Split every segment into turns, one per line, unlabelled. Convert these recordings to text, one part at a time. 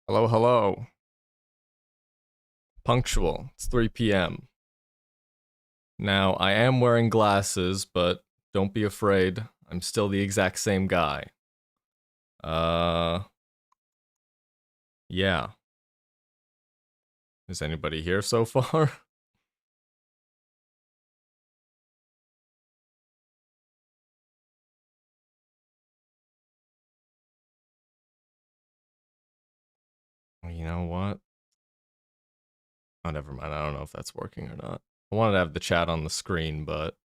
Hello, hello. Punctual. It's 3 p.m. Now, I am wearing glasses, but don't be afraid. I'm still the exact same guy. Uh, yeah. Is anybody here so far? You know what? Oh, never mind. I don't know if that's working or not. I wanted to have the chat on the screen, but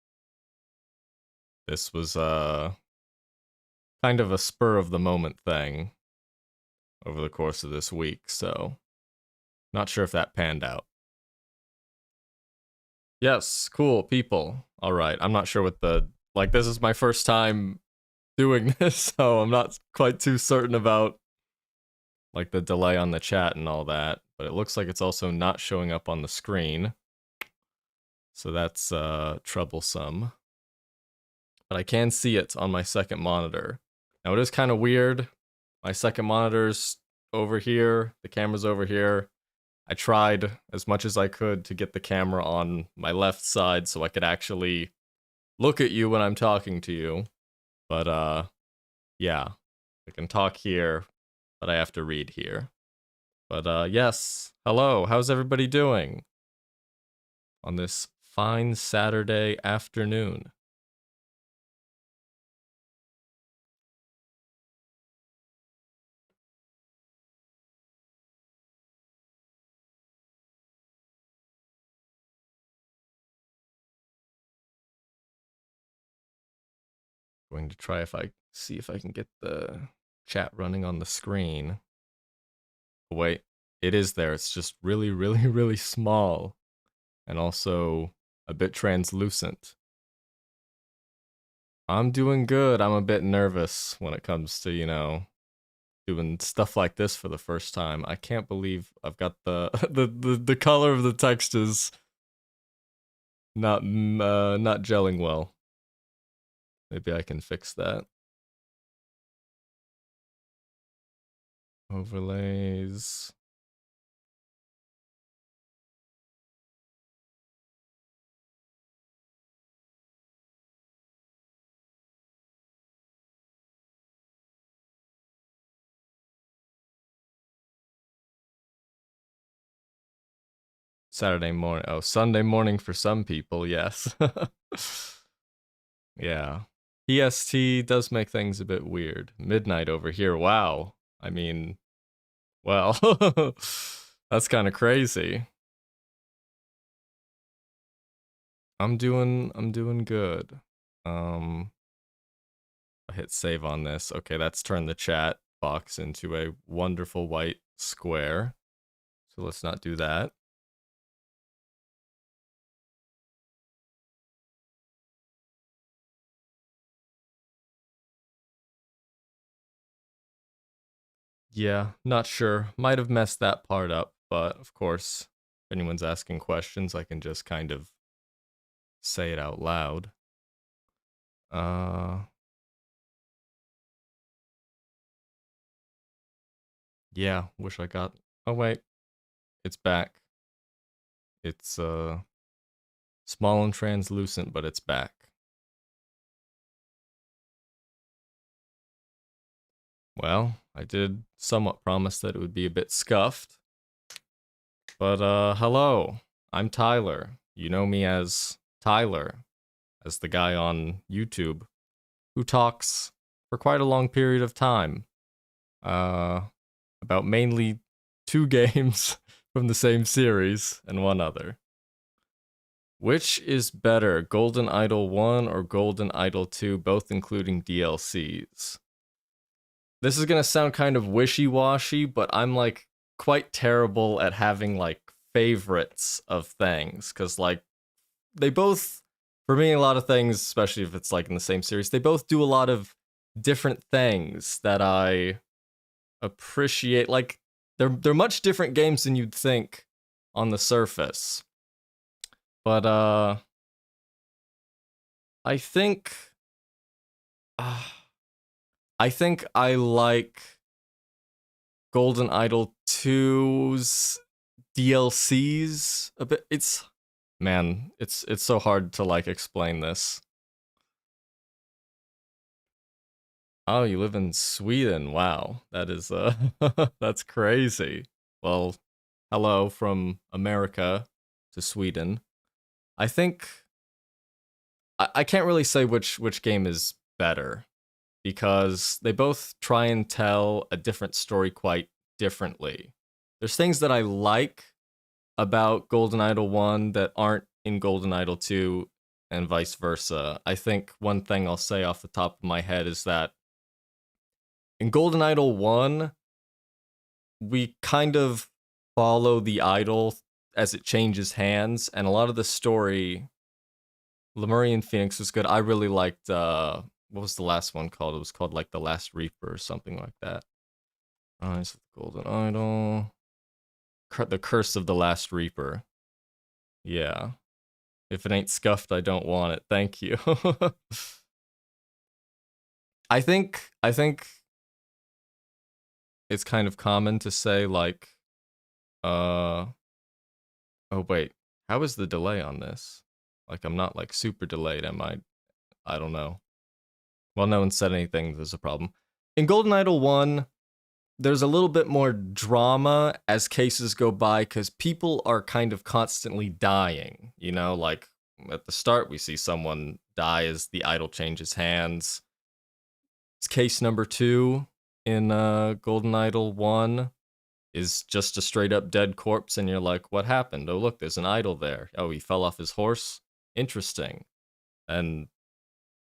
this was kind of a spur of the moment thing over the course of this week, so not sure if that panned out. Yes, cool people. All right. I'm not sure what the this is my first time doing this, so I'm not quite too certain about the delay on the chat and all that, but it looks like it's also not showing up on the screen. So that's troublesome. But I can see it on my second monitor. Now it is kind of weird. My second monitor's over here, the camera's over here. I tried as much as I could to get the camera on my left side so I could actually look at you when I'm talking to you. But yeah, I can talk here, but I have to read here. But yes, hello, how's everybody doing on this fine Saturday afternoon? Going to try see if I can get the chat running on the screen. Oh, wait, it is there. It's just really, really, really small and also a bit translucent. I'm doing good. I'm a bit nervous when it comes to, doing stuff like this for the first time. I can't believe I've got the the color of the text is not gelling well. Maybe I can fix that. Overlays. Saturday morning. Oh, Sunday morning for some people, yes. Yeah. PST does make things a bit weird. Midnight over here. Wow. I mean, well, that's kind of crazy. I'm doing good. I hit save on this. Okay, that's turned the chat box into a wonderful white square. So let's not do that. Yeah, not sure. Might have messed that part up, but of course, if anyone's asking questions, I can just kind of say it out loud. Uh yeah, wish I got Oh wait, it's back. It's small and translucent, but it's back. Well, I did somewhat promise that it would be a bit scuffed. But hello. I'm Tyler. You know me as Tyler, as the guy on YouTube who talks for quite a long period of time uh about mainly two games from the same series and one other. Which is better, Golden Idol 1 or Golden Idol 2, both including DLCs? This is gonna sound kind of wishy-washy, but I'm quite terrible at having favorites of things, because they both, for me, a lot of things, especially if it's in the same series, they both do a lot of different things that I appreciate. They're much different games than you'd think on the surface. But I think uh, I think I like Golden Idol 2's DLCs a bit. It's so hard to like explain this. Oh, you live in Sweden. Wow. That is that's crazy. Well, hello from America to Sweden. I think I can't really say which game is better because they both try and tell a different story quite differently. There's things that I like about Golden Idol 1 that aren't in Golden Idol 2 and vice versa. I think one thing I'll say off the top of my head is that in Golden Idol 1, we kind of follow the idol as it changes hands, and a lot of the story, Lemurian Phoenix was good. I really liked, what was the last one called? It was called, like, The Last Reaper or something like that. Rise of the Golden Idol. The Curse of the Last Reaper. Yeah. If it ain't scuffed, I don't want it. Thank you. I think it's kind of common to say like oh wait, how is the delay on this? Like I'm not like super delayed, am I? I don't know. Well, no one said anything, there's a problem. In Golden Idol 1, there's a little bit more drama as cases go by because people are kind of constantly dying. You know, like at the start, we see someone die as the idol changes hands. It's case number 2 in Golden Idol 1 is just a straight up dead corpse, and you're like, what happened? Oh, look, there's an idol there. Oh, he fell off his horse? Interesting. And,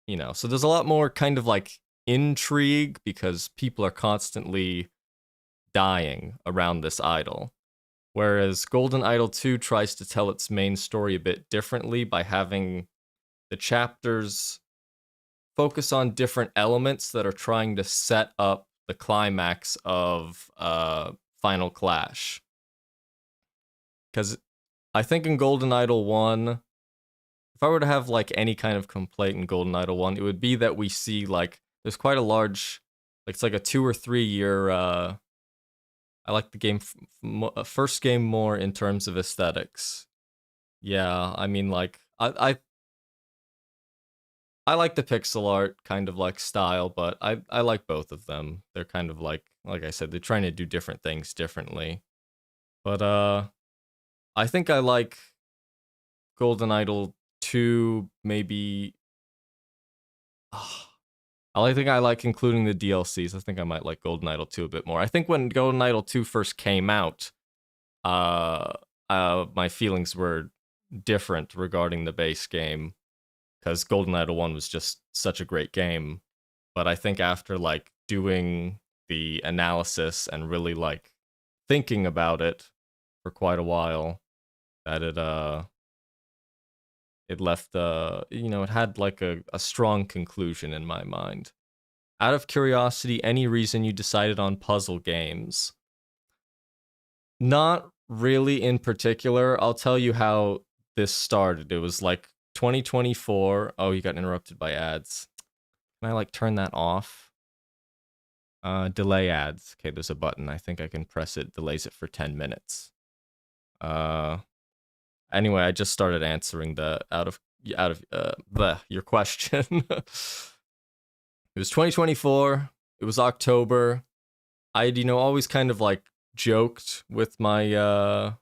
you know, so there's a lot more kind of like intrigue because people are constantly dying around this idol. Whereas Golden Idol 2 tries to tell its main story a bit differently by having the chapters focus on different elements that are trying to set up the climax of Final Clash. Because I think in Golden Idol 1, if I were to have like any kind of complaint in Golden Idol 1, it would be that we see like there's quite a large, like it's like a 2 or 3 year I like the game first game more in terms of aesthetics. Yeah, I mean like I like the pixel art kind of like style, but I like both of them. They're kind of like I said, they're trying to do different things differently. But I think I like Golden Idol 2 maybe I think I like including the DLCs. I think I might like Golden Idol 2 a bit more. I think when Golden Idol 2 first came out, my feelings were different regarding the base game because Golden Idol 1 was just such a great game. But I think after like doing the analysis and really like thinking about it for quite a while, that it left you know, it had like a strong conclusion in my mind. Out of curiosity, any reason you decided on puzzle games? Not really in particular. I'll tell you how this started. It was like 2024. Oh, you got interrupted by ads. Can I like turn that off? Delay ads. Okay, there's a button. I think I can press it. Delays it for 10 minutes. Anyway, I just started answering the out of your question. It was 2024. It was October. I'd, you know, always kind of like joked with my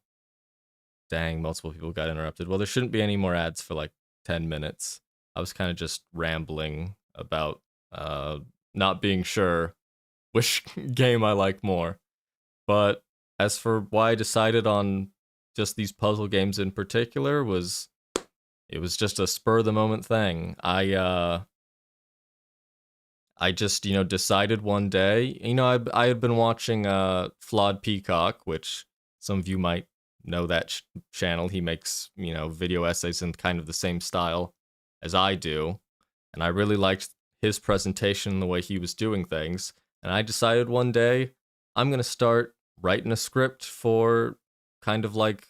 dang, multiple people got interrupted. Well, there shouldn't be any more ads for like 10 minutes. I was kind of just rambling about not being sure which game I like more. But as for why I decided on just these puzzle games in particular it was just a spur of the moment thing. I just, you know, decided one day, you know, I had been watching Flawed Peacock, which some of you might know that channel. He makes, you know, video essays in kind of the same style as I do. And I really liked his presentation and the way he was doing things. And I decided one day I'm going to start writing a script for kind of like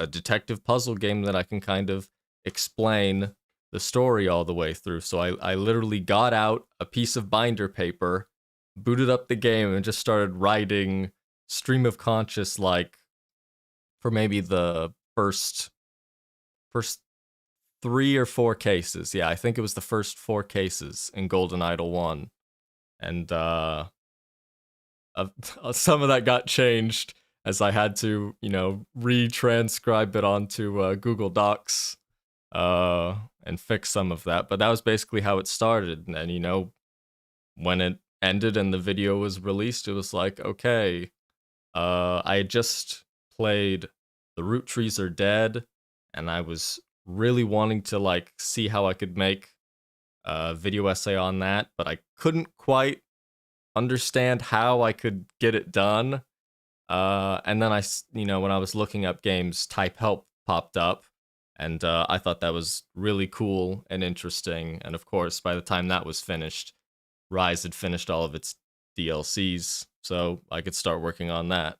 a detective puzzle game that I can kind of explain the story all the way through. So I literally got out a piece of binder paper booted up the game and just started writing stream of conscious, like, for maybe the first 3 or 4 cases. Yeah, I think it was the first 4 cases in Golden Idol 1. And some of that got changed as I had to, retranscribe it onto Google Docs and fix some of that. But that was basically how it started. And, when it ended and the video was released, it was like, okay, I had just played The Root Trees Are Dead, and I was really wanting to, like, see how I could make a video essay on that, but I couldn't quite understand how I could get it done. And then when I was looking up games, Type Help popped up, and I thought that was really cool and interesting. And of course, by the time that was finished, Rise had finished all of its DLCs, so I could start working on that.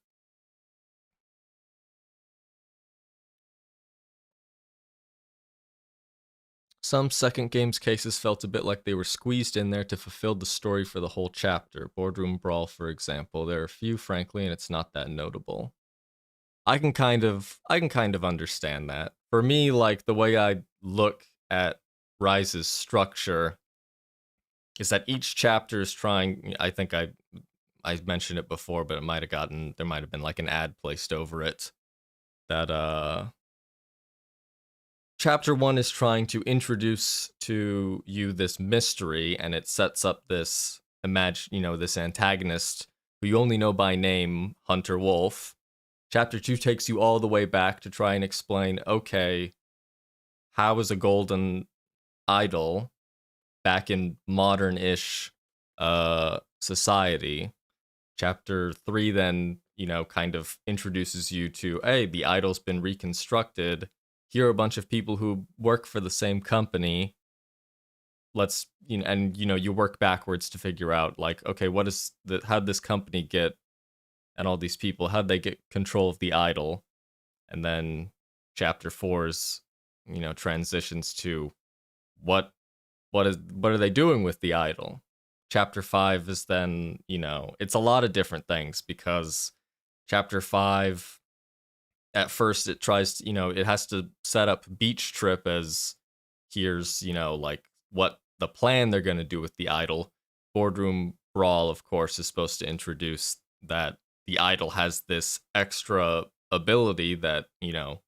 Some second games cases felt a bit like they were squeezed in there to fulfill the story for the whole chapter. Boardroom Brawl, for example. There are a few, frankly, and it's not that notable. I can kind of understand that. For me, like, the way I look at Rise's structure is that each chapter is trying, I think I mentioned it before, but there might have been like an ad placed over it, that Chapter 1 is trying to introduce to you this mystery, and it sets up this this antagonist who you only know by name, Hunter Wolf. Chapter 2 takes you all the way back to try and explain, okay, how is a golden idol back in modern-ish society? Chapter 3 then, kind of introduces you to, hey, the idol's been reconstructed. Here are a bunch of people who work for the same company. You work backwards to figure out, like, okay, how'd this company get, and all these people, how'd they get control of the idol? And then chapter 4's, transitions to what are they doing with the idol? Chapter 5 is then, it's a lot of different things, because chapter 5, at first it tries to, it has to set up Beach Trip as, here's, like, what the plan they're going to do with the idol. Boardroom Brawl, of course, is supposed to introduce that the idol has this extra ability that, you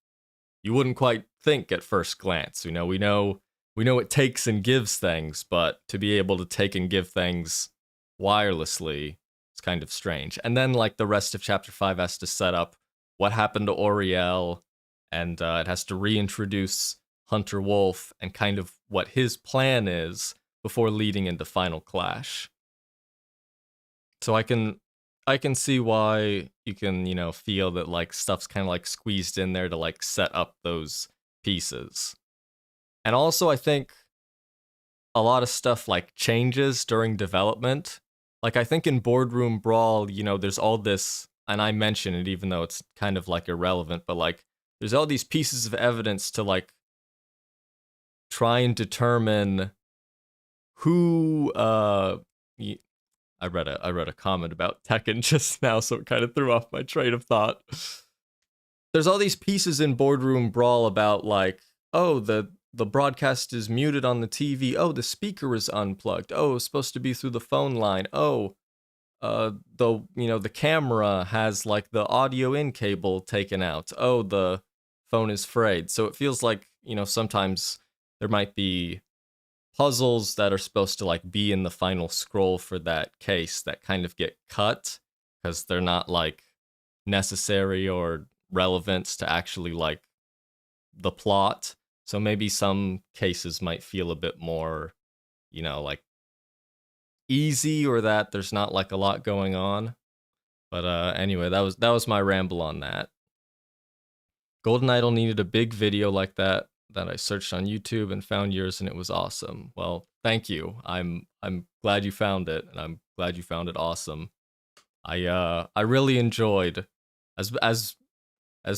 wouldn't quite think at first glance. We know it takes and gives things, but to be able to take and give things wirelessly, it's kind of strange. And then, like, the rest of chapter 5 has to set up what happened to Auriel, and it has to reintroduce Hunter Wolf and kind of what his plan is before leading into Final Clash. So I can see why you can, feel that, like, stuff's kind of like squeezed in there to, like, set up those pieces. And also, I think a lot of stuff, like, changes during development. Like, I think in Boardroom Brawl, there's all this, and I mention it even though it's kind of, like, irrelevant, but, like, there's all these pieces of evidence to, like, try and determine who, I read a comment about Tekken just now, so it kind of threw off my train of thought. There's all these pieces in Boardroom Brawl about, like, oh, the broadcast is muted on the TV. Oh, the speaker is unplugged. Oh, it's supposed to be through the phone line. Oh, the camera has, like, the audio in cable taken out. Oh, the phone is frayed. So it feels like, sometimes there might be puzzles that are supposed to, like, be in the final scroll for that case that kind of get cut because they're not, like, necessary or relevant to actually, like, the plot. So maybe some cases might feel a bit more, like, easy, or that there's not, like, a lot going on. But anyway, that was my ramble on that. Golden Idol needed a big video like that I searched on YouTube and found yours, and it was awesome. Well, thank you. I'm glad you found it, and I'm glad you found it awesome. I really enjoyed, as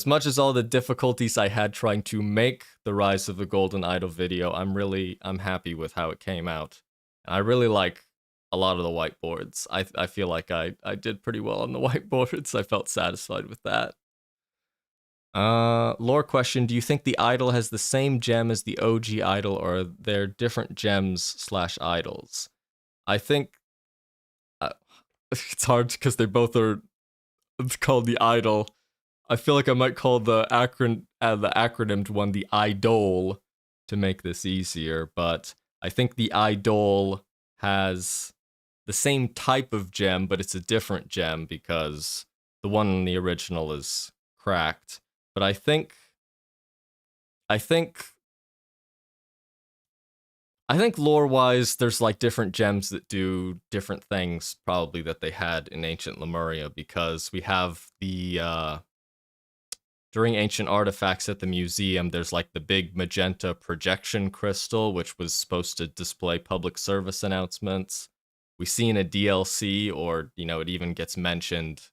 much as all the difficulties I had trying to make the Rise of the Golden Idol video, I'm happy with how it came out. And I really like a lot of the whiteboards. I feel like I did pretty well on the whiteboards. I felt satisfied with that. Lore question: do you think the idol has the same gem as the OG idol, or are there different gems slash idols? I think it's hard because they both are called the idol. I feel like I might call the acronymed one the idol to make this easier, but I think the idol has the same type of gem, but it's a different gem because the one in the original is cracked. But I think lore-wise, there's like different gems that do different things, probably that they had in ancient Lemuria, because we have the during ancient artifacts at the museum, there's like the big magenta projection crystal, which was supposed to display public service announcements. We see in a DLC, or it even gets mentioned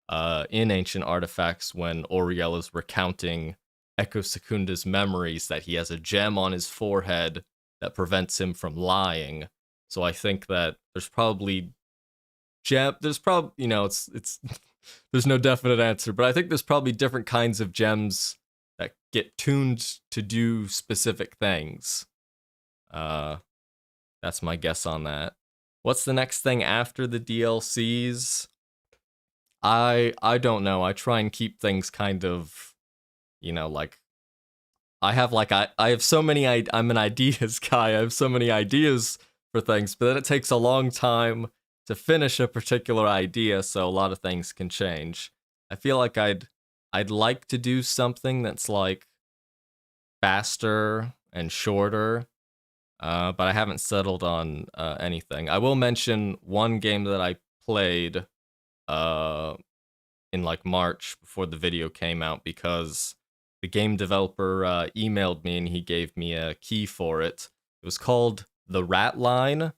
in ancient artifacts when Auriel is recounting Echo Secunda's memories, that he has a gem on his forehead that prevents him from lying. So I think that there's probably it's there's no definite answer, but I think there's probably different kinds of gems that get tuned to do specific things. That's my guess on that. What's the next thing after the DLCs? I don't know. I try and keep things kind of, like I have so many I'm an ideas guy. I have so many ideas for things, but then it takes a long time to finish a particular idea, so a lot of things can change. I feel like I'd like to do something that's like faster and shorter, but I haven't settled on anything. I will mention one game that I played in like March before the video came out, because the game developer emailed me and he gave me a key for it. It was called The Rat Line.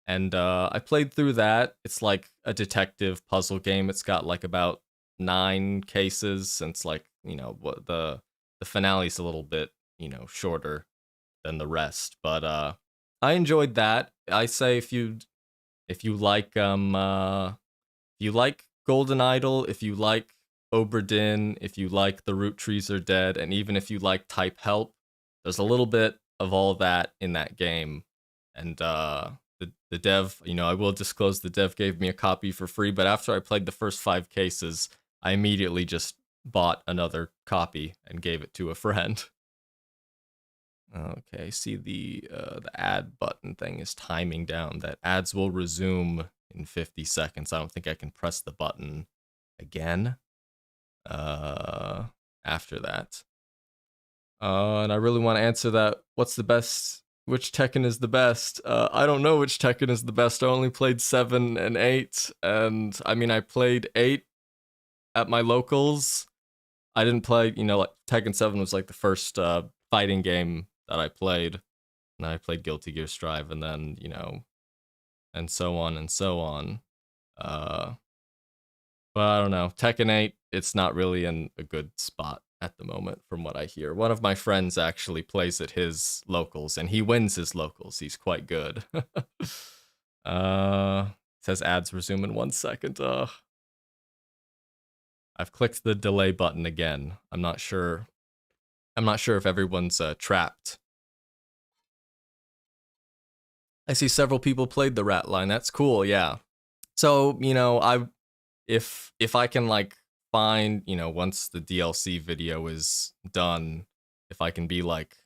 And I played through that. It's like a detective puzzle game. It's got like about 9 cases, and it's like, what the finale's a little bit, shorter than the rest. But I enjoyed that. I say if you like Golden Idol, if you like Obra Dinn, if you like The Root Trees Are Dead, and even if you like Type Help, there's a little bit of all that in that game. And the dev, I will disclose the dev gave me a copy for free, but after I played the first 5 cases, I immediately just bought another copy and gave it to a friend. Okay, see the ad button thing is timing down. That ads will resume in 50 seconds. I don't think I can press the button again after that. And I really want to answer that. Which Tekken is the best? I don't know which Tekken is the best. I only played 7 and 8, and I mean, I played 8 at my locals. I didn't play, like Tekken 7 was like the first fighting game that I played. And I played Guilty Gear Strive, and then, and so on and so on. But I don't know. Tekken 8, it's not really in a good spot at the moment, from what I hear. One of my friends actually plays at his locals, and he wins his locals. He's quite good. Says ads resume in 1 second. I've clicked the delay button again. I'm not sure if everyone's trapped. I see several people played the Rat Line. That's cool, yeah. So, if I can like find, once the DLC video is done, if I can be like,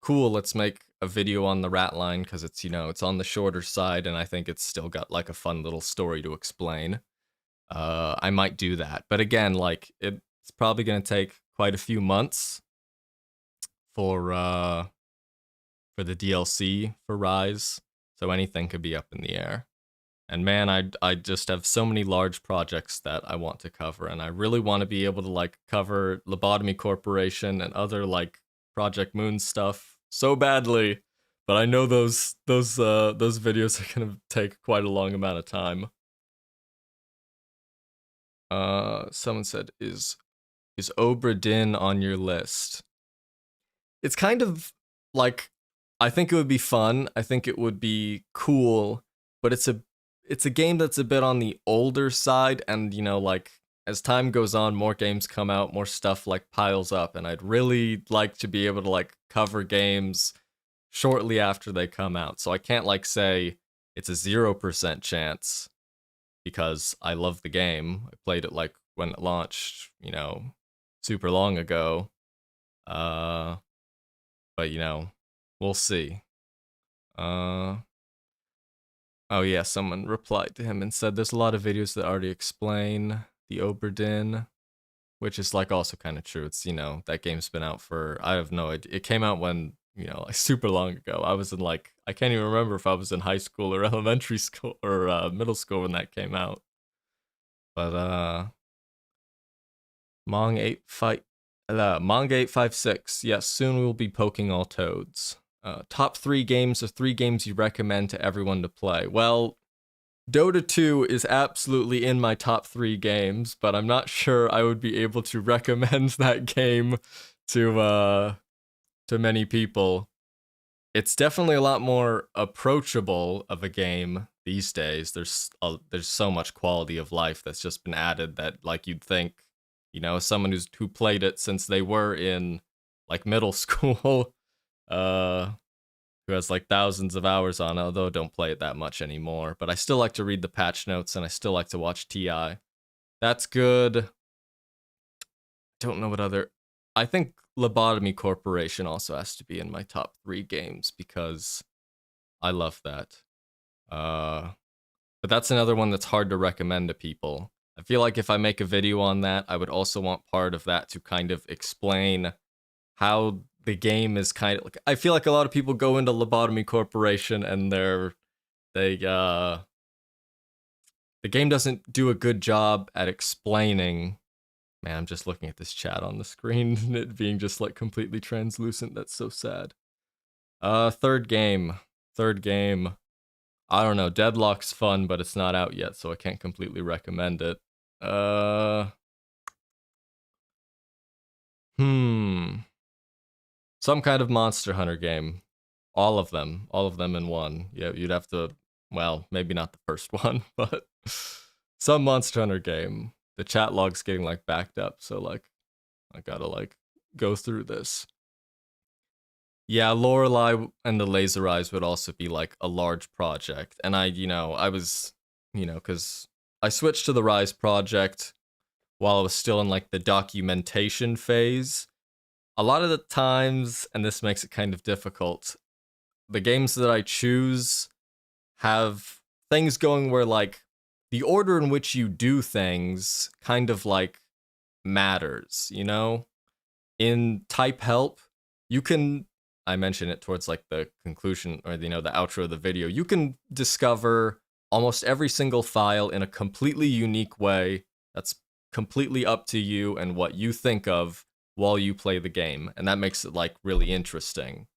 cool, let's make a video on the Rat Line, because it's, it's on the shorter side, and I think it's still got like a fun little story to explain. I might do that. But again, like, it's probably gonna take quite a few months for the DLC for Rise, so anything could be up in the air. And man, I just have so many large projects that I want to cover, and I really want to be able to like cover Lobotomy Corporation and other like Project Moon stuff so badly. But I know those videos are gonna take quite a long amount of time. Someone said, is Obra Dinn on your list? It's kind of like, I think it would be fun. I think it would be cool but it's a game that's a bit on the older side, and like as time goes on, more games come out, more stuff like piles up, and I'd really like to be able to like cover games shortly after they come out. So I can't like say it's a 0% chance because I love the game. I played it like when it launched, super long ago. But we'll see. Oh yeah, someone replied to him and said there's a lot of videos that already explain the Oberdin, which is like also kind of true. It's that game's been out for, I have no idea. It came out when like super long ago. I was in like, I can't even remember if I was in high school or elementary school or middle school when that came out. But Mong856. Yes, soon we will be poking all toads. Top 3 games or 3 games you recommend to everyone to play. Well, Dota 2 is absolutely in my top 3 games, but I'm not sure I would be able to recommend that game to many people. It's definitely a lot more approachable of a game these days. There's so much quality of life that's just been added that like you'd think, someone who played it since they were in like middle school, who has like thousands of hours on it, although I don't play it that much anymore. But I still like to read the patch notes and I still like to watch TI. That's good. Don't know what other. I think Lobotomy Corporation also has to be in my top 3 games because I love that. But that's another one that's hard to recommend to people. I feel like if I make a video on that, I would also want part of that to kind of explain how the game is kind of like, I feel like a lot of people go into Lobotomy Corporation and the game doesn't do a good job at explaining. Man, I'm just looking at this chat on the screen and it being just like completely translucent. That's so sad. Third game. I don't know. Deadlock's fun, but it's not out yet, so I can't completely recommend it. Some kind of Monster Hunter game. All of them in one. Yeah, you'd have to, well, maybe not the first one, but some Monster Hunter game. The chat log's getting like backed up, so like I gotta like go through this. Yeah, Lorelei and the Laser Eyes would also be like a large project. And I was, because I switched to the Rise project while I was still in like the documentation phase. A lot of the times, and this makes it kind of difficult, the games that I choose have things going where like the order in which you do things kind of like matters, In type help, you can, I mention it towards like the conclusion or the outro of the video, you can discover almost every single file in a completely unique way that's completely up to you and what you think of while you play the game, and that makes it like really interesting.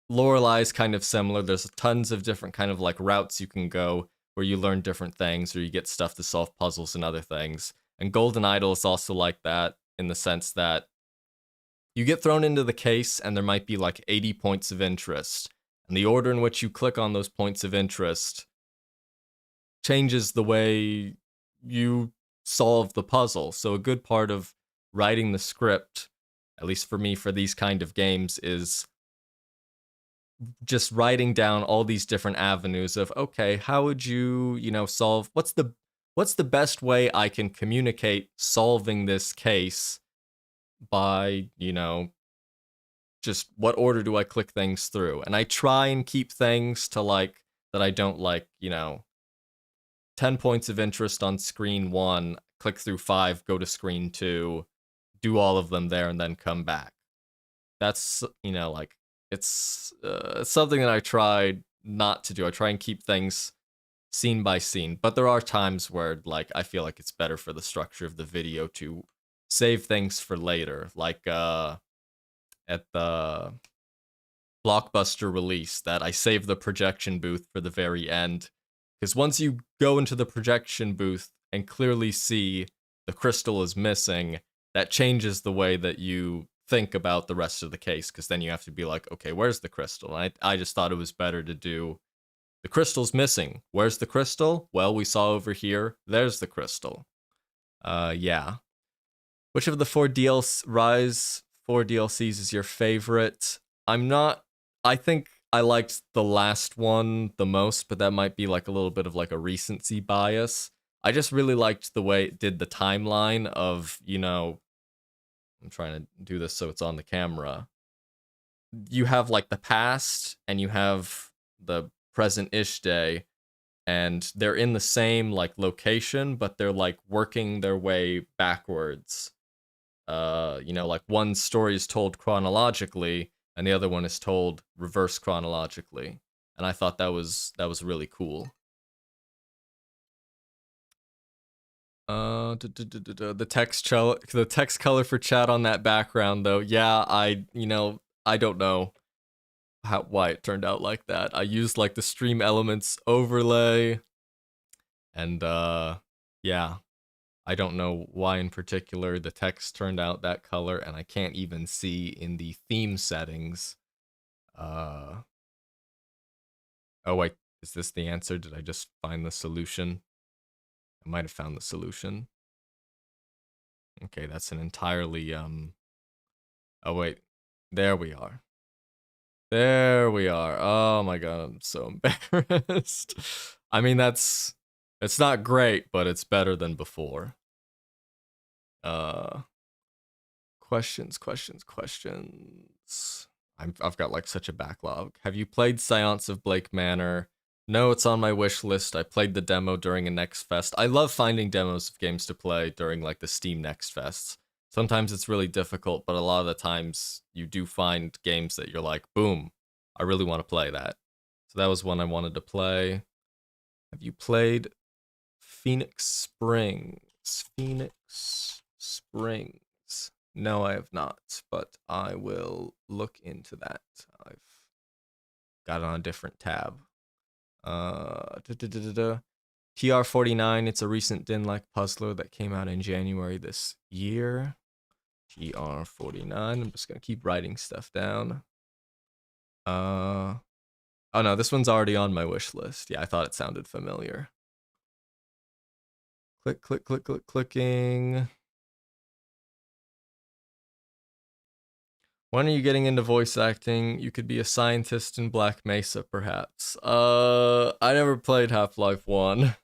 Lorelei is kind of similar. There's tons of different kind of like routes you can go where you learn different things or you get stuff to solve puzzles and other things. And Golden Idol is also like that in the sense that you get thrown into the case and there might be like 80 points of interest. And the order in which you click on those points of interest changes the way you solve the puzzle. So a good part of writing the script, at least for me for these kind of games, is just writing down all these different avenues of, okay, how would you, solve, what's the best way I can communicate solving this case by, just what order do I click things through? And I try and keep things to like, that I don't like, 10 points of interest on screen 1, click through 5, go to screen 2, do all of them there, and then come back. That's, like, it's something that I try not to do. I try and keep things scene by scene, but there are times where, like, I feel like it's better for the structure of the video to save things for later, like, at the Blockbuster release, that I saved the projection booth for the very end, because once you go into the projection booth and clearly see the crystal is missing, that changes the way that you think about the rest of the case, because then you have to be like, okay, where's the crystal? And I just thought it was better to do The crystal's missing. Where's the crystal? Well, we saw over here. There's the crystal. Yeah. Which of the Rise 4 DLCs is your favorite? I think I liked the last one the most, but that might be like a little bit of like a recency bias. I just really liked the way it did the timeline of, I'm trying to do this so it's on the camera. You have like the past and you have the present-ish day, and they're in the same like location, but they're like working their way backwards. Like one story is told chronologically and the other one is told reverse chronologically. And I thought that was really cool. The text color for chat on that background though. Yeah, I don't know why it turned out like that. I used like the Stream Elements overlay, and yeah, I don't know why in particular the text turned out that color, and I can't even see in the theme settings. Oh wait, is this the answer? Did I just find the solution? I might have found the solution. Okay, that's an entirely oh wait, there we are. There we are. Oh my god, I'm so embarrassed. I mean, it's not great, but it's better than before. Questions. I've got like such a backlog. Have you played Science of Blake Manor? No, it's on my wish list. I played the demo during a Next Fest. I love finding demos of games to play during like the Steam Next Fests. Sometimes it's really difficult, but a lot of the times you do find games that you're like, boom, I really want to play that. So that was one I wanted to play. Have you played Phoenix Springs? Phoenix Springs. No, I have not, but I will look into that. I've got it on a different tab. TR49, it's a recent Din-like puzzler that came out in January this year. TR49, I'm just gonna keep writing stuff down. Oh no, this one's already on my wish list. Yeah, I thought it sounded familiar. Clicking. When are you getting into voice acting? You could be a scientist in Black Mesa, perhaps. I never played Half-Life 1.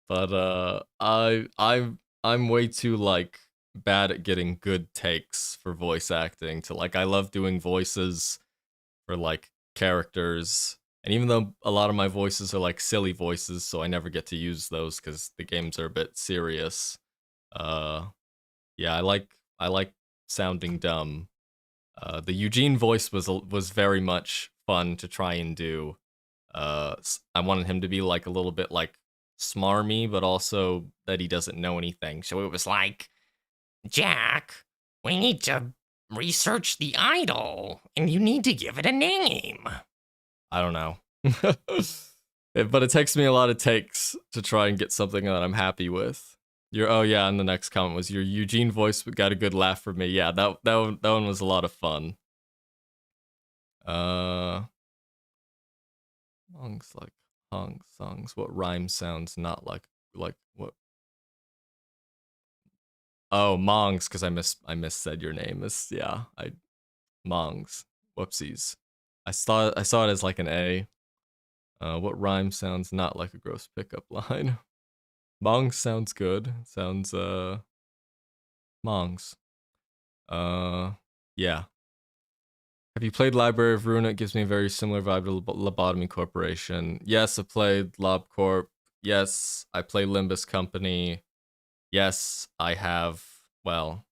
But I'm way too like bad at getting good takes for voice acting to like I love doing voices for like characters. And even though a lot of my voices are like silly voices, so I never get to use those cuz the games are a bit serious. Yeah, I like sounding dumb. The Eugene voice was very much fun to try and do. I wanted him to be like a little bit like smarmy, but also that he doesn't know anything. So it was like, Jack, we need to research the idol, and you need to give it a name. I don't know. But it takes me a lot of takes to try and get something that I'm happy with. Oh yeah, and the next comment was your Eugene voice got a good laugh for me. Yeah, that one was a lot of fun. Songs. What rhyme sounds not like what? Oh, Mongs, because I missaid your name. Mongs. Whoopsies. I saw it as like an A. What rhyme sounds not like a gross pickup line? Mongs sounds good. Sounds Mongs. Yeah. Have you played Library of Ruin? It gives me a very similar vibe to Lobotomy Corporation. Yes, I played LobCorp. Yes, I play Limbus Company. Yes, I have, well,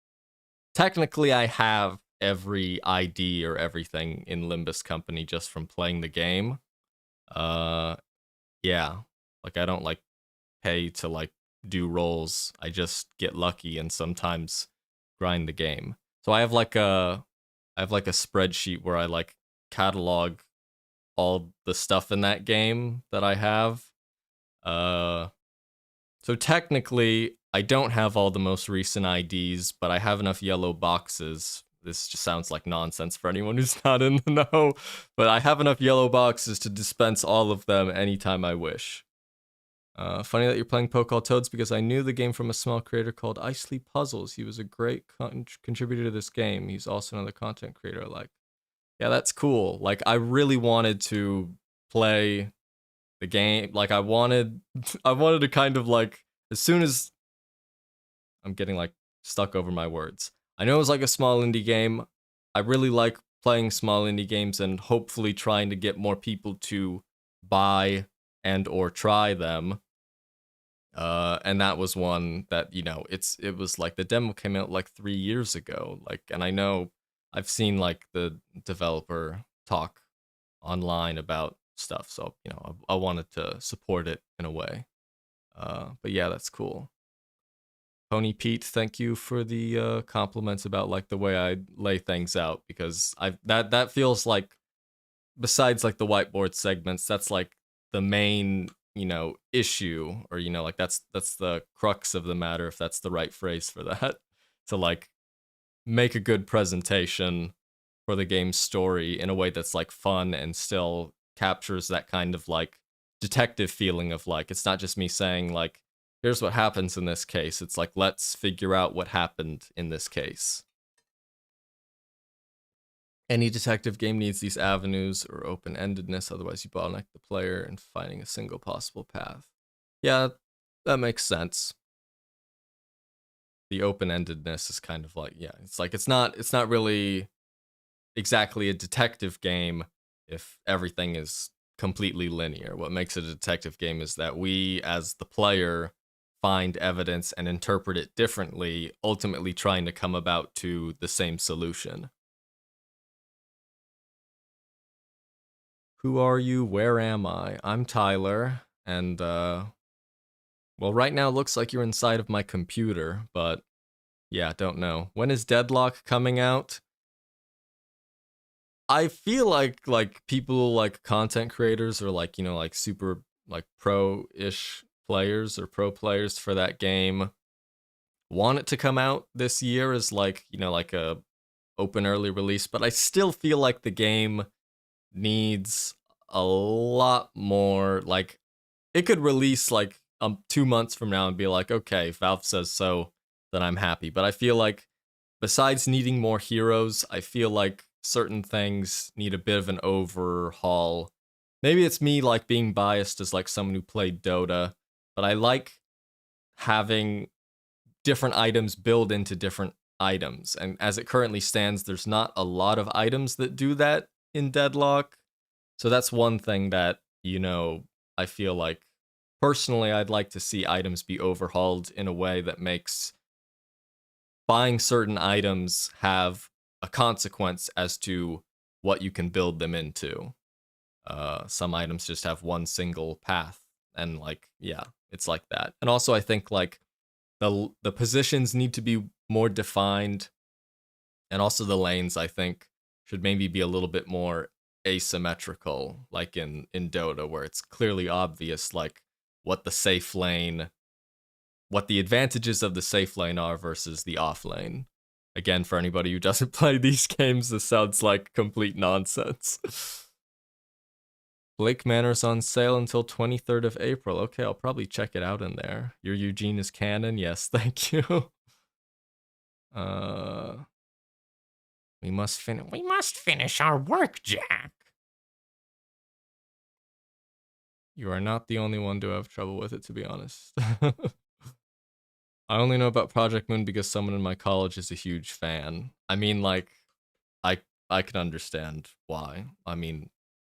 technically I have every ID or everything in Limbus Company just from playing the game. Yeah, like I don't like pay to like do roles. I just get lucky and sometimes grind the game. So I have like a spreadsheet where I like catalog all the stuff in that game that I have. So technically I don't have all the most recent IDs, but I have enough yellow boxes this just sounds like nonsense for anyone who's not in the know, but I have enough yellow boxes to dispense all of them anytime I wish. Funny that you're playing Pokeball Toads because I knew the game from a small creator called Icely Puzzles. He was a great contributor to this game. He's also another content creator. Like, yeah, that's cool. Like, I really wanted to play the game. Like, I wanted to kind of like, as soon as I'm getting like stuck over my words. I know it was like a small indie game. I really like playing small indie games and hopefully trying to get more people to buy and or try them. And that was one that, you know, it was like the demo came out like 3 years ago. Like, and I know I've seen like the developer talk online about stuff, so you know, I wanted to support it in a way. But yeah, that's cool. Pony Pete, thank you for the compliments about like the way I lay things out, because that feels like, besides like the whiteboard segments, that's like the main, you know, issue, or you know, like that's the crux of the matter, if that's the right phrase for that, to like make a good presentation for the game's story in a way that's like fun and still captures that kind of like detective feeling of like, it's not just me saying like, here's what happens in this case. It's like, let's figure out what happened in this case. Any detective game needs these avenues or open-endedness, otherwise you bottleneck the player in finding a single possible path. Yeah, that makes sense. The open-endedness is kind of like, yeah, it's like it's not really exactly a detective game if everything is completely linear. What makes it a detective game is that we, as the player, find evidence and interpret it differently, ultimately trying to come about to the same solution. Who are you? Where am I? I'm Tyler, and well, right now it looks like you're inside of my computer, but yeah, don't know. When is Deadlock coming out? I feel like people like content creators or like, you know, like super like pro-ish players or pro players for that game want it to come out this year as like, you know, like a open early release, but I still feel like the game needs a lot more. Like, it could release like 2 months from now and be like, okay, Valve says so, then I'm happy. But I feel like besides needing more heroes, I feel like certain things need a bit of an overhaul. Maybe it's me like being biased as like someone who played Dota, but I like having different items build into different items. And as it currently stands, there's not a lot of items that do that in Deadlock. So that's one thing that, you know, I feel like personally I'd like to see items be overhauled in a way that makes buying certain items have a consequence as to what you can build them into. Some items just have one single path, and like, yeah, it's like that. And also I think like the positions need to be more defined, and also the lanes I think should maybe be a little bit more asymmetrical, like in Dota, where it's clearly obvious like what the safe lane, what the advantages of the safe lane are versus the off lane. Again, for anybody who doesn't play these games, this sounds like complete nonsense. Blake Manor's on sale until 23rd of April. Okay, I'll probably check it out in there. Your Eugene is canon? Yes, thank you. We must finish our work, Jack. You are not the only one to have trouble with it, to be honest. I only know about Project Moon because someone in my college is a huge fan. I mean, like, I can understand why. I mean,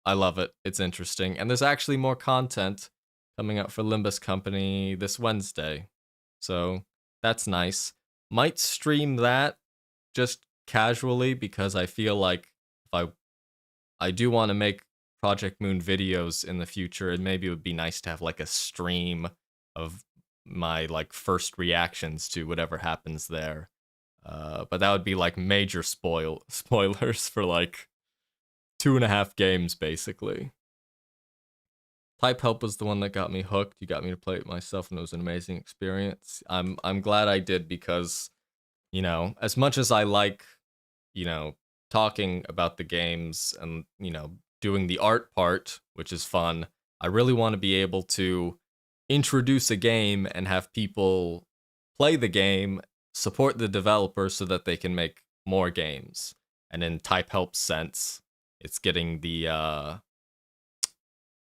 I love it. It's interesting. And there's actually more content coming out for Limbus Company this Wednesday. So that's nice. Might stream that just casually because I feel like if I do want to make Project Moon videos in the future, and maybe it would be nice to have like a stream of my like first reactions to whatever happens there. But that would be like major spoilers for like 2.5 games basically. Type Help was the one that got me hooked. You got me to play it myself, and it was an amazing experience. I'm glad I did because, you know, as much as I like you know, talking about the games and, doing the art part, which is fun, I really want to be able to introduce a game and have people play the game, support the developer so that they can make more games. And in Type Help's sense, it's getting the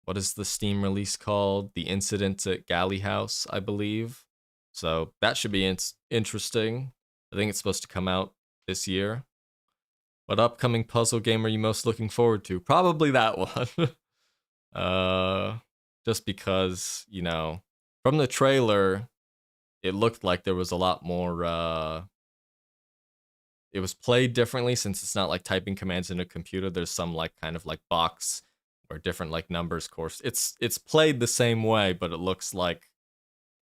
what is the Steam release called? The Incident at Galley House, I believe. So that should be interesting. I think it's supposed to come out this year. What upcoming puzzle game are you most looking forward to? Probably that one. Just because, from the trailer, it looked like there was a lot more, it was played differently since it's not like typing commands in a computer. There's some like kind of like box or different like numbers course. It's played the same way, but it looks like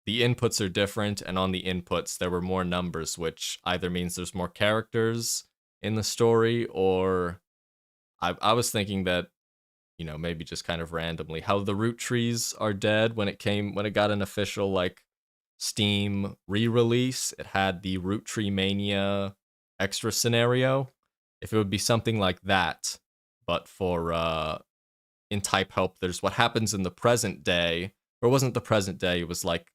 the inputs are different, and on the inputs there were more numbers, which either means there's more characters in the story, or I was thinking that, maybe just kind of randomly, how the root trees are dead when it got an official like Steam re-release. It had the Root Tree Mania extra scenario. If it would be something like that, but for in Type Help, there's what happens in the present day, or it wasn't the present day, it was like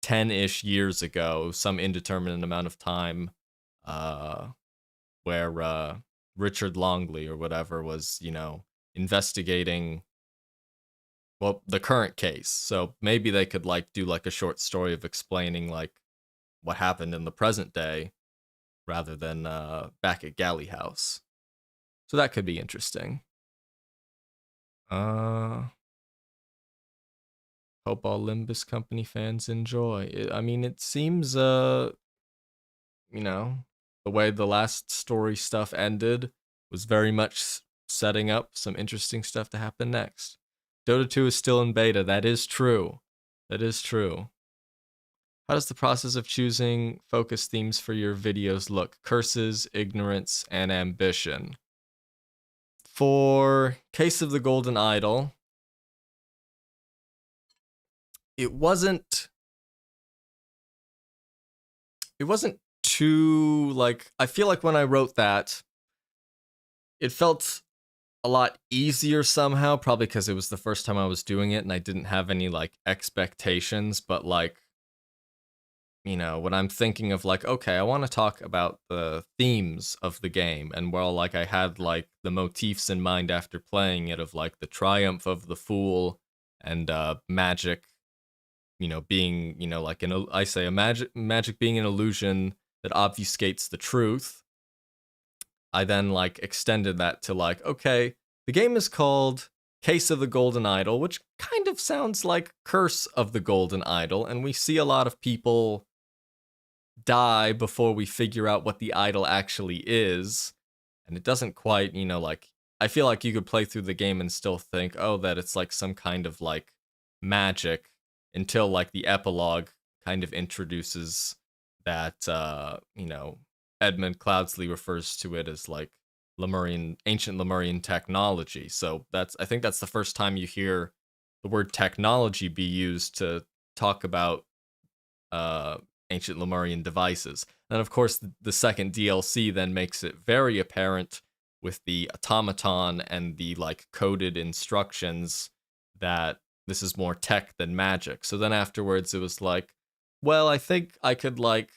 10-ish years ago, some indeterminate amount of time, where Richard Longley or whatever was, investigating, well, the current case. So maybe they could like do like a short story of explaining like what happened in the present day rather than back at Galley House. So that could be interesting. Hope all Limbus Company fans enjoy. It seems, the way the last story stuff ended was very much setting up some interesting stuff to happen next. Dota 2 is still in beta. That is true. That is true. How does the process of choosing focus themes for your videos look? Curses, ignorance, and ambition. For Case of the Golden Idol, it wasn't too, like, I feel like when I wrote that, it felt a lot easier somehow, probably because it was the first time I was doing it and I didn't have any like expectations, but like, when I'm thinking of like, okay, I want to talk about the themes of the game, and well, like I had like the motifs in mind after playing it of like the triumph of the fool and magic, being, like I say a magic being an illusion that obfuscates the truth. I then like extended that to like, okay, the game is called Case of the Golden Idol, which kind of sounds like Curse of the Golden Idol, and we see a lot of people die before we figure out what the idol actually is, and it doesn't quite, like, I feel like you could play through the game and still think, oh, that it's like some kind of like magic, until like the epilogue kind of introduces that, Edmund Cloudsley refers to it as like ancient Lemurian technology. So I think that's the first time you hear the word technology be used to talk about ancient Lemurian devices. And of course, the second DLC then makes it very apparent with the automaton and the like coded instructions that this is more tech than magic. So then afterwards it was like, well, I think I could like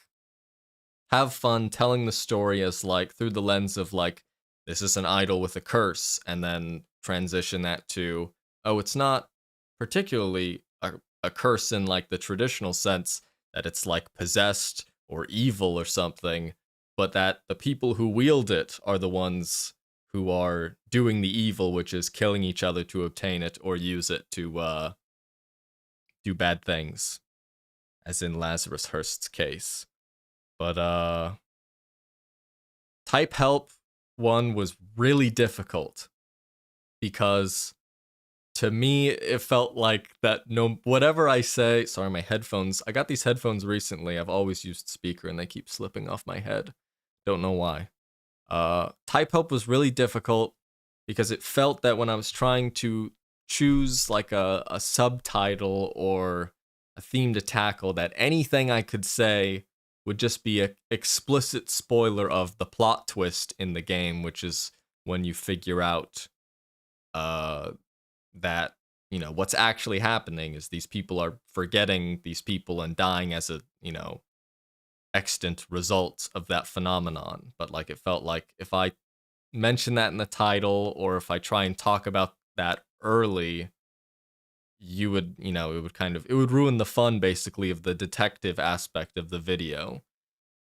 have fun telling the story as like through the lens of like, this is an idol with a curse, and then transition that to, oh, it's not particularly a curse in like the traditional sense that it's like possessed or evil or something, but that the people who wield it are the ones who are doing the evil, which is killing each other to obtain it or use it to do bad things, as in Lazarus Hearst's case. But Type Help 1 was really difficult because to me it felt like that whatever I say, sorry, my headphones, I got these headphones recently. I've always used speaker and they keep slipping off my head. Don't know why. Type Help was really difficult because it felt that when I was trying to choose like a subtitle or a theme to tackle, that anything I could say would just be a explicit spoiler of the plot twist in the game, which is when you figure out that, you know, what's actually happening is these people are forgetting these people and dying as a, you know, extant result of that phenomenon. But like, it felt like if I mention that in the title, or if I try and talk about that early, you would, you know, it would ruin the fun basically of the detective aspect of the video.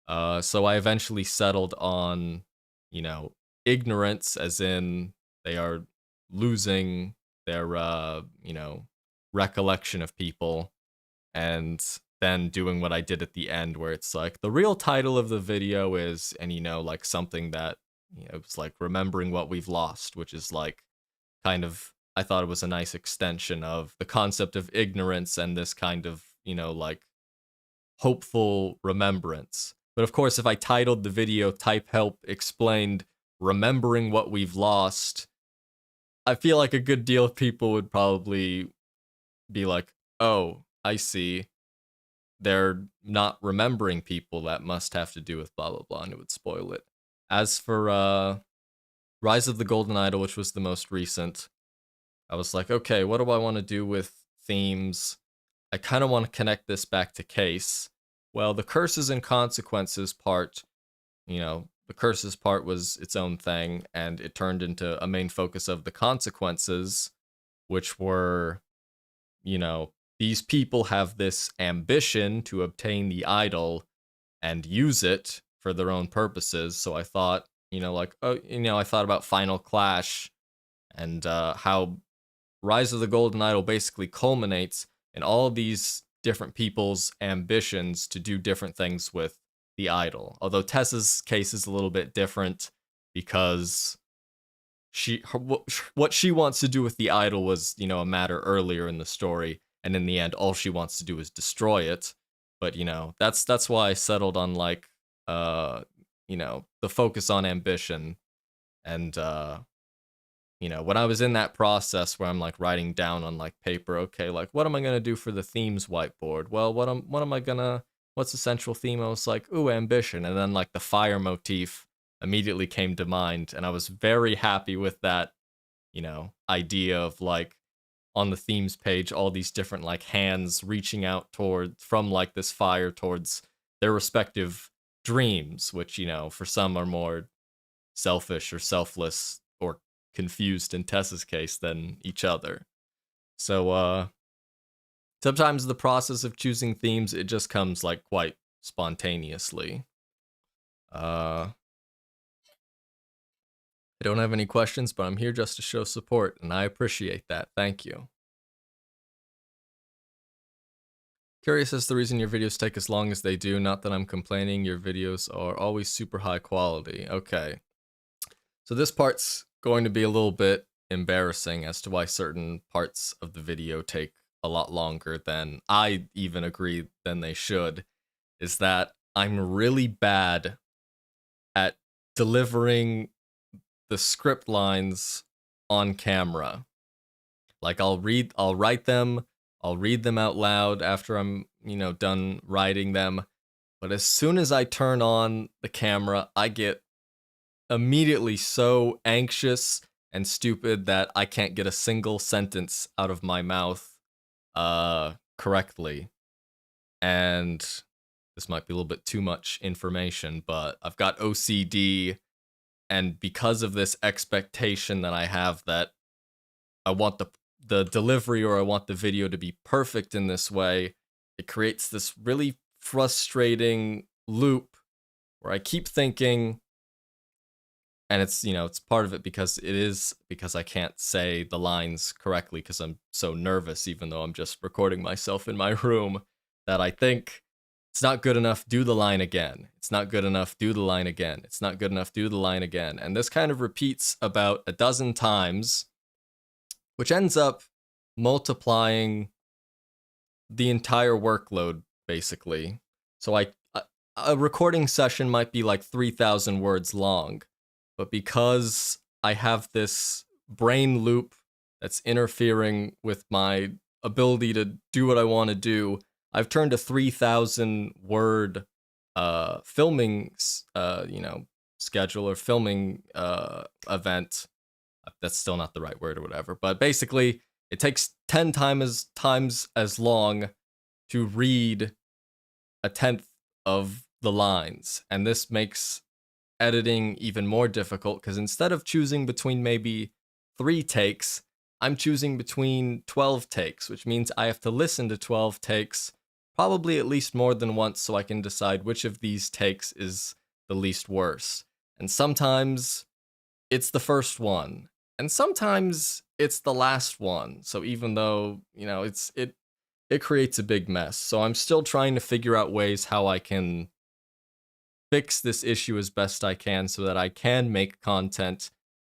So I eventually settled on, you know, ignorance, as in they are losing their, you know, recollection of people, and then doing what I did at the end, where it's like the real title of the video is, and, you know, like something that, you know, it's like remembering what we've lost, which is like kind of, I thought it was a nice extension of the concept of ignorance and this kind of, you know, like hopeful remembrance. But of course, if I titled the video Type Help Explained Remembering What We've Lost, I feel like a good deal of people would probably be like, oh, I see. They're not remembering people, that must have to do with blah blah blah, and it would spoil it. As for Rise of the Golden Idol, which was the most recent, I was like, okay, what do I want to do with themes? I kind of want to connect this back to Case. Well, the curses and consequences part, you know, the curses part was its own thing, and it turned into a main focus of the consequences, which were, you know, these people have this ambition to obtain the idol and use it for their own purposes. So I thought, you know, like, oh, you know, I thought about Final Clash and how Rise of the Golden Idol basically culminates in all of these different people's ambitions to do different things with the idol. Although Tessa's case is a little bit different, because what she wants to do with the idol was, you know, a matter earlier in the story, and in the end all she wants to do is destroy it. But, you know, that's why I settled on, like, you know, the focus on ambition. And you know, when I was in that process where I'm like writing down on like paper, okay, like what am I gonna do for the themes whiteboard? Well, what's the central theme? I was like, ooh, ambition. And then like the fire motif immediately came to mind, and I was very happy with that, you know, idea of like on the themes page, all these different like hands reaching out toward from like this fire towards their respective dreams, which, you know, for some are more selfish or selfless or confused in Tessa's case than each other. So sometimes the process of choosing themes, it just comes like quite spontaneously. I don't have any questions, but I'm here just to show support, and I appreciate that. Thank you. Curious as to the reason your videos take as long as they do. Not that I'm complaining, your videos are always super high quality. Okay. So this part's going to be a little bit embarrassing as to why certain parts of the video take a lot longer than I even agree than they should, is that I'm really bad at delivering the script lines on camera. Like I'll write them, I'll read them out loud after I'm, you know, done writing them. But as soon as I turn on the camera, I get immediately so anxious and stupid that I can't get a single sentence out of my mouth correctly. And this might be a little bit too much information, but I've got OCD, and because of this expectation that I have that I want the delivery, or I want the video to be perfect in this way, it creates this really frustrating loop where I keep thinking, and it's, you know, it's part of it because I can't say the lines correctly because I'm so nervous, even though I'm just recording myself in my room, that I think it's not good enough, do the line again. It's not good enough, do the line again. It's not good enough, do the line again. And this kind of repeats about a dozen times, which ends up multiplying the entire workload, basically. So a recording session might be like 3,000 words long, but because I have this brain loop that's interfering with my ability to do what I want to do, I've turned a 3,000 word filming schedule or filming event. That's still not the right word or whatever, but basically it takes 10 times as long to read a tenth of the lines, and this makes editing even more difficult because instead of choosing between maybe 3 takes, I'm choosing between 12 takes, which means I have to listen to 12 takes probably at least more than once so I can decide which of these takes is the least worse. And sometimes it's the first one, and sometimes it's the last one. So even though, it creates a big mess. So I'm still trying to figure out ways how I can fix this issue as best I can so that I can make content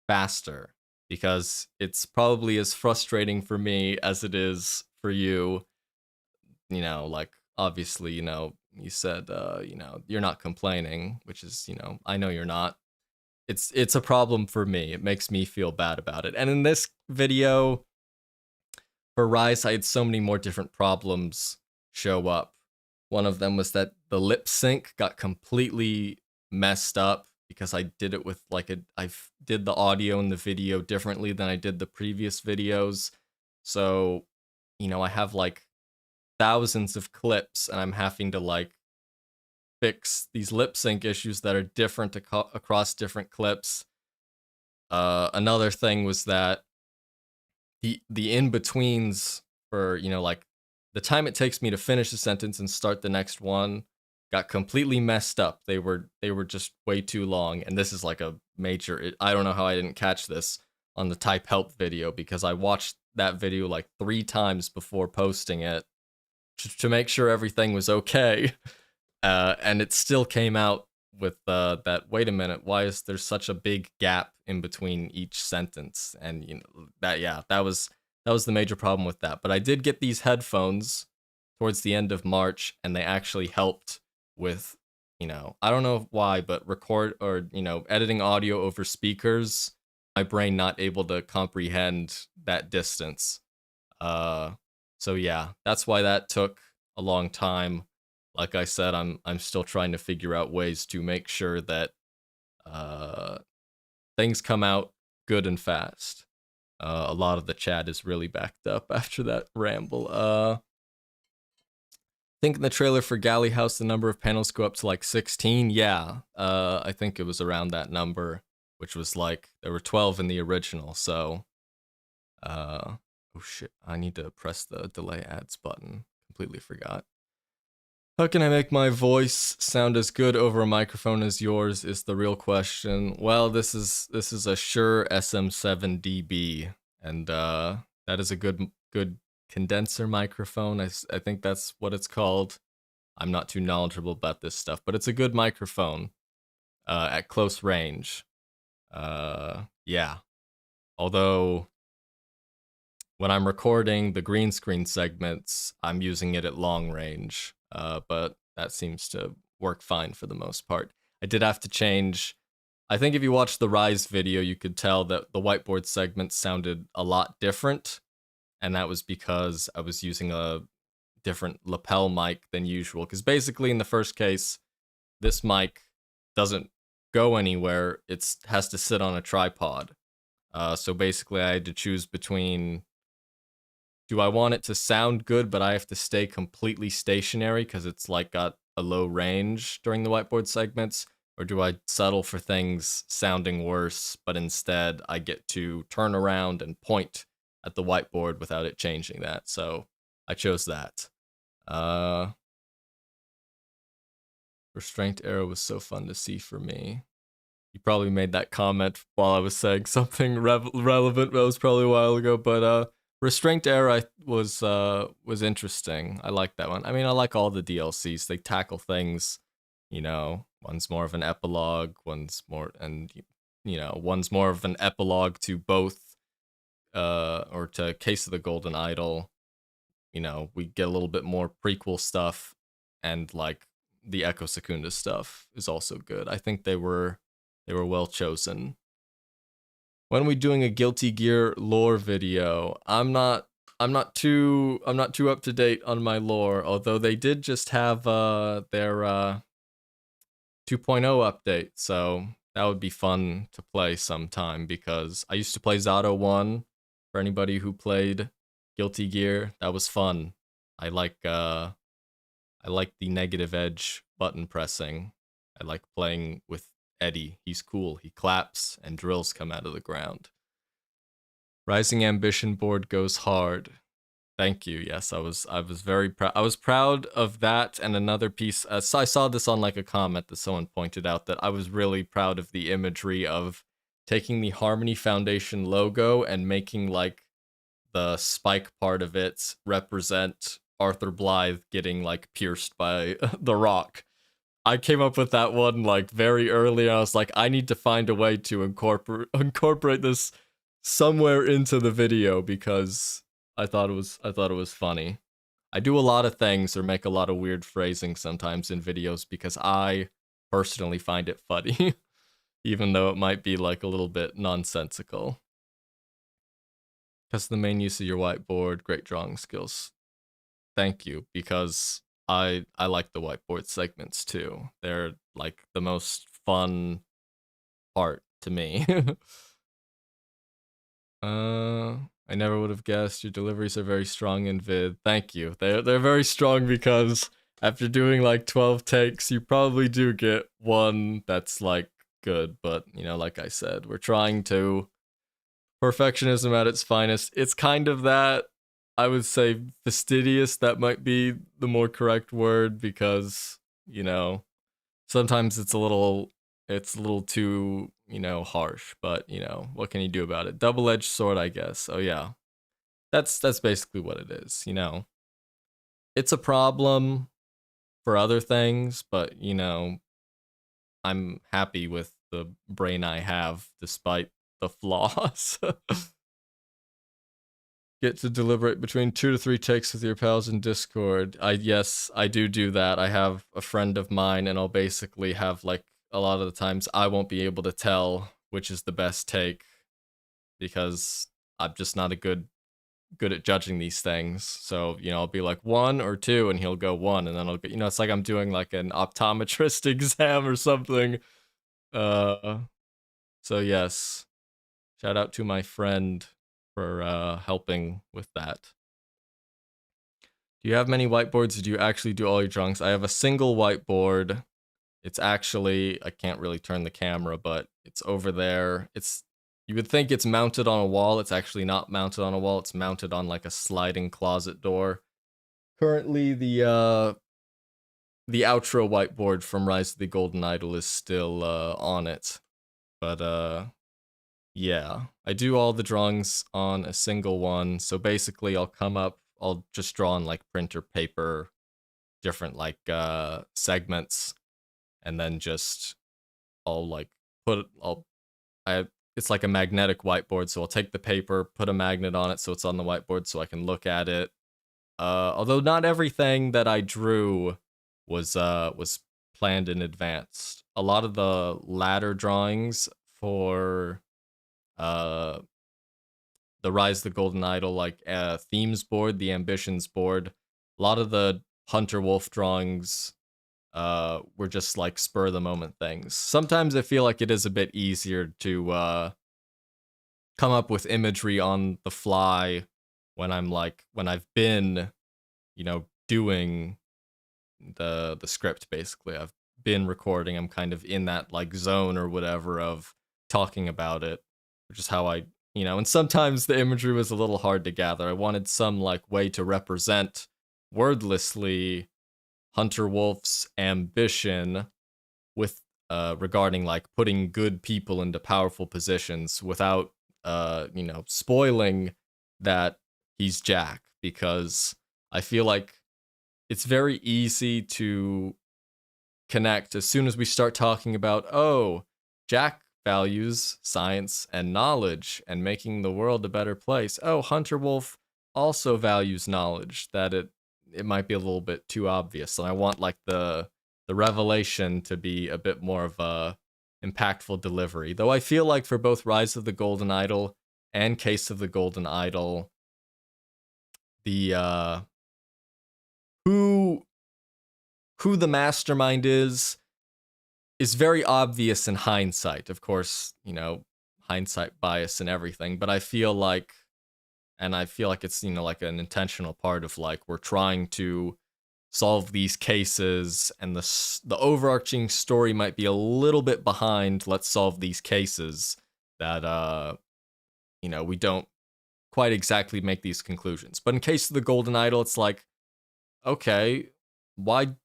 faster, because it's probably as frustrating for me as it is for you. Like, obviously, you said, you're not complaining, which is, I know you're not. It's a problem for me. It makes me feel bad about it. And in this video for Rise, I had so many more different problems show up. One of them was that the lip sync got completely messed up because I did it with I did the audio and the video differently than I did the previous videos. So, I have like thousands of clips and I'm having to fix these lip sync issues that are different across different clips. Another thing was that the in-betweens for, the time it takes me to finish a sentence and start the next one got completely messed up. They were just way too long, and this is like a major. I don't know how I didn't catch this on the type help video, because I watched that video like 3 times before posting it to make sure everything was okay, and it still came out with that. Wait a minute, why is there such a big gap in between each sentence? And that was the major problem with that. But I did get these headphones towards the end of March, and they actually helped with, I don't know why, but record or, editing audio over speakers, my brain not able to comprehend that distance. So yeah, that's why that took a long time. Like I said, I'm still trying to figure out ways to make sure that things come out good and fast. A lot of the chat is really backed up after that ramble. I think in the trailer for Galley House, the number of panels go up to like 16. Yeah, I think it was around that number, which was like, there were 12 in the original, so... oh shit, I need to press the delay ads button. Completely forgot. How can I make my voice sound as good over a microphone as yours is the real question. Well, this is a Shure SM7DB, and that is a good condenser microphone. I think that's what it's called. I'm not too knowledgeable about this stuff, but it's a good microphone at close range. Yeah. Although when I'm recording the green screen segments, I'm using it at long range. But that seems to work fine for the most part. I did have to change. I think if you watched the Rise video, you could tell that the whiteboard segments sounded a lot different, and that was because I was using a different lapel mic than usual. Because basically, in the first case, this mic doesn't go anywhere. It has to sit on a tripod. So basically, I had to choose between, do I want it to sound good, but I have to stay completely stationary because it's like got a low range during the whiteboard segments? Or do I settle for things sounding worse, but instead I get to turn around and point at the whiteboard without it changing that? So I chose that. Restraint arrow was so fun to see for me. You probably made that comment while I was saying something relevant. That was probably a while ago, but Restraint Arrow was interesting. I like that one. I mean, I like all the DLCs. They tackle things, one's more of an epilogue, one's more of an epilogue to both, or to Case of the Golden Idol. We get a little bit more prequel stuff, and like the Echo Secunda stuff is also good. I think they were well chosen. When are we doing a Guilty Gear lore video? I'm not too up to date on my lore, although they did just have their 2.0 update, so that would be fun to play sometime because I used to play Zato 1 for anybody who played Guilty Gear. That was fun. I like the negative edge button pressing. I like playing with Eddie. He's cool. He claps and drills come out of the ground. Rising Ambition board goes hard. Thank you. Yes, I was very proud. I was proud of that and another piece. So I saw this on like a comment that someone pointed out that I was really proud of the imagery of taking the Harmony Foundation logo and making like the spike part of it represent Arthur Blythe getting like pierced by the rock. I came up with that one like very early. I was like, I need to find a way to incorporate this somewhere into the video because I thought it was funny. I do a lot of things or make a lot of weird phrasing sometimes in videos because I personally find it funny, even though it might be like a little bit nonsensical. Because the main use of your whiteboard, great drawing skills. Thank you, because I like the whiteboard segments too. They're like the most fun part to me. I never would have guessed your deliveries are very strong in vid. Thank you. They're very strong because after doing like 12 takes, you probably do get one that's like good, but you know, like I said, we're trying to perfectionism at its finest. It's kind of that, I would say fastidious, that might be the more correct word because, you know, sometimes it's a little too, you know, harsh, but you know, what can you do about it? Double-edged sword, I guess. Oh yeah. That's basically what it is, you know. It's a problem for other things, but you know, I'm happy with the brain I have despite the flaws. Get to deliberate between 2 to 3 takes with your pals in Discord. Yes, I do that. I have a friend of mine, and I'll basically have like a lot of the times I won't be able to tell which is the best take because I'm just not good at judging these things. So, you know, I'll be like 1 or 2 and he'll go 1 and then I'll get, you know, it's like I'm doing like an optometrist exam or something. So yes. Shout out to my friend for helping with that. Do you have many whiteboards? Did you actually do all your drawings? I have a single whiteboard. It's actually, I can't really turn the camera, but it's over there. You would think it's mounted on a wall. It's actually not mounted on a wall. It's mounted on like a sliding closet door. Currently, the outro whiteboard from Rise of the Golden Idol is still on it. But yeah, I do all the drawings on a single one. So basically, I'll just draw on like printer paper, different like segments, and then just I'll like it's like a magnetic whiteboard, so I'll take the paper, put a magnet on it so it's on the whiteboard so I can look at it. Although not everything that I drew was planned in advance. A lot of the latter drawings for the Rise of the Golden Idol, like themes board, the ambitions board, a lot of the Hunter Wolf drawings were just like spur of the moment things. Sometimes I feel like it is a bit easier to come up with imagery on the fly when I've been, you know, doing the script basically. I've been recording, I'm kind of in that like zone or whatever of talking about it, which is how I, you know, and sometimes the imagery was a little hard to gather. I wanted some like way to represent wordlessly Hunter Wolf's ambition with regarding like putting good people into powerful positions without you know, spoiling that he's Jack, because I feel like it's very easy to connect as soon as we start talking about, oh, Jack values science and knowledge and making the world a better place. Oh, Hunter Wolf also values knowledge, that it might be a little bit too obvious. And I want like the revelation to be a bit more of a impactful delivery. Though I feel like for both Rise of the Golden Idol and Case of the Golden Idol, the who the mastermind is is very obvious in hindsight. Of course, you know, hindsight bias and everything, but I feel like it's, you know, like an intentional part of like we're trying to solve these cases, and the overarching story might be a little bit behind. Let's solve these cases that you know, we don't quite exactly make these conclusions. But in case of the Golden Idol, it's like, okay, why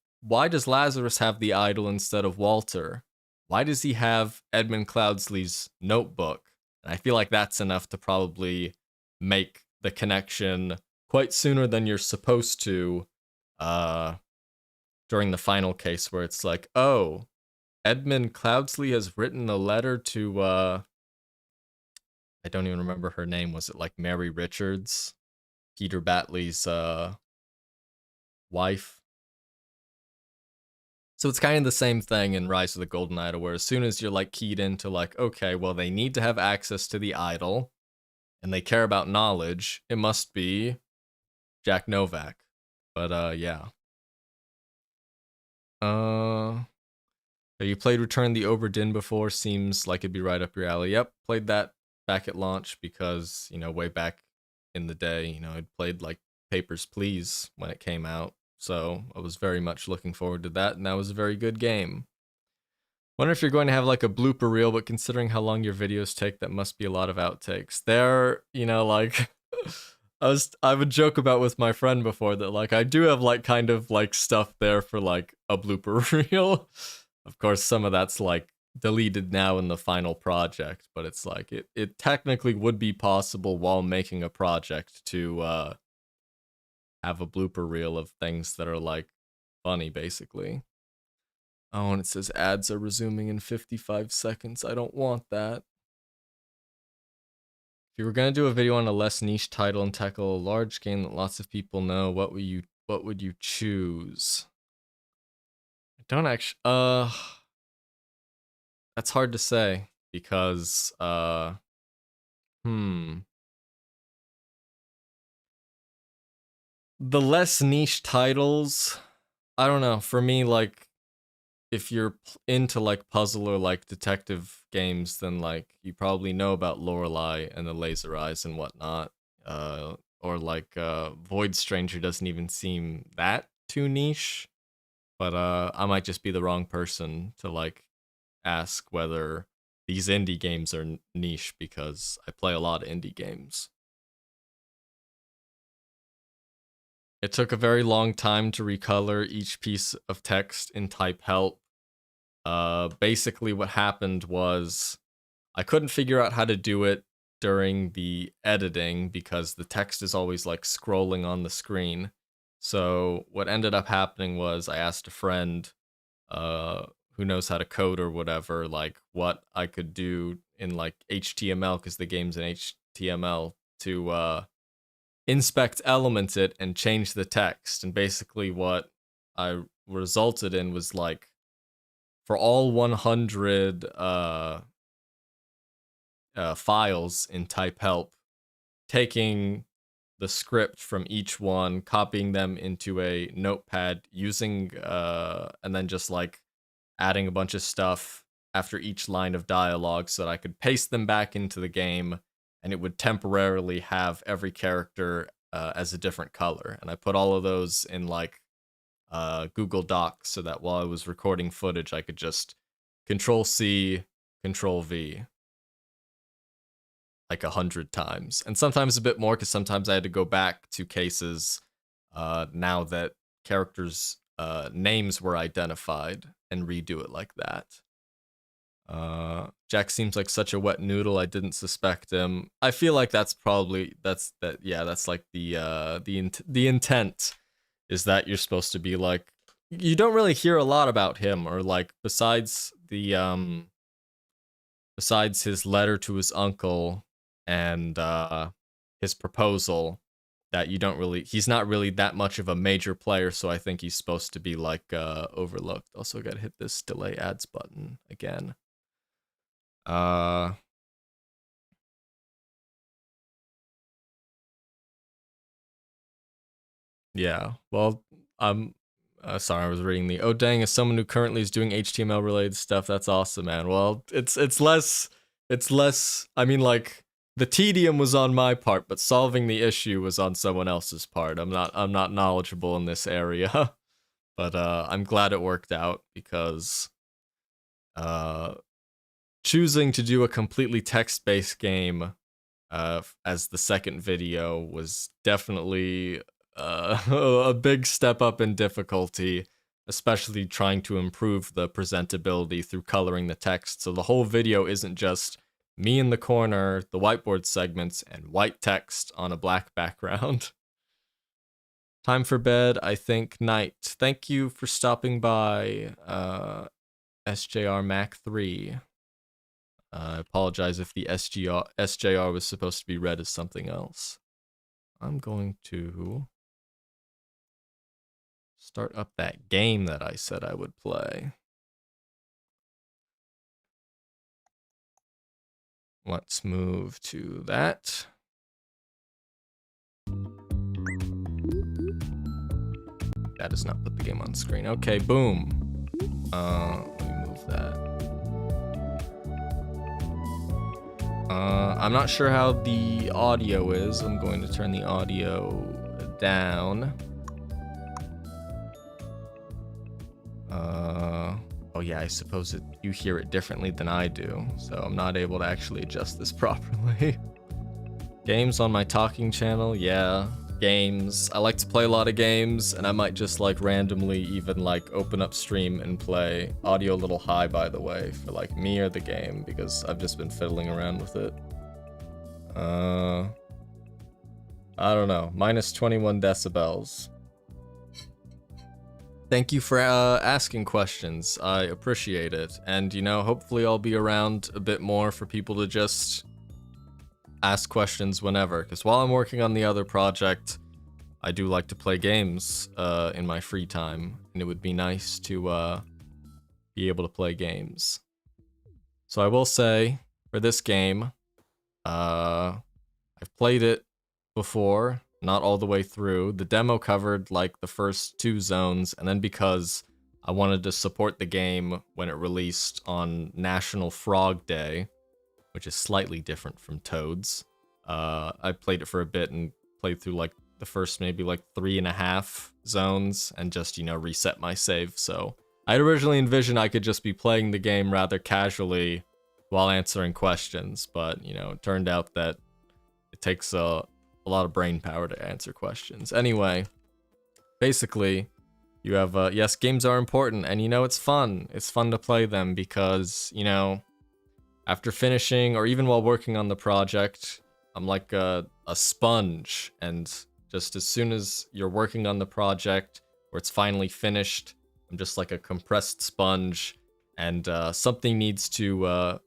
does Lazarus have the idol instead of Walter? Why does he have Edmund Cloudsley's notebook? And I feel like that's enough to probably make the connection quite sooner than you're supposed to uh during the final case, where it's like, oh, Edmund Cloudsley has written a letter to I don't even remember her name. Was it like Mary Richards, Peter Batley's wife? So it's kind of the same thing in Rise of the Golden Idol, where as soon as you're like keyed into like, okay, well, they need to have access to the idol and they care about knowledge, it must be Jack Novak. But yeah. Have you played Return the Obra Dinn before? Seems like it'd be right up your alley. Yep, played that back at launch because, you know, way back in the day, you know, I'd played like Papers, Please when it came out. So I was very much looking forward to that, and that was a very good game. Wonder if you're going to have like a blooper reel, but considering how long your videos take, that must be a lot of outtakes. There, you know, like I would joke about with my friend before that like I do have like kind of like stuff there for like a blooper reel. Of course, some of that's like deleted now in the final project, but it's like it technically would be possible while making a project to have a blooper reel of things that are like funny, basically. Oh, and it says ads are resuming in 55 seconds. I don't want that. If you were gonna do a video on a less niche title and tackle a large game that lots of people know, what would you choose? I don't actually that's hard to say because hmm. The less niche titles, I don't know. For me, like, if you're into like puzzle or like detective games, then like you probably know about Lorelei and the Laser Eyes and whatnot. Or like Void Stranger doesn't even seem that too niche, but I might just be the wrong person to like ask whether these indie games are niche because I play a lot of indie games. It took a very long time to recolor each piece of text in type help. Basically what happened was I couldn't figure out how to do it during the editing because the text is always like scrolling on the screen. So what ended up happening was I asked a friend who knows how to code or whatever, like what I could do in like HTML, because the game's in HTML, to inspect element it and change the text. And basically what I resulted in was like for all 100 files in type help, taking the script from each one, copying them into a notepad, using and then just like adding a bunch of stuff after each line of dialogue so that I could paste them back into the game, and it would temporarily have every character as a different color. And I put all of those in like Google Docs so that while I was recording footage, I could just Control C, Control V like 100 times, and sometimes a bit more because sometimes I had to go back to cases now that characters' names were identified and redo it like that. Jack seems like such a wet noodle. I didn't suspect him. I feel like that's probably yeah, that's like the intent is that you're supposed to be like, you don't really hear a lot about him, or like besides his letter to his uncle and his proposal, that you don't really, he's not really that much of a major player, so I think he's supposed to be like overlooked. Also gotta hit this delay ads button again. Uh yeah, well, I'm Sorry, I was reading the. Oh dang! As someone who currently is doing HTML related stuff, that's awesome, man. Well, it's less. I mean, like the tedium was on my part, but solving the issue was on someone else's part. I'm not knowledgeable in this area, but I'm glad it worked out because choosing to do a completely text-based game as the second video was definitely a big step up in difficulty, especially trying to improve the presentability through coloring the text. So the whole video isn't just me in the corner, the whiteboard segments, and white text on a black background. Time for bed, I think night. Thank you for stopping by, SJR Mac 3. I apologize if the SJR was supposed to be read as something else. I'm going to start up that game that I said I would play. Let's move to that. That does not put the game on screen. Okay, boom. Let me move that. I'm not sure how the audio is. I'm going to turn the audio down. Oh yeah, I suppose you hear it differently than I do, so I'm not able to actually adjust this properly. Games on my talking channel, yeah. Games. I like to play a lot of games, and I might just like randomly even like open up stream and play. Audio a little high, by the way, for like me or the game, because I've just been fiddling around with it. I don't know, minus 21 decibels. Thank you for asking questions. I appreciate it. And, you know, hopefully I'll be around a bit more for people to just ask questions whenever. Because while I'm working on the other project, I do like to play games in my free time. And it would be nice to be able to play games. So I will say, for this game, I've played it before. Not all the way through. The demo covered like the first 2 zones, and then because I wanted to support the game when it released on National Frog Day, which is slightly different from Toads, I played it for a bit and played through like the first maybe like 3.5 zones and just, you know, reset my save. So I had originally envisioned I could just be playing the game rather casually while answering questions, but, you know, it turned out that it takes a lot of brain power to answer questions. Anyway, basically, you have, yes, games are important, and you know, it's fun. It's fun to play them because, you know, after finishing, or even while working on the project, I'm like a sponge, and just as soon as you're working on the project, or it's finally finished, I'm just like a compressed sponge, and something needs to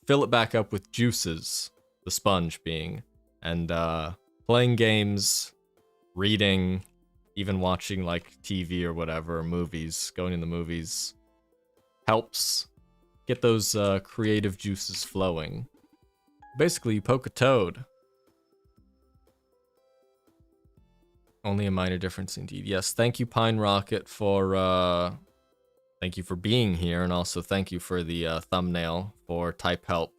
fill it back up with juices, the sponge being, and playing games, reading, even watching like TV or whatever, or movies, going in the movies, helps get those creative juices flowing. Basically, you poke a toad. Only a minor difference indeed. Yes, thank you, Pine Rocket, for thank you for being here, and also thank you for the thumbnail for Type Help.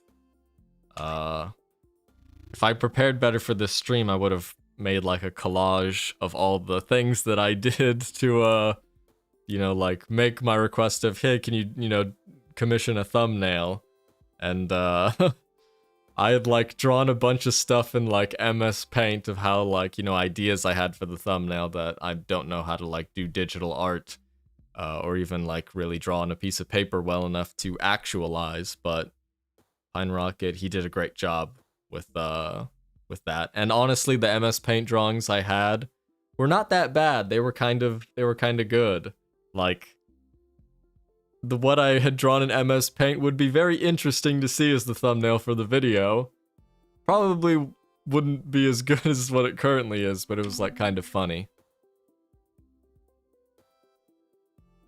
If I prepared better for this stream, I would have made like a collage of all the things that I did to, you know, like make my request of, hey, can you know, commission a thumbnail? And I had like drawn a bunch of stuff in like MS Paint of how like, you know, ideas I had for the thumbnail that I don't know how to like do digital art or even like really draw on a piece of paper well enough to actualize, but Pine Rocket, he did a great job with that. And honestly, the MS Paint drawings I had were not that bad. They were kind of good. Like what I had drawn in MS Paint would be very interesting to see as the thumbnail for the video. Probably wouldn't be as good as what it currently is, but it was like kind of funny.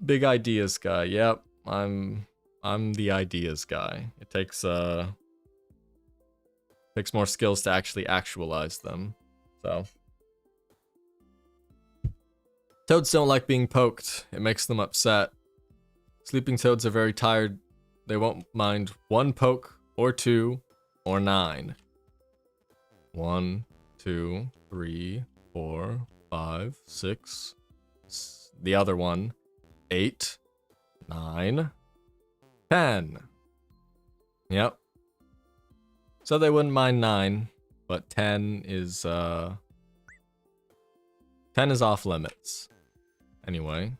Big ideas guy. Yep, I'm the ideas guy. It takes more skills to actually actualize them. So Toads don't like being poked. It makes them upset. Sleeping toads are very tired. They won't mind 1 poke or 2 or 9. 1, 2, 3, 4, 5, 6. The other one. 8, 9, 10. Yep. So they wouldn't mind 9, but 10 is 10 is off limits. Anyway,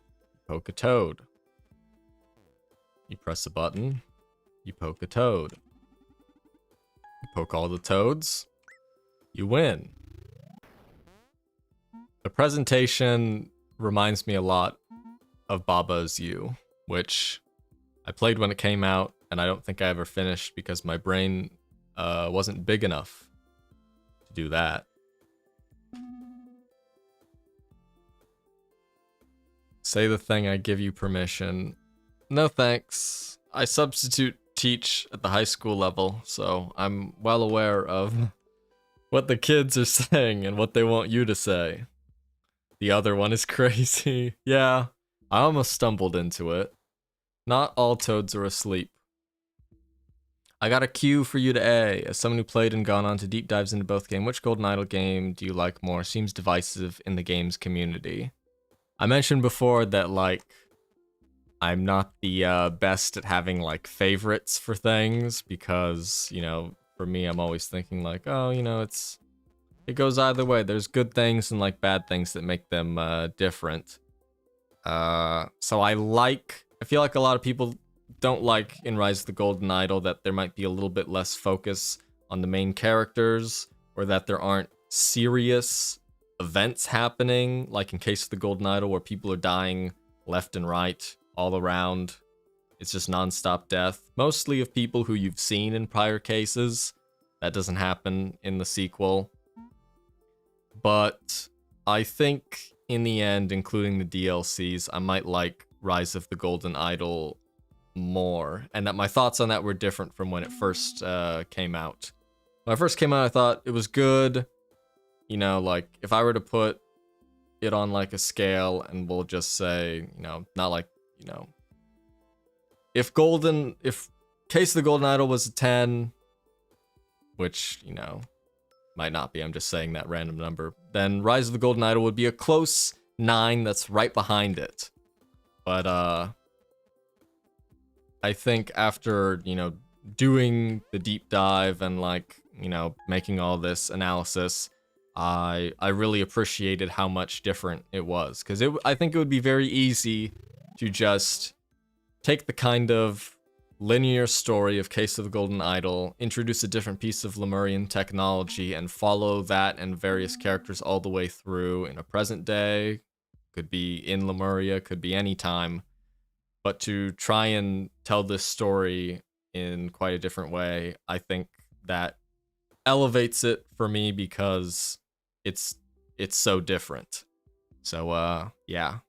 poke a toad. You press a button, you poke a toad. You poke all the toads, you win. The presentation reminds me a lot of Baba Is You, which I played when it came out, and I don't think I ever finished because my brain wasn't big enough to do that. Say the thing, I give you permission. No thanks. I substitute teach at the high school level, so I'm well aware of what the kids are saying and what they want you to say. The other one is crazy. Yeah, I almost stumbled into it. Not all toads are asleep. I got a Q for you to A. As someone who played and gone on to deep dives into both games, which Golden Idol game do you like more? Seems divisive in the game's community. I mentioned before that, like, I'm not the best at having, like, favorites for things because, you know, for me, I'm always thinking, like, oh, you know, it goes either way. There's good things and, like, bad things that make them different. So I feel like a lot of people don't like in Rise of the Golden Idol that there might be a little bit less focus on the main characters, or that there aren't serious events happening, like in Case of the Golden Idol, where people are dying left and right, all around. It's just non-stop death, mostly of people who you've seen in prior cases. That doesn't happen in the sequel. But I think in the end, including the DLCs, I might like Rise of the Golden Idol more, and that my thoughts on that were different from when it first came out. When it first came out, I thought it was good. You know, like, if I were to put it on, like, a scale, and we'll just say, you know, not like, you know, if Case of the Golden Idol was a 10, which, you know, might not be, I'm just saying that random number, then Rise of the Golden Idol would be a close 9 that's right behind it. But, I think after, you know, doing the deep dive and, like, you know, making all this analysis, I really appreciated how much different it was. Because I think it would be very easy to just take the kind of linear story of Case of the Golden Idol, introduce a different piece of Lemurian technology, and follow that and various characters all the way through in a present day. Could be in Lemuria, could be any time. But to try and tell this story in quite a different way, I think that elevates it for me because it's so different. So yeah,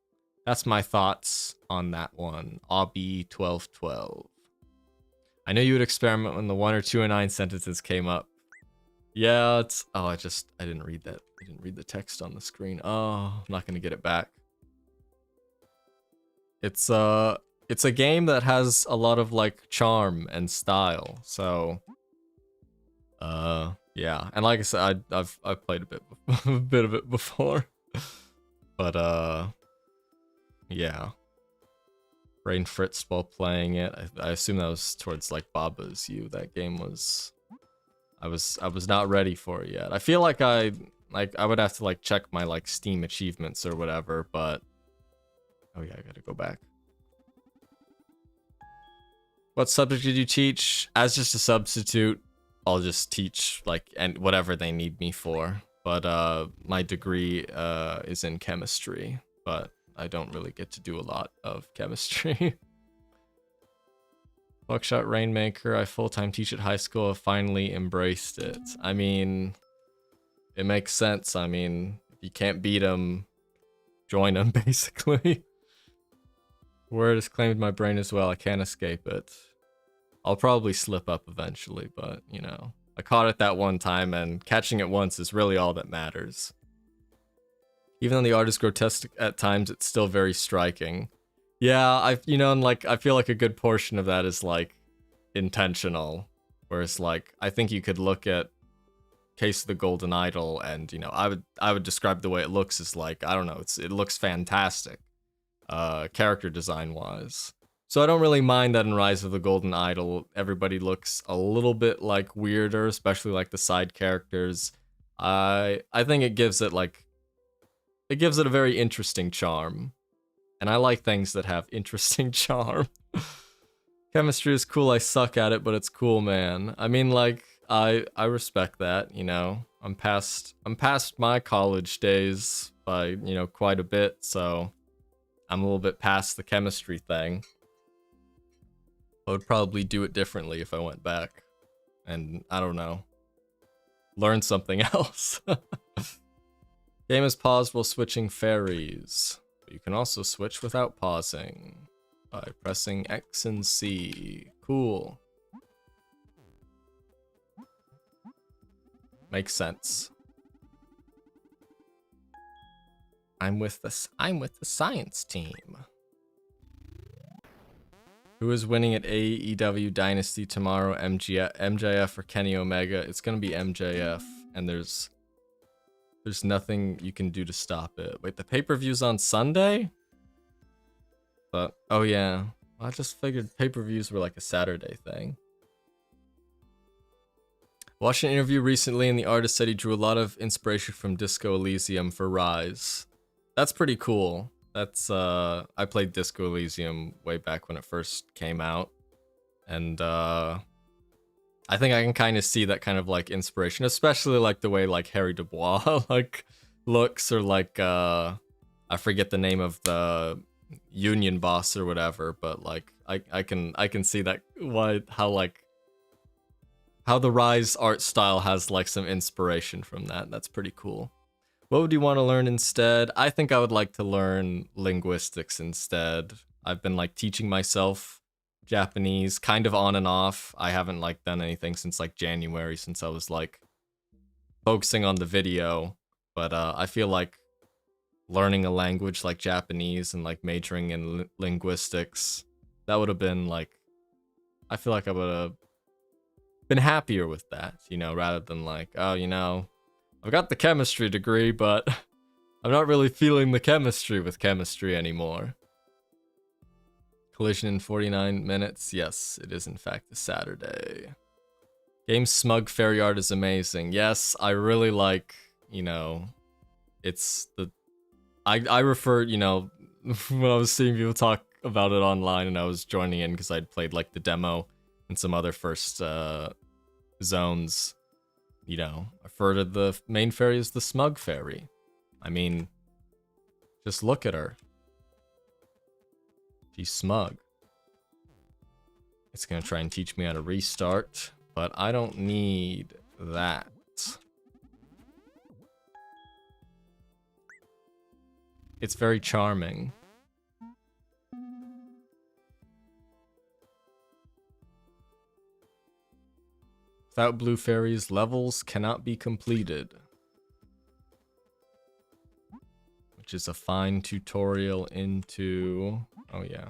that's my thoughts on that one. Obby1212. I know you would experiment when the 1 or 2 and 9 sentences came up. Yeah, it's I didn't read that. I didn't read the text on the screen. Oh, I'm not gonna get it back. It's a game that has a lot of, like, charm and style. So yeah, and like I said, I've played a bit of it before. But yeah. Brain fritzed while playing it. I assume that was towards, like, Baba Is You. That game was I was not ready for it yet. I feel like I would have to, like, check my, like, Steam achievements or whatever, but oh yeah, I gotta go back. What subject did you teach? As just a substitute, I'll just teach, like, and whatever they need me for. But my degree is in chemistry, but I don't really get to do a lot of chemistry. Buckshot Rainmaker, I full-time teach at high school, have finally embraced it. I mean, it makes sense. I mean, if you can't beat them, join them, basically. Word has claimed my brain as well. I can't escape it. I'll probably slip up eventually, but, you know, I caught it that one time, and catching it once is really all that matters. Even though the art is grotesque at times, it's still very striking. Yeah, and like, I feel like a good portion of that is like intentional. Whereas like, I think you could look at Case of the Golden Idol and, I would describe the way it looks as like, I don't know, it looks fantastic. Character design wise. So I don't really mind that in Rise of the Golden Idol, everybody looks a little bit like weirder, especially like the side characters. I think it gives it a very interesting charm. And I like things that have interesting charm. Chemistry is cool, I suck at it, but it's cool, man. I mean, like, I respect that, I'm past my college days by, quite a bit, so I'm a little bit past the chemistry thing. I would probably do it differently if I went back. And, I don't know, learn something else. Game is paused while switching fairies. But you can also switch without pausing by pressing X and C. Cool. Makes sense. I'm with the science team. Who is winning at AEW Dynasty tomorrow? MJF or Kenny Omega? It's gonna be MJF, and there's nothing you can do to stop it. Wait, the pay-per-view's on Sunday? But oh yeah, I just figured pay-per-views were like a Saturday thing. Watched an interview recently, and the artist said he drew a lot of inspiration from Disco Elysium for Rise. That's pretty cool. That's I played Disco Elysium way back when it first came out, and I think I can kind of see that kind of like inspiration, especially like the way like Harry Dubois like looks, or like I forget the name of the union boss or whatever, but like I can see that how the Rise art style has like some inspiration from that. That's pretty cool. What would you want to learn instead? I think I would like to learn linguistics instead. I've been like teaching myself Japanese kind of on and off. I haven't like done anything since like January, since I was like focusing on the video. But I feel like learning a language like Japanese and like majoring in linguistics, that would have been like, I feel like I would have been happier with that, rather than like, oh, I've got the chemistry degree, but I'm not really feeling the chemistry with chemistry anymore. Collision in 49 minutes. Yes, it is in fact a Saturday. Game Smug Fairy art is amazing. Yes, I really like, it's the... I refer, when I was seeing people talk about it online and I was joining in because I'd played like the demo and some other first zones, I refer to the main fairy as the Smug Fairy. I mean, just look at her. She's smug. It's gonna try and teach me how to restart, but I don't need that. It's very charming. Without blue fairies, levels cannot be completed. Which is a fine tutorial into... Oh yeah.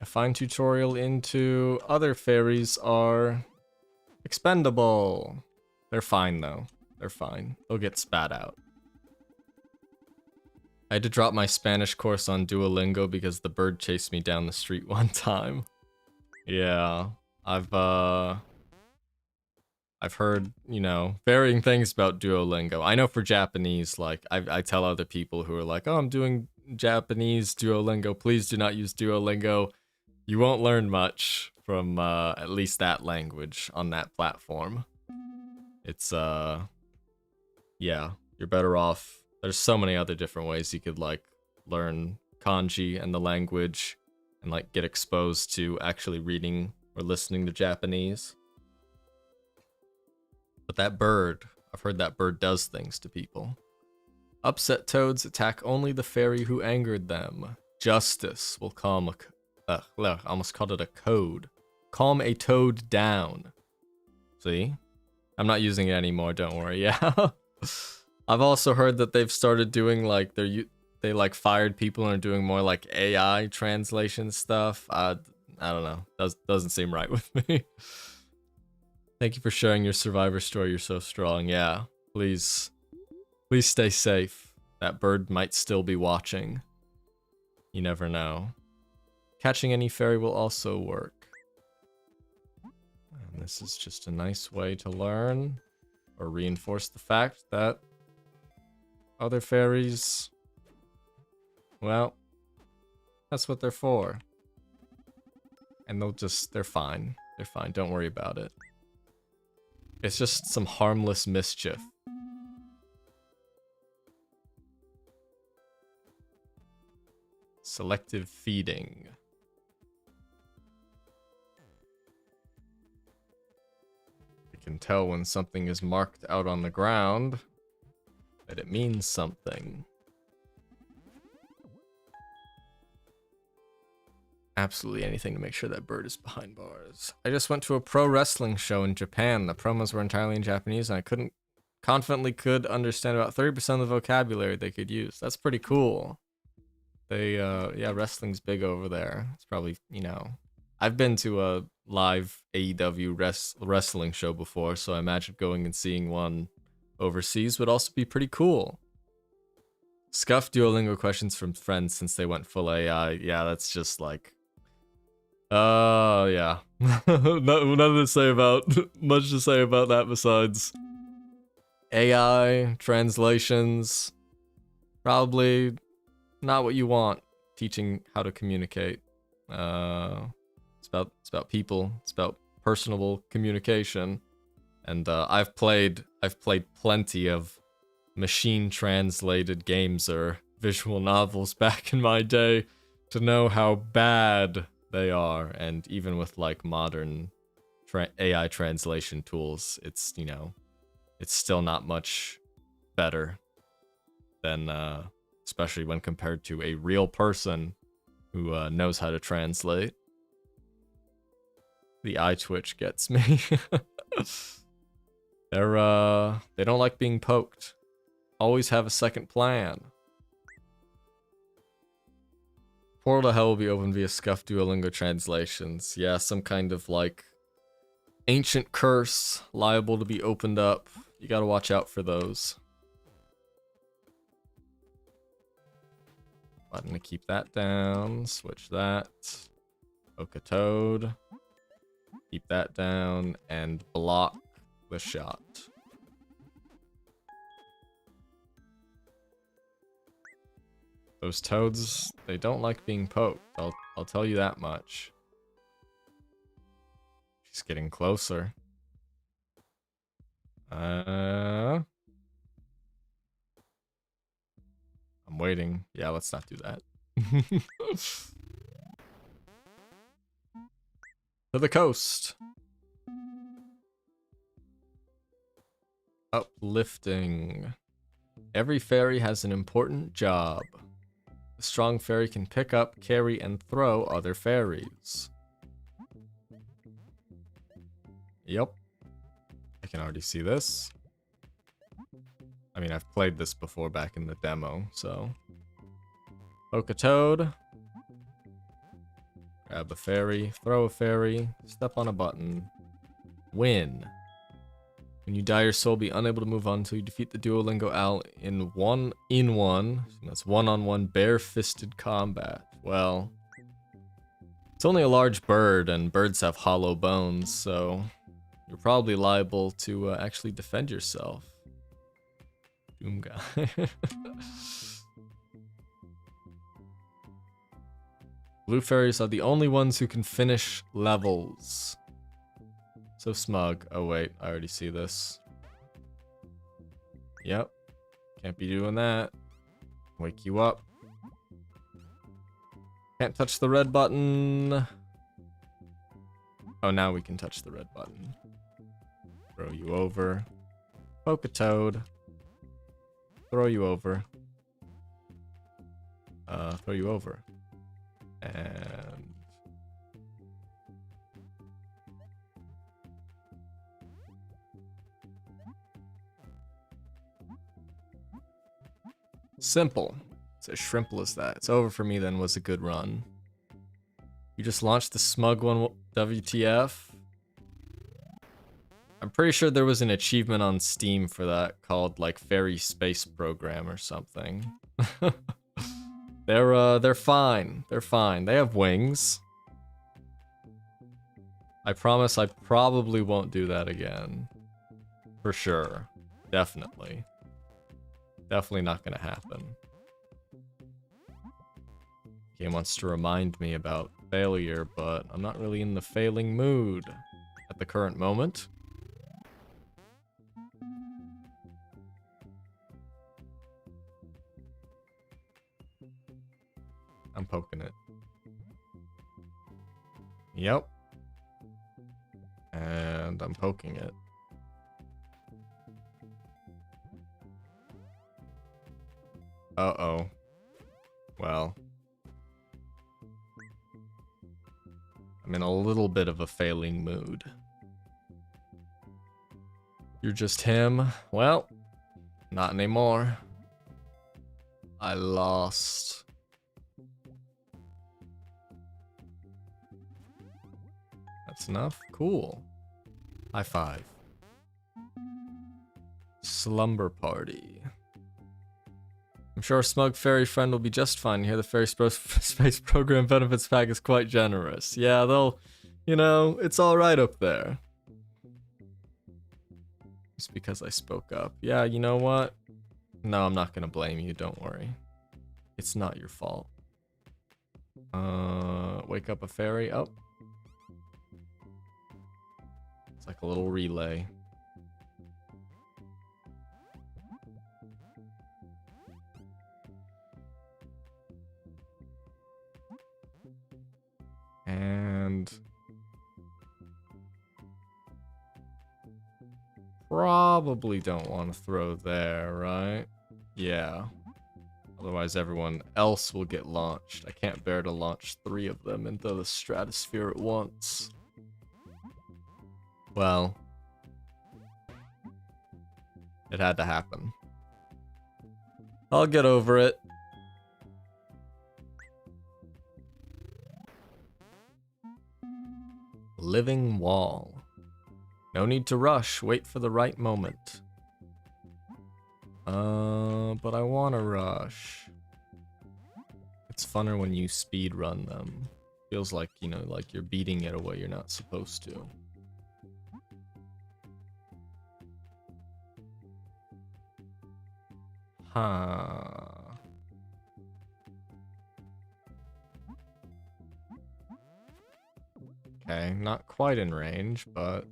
A fine tutorial into other fairies are expendable. They're fine though. They're fine. They'll get spat out. I had to drop my Spanish course on Duolingo because the bird chased me down the street one time. Yeah, I've heard, varying things about Duolingo. I know for Japanese, like, I tell other people who are like, oh, I'm doing Japanese Duolingo, please do not use Duolingo. You won't learn much from, at least that language on that platform. It's, yeah, you're better off. There's so many other different ways you could, like, learn kanji and the language and, like, get exposed to actually reading or listening to Japanese. But that bird, I've heard that bird does things to people. Upset toads attack only the fairy who angered them. Justice will calm I almost called it a code. Calm a toad down. See? I'm not using it anymore, don't worry. Yeah. I've also heard that they've started doing like they like fired people and are doing more like AI translation stuff. I don't know. Doesn't seem right with me. Thank you for sharing your survivor story. You're so strong. Yeah. Please stay safe. That bird might still be watching. You never know. Catching any fairy will also work. And this is just a nice way to learn or reinforce the fact that other fairies, well, that's what they're for. And they're fine. They're fine. Don't worry about it. It's just some harmless mischief. Selective feeding. You can tell when something is marked out on the ground that it means something. Absolutely anything to make sure that bird is behind bars. I just went to a pro wrestling show in Japan. The promos were entirely in Japanese, and I confidently could understand about 30% of the vocabulary they could use. That's pretty cool. Yeah, wrestling's big over there. It's probably, I've been to a live AEW wrestling show before, so I imagine going and seeing one overseas would also be pretty cool. Scuff Duolingo questions from friends since they went full AI. Yeah, that's just like... yeah. Nothing to say about... much to say about that besides... AI, translations... Probably not what you want teaching how to communicate. It's about people. It's about personable communication. And I've played plenty of machine translated games or visual novels back in my day to know how bad they are. And even with like modern AI translation tools, it's it's still not much better than especially when compared to a real person who knows how to translate. The eye twitch gets me. They don't like being poked. Always have a second plan. Portal to Hell will be open via Scuff Duolingo translations. Yeah, some kind of like ancient curse liable to be opened up. You gotta watch out for those. Button to keep that down. Switch that. Oka Toad. Keep that down and block the shot. Those toads, they don't like being poked. I'll tell you that much. She's getting closer. I'm waiting. Yeah, let's not do that. To the coast. Uplifting. Every fairy has an important job. A strong fairy can pick up, carry, and throw other fairies. Yep. I can already see this. I mean, I've played this before back in the demo, so... Poke a toad. Grab a fairy, throw a fairy, step on a button. Win. When you die, your soul will be unable to move on until you defeat the Duolingo Owl in one. That's one-on-one bare-fisted combat. Well, it's only a large bird, and birds have hollow bones, so you're probably liable to actually defend yourself. Doom guy. Blue fairies are the only ones who can finish levels. So smug. Oh wait, I already see this. Yep. Can't be doing that. Wake you up. Can't touch the red button. Oh, now we can touch the red button. Throw you over. Poke a toad. Throw you over. Throw you over. And... Simple. It's as shrimple as that. It's over for me then, was a good run. You just launched the smug one, WTF? I'm pretty sure there was an achievement on Steam for that called like Fairy Space Program or something. They're fine. They're fine. They have wings. I promise I probably won't do that again. For sure. Definitely. Definitely not gonna happen. Game wants to remind me about failure, but I'm not really in the failing mood at the current moment. I'm poking it. Yep. And I'm poking it. Uh-oh. Well. I'm in a little bit of a failing mood. You're just him? Well, not anymore. I lost. That's enough? Cool. High five. Slumber party. I'm sure a smug fairy friend will be just fine. Here, the fairy space program benefits pack is quite generous. Yeah, they'll, you know, it's alright up there. Just because I spoke up. Yeah, you know what? No, I'm not gonna blame you, don't worry. It's not your fault. Wake up a fairy? Oh. It's like a little relay. And probably don't want to throw there, right? Yeah. Otherwise everyone else will get launched. I can't bear to launch 3 of them into the stratosphere at once. Well, it had to happen. I'll get over it. Living wall. No need to rush, wait for the right moment. But I wanna rush. It's funner when you speed run them. Feels like, you know, like you're beating it away you're not supposed to. Huh. Okay, not quite in range, but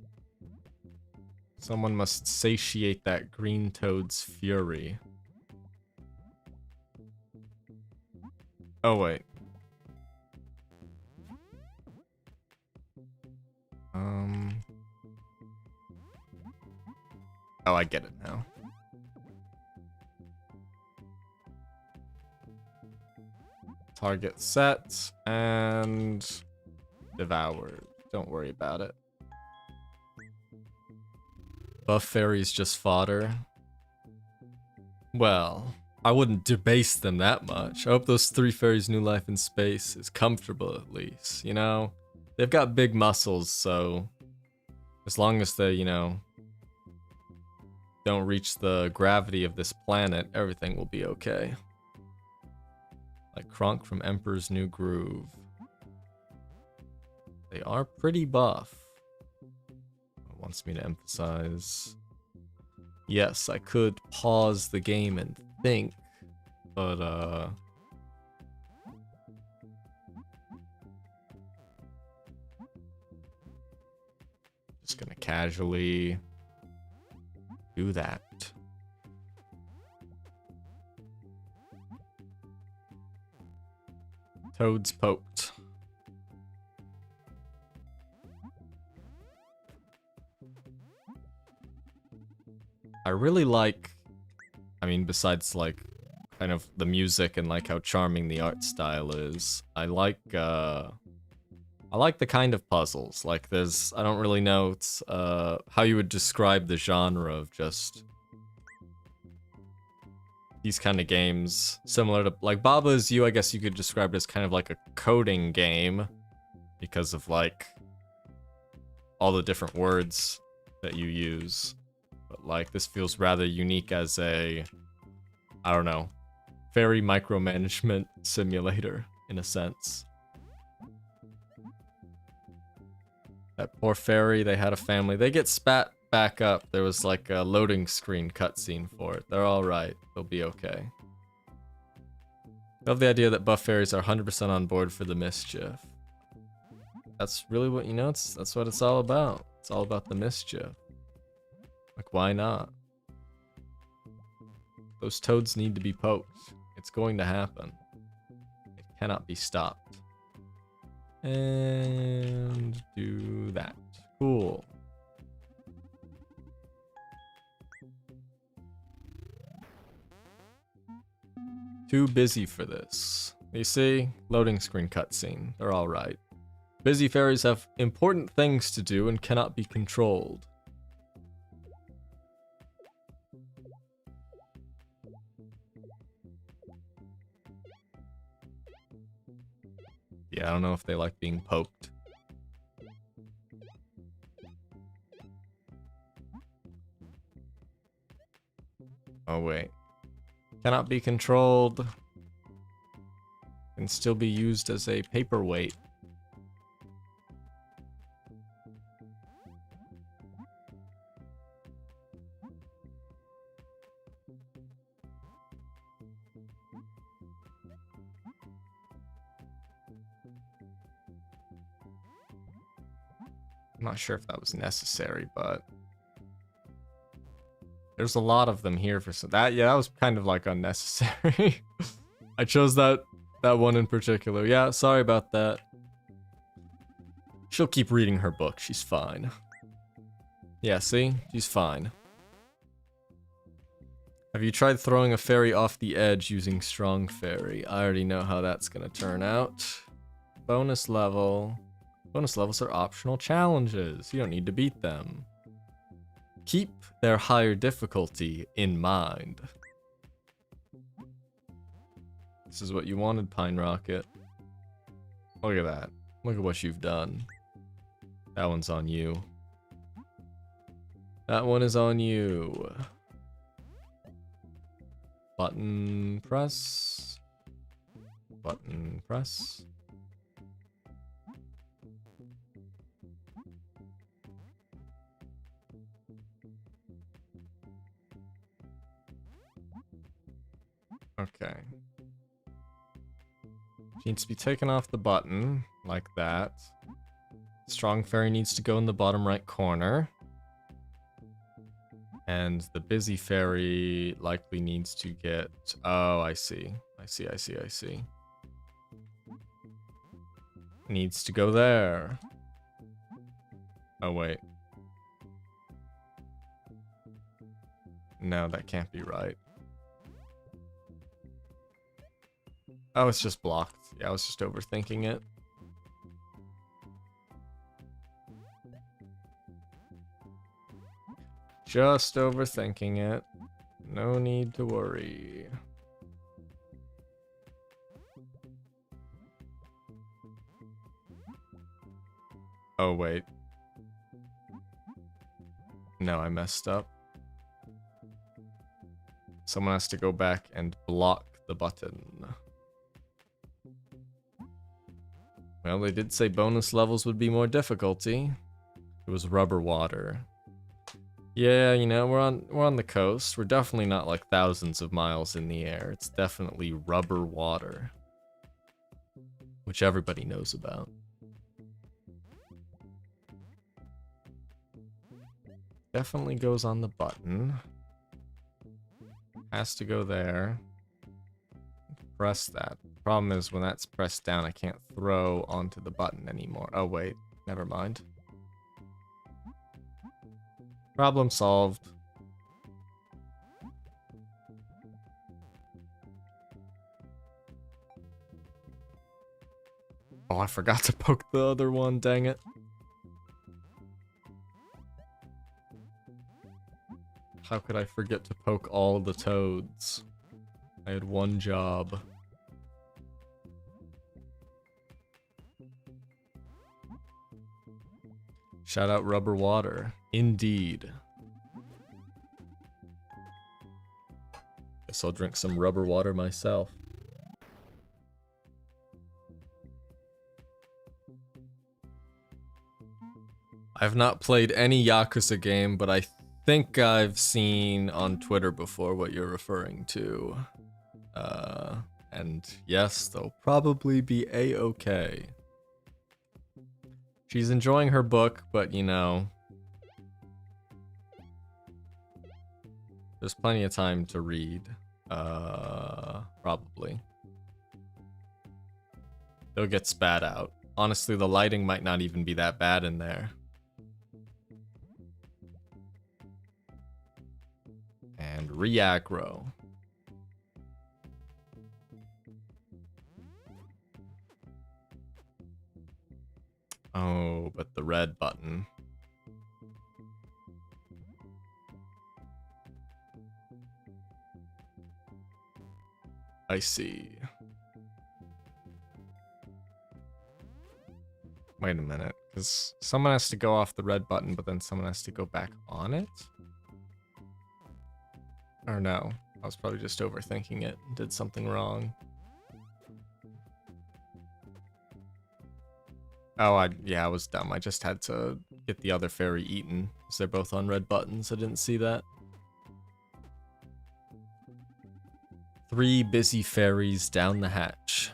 someone must satiate that green toad's fury. Oh, wait. Oh, I get it now. Target set and devoured. Don't worry about it. Buff fairies just fodder. Well, I wouldn't debase them that much. I hope those 3 fairies' new life in space is comfortable at least, you know? They've got big muscles, so as long as they, you know, don't reach the gravity of this planet, everything will be okay. Like Kronk from Emperor's New Groove. They are pretty buff. It wants me to emphasize. Yes, I could pause the game and think, but just gonna casually do that. Toads poked. I really like, I mean, besides like kind of the music and like how charming the art style is, I like the kind of puzzles. Like there's, I don't really know how you would describe the genre of just these kind of games, similar to like Baba Is You, I guess you could describe it as kind of like a coding game because of like all the different words that you use. But like this feels rather unique as a, I don't know, fairy micromanagement simulator in a sense. That poor fairy, they had a family. They get spat back up. There was like a loading screen cutscene for it. They're alright. They'll be okay. I love the idea that buff fairies are 100% on board for the mischief. That's really what, you know, that's what it's all about. It's all about the mischief. Like, why not? Those toads need to be poked. It's going to happen. It cannot be stopped. And do that. Cool. Too busy for this. You see? Loading screen cutscene. They're alright. Busy fairies have important things to do and cannot be controlled. Yeah, I don't know if they like being poked. Oh wait. Cannot be controlled. Can still be used as a paperweight. I'm not sure if that was necessary, but there's a lot of them here for that. Yeah, that was kind of like unnecessary. I chose that one in particular. Yeah, sorry about that. She'll keep reading her book. She's fine. Yeah, see? She's fine. Have you tried throwing a fairy off the edge using Strong Fairy? I already know how that's gonna turn out. Bonus level. Bonus levels are optional challenges. You don't need to beat them. Keep their higher difficulty in mind. This is what you wanted, Pine Rocket. Look at that. Look at what you've done. That one's on you. That one is on you. Button press. Button press. Okay. She needs to be taken off the button, like that. Strong Fairy needs to go in the bottom right corner. And the Busy Fairy likely needs to get... Oh, I see. I see. Needs to go there. Oh, wait. No, that can't be right. Oh, it's just blocked. Yeah, I was just overthinking it. Just overthinking it. No need to worry. Oh, wait. No, I messed up. Someone has to go back and block the button. Well, they did say bonus levels would be more difficulty. It was rubber water. Yeah, you know, we're on the coast. We're definitely not like thousands of miles in the air. It's definitely rubber water. Which everybody knows about. Definitely goes on the button. Has to go there. Press that. Problem is, when that's pressed down, I can't throw onto the button anymore. Oh, wait. Never mind. Problem solved. Oh, I forgot to poke the other one, dang it. How could I forget to poke all the toads? I had one job. Shout out Rubber Water. Indeed. Guess I'll drink some rubber water myself. I've not played any Yakuza game, but I think I've seen on Twitter before what you're referring to. And yes, they'll probably be a-okay. She's enjoying her book, but you know, there's plenty of time to read. Probably. They'll get spat out. Honestly, the lighting might not even be that bad in there. And re-aggro. Oh, but the red button. I see. Wait a minute, because someone has to go off the red button, but then someone has to go back on it? Or no, I was probably just overthinking it and did something wrong. Oh, yeah, I was dumb. I just had to get the other fairy eaten, because they're both on red buttons. I didn't see that. 3 busy fairies down the hatch.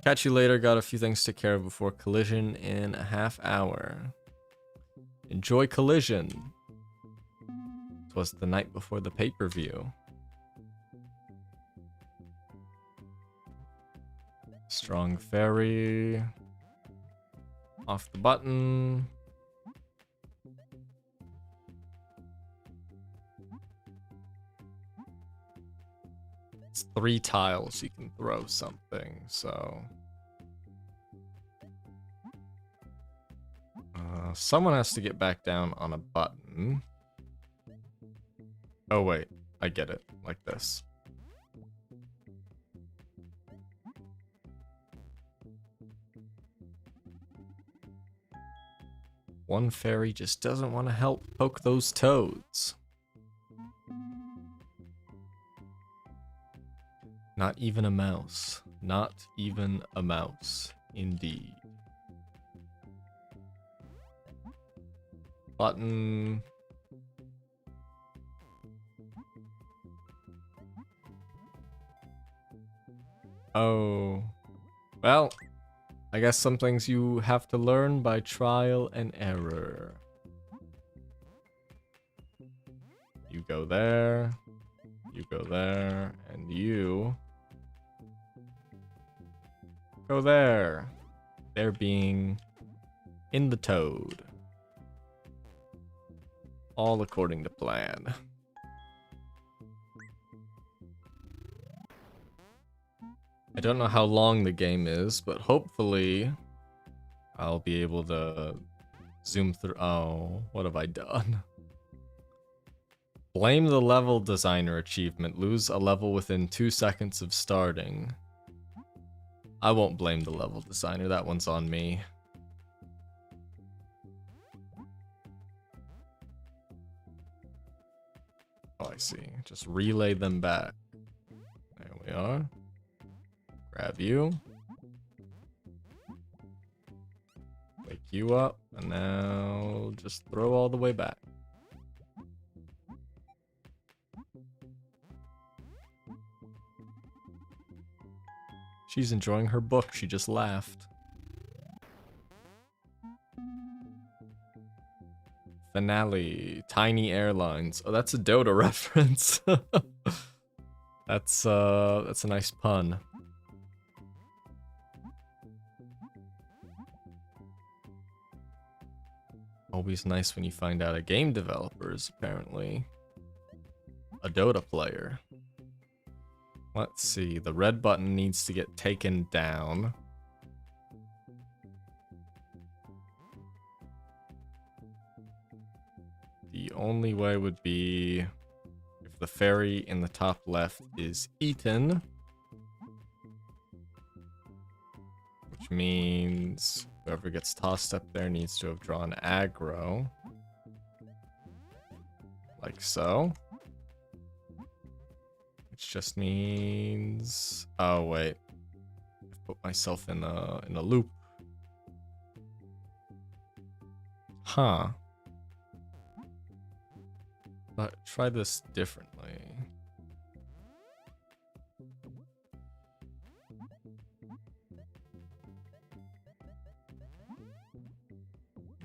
Catch you later. Got a few things to care of before collision in a half hour. Enjoy collision. Twas the night before the pay-per-view. Strong fairy. Off the button. It's 3 tiles you can throw something, so... someone has to get back down on a button. Oh wait, I get it. Like this. One fairy just doesn't want to help poke those toads. Not even a mouse. Not even a mouse. Indeed. Button. Oh. Well, I guess some things you have to learn by trial and error. You go there. You go there. And you... go there. They're being in the toad. All according to plan. I don't know how long the game is, but hopefully I'll be able to zoom through. Oh, what have I done? Blame the level designer achievement. Lose a level within 2 seconds of starting. I won't blame the level designer. That one's on me. Oh, I see. Just relay them back. There we are. Grab you. Wake you up. And now just throw all the way back. She's enjoying her book. She just laughed. Finale. Tiny Airlines. Oh, that's a Dota reference. That's a nice pun. Always nice when you find out a game developer is apparently a Dota player. Let's see, the red button needs to get taken down. The only way would be if the fairy in the top left is eaten. Which means whoever gets tossed up there needs to have drawn aggro. Like so. Which just means... Oh, wait. I've put myself in a loop. Huh. But try this differently.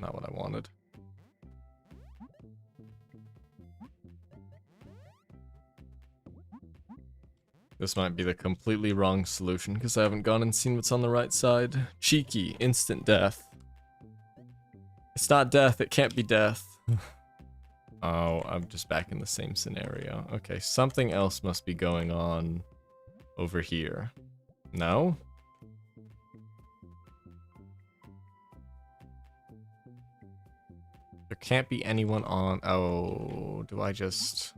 Not what I wanted. This might be the completely wrong solution because I haven't gone and seen what's on the right side. Cheeky, instant death. It's not death, it can't be death. Oh, I'm just back in the same scenario. Okay, something else must be going on over here. No? There can't be anyone on... Oh, do I just...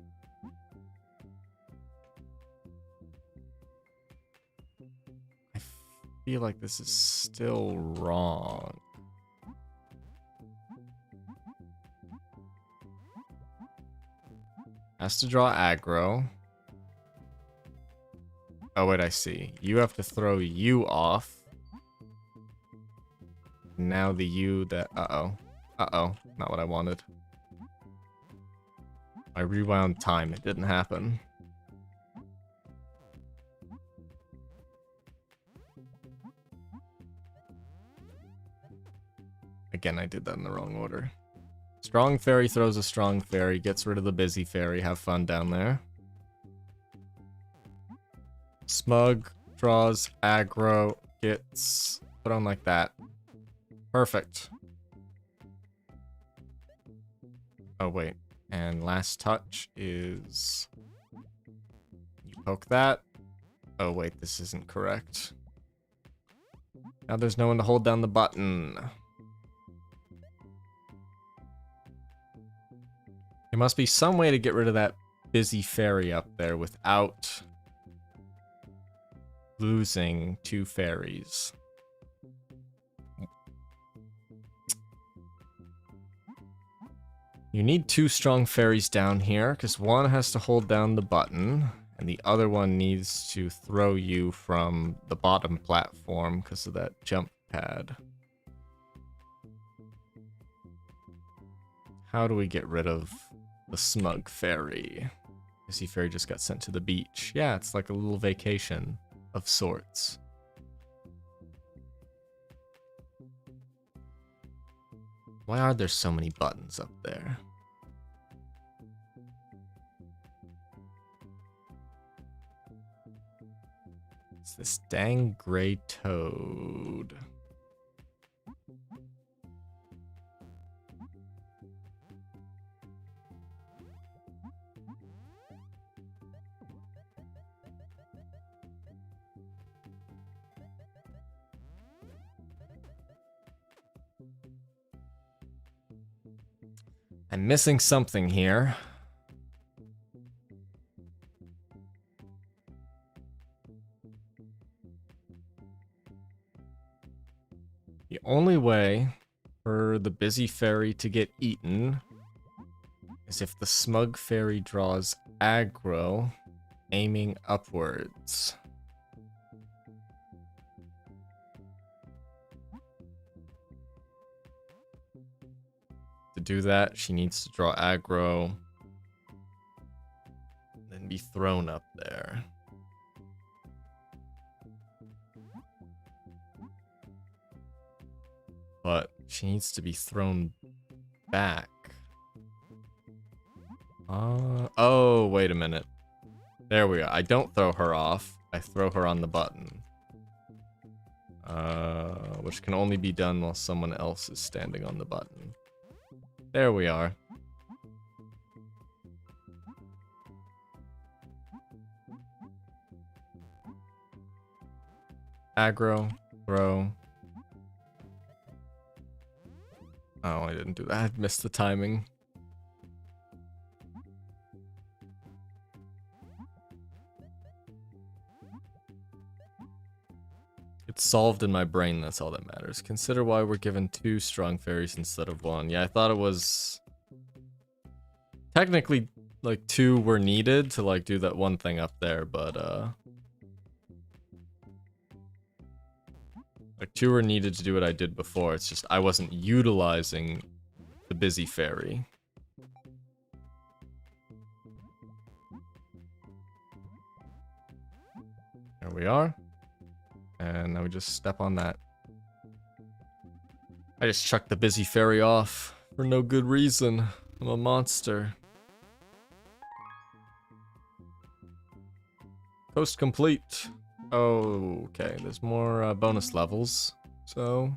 I feel like this is still wrong. Has to draw aggro. Oh, wait, I see. You have to throw you off. Now the you that... Uh-oh. Uh-oh. Not what I wanted. I rewound time. It didn't happen. Again, I did that in the wrong order. Strong fairy throws a strong fairy, gets rid of the busy fairy. Have fun down there. Smug draws aggro, gets thrown like that. Perfect. Oh, wait. And last touch is... You poke that. Oh, wait, this isn't correct. Now there's no one to hold down the button. There must be some way to get rid of that busy fairy up there without losing two fairies. You need two strong fairies down here, because one has to hold down the button, and the other one needs to throw you from the bottom platform because of that jump pad. How do we get rid of the smug fairy? Busy fairy just got sent to the beach. Yeah, it's like a little vacation of sorts. Why are there so many buttons up there? It's this dang gray toad. I'm missing something here. The only way for the busy fairy to get eaten is if the smug fairy draws aggro, aiming upwards. To do that, she needs to draw aggro, then be thrown up there. But she needs to be thrown back. Oh, wait a minute. There we are. I don't throw her off. I throw her on the button. Which can only be done while someone else is standing on the button. There we are. Aggro, throw. Oh, I didn't do that. I missed the timing. It's solved in my brain, that's all that matters. Consider why we're given 2 strong fairies instead of 1. Yeah, I thought it was... Technically, like, 2 were needed to, like, do that one thing up there, but, like, 2 were needed to do what I did before. It's just I wasn't utilizing the busy fairy. There we are. And now we just step on that. I just chucked the busy fairy off for no good reason. I'm a monster. Coast complete. Oh, okay. There's more bonus levels, so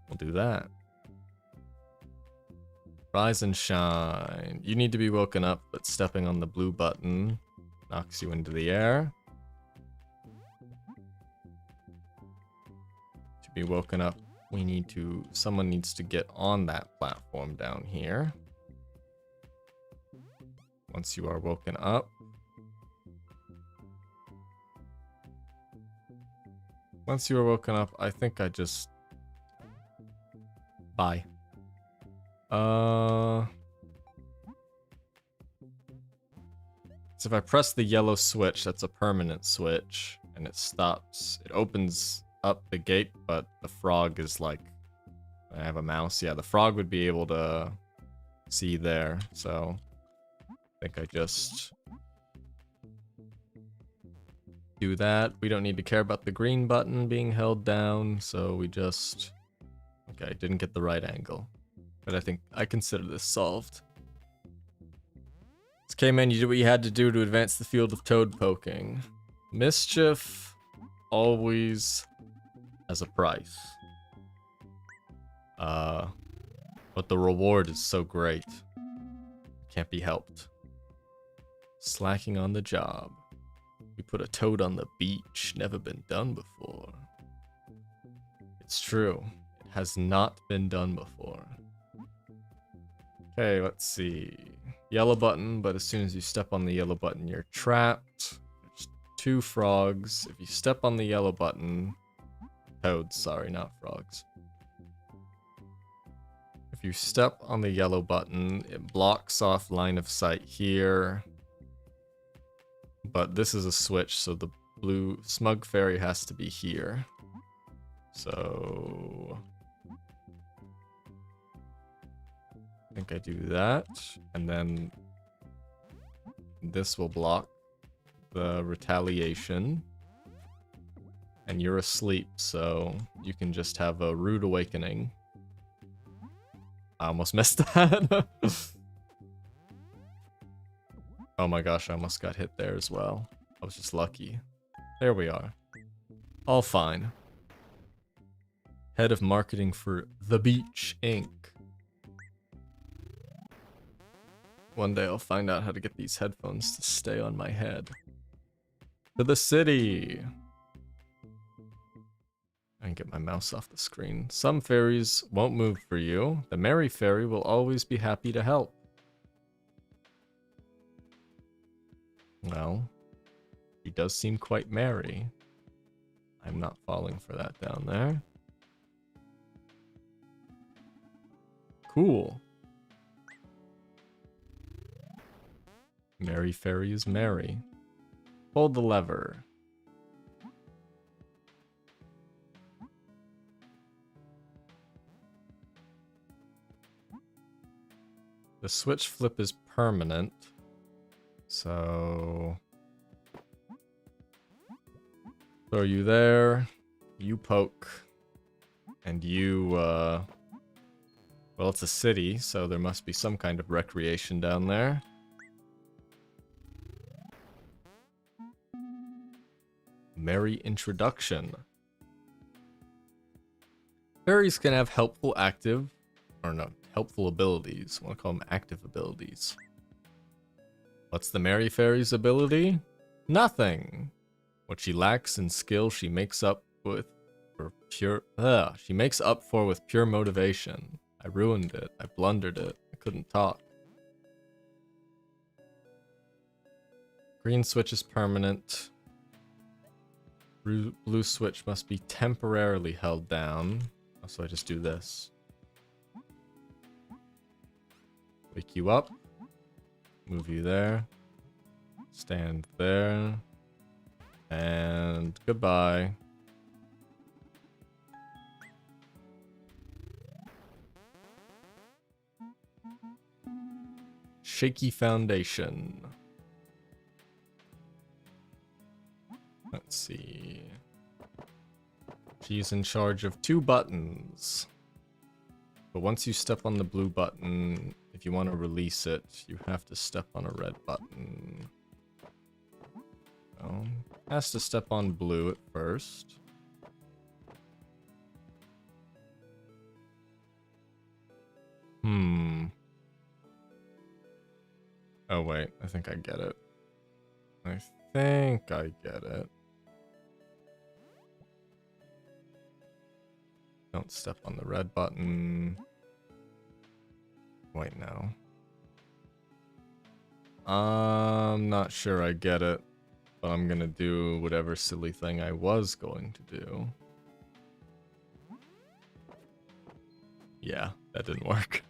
we'll do that. Rise and shine. You need to be woken up, but stepping on the blue button knocks you into the air. To be woken up, someone needs to get on that platform down here. Once you are woken up, I think I just... Bye. So if I press the yellow switch, that's a permanent switch, and it stops. It opens up the gate, but the frog is like... I have a mouse. Yeah, the frog would be able to see there, so I think I just do that. We don't need to care about the green button being held down, so we just... Okay, didn't get the right angle. But I think I consider this solved. This came in, you did what you had to do to advance the field of toad poking. Mischief always has a price. But the reward is so great. Can't be helped. Slacking on the job. We put a toad on the beach. Never been done before. It's true. It has not been done before. Okay, let's see. Yellow button, but as soon as you step on the yellow button, you're trapped. There's 2 frogs. If you step on the yellow button... Toads, sorry, not frogs. If you step on the yellow button, it blocks off line of sight here. But this is a switch, so the blue smug fairy has to be here. So... I think I do that, and then this will block the retaliation. And you're asleep, so you can just have a rude awakening. I almost missed that. Oh my gosh, I almost got hit there as well. I was just lucky. There we are. All fine. Head of marketing for The Beach Inc. One day I'll find out how to get these headphones to stay on my head. To the city! I can get my mouse off the screen. Some fairies won't move for you. The merry fairy will always be happy to help. Well, he does seem quite merry. I'm not falling for that down there. Cool. Merry fairy is merry. Pull the lever. The switch flip is permanent, so throw you there, you poke, and you, well, it's a city, so there must be some kind of recreation down there. Merry introduction. Fairies can have helpful helpful abilities. I want to call them active abilities. What's the Merry Fairy's ability? Nothing. What she lacks in skill, she makes up with pure motivation. I ruined it. I blundered it. I couldn't talk. Green switch is permanent. Blue switch must be temporarily held down. So I just do this. Wake you up. Move you there. Stand there. And goodbye. Shaky foundation. Let's see. She's in charge of 2 buttons. But once you step on the blue button, if you want to release it, you have to step on a red button. So, has to step on blue at first. Oh wait, I think I get it. I think I get it. Don't step on the red button. Wait, no. I'm not sure I get it, but I'm gonna do whatever silly thing I was going to do. Yeah, that didn't work.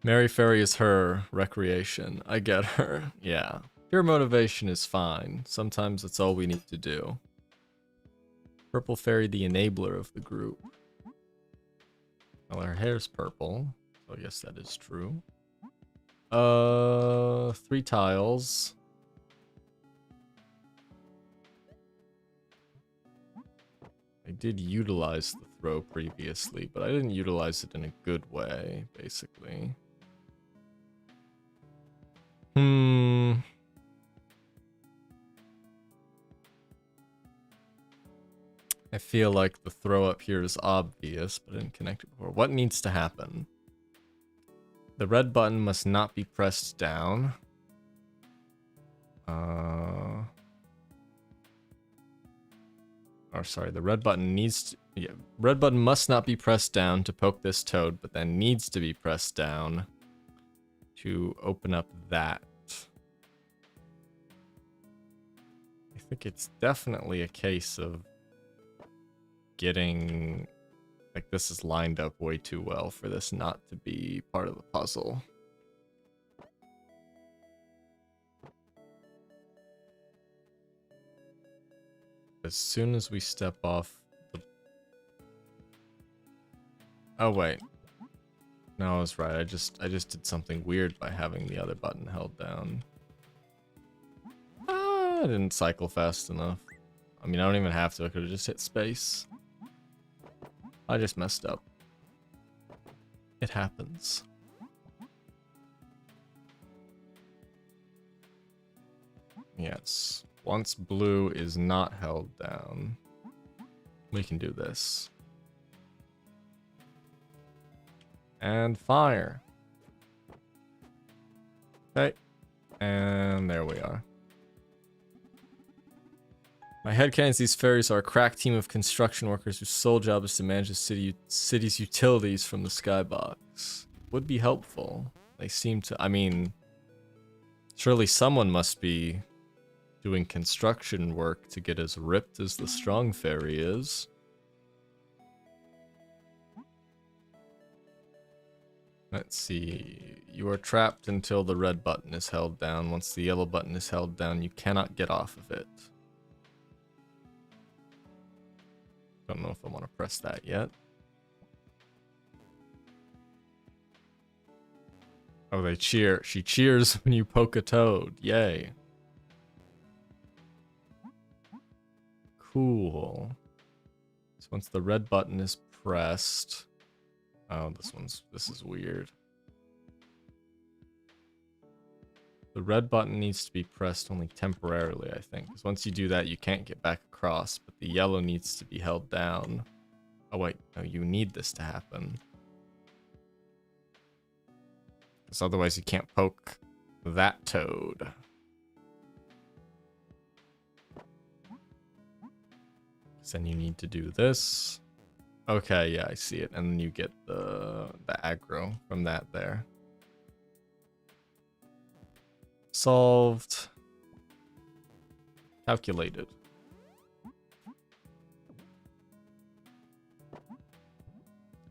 Mary Fairy is her recreation. I get her. Yeah. Pure motivation is fine. Sometimes that's all we need to do. Purple Fairy, the enabler of the group. Well, her hair's purple, so I guess that is true. 3 tiles. I did utilize the throw previously, but I didn't utilize it in a good way, basically. I feel like the throw up here is obvious, but I didn't connect it before. What needs to happen? The red button must not be pressed down. Or sorry, the red button needs to... Yeah, red button must not be pressed down to poke this toad, but then needs to be pressed down to open up that. I think it's definitely a case of getting... Like, this is lined up way too well for this not to be part of the puzzle. As soon as we step off the... Oh, wait. No, I was right. I just did something weird by having the other button held down. Ah, I didn't cycle fast enough. I mean, I don't even have to. I could have just hit space. I just messed up. It happens. Yes. Once blue is not held down, we can do this. And fire. Okay. And there we are. My headcanons, these fairies are a crack team of construction workers whose sole job is to manage the city's utilities from the skybox. Would be helpful. They seem to... I mean... Surely someone must be doing construction work to get as ripped as the strong fairy is. Let's see. You are trapped until the red button is held down. Once the yellow button is held down, you cannot get off of it. Don't know if I want to press that yet. Oh, they cheer. She cheers when you poke a toad. Yay. Cool. So once the red button is pressed... Oh, this is weird. The red button needs to be pressed only temporarily, I think. Because once you do that, you can't get back across. But the yellow needs to be held down. Oh, wait. No, you need this to happen. Because otherwise you can't poke that toad. Because then you need to do this. Okay, yeah, I see it. And then you get the aggro from that there. Solved. Calculated.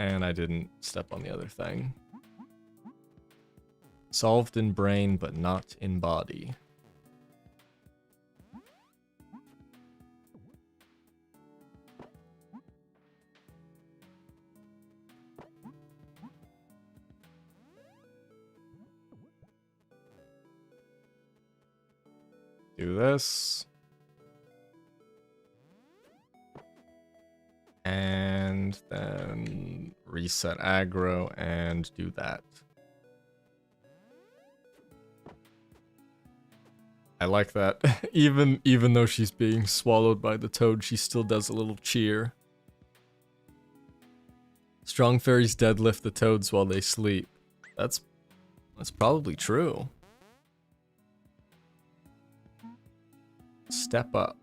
And I didn't step on the other thing. Solved in brain, but not in body. Do this. And then reset aggro and do that. I like that. even though she's being swallowed by the toad, she still does a little cheer. Strong fairies deadlift the toads while they sleep. That's probably true. Step up.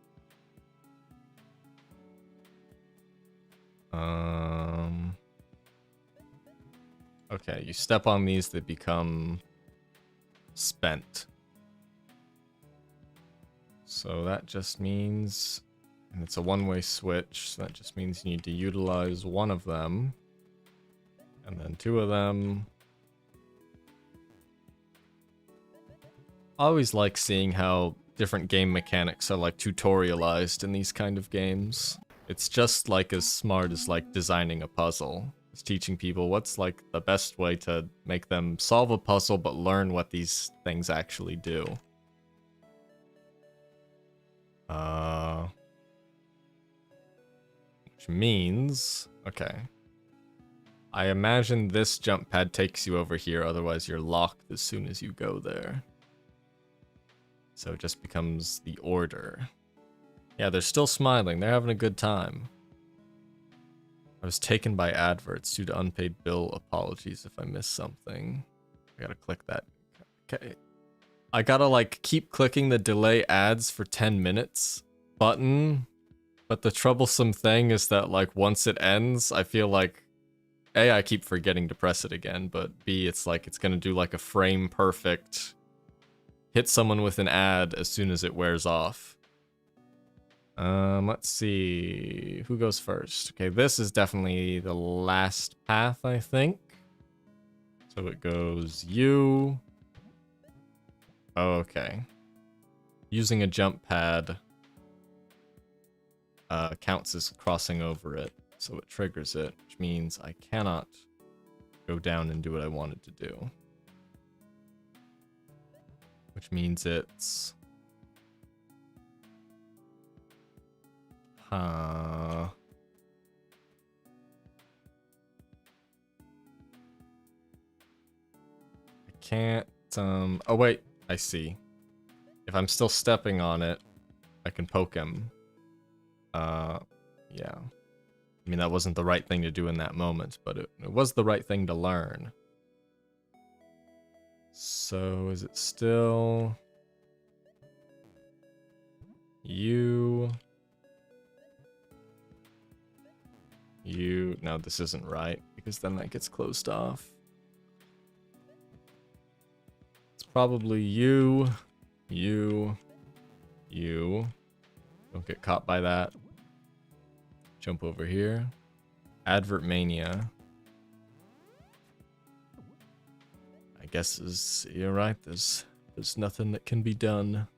Okay, you step on these, they become spent. So that just means, and it's a one-way switch, so that just means you need to utilize one of them, and then two of them. I always like seeing how different game mechanics are like tutorialized in these kind of games. It's just like as smart as like designing a puzzle. It's teaching people what's like the best way to make them solve a puzzle but learn what these things actually do. Which means, okay. I imagine this jump pad takes you over here, otherwise you're locked as soon as you go there. So it just becomes the order. Yeah, they're still smiling. They're having a good time. I was taken by adverts due to unpaid bill. Apologies if I missed something. I gotta click that. Okay. I gotta like keep clicking the delay ads for 10 minutes button. But the troublesome thing is that like once it ends, I feel like A, I keep forgetting to press it again, but B, it's like it's gonna do like a frame perfect hit someone with an ad as soon as it wears off. Let's see. Who goes first? Okay, this is definitely the last path, I think. So it goes you. Oh, okay. Using a jump pad counts as crossing over it, so it triggers it, which means I cannot go down and do what I wanted to do. Which means it's... I can't, oh wait, I see. If I'm still stepping on it, I can poke him. Yeah. I mean, that wasn't the right thing to do in that moment, but it was the right thing to learn. So, is it still... You... You... No, this isn't right, because then that gets closed off. It's probably you... You... You... Don't get caught by that. Jump over here. Advert Mania. I guess you're right, there's nothing that can be done.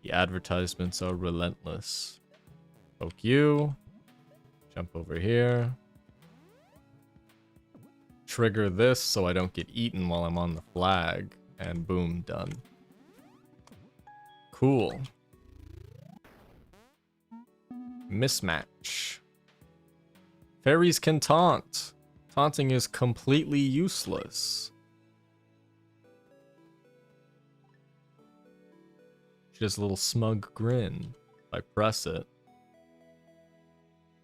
The advertisements are relentless. Poke you. Jump over here. Trigger this so I don't get eaten while I'm on the flag. And boom, done. Cool. Mismatch. Fairies can taunt. Taunting is completely useless. She does a little smug grin if I press it.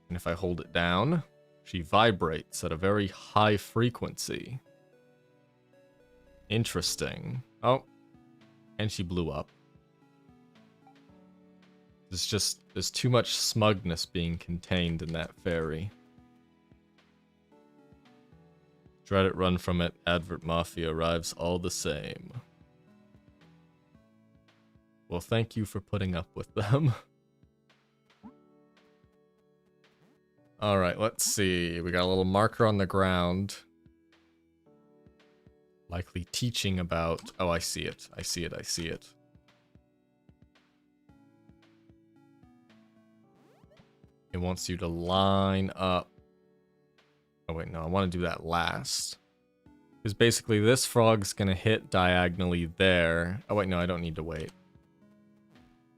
And if I hold it down, she vibrates at a very high frequency. Interesting. Oh, and she blew up. There's too much smugness being contained in that fairy. Dread it, run from it, Advert Mafia arrives all the same. Well, thank you for putting up with them. Alright, let's see. We got a little marker on the ground. Likely teaching about... Oh, I see it. I see it. I see it. It wants you to line up. Oh, wait, no. I want to do that last. Because basically this frog's going to hit diagonally there. Oh, wait, no. I don't need to wait.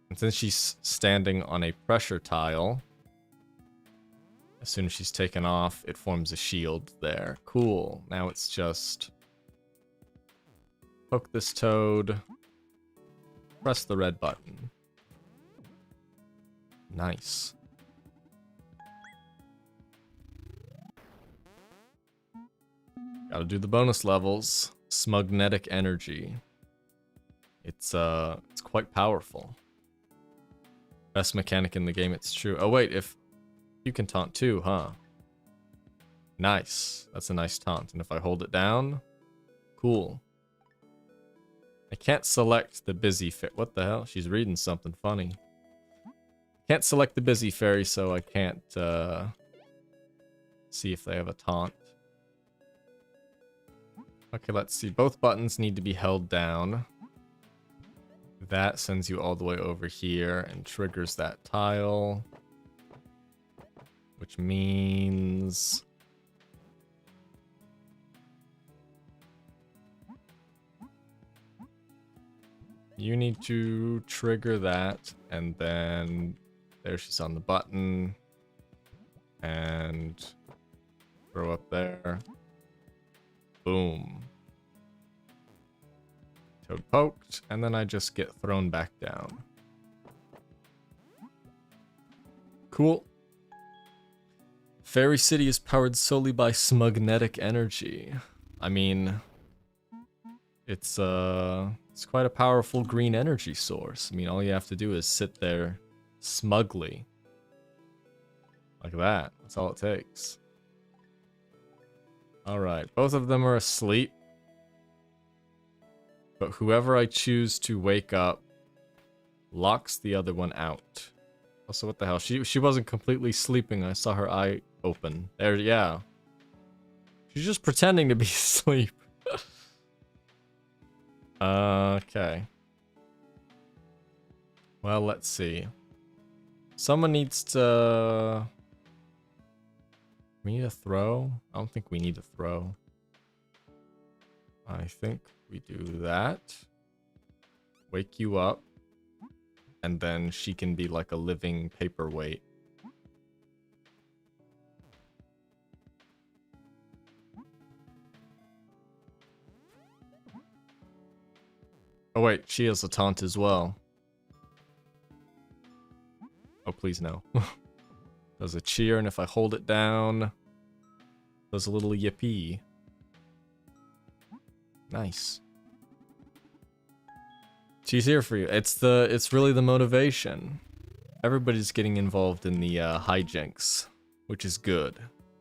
And since she's standing on a pressure tile, as soon as she's taken off, it forms a shield there. Cool. Now it's just... poke this toad. Press the red button. Nice. Gotta do the bonus levels. Smugnetic energy. It's quite powerful. Best mechanic in the game, it's true. Oh wait, if you can taunt too, huh? Nice. That's a nice taunt. And if I hold it down, cool. I can't select the busy fairy. What the hell? She's reading something funny. Can't select the busy fairy, so I can't see if they have a taunt. Okay, let's see. Both buttons need to be held down. That sends you all the way over here and triggers that tile. Which means... you need to trigger that, and then there she's on the button. And throw up there. Boom. Toad poked, and then I just get thrown back down. Cool. Fairy City is powered solely by smugnetic energy. I mean, it's quite a powerful green energy source. I mean, all you have to do is sit there smugly. Like that. That's all it takes. Alright, both of them are asleep. But whoever I choose to wake up locks the other one out. Also, what the hell? She wasn't completely sleeping. I saw her eye open. There, yeah. She's just pretending to be asleep. Okay. Well, let's see. Someone needs to... we need a throw? I don't think we need a throw. I think we do that. Wake you up. And then she can be like a living paperweight. Oh wait, she has a taunt as well. Oh please no. Does a cheer, and if I hold it down, does a little yippee. Nice. She's here for you. It's really the motivation. Everybody's getting involved in the hijinks, which is good.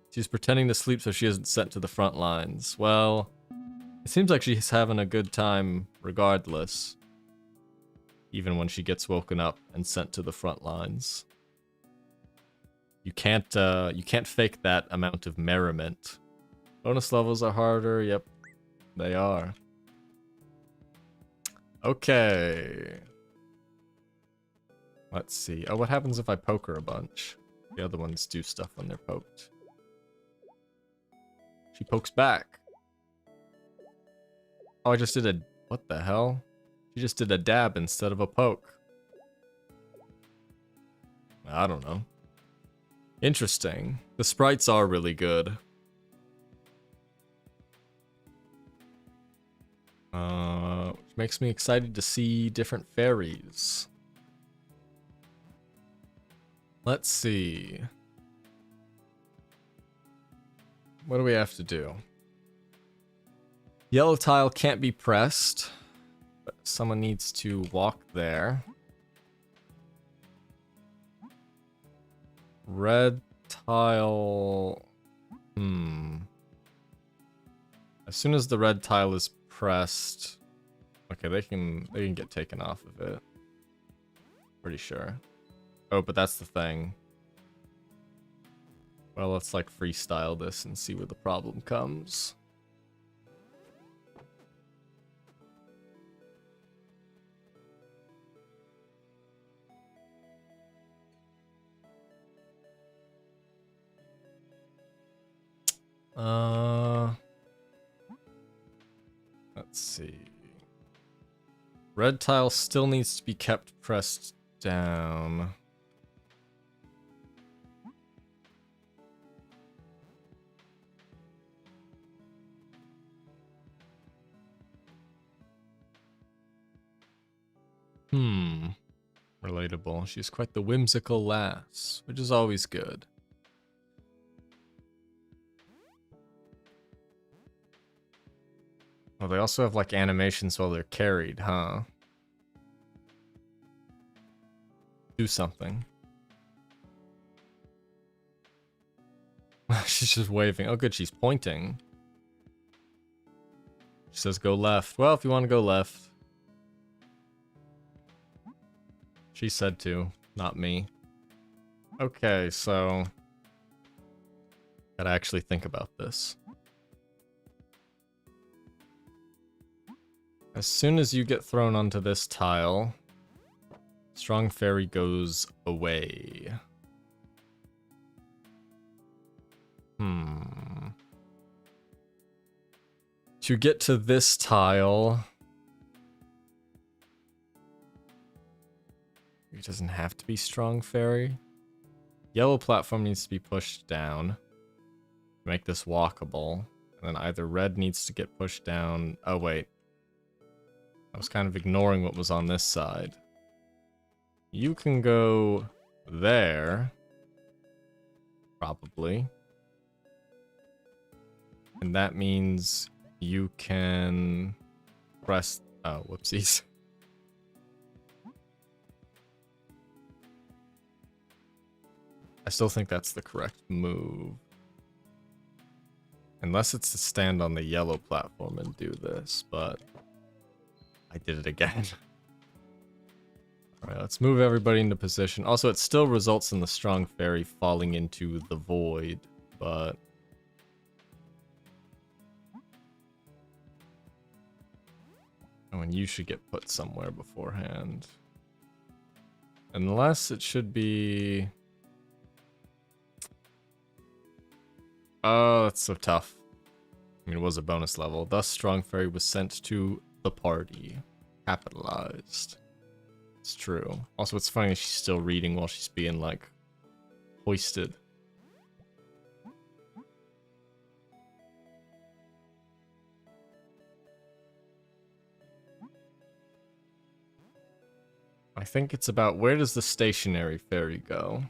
She's pretending to sleep so she isn't sent to the front lines. Well, it seems like she's having a good time regardless. Even when she gets woken up and sent to the front lines. You can't fake that amount of merriment. Bonus levels are harder, yep. They are. Okay. Let's see. Oh, what happens if I poke her a bunch? The other ones do stuff when they're poked. She pokes back. Oh, I just did a... what the hell? She just did a dab instead of a poke. I don't know. Interesting. The sprites are really good. Which makes me excited to see different fairies. Let's see. What do we have to do? Yellow tile can't be pressed, but someone needs to walk there. Red tile... As soon as the red tile is pressed... okay, they can get taken off of it. Pretty sure. Oh, but that's the thing. Well, let's like freestyle this and see where the problem comes. Let's see. Red tile still needs to be kept pressed down. Relatable. She's quite the whimsical lass, which is always good. Oh, they also have like animations while they're carried, huh? Do something. She's just waving. Oh, good, she's pointing. She says go left. Well, if you want to go left. She said to, not me. Okay, so... gotta actually think about this. As soon as you get thrown onto this tile, Strong Fairy goes away. To get to this tile... it doesn't have to be Strong Fairy. Yellow platform needs to be pushed down to make this walkable. And then either red needs to get pushed down... oh, wait. I was kind of ignoring what was on this side. You can go there. Probably. And that means you can press... oh, whoopsies. I still think that's the correct move. Unless it's to stand on the yellow platform and do this, but... I did it again. Alright, let's move everybody into position. Also, it still results in the Strong Fairy falling into the void, but... oh, and you should get put somewhere beforehand. Unless it should be... oh, that's so tough. I mean, it was a bonus level. Thus, Strong Fairy was sent to the party. Capitalized. It's true. Also, it's funny she's still reading while she's being, like, hoisted. I think it's about where does the stationary fairy go?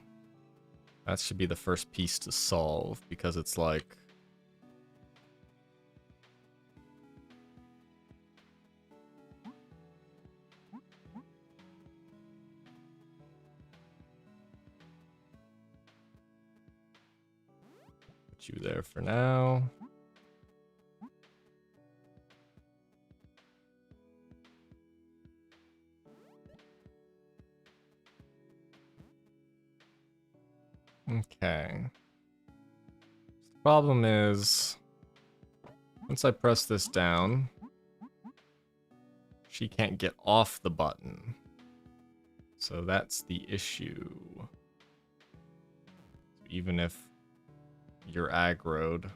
That should be the first piece to solve, because it's like... put you there for now. Okay. The problem is, once I press this down, she can't get off the button. So that's the issue. Even if you're aggroed.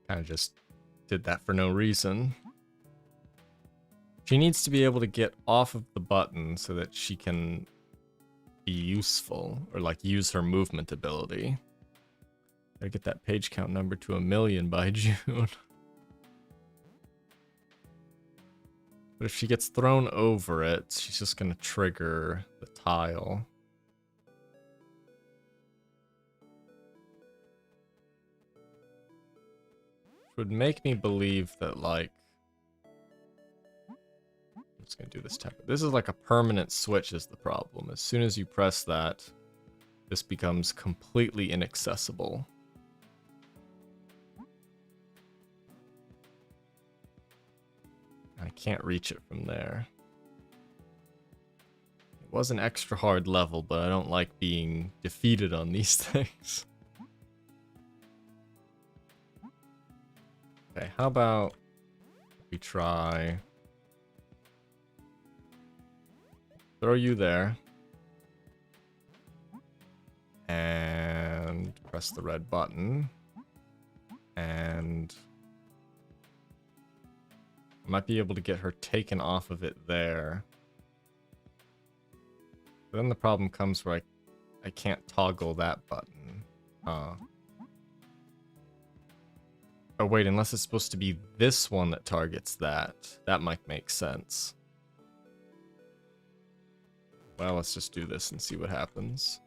Kind of just did that for no reason. She needs to be able to get off of the button so that she can be useful, or like use her movement ability. Gotta get that page count number to 1,000,000 by June. But if she gets thrown over it, she's just gonna trigger the tile. Would make me believe that, like, I'm just gonna do this temper. This is like a permanent switch is the problem. As soon as you press that, this becomes completely inaccessible. can't reach it from there. It was an extra hard level, but I don't like being defeated on these things. Okay, how about we try... throw you there. And press the red button. And I might be able to get her taken off of it there. But then the problem comes where I can't toggle that button. Oh wait, unless it's supposed to be this one that targets that. That might make sense. Well, let's just do this and see what happens.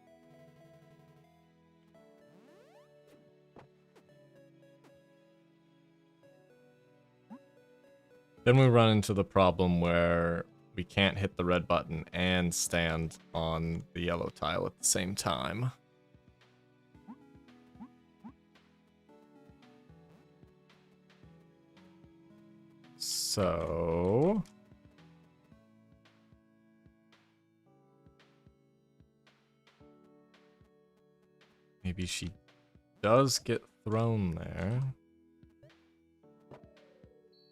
Then we run into the problem where we can't hit the red button and stand on the yellow tile at the same time. So... maybe she does get thrown there.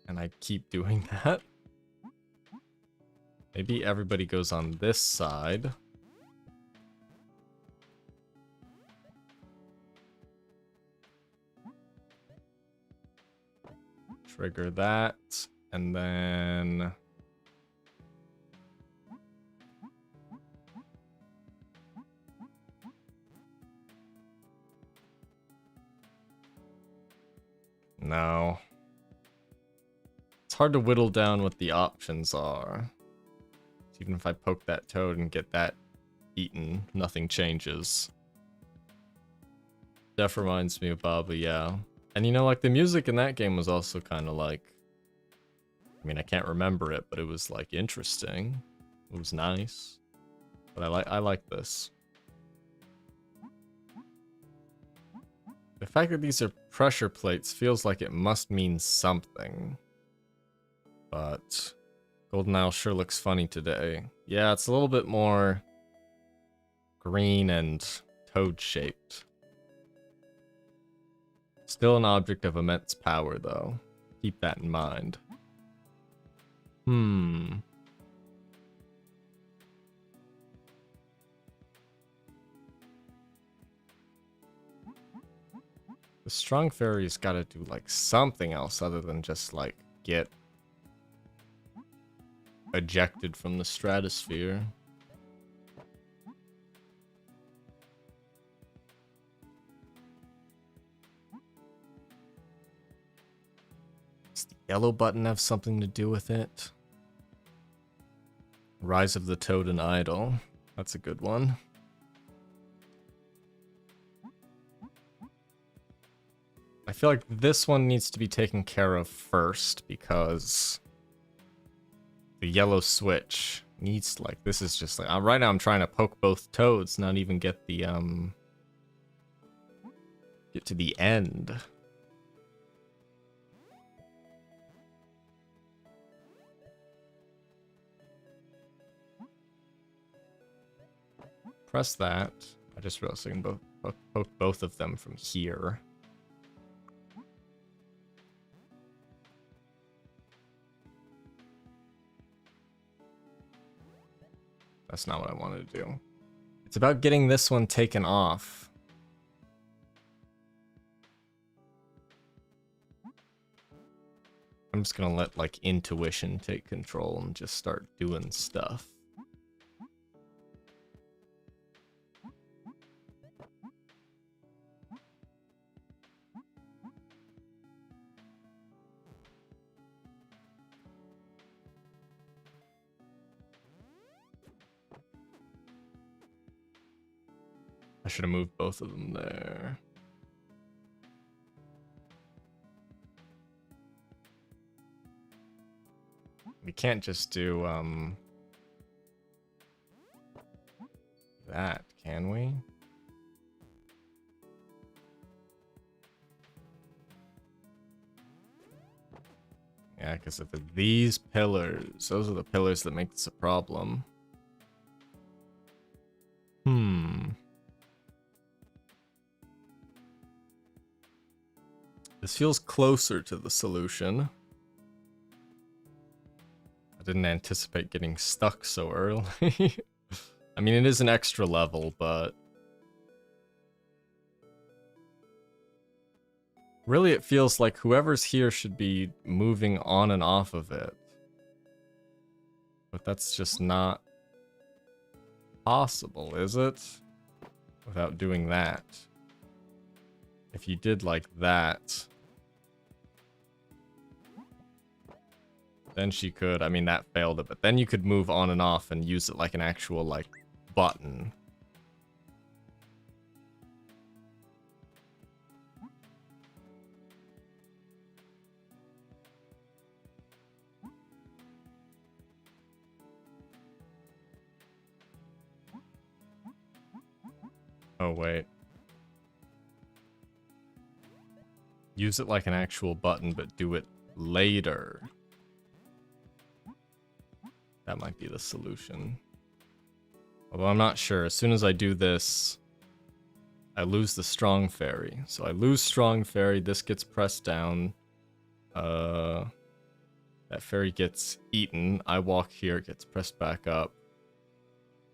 And I keep doing that. Maybe everybody goes on this side. Trigger that, and then... no. It's hard to whittle down what the options are. Even if I poke that toad and get that eaten, nothing changes. Def reminds me of Baba, yeah. And you know, like, the music in that game was also kind of like... I mean, I can't remember it, but it was, like, interesting. It was nice. But I like this. The fact that these are pressure plates feels like it must mean something. But Golden Isle sure looks funny today. Yeah, it's a little bit more green and toad-shaped. Still an object of immense power, though. Keep that in mind. The Strong Fairy's gotta do, like, something else other than just, like, get ejected from the stratosphere. Does the yellow button have something to do with it? Rise of the Toad and Idol. That's a good one. I feel like this one needs to be taken care of first because the yellow switch needs, like, this is just like, right now I'm trying to poke both toads, not even get the, get to the end. Press that. I just realized I can poke both of them from here. That's not what I wanted to do. It's about getting this one taken off. I'm just gonna let, like, intuition take control and just start doing stuff. I should have moved both of them there. We can't just do, that, can we? Yeah, because of these pillars. Those are the pillars that make this a problem. This feels closer to the solution. I didn't anticipate getting stuck so early. I mean, it is an extra level, but... really, it feels like whoever's here should be moving on and off of it. But that's just not possible, is it? Without doing that. If you did like that... then she could, I mean, that failed it, but then you could move on and off and use it like an actual, like, button. Oh, wait. Use it like an actual button, but do it later. That might be the solution. Although I'm not sure. As soon as I do this, I lose the strong fairy. So I lose strong fairy, this gets pressed down. That fairy gets eaten. I walk here, it gets pressed back up.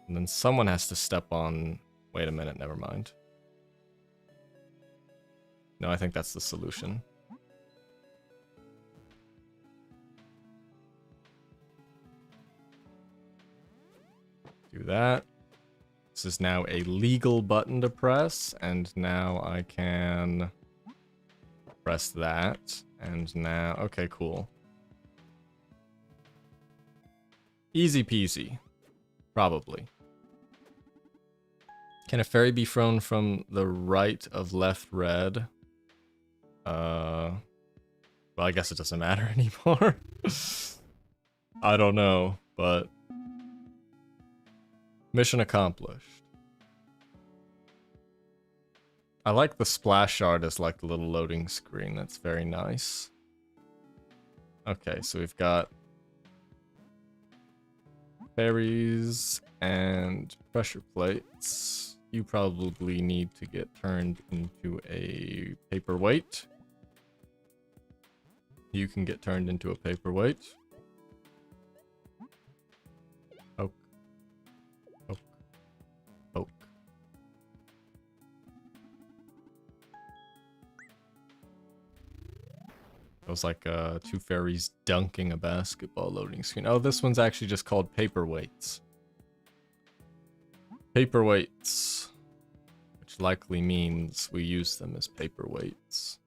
And then someone has to step on... wait a minute, never mind. No, I think that's the solution. Do that. This is now a legal button to press, and now I can press that, and now... okay, cool. Easy peasy. Probably. Can a fairy be thrown from the right of left red? Well, I guess it doesn't matter anymore. I don't know, but... mission accomplished. I like the splash art as like the little loading screen. That's very nice. Okay, so we've got fairies and pressure plates. You probably need to get turned into a paperweight. You can get turned into a paperweight. Poke. Poke. Poke. It was like two fairies dunking a basketball loading screen. Oh, this one's actually just called paperweights. Paperweights. Which likely means we use them as paperweights.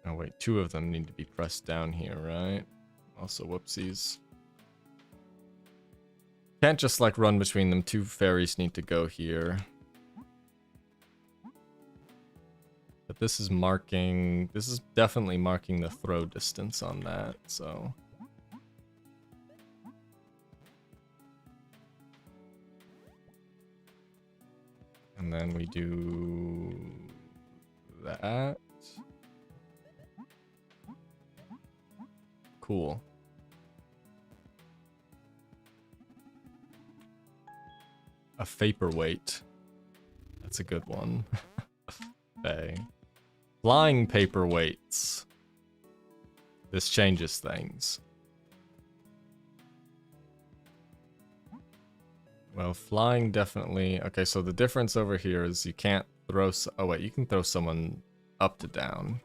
Oh wait, two of them need to be pressed down here, right? Also, whoopsies. Can't just like run between them. Two fairies need to go here. But this is marking... this is definitely marking the throw distance on that, so... and then we do... that. Cool. A paperweight. That's a good one. Okay. Flying paperweights. This changes things. Well, flying definitely... okay, so the difference over here is you can't throw... oh wait, you can throw someone up to down.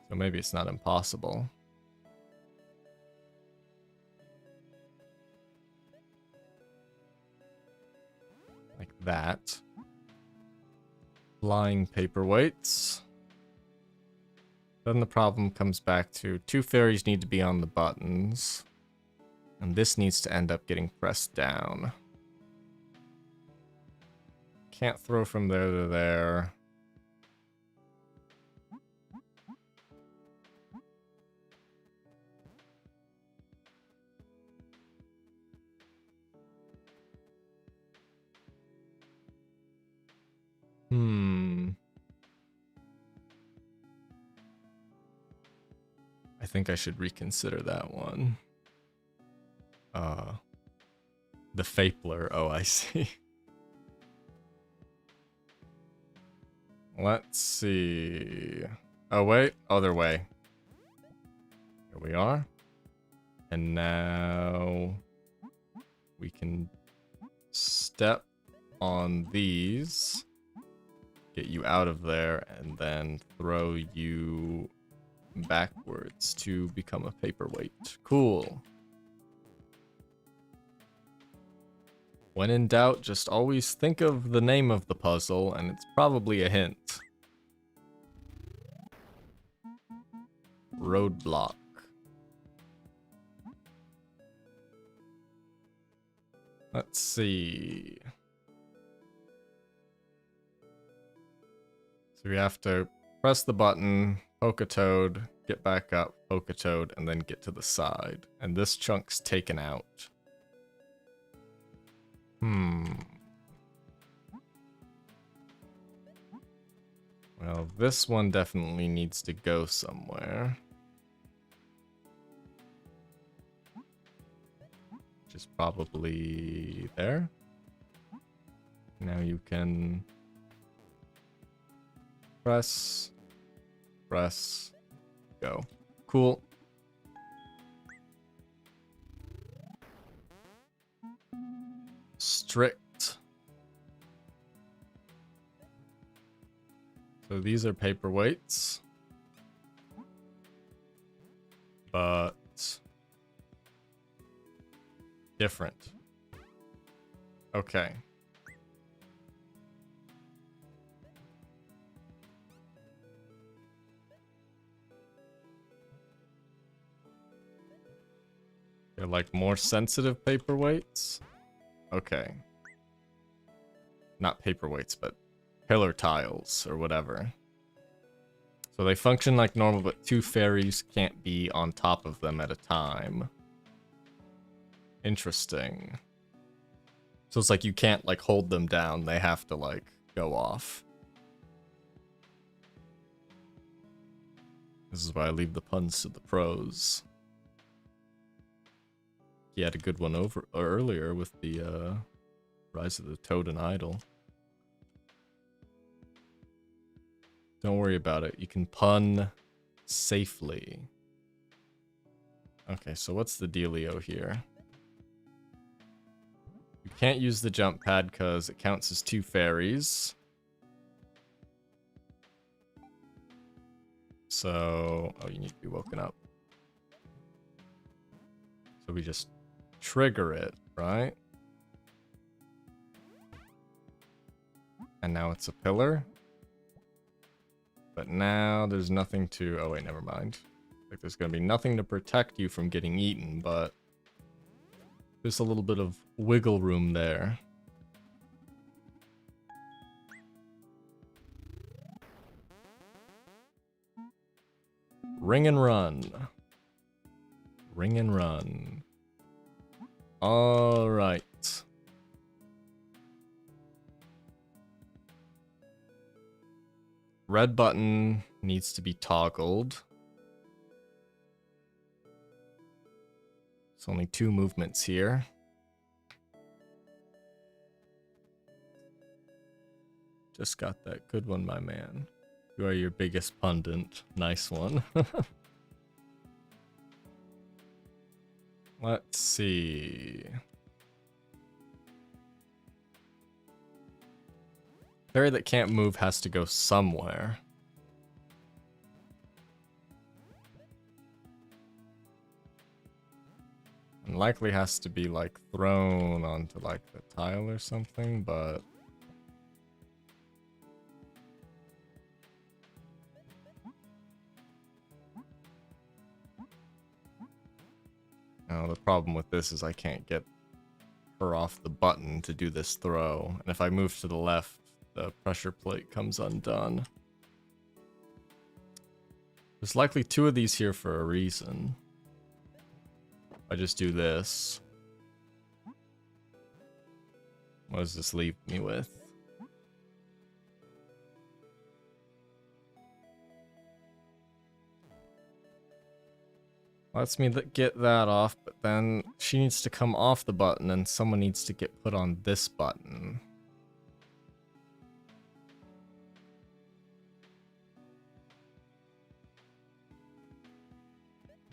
So maybe it's not impossible. Like that. Flying paperweights. Then the problem comes back to two fairies need to be on the buttons. And this needs to end up getting pressed down. Can't throw from there to there. I think I should reconsider that one. The Fapler. Oh, I see. Let's see. Oh, wait. Other way. Here we are. And now we can step on these, get you out of there, and then throw you backwards to become a paperweight. Cool. When in doubt, just always think of the name of the puzzle, and it's probably a hint. Roadblock. Let's see. So we have to press the button, poke a toad, get back up, poke a toad, and then get to the side. And this chunk's taken out. Well, this one definitely needs to go somewhere. Which is probably there. Now you can press, go. Cool. Strict. So these are paperweights. But different. Okay. They're like more sensitive paperweights. Okay. Not paperweights, but pillar tiles or whatever. So they function like normal, but two fairies can't be on top of them at a time. Interesting. So it's like you can't like hold them down, they have to like go off. This is why I leave the puns to the pros. He had a good one over earlier with the Rise of the Toad and Idol. Don't worry about it. You can pun safely. Okay, so what's the dealio here? You can't use the jump pad because it counts as two fairies. So, oh, you need to be woken up. So we just trigger it, right? And now it's a pillar. But now there's nothing to... Oh, wait, never mind. Like, there's going to be nothing to protect you from getting eaten, but... There's a little bit of wiggle room there. Ring and run. Ring and run. All right. Red button needs to be toggled. It's only 2 movements here. Just got that. Good one, my man. You are your biggest pundit. Nice one. Let's see. Fairy that can't move has to go somewhere. And likely has to be like thrown onto like the tile or something, but... Now the problem with this is I can't get her off the button to do this throw. And if I move to the left, the pressure plate comes undone. There's likely 2 of these here for a reason. I just do this. What does this leave me with? Lets me get that off, but then she needs to come off the button and someone needs to get put on this button.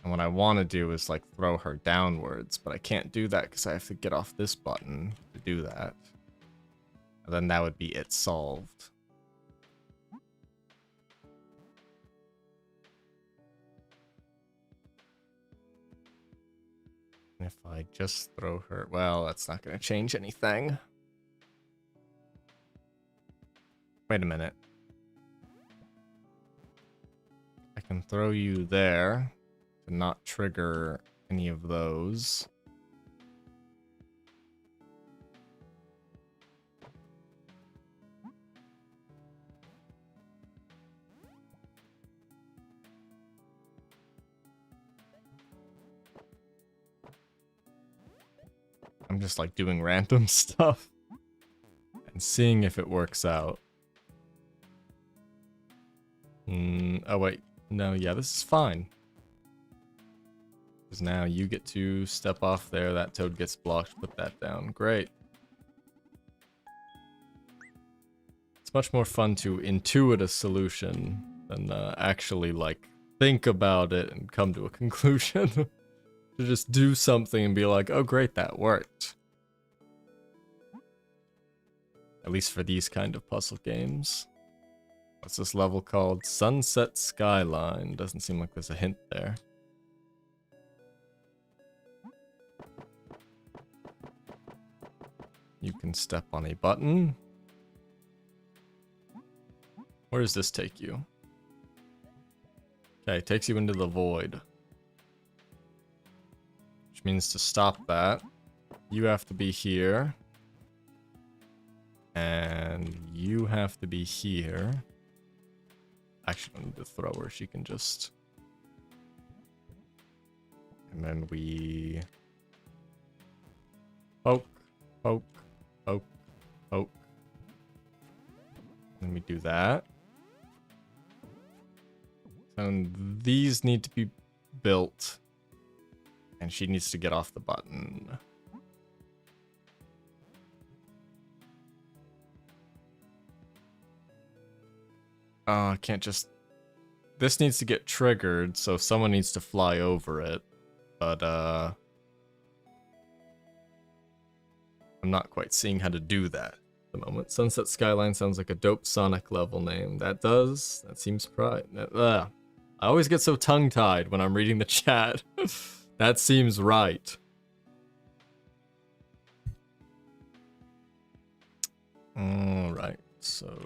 And what I want to do is like throw her downwards, but I can't do that because I have to get off this button to do that. And then that would be it solved. If I just throw her, well, that's not going to change anything. Wait a minute. I can throw you there to not trigger any of those. I'm just like doing random stuff and seeing if it works out. Oh wait, no, yeah, this is fine. Because now you get to step off there, that toad gets blocked, put that down. Great. It's much more fun to intuit a solution than actually like think about it and come to a conclusion. To just do something and be like, oh great, that worked. At least for these kind of puzzle games. What's this level called? Sunset Skyline. Doesn't seem like there's a hint there. You can step on a button. Where does this take you? Okay, it takes you into the void. Which means to stop that, you have to be here. And you have to be here. Actually, I don't need to throw her. She can just... And then we... Poke, poke, poke, poke. Then we do that. And these need to be built. And she needs to get off the button. I can't just... This needs to get triggered, so someone needs to fly over it. But, I'm not quite seeing how to do that at the moment. Sunset Skyline sounds like a dope Sonic level name. That does. That seems right. I always get so tongue-tied when I'm reading the chat. That seems right. Alright, so...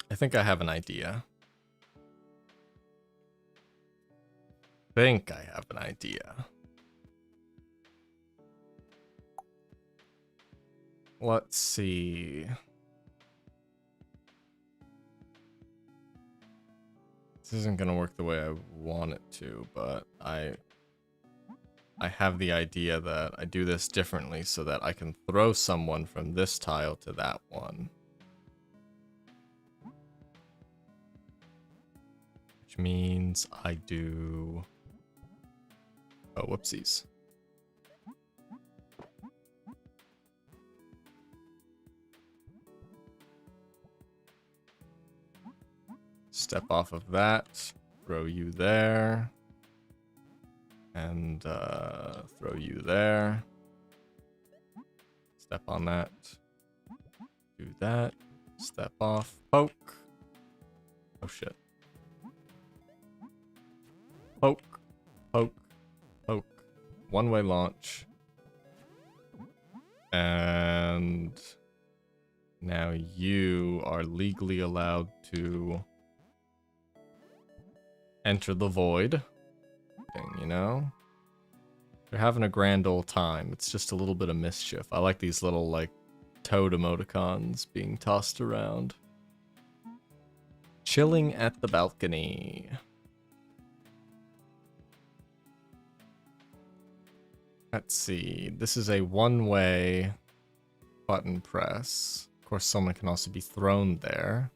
I think I have an idea. Let's see. This isn't gonna work the way I want it to, but I have the idea that I do this differently so that I can throw someone from this tile to that one. Which means I do... Oh, whoopsies. Step off of that, throw you there, and throw you there. Step on that, do that, step off, poke. Oh shit. Poke, poke, poke. One-way launch. And now you are legally allowed to enter the void. You know? They're having a grand old time. It's just a little bit of mischief. I like these little, like, toad emoticons being tossed around. Chilling at the balcony. Let's see. This is a one-way button press. course, someone can also be thrown there.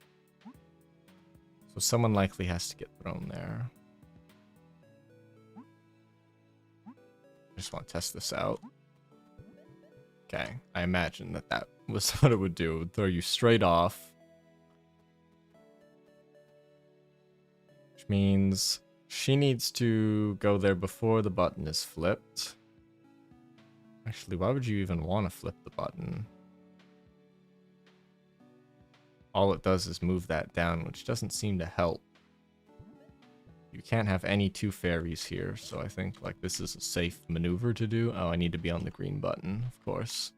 So someone likely has to get thrown there. I just want to test this out. Okay, I imagine that that was what it would do. It would throw you straight off. Which means she needs to go there before the button is flipped. Actually, why would you even want to flip the button? All it does is move that down, which doesn't seem to help. You can't have any two fairies here, so I think like this is a safe maneuver to do. Oh, I need to be on the green button, of course.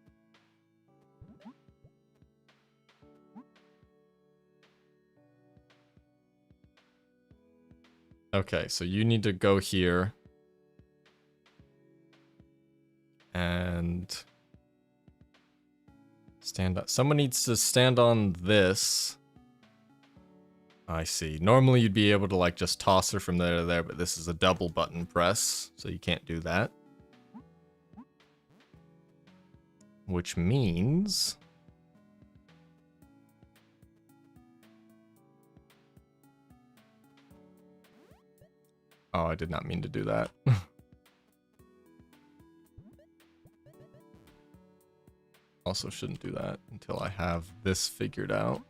Okay, so you need to go here. And stand up. Someone needs to stand on this. I see. Normally you'd be able to like just toss her from there to there, but this is a double button press, so you can't do that. Which means... Oh, I did not mean to do that. Also shouldn't do that until I have this figured out.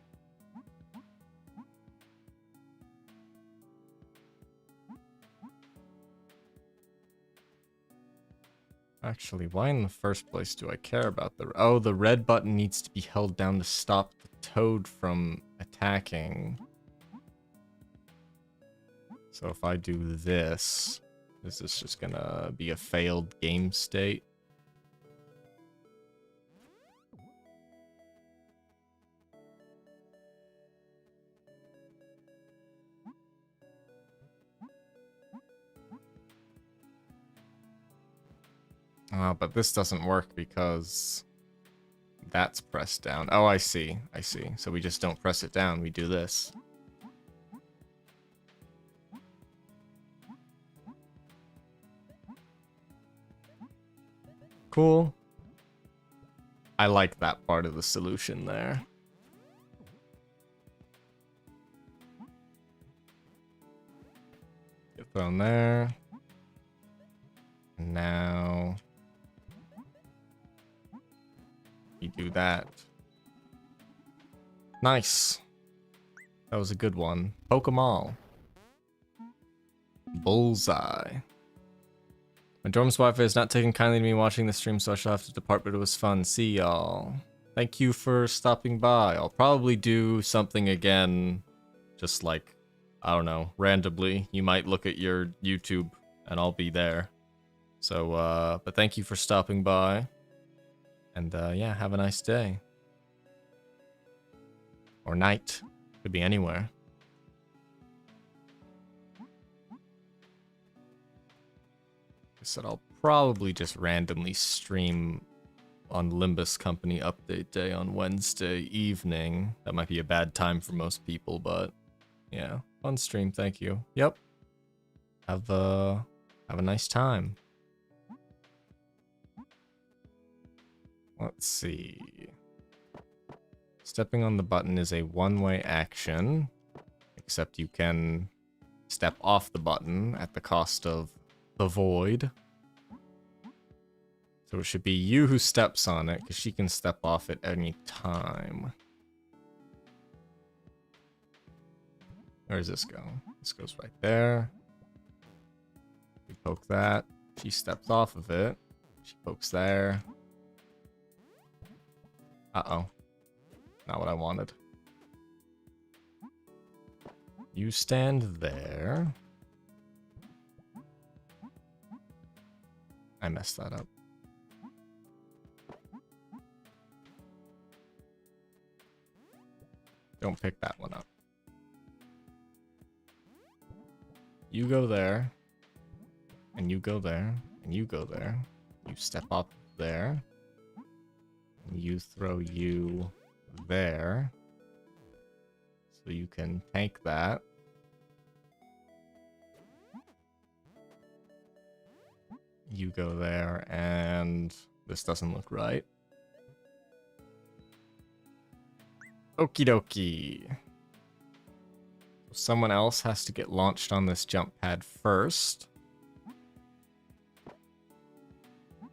Actually, why in the first place do I care about the... Oh, the red button needs to be held down to stop the toad from attacking. So if I do this, this is just gonna be a failed game state. But this doesn't work because that's pressed down. Oh, I see. I see. So we just don't press it down. We do this. Cool. I like that part of the solution there. Get thrown there. And now... you do that. Nice. That was a good one. Poke 'em all. Bullseye. My dorm's Wi-Fi is not taking kindly to me watching the stream, so I shall have to depart, but it was fun. See y'all. Thank you for stopping by. I'll probably do something again, just like, I don't know, randomly. You might look at your YouTube, and I'll be there. So, but thank you for stopping by. And, yeah, have a nice day. Or night. Could be anywhere. I said I'll probably just randomly stream on Limbus Company Update Day on Wednesday evening. That might be a bad time for most people, but yeah, fun stream, thank you. Yep. Have a nice time. Let's see. Stepping on the button is a one-way action, except you can step off the button at the cost of the void. So it should be you who steps on it, because she can step off at any time. Where does this go? This goes right there. We poke that. She steps off of it. She pokes there. Uh-oh. Not what I wanted. You stand there. I messed that up. Don't pick that one up. You go there. And you go there. And you go there. You step up there. And you throw you there. So you can tank that. You go there, and this doesn't look right. Okie dokie. Someone else has to get launched on this jump pad first.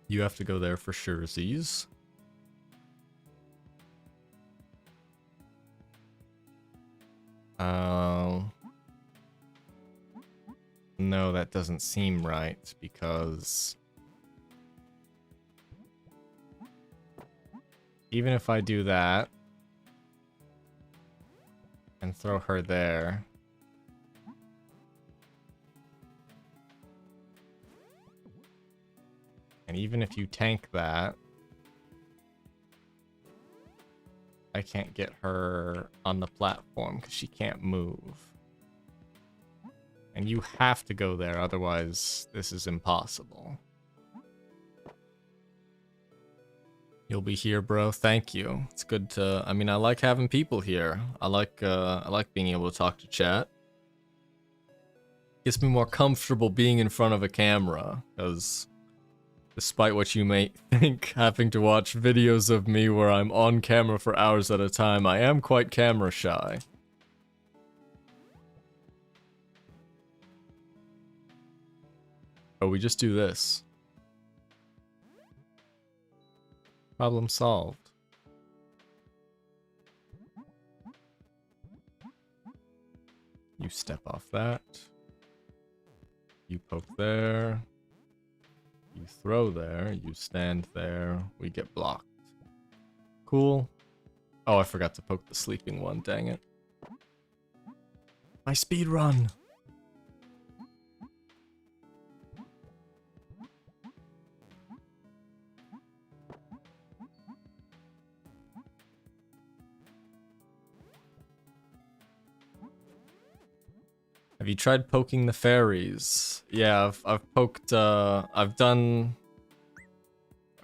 You have to go there for surezies. No, that doesn't seem right because even if I do that and throw her there, and even if you tank that, I can't get her on the platform because she can't move. And you have to go there, otherwise this is impossible. You'll be here, bro. Thank you. It's good to, I mean, I like having people here. I like being able to talk to chat. Gets me more comfortable being in front of a camera, because despite what you may think, having to watch videos of me where I'm on camera for hours at a time, I am quite camera shy. Oh, we just do this. Problem solved. You step off that. You poke there. You throw there. You stand there. We get blocked. Cool. Oh, I forgot to poke the sleeping one, dang it. My speed run! Have you tried poking the fairies? Yeah, I've poked, I've done,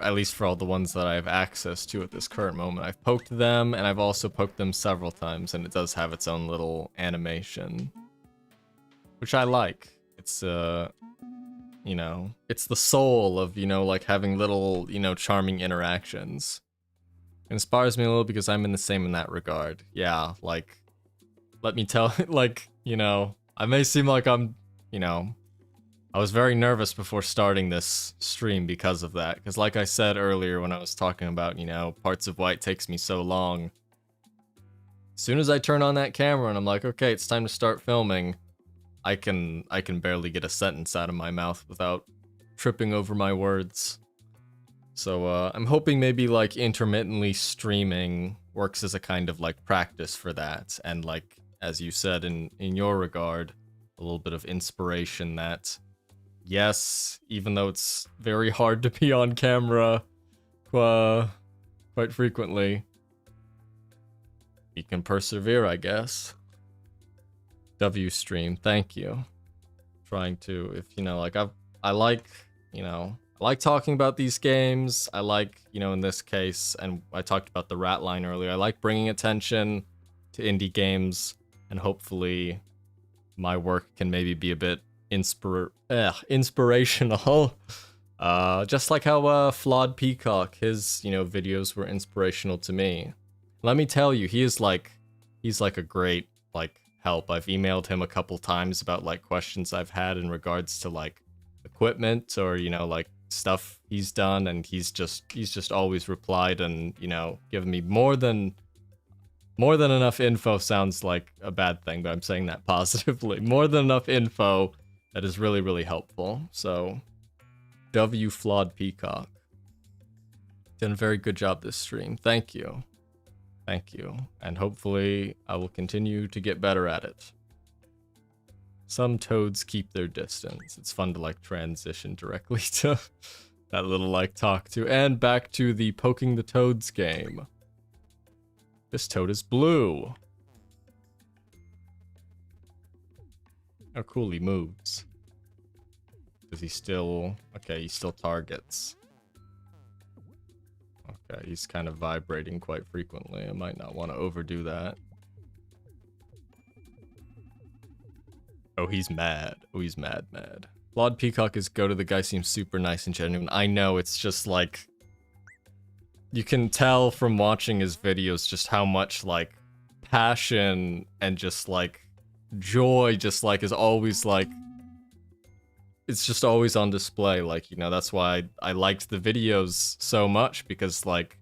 at least for all the ones that I have access to at this current moment, I've poked them, and I've also poked them several times, and it does have its own little animation, which I like. It's, you know, it's the soul of, you know, like having little, you know, charming interactions. It inspires me a little because I'm in the same in that regard. Yeah, like, let me tell, like, you know, I may seem like I'm, you know, I was very nervous before starting this stream because of that. Because like I said earlier when I was talking about, you know, Parts of White takes me so long. As soon as I turn on that camera and I'm like, okay, it's time to start filming, I can barely get a sentence out of my mouth without tripping over my words. So I'm hoping maybe like intermittently streaming works as a kind of like practice for that, and like, as you said in your regard, a little bit of inspiration that, yes, even though it's very hard to be on camera quite frequently, you can persevere, I guess. W stream, thank you. Trying to, if you know, like I like, you know, I like talking about these games. I like, you know, in this case, and I talked about the rat line earlier, I like bringing attention to indie games, and hopefully my work can maybe be a bit inspirational. Just like how Flawed Peacock, his, you know, videos were inspirational to me. Let me tell you, he's like a great, like, help. I've emailed him a couple times about, like, questions I've had in regards to, like, equipment or, you know, like, stuff he's done, and he's just always replied and, you know, given me more than enough info. Sounds like a bad thing, but I'm saying that positively. More than enough info that is really, really helpful. So, W Flawed Peacock. Done a very good job this stream. Thank you. Thank you. And hopefully I will continue to get better at it. Some toads keep their distance. It's fun to like transition directly to that little like talk to, and back to the poking the toads game. This toad is blue. How cool he moves. Does he still... Okay, he still targets. Okay, he's kind of vibrating quite frequently. I might not want to overdo that. Oh, he's mad. Oh, he's mad. Flawed Peacock is go to the guy seems super nice and genuine. I know, it's just like... You can tell from watching his videos just how much, like, passion and just like joy just like is always like it's just always on display. Like, you know, that's why I liked the videos so much, because like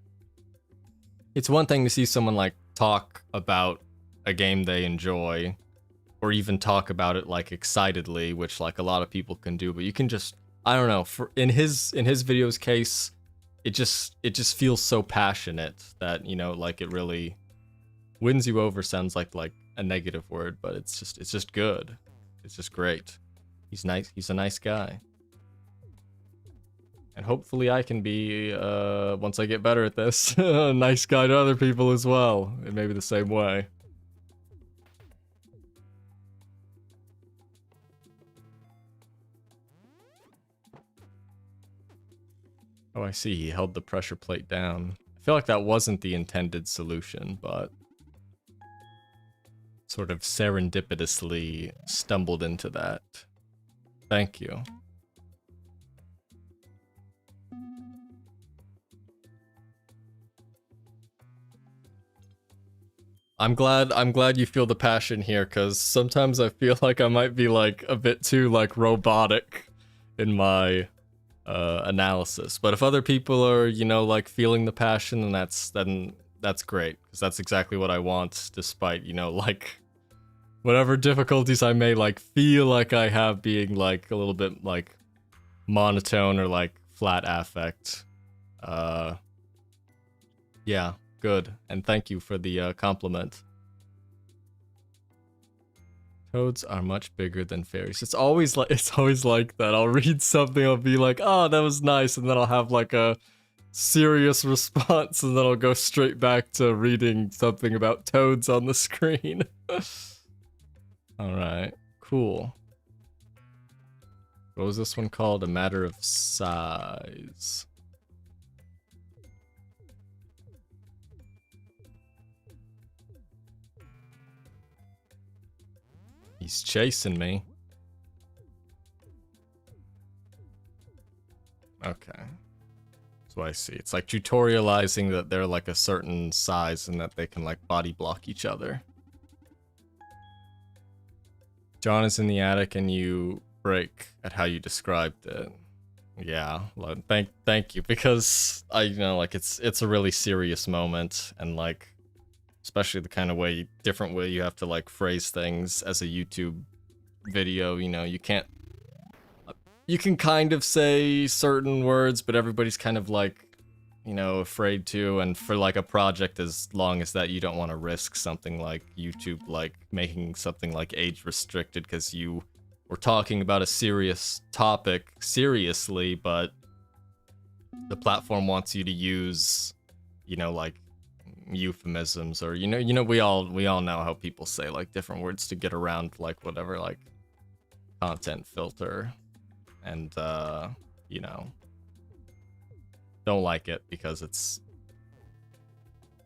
it's one thing to see someone like talk about a game they enjoy, or even talk about it like excitedly, which like a lot of people can do, but you can just, I don't know, for in his videos case, it just feels so passionate that, you know, like it really wins you over. Sounds like a negative word, but it's just good. It's just great. He's nice. He's a nice guy. And hopefully I can be, once I get better at this, a nice guy to other people as well, in maybe the same way. Oh, I see. He held the pressure plate down. I feel like that wasn't the intended solution, but sort of serendipitously stumbled into that. Thank you. I'm glad you feel the passion here, because sometimes I feel like I might be like a bit too like robotic in my analysis. But if other people are, you know, like feeling the passion, then that's great, because that's exactly what I want, despite, you know, like whatever difficulties I may like feel like I have being like a little bit like monotone or like flat affect. Yeah, good. And thank you for the compliment. Toads are much bigger than fairies. It's always like that. I'll read something, I'll be like, oh, that was nice, and then I'll have like a serious response, and then I'll go straight back to reading something about toads on the screen. Alright, cool. What was this one called? A Matter of Size. He's chasing me. Okay. So I see. It's like tutorializing that they're like a certain size and that they can like body block each other. John is in the attic and you break at how you described it. Yeah, well, thank you, because I, you know, like it's a really serious moment, and like especially the kind of way, different way you have to like phrase things as a YouTube video, you know, you can kind of say certain words, but everybody's kind of like, you know, afraid to, and for like a project as long as that, you don't want to risk something like YouTube, like making something like age restricted, because you were talking about a serious topic seriously, but the platform wants you to use, you know, like euphemisms, or you know we all know how people say like different words to get around like whatever like content filter, and you know, don't like it, because it's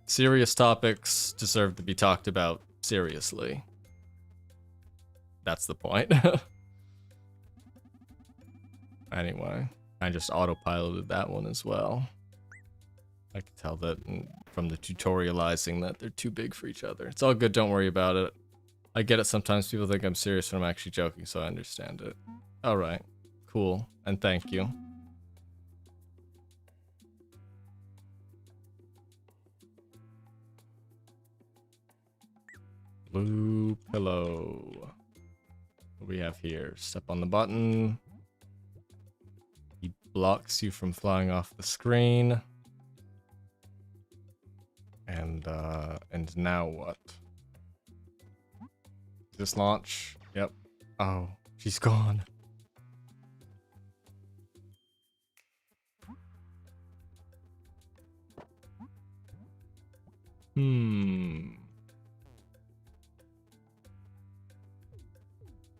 serious topics deserve to be talked about seriously. That's the point. Anyway, I just autopiloted that one as well. I can tell that from the tutorializing that they're too big for each other. It's all good, don't worry about it. I get it, sometimes people think I'm serious when I'm actually joking, so I understand it. Alright, cool, and thank you. Blue pillow. What do we have here? Step on the button. He blocks you from flying off the screen. And now what? This launch? Yep. Oh, she's gone.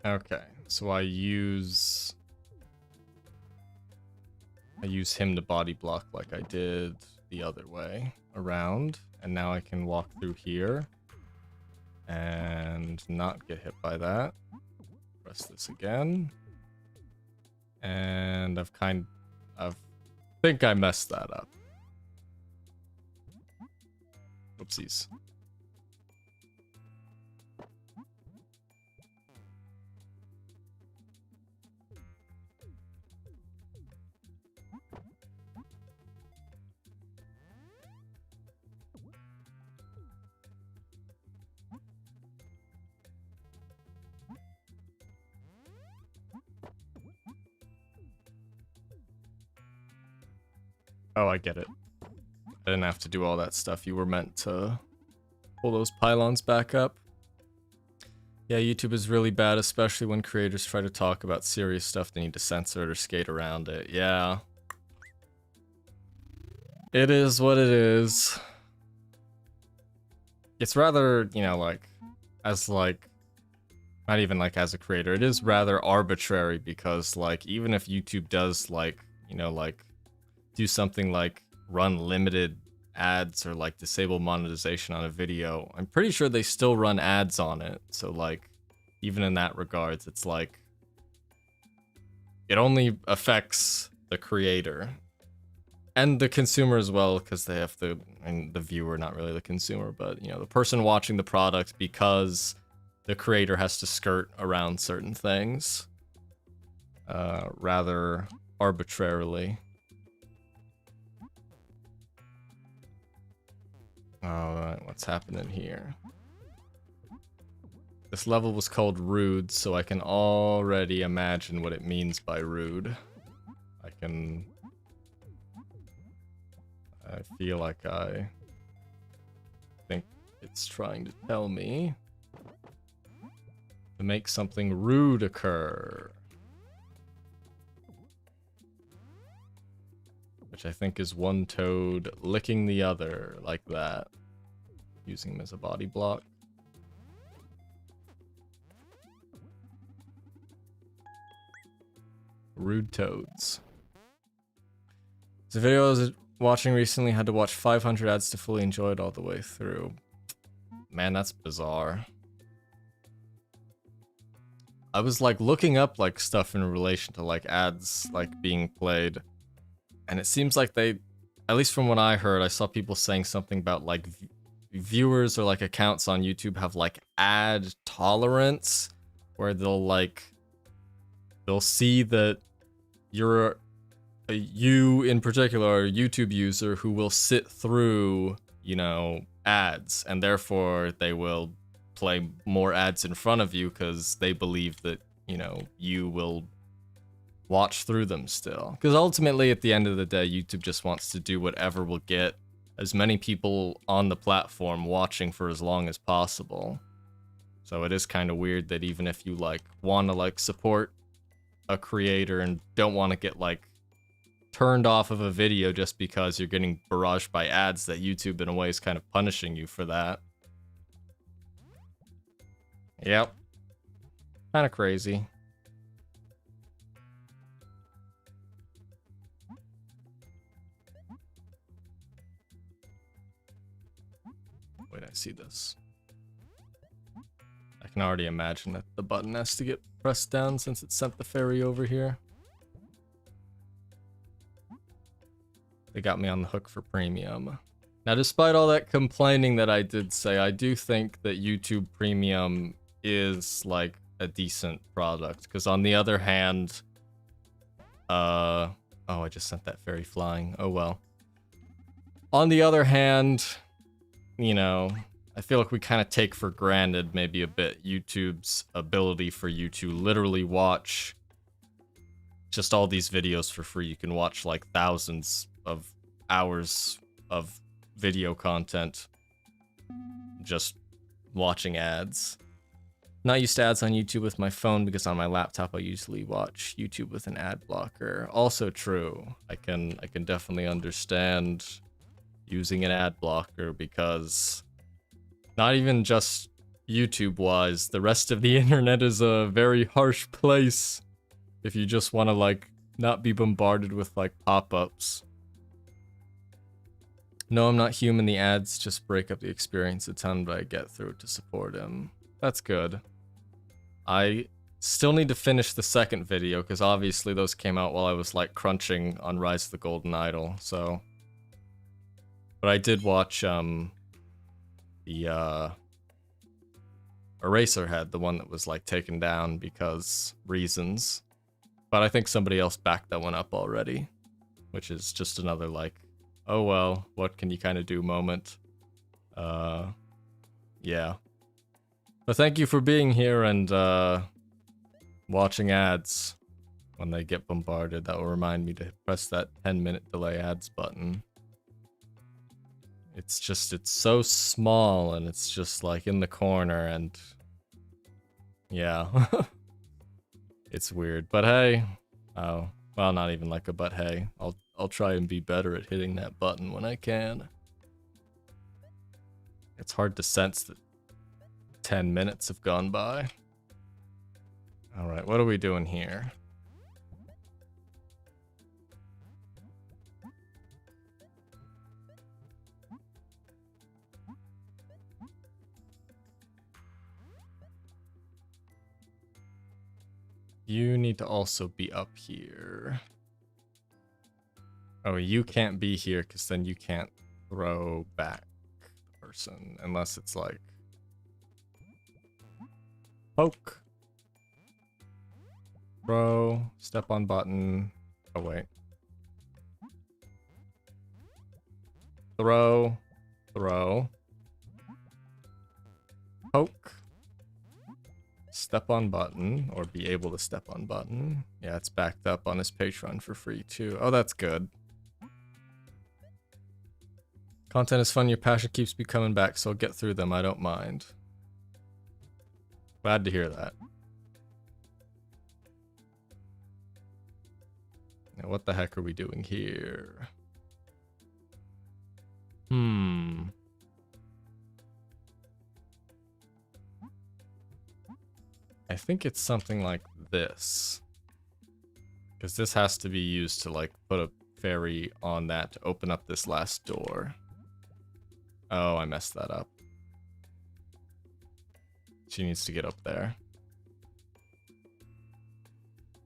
Okay, so I use him to body block like I did the other way around, and now I can walk through here and not get hit by that. Press this again, and I think I messed that up. Oopsies. Oh, I get it. I didn't have to do all that stuff. You were meant to pull those pylons back up. Yeah, YouTube is really bad, especially when creators try to talk about serious stuff. They need to censor it or skate around it. Yeah. It is what it is. It's rather, you know, like, as like, not even like as a creator, it is rather arbitrary because like, even if YouTube does like, you know, like, do something like run limited ads or like disable monetization on a video, I'm pretty sure they still run ads on it. So like, even in that regards, it's like, it only affects the creator and the consumer as well, because they have to, and the viewer, not really the consumer, but you know, the person watching the product, because the creator has to skirt around certain things rather arbitrarily. Alright, what's happening here? This level was called Rude, so I can already imagine what it means by rude. I feel like I think it's trying to tell me to make something rude occur. Which I think is one toad licking the other, like that. Using him as a body block. Rude toads. The video I was watching recently had to watch 500 ads to fully enjoy it all the way through. Man, that's bizarre. I was like looking up like stuff in relation to like ads like being played, and it seems like they, at least from what I heard, I saw people saying something about like viewers or like accounts on YouTube have like ad tolerance, where they'll see that you in particular are a YouTube user who will sit through, you know, ads, and therefore they will play more ads in front of you because they believe that, you know, you will watch through them still. Because ultimately, at the end of the day, YouTube just wants to do whatever will get as many people on the platform watching for as long as possible. So it is kind of weird that even if you like want to like support a creator and don't want to get like turned off of a video just because you're getting barraged by ads, that YouTube in a way is kind of punishing you for that. Yep. Kind of crazy. Wait, I see this. I can already imagine that the button has to get pressed down since it sent the fairy over here. They got me on the hook for premium. Now, despite all that complaining that I did say, I do think that YouTube Premium is like a decent product. Because on the other hand, oh, I just sent that fairy flying. Oh well. On the other hand, you know, I feel like we kind of take for granted maybe a bit YouTube's ability for you to literally watch just all these videos for free. You can watch like thousands of hours of video content just watching ads. Not used to ads on YouTube with my phone because on my laptop I usually watch YouTube with an ad blocker. Also true. I can definitely understand using an ad blocker because not even just YouTube-wise, the rest of the internet is a very harsh place if you just want to, like, not be bombarded with, like, pop-ups. No, I'm not human. The ads just break up the experience a ton, but I get through it to support him. That's good. I still need to finish the second video, because obviously those came out while I was, like, crunching on Rise of the Golden Idol, so... But I did watch, the, Eraserhead, the one that was, like, taken down because reasons. But I think somebody else backed that one up already, which is just another, like, oh well, what can you kind of do moment. Yeah. But thank you for being here and, watching ads. when they get bombarded. That will remind me to press that 10-minute delay ads button. It's just, it's so small and it's just like in the corner and yeah. It's weird, but hey. Oh, well, not even like a but hey. I'll try and be better at hitting that button when I can. It's hard to sense that 10 minutes have gone by. All right, what are we doing here? You need to also be up here. Oh, you can't be here because then you can't throw back the person unless it's like poke, throw, step on button. Oh wait, throw, poke, step on button, or be able to step on button. Yeah, it's backed up on his Patreon for free too. Oh, that's good. Content is fun, your passion keeps me coming back, so I'll get through them, I don't mind. Glad to hear that. Now, what the heck are we doing here? I think it's something like this. Because this has to be used to, like, put a fairy on that to open up this last door. Oh, I messed that up. She needs to get up there.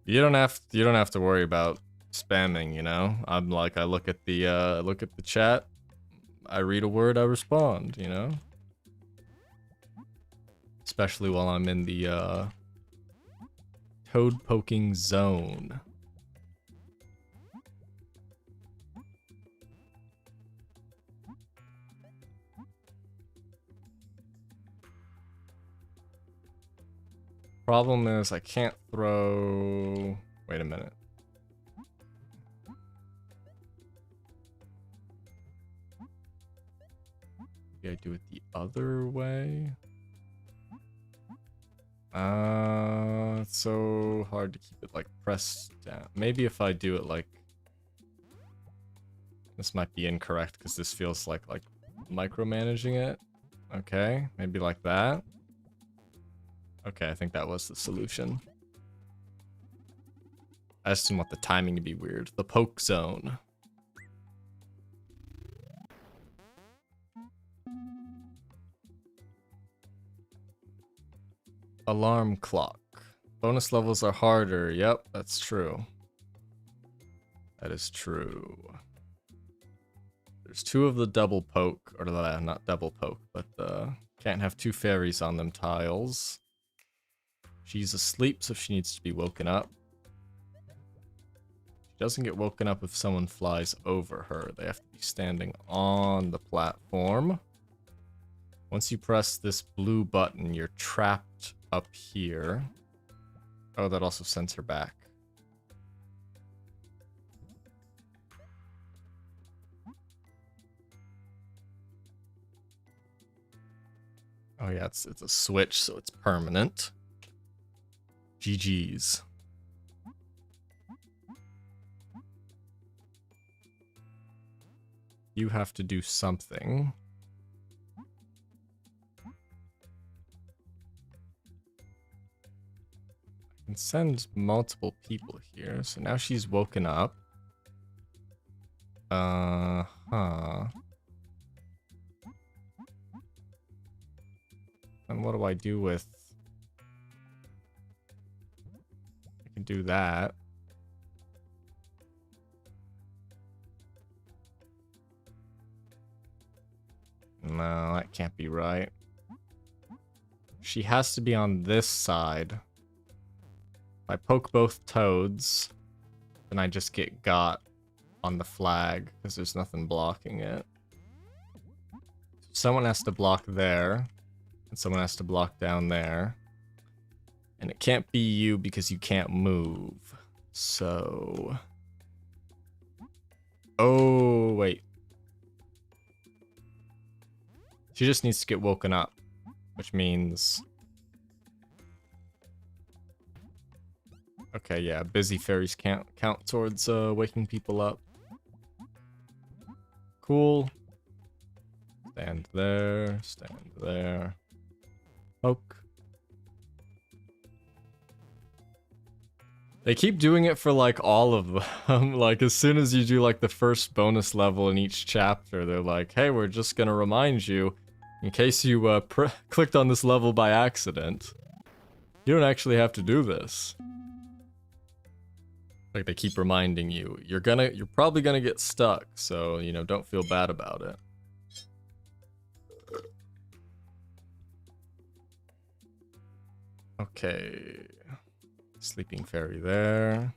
You don't have to worry about spamming, you know? I'm like, I look at the chat, I read a word, I respond, you know? Especially while I'm in the toad poking zone. Problem is I can't throw... Wait a minute. Maybe I do it the other way? It's so hard to keep it like pressed down. Maybe if I do it like... This might be incorrect because this feels like micromanaging it. Okay, maybe like that. Okay, I think that was the solution. I just didn't want the timing to be weird. The poke zone. Alarm clock. Bonus levels are harder. Yep, that's true. That is true. There's 2 of the double poke, or not double poke, but can't have 2 fairies on them tiles. She's asleep, so she needs to be woken up. She doesn't get woken up if someone flies over her. They have to be standing on the platform. Once you press this blue button, you're trapped up here. Oh, that also sends her back. Oh yeah, it's a switch, so it's permanent. GG's. You have to do something. I can send multiple people here, so now she's woken up. And what do I do with... I can do that. No, that can't be right. She has to be on this side. If I poke both toads, then I just get got on the flag because there's nothing blocking it. Someone has to block there, and someone has to block down there. And it can't be you because you can't move. So... Oh, wait. She just needs to get woken up, which means... Okay, yeah, busy fairies count towards waking people up. Cool. Stand there, stand there. Poke. They keep doing it for like all of them. Like as soon as you do like the first bonus level in each chapter, they're like, hey, we're just gonna remind you, in case you clicked on this level by accident, you don't actually have to do this. Like they keep reminding you, you're probably gonna get stuck, so you know, don't feel bad about it. Okay. Sleeping fairy there.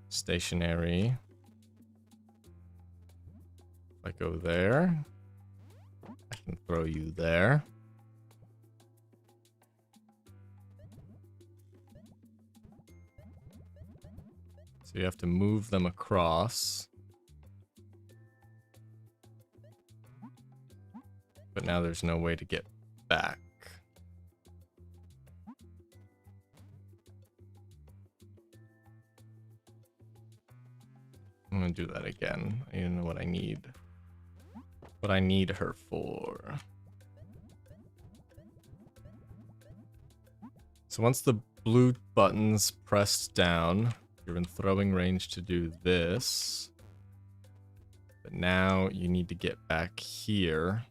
Stationary. If I go there, I can throw you there. So you have to move them across. But now there's no way to get back. I'm gonna do that again. I don't know what I need. What I need her for. So once the blue button's pressed down, you're in throwing range to do this. But now you need to get back here,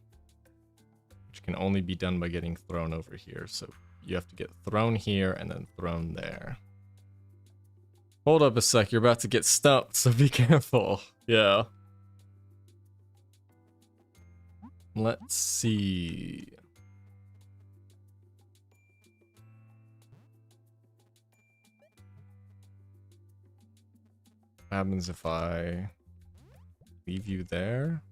which can only be done by getting thrown over here. So you have to get thrown here and then thrown there. Hold up a sec, you're about to get stumped, so be careful. Yeah. Let's see. What happens if I leave you there?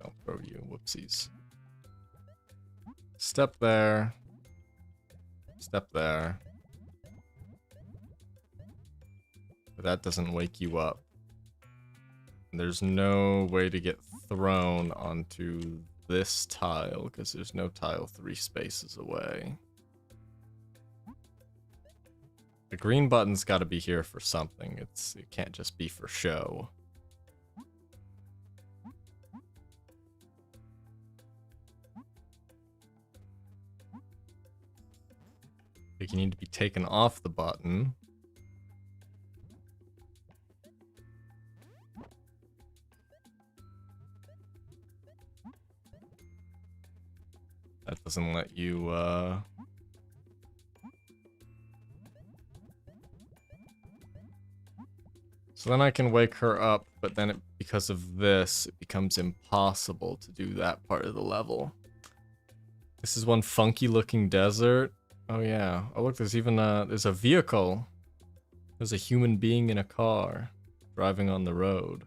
I'll throw you. Whoopsies. Step there. Step there. But that doesn't wake you up. There's no way to get thrown onto this tile because there's no tile 3 spaces away. The green button's got to be here for something. It can't just be for show. I think you need to be taken off the button. That doesn't let you, So then I can wake her up, but then because of this, it becomes impossible to do that part of the level. This is one funky looking desert. Oh yeah. Oh look, there's even there's a vehicle. There's a human being in a car driving on the road.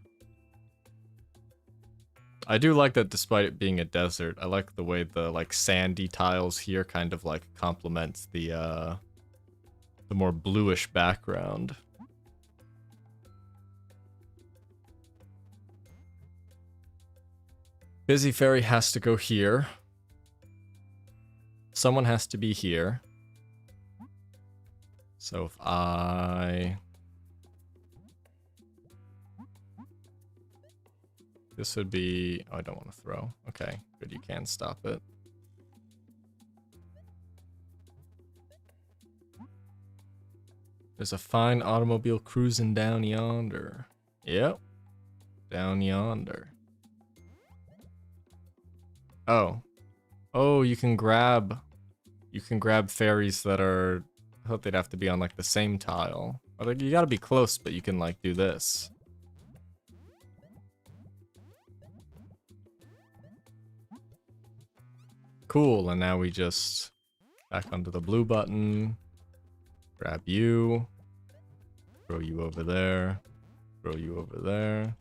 I do like that despite it being a desert. I like the way the like sandy tiles here kind of like complements the more bluish background. Busy fairy has to go here. Someone has to be here. So if I... This would be... Oh, I don't want to throw. Okay, good, you can stop it. There's a fine automobile cruising down yonder. Yep. Down yonder. Oh. Oh, you can grab fairies that are... I thought they'd have to be on like the same tile. Like, you gotta be close, but you can like do this. Cool, and now we just back onto the blue button. Grab you. Throw you over there. Throw you over there.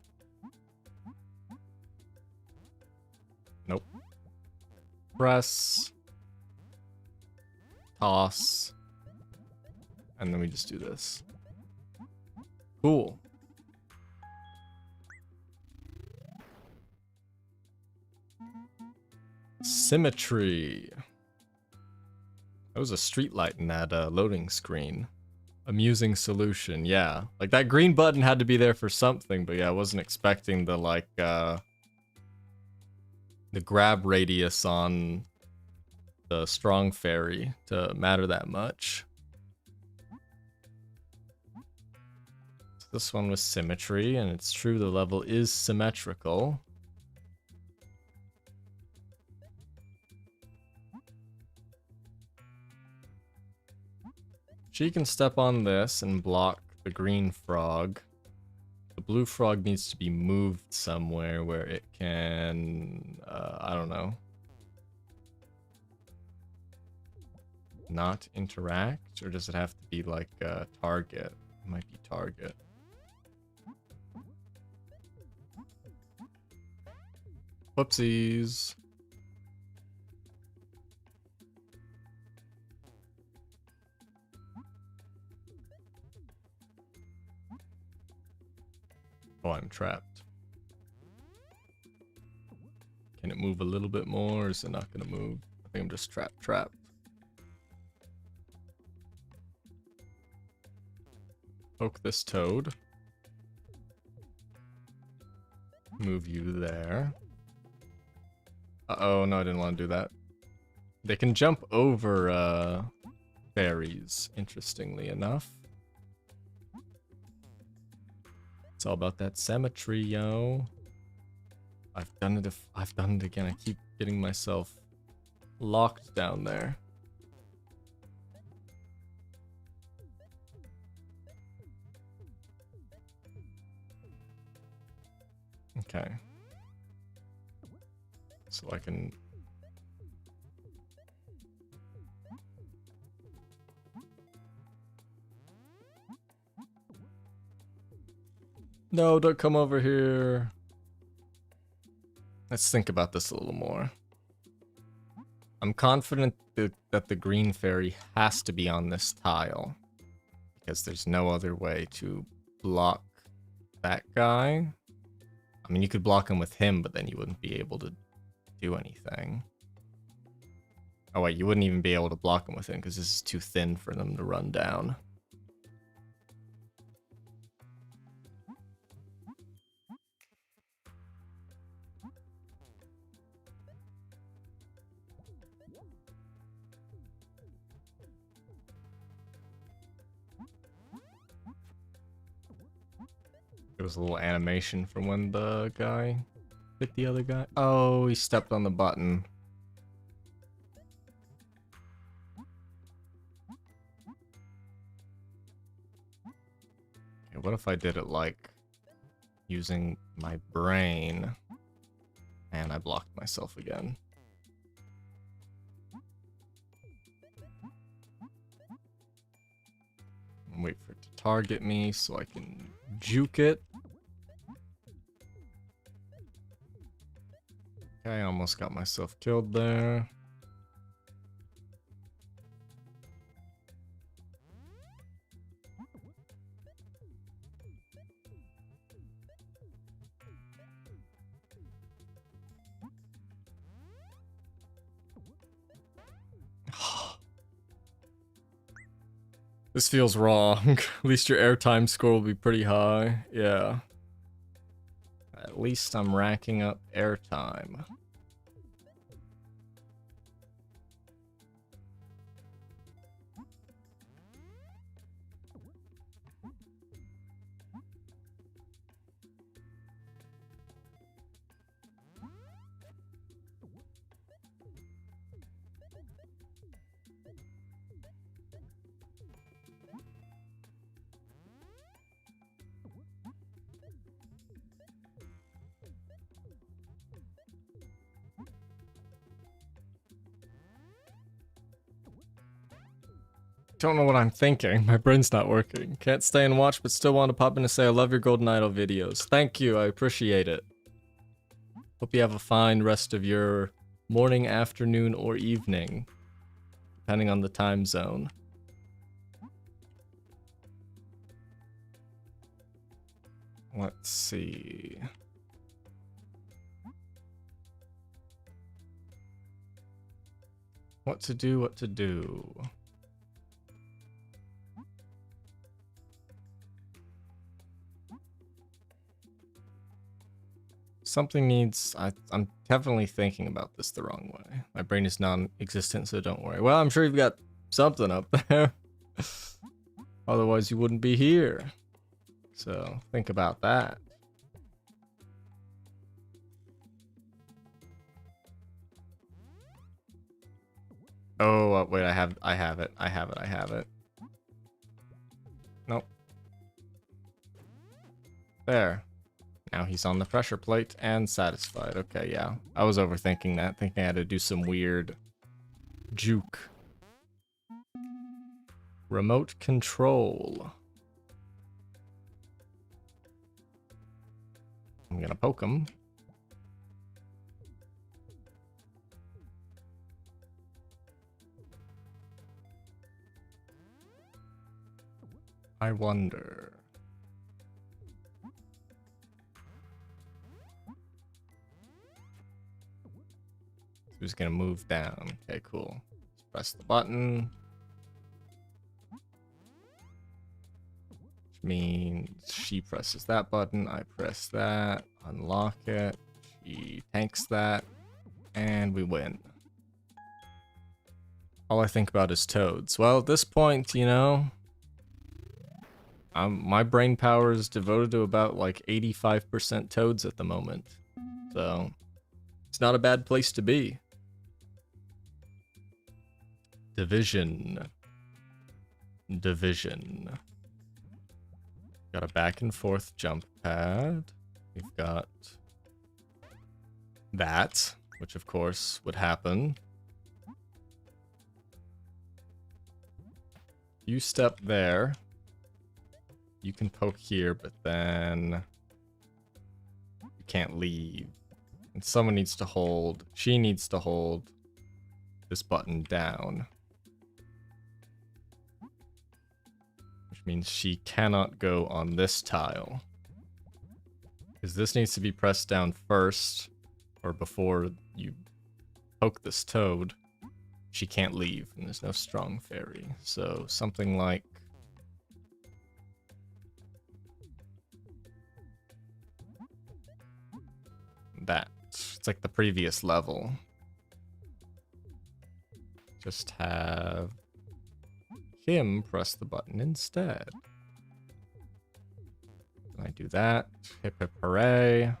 Nope. Press. Toss. and then we just do this. Cool. Symmetry. That was a street light in that loading screen. Amusing solution, yeah. Like that green button had to be there for something, but yeah, I wasn't expecting the like the grab radius on the strong fairy to matter that much. So this one was symmetry, and it's true the level is symmetrical. She can step on this and block the green frog. The blue frog needs to be moved somewhere where it can, I don't know. Not interact? Or does it have to be like a target? It might be target. Whoopsies. Oh, I'm trapped. Can it move a little bit more, or is it not gonna move? I think I'm just trapped. Poke this toad. Move you there. Uh-oh, no, I didn't want to do that. They can jump over, fairies, interestingly enough. It's all about that symmetry, yo. I've done it again. I keep getting myself locked down there. Okay. So I can... No, don't come over here. Let's think about this a little more. I'm confident that the green fairy has to be on this tile, because there's no other way to block that guy. I mean, you could block him with him, but then you wouldn't be able to do anything. Oh wait, you wouldn't even be able to block him with him, because this is too thin for them to run down. There was a little animation from when the guy hit the other guy. Oh, he stepped on the button. Okay, what if I did it like using my brain and I blocked myself again? Wait for it to target me so I can juke it. Okay, I almost got myself killed there. This feels wrong. At least your airtime score will be pretty high. Yeah. At least I'm racking up airtime. Don't know what I'm thinking. My brain's not working. Can't stay and watch, but still want to pop in to say I love your Golden Idol videos. Thank you. I appreciate it. Hope you have a fine rest of your morning, afternoon, or evening, depending on the time zone. Let's see. What to do, what to do. Something needs... I'm definitely thinking about this the wrong way. My brain is non-existent, so don't worry. Well, I'm sure you've got something up there. Otherwise, you wouldn't be here. So, think about that. Oh, wait, I have it. Nope. There. Now he's on the pressure plate and satisfied. Okay, yeah. I was overthinking that, thinking I had to do some weird juke. Remote control. I'm gonna poke him. I wonder. Who's gonna move down? Okay, cool. Let's press the button. Which means she presses that button, I press that, unlock it, she tanks that, and we win. All I think about is toads. Well, at this point, you know, my brain power is devoted to about like 85% toads at the moment. So, it's not a bad place to be. Division. Got a back and forth jump pad. We've got that, which of course would happen. You step there. You can poke here, but then you can't leave. And someone needs to hold, she needs to hold this button down. Which means she cannot go on this tile. Because this needs to be pressed down first, or before you poke this toad. She can't leave, and there's no strong fairy. So something like that. It's like the previous level. Just have him press the button instead. And I do that. Hip hip hooray.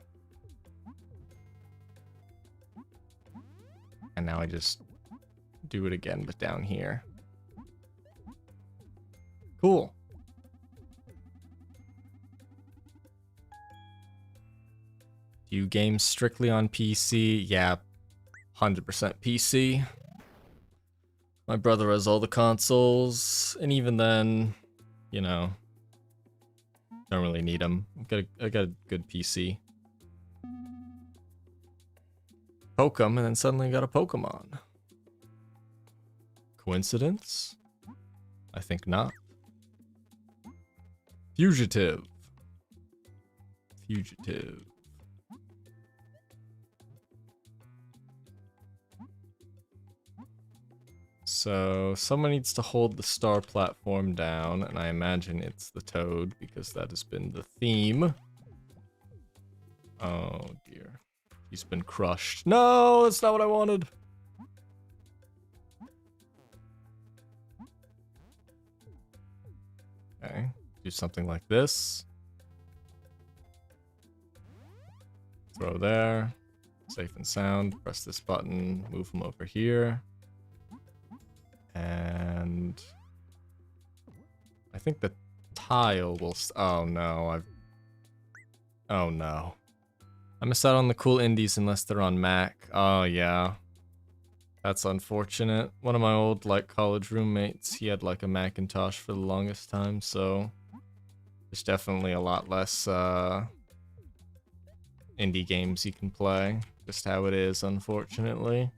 And now I just do it again, but down here. Cool. Do you game strictly on PC? Yeah, 100% PC. My brother has all the consoles, and even then, you know, don't really need them. I got a good PC. Poke 'em, and then suddenly got a Pokemon. Coincidence? I think not. Fugitive. So someone needs to hold the star platform down, and I imagine it's the toad because that has been the theme. Oh dear. He's been crushed. No, that's not what I wanted. Okay, do something like this. Throw there. Safe and sound. Press this button. Move him over here. And I think the tile will... Oh no, oh no. I missed out on the cool indies unless they're on Mac. Oh yeah. That's unfortunate. One of my old like college roommates, he had like a Macintosh for the longest time, so there's definitely a lot less indie games you can play. Just how it is, unfortunately.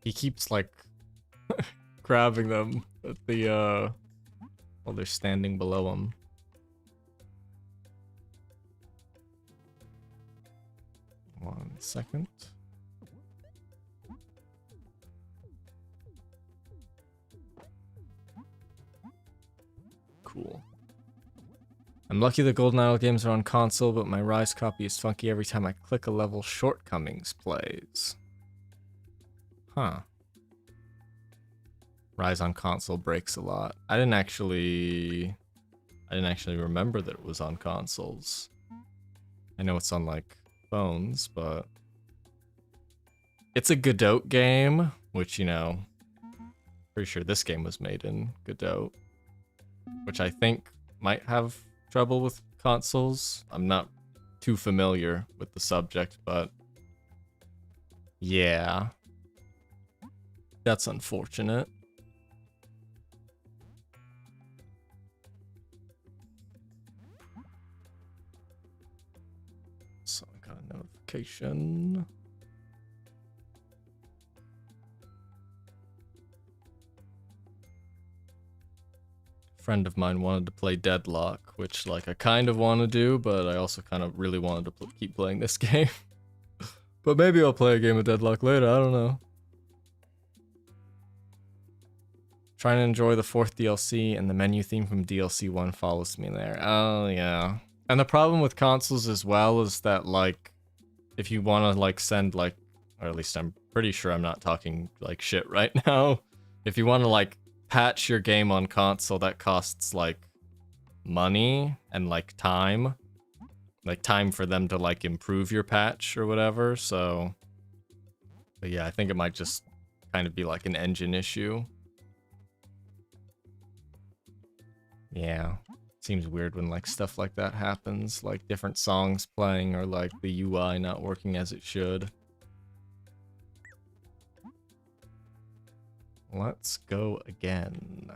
He keeps like grabbing them at the while they're standing below him. One second. Cool. I'm lucky the Golden Idol games are on console, but my Rise copy is funky every time I click a level Shortcomings plays. Huh. Rise on console breaks a lot. I didn't actually remember that it was on consoles. I know it's on like phones, but it's a Godot game, which, you know, pretty sure this game was made in Godot, which I think might have trouble with consoles. I'm not too familiar with the subject, but yeah, that's unfortunate. So I got a notification. Friend of mine wanted to play Deadlock, which like I kind of want to do, but I also kind of really wanted to keep playing this game. But maybe I'll play a game of Deadlock later, I don't know. Trying to enjoy the 4th DLC, and the menu theme from DLC 1 follows me there. Oh yeah. And the problem with consoles as well is that like, if you want to like send like, or at least I'm pretty sure I'm not talking like shit right now. If you want to like patch your game on console, that costs like money and like time for them to like improve your patch or whatever. So, but yeah, I think it might just kind of be like an engine issue. Yeah, seems weird when like stuff like that happens, like different songs playing or like the UI not working as it should. Let's go again.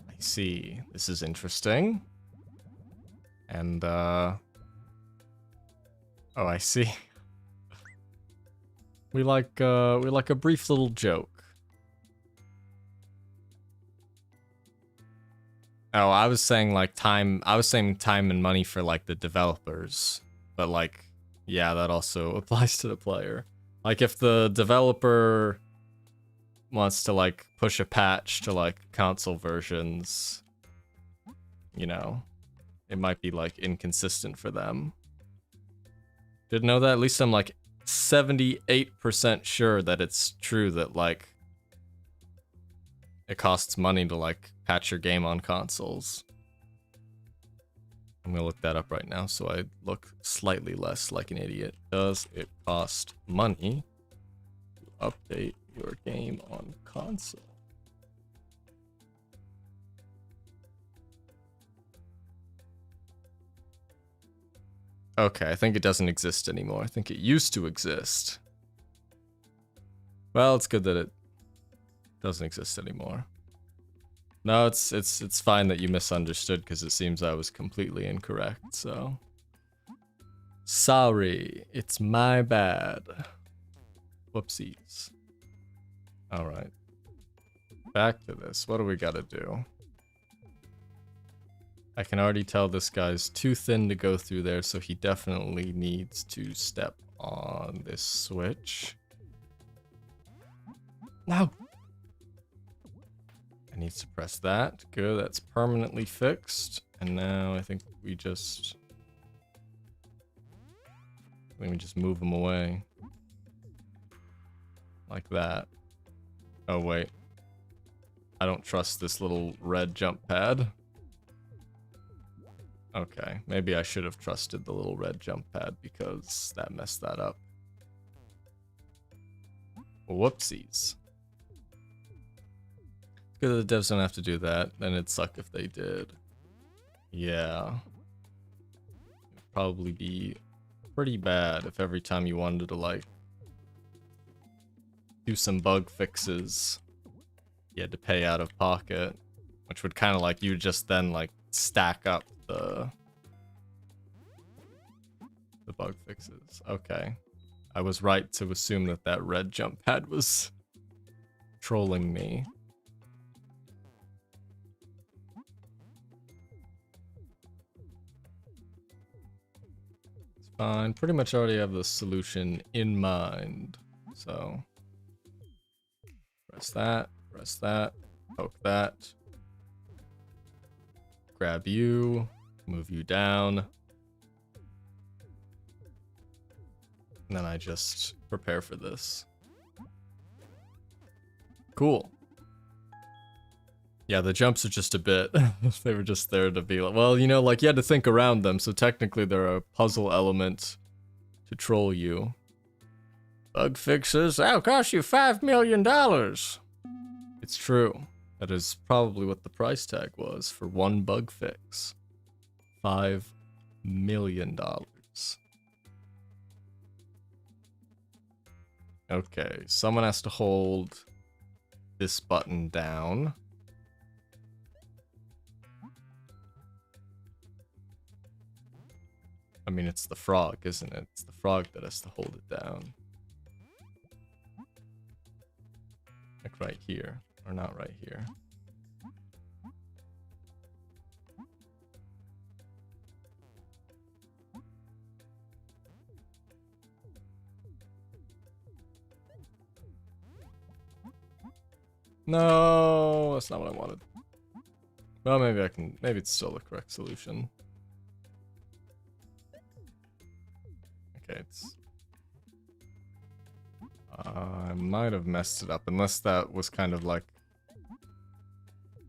I see. This is interesting. And, oh, I see. We like a brief little joke. Oh, I was saying like time and money for like the developers. But like, yeah, that also applies to the player. Like if the developer wants to like push a patch to like console versions, you know, it might be like inconsistent for them. Didn't know that. At least I'm like 78% sure that it's true that like it costs money to like patch your game on consoles. I'm gonna look that up right now so I look slightly less like an idiot. Does it cost money to update your game on console? Okay, I think it doesn't exist anymore. I think it used to exist. Well, it's good that it doesn't exist anymore. No, it's fine that you misunderstood because it seems I was completely incorrect, so. Sorry, it's my bad. Whoopsies. Alright. Back to this. What do we gotta do? I can already tell this guy's too thin to go through there, so he definitely needs to step on this switch. No! I need to press that. Good, that's permanently fixed. And now I think we just... Let me just move him away. Like that. Oh, wait. I don't trust this little red jump pad. Okay, maybe I should have trusted the little red jump pad because that messed that up. Whoopsies. Good that the devs don't have to do that, then it'd suck if they did. Yeah. It'd probably be pretty bad if every time you wanted to, like, do some bug fixes, you had to pay out of pocket, which would kind of like, you just then, like, stack up the bug fixes. Okay. I was right to assume that that red jump pad was trolling me. It's fine. Pretty much already have the solution in mind. So press that, poke that. Grab you, move you down. And then I just prepare for this. Cool. Yeah, the jumps are just a bit, they were just there to be like, well, you know, like you had to think around them, so technically they're a puzzle element to troll you. Bug fixes, that'll cost you $5 million. It's true. That is probably what the price tag was for one bug fix. $5 million. Okay, someone has to hold this button down. I mean, it's the frog, isn't it? It's the frog that has to hold it down. Like right here, or not right here. No, that's not what I wanted. Well, maybe I can, maybe it's still the correct solution. Okay, it's... I might have messed it up, unless that was kind of like...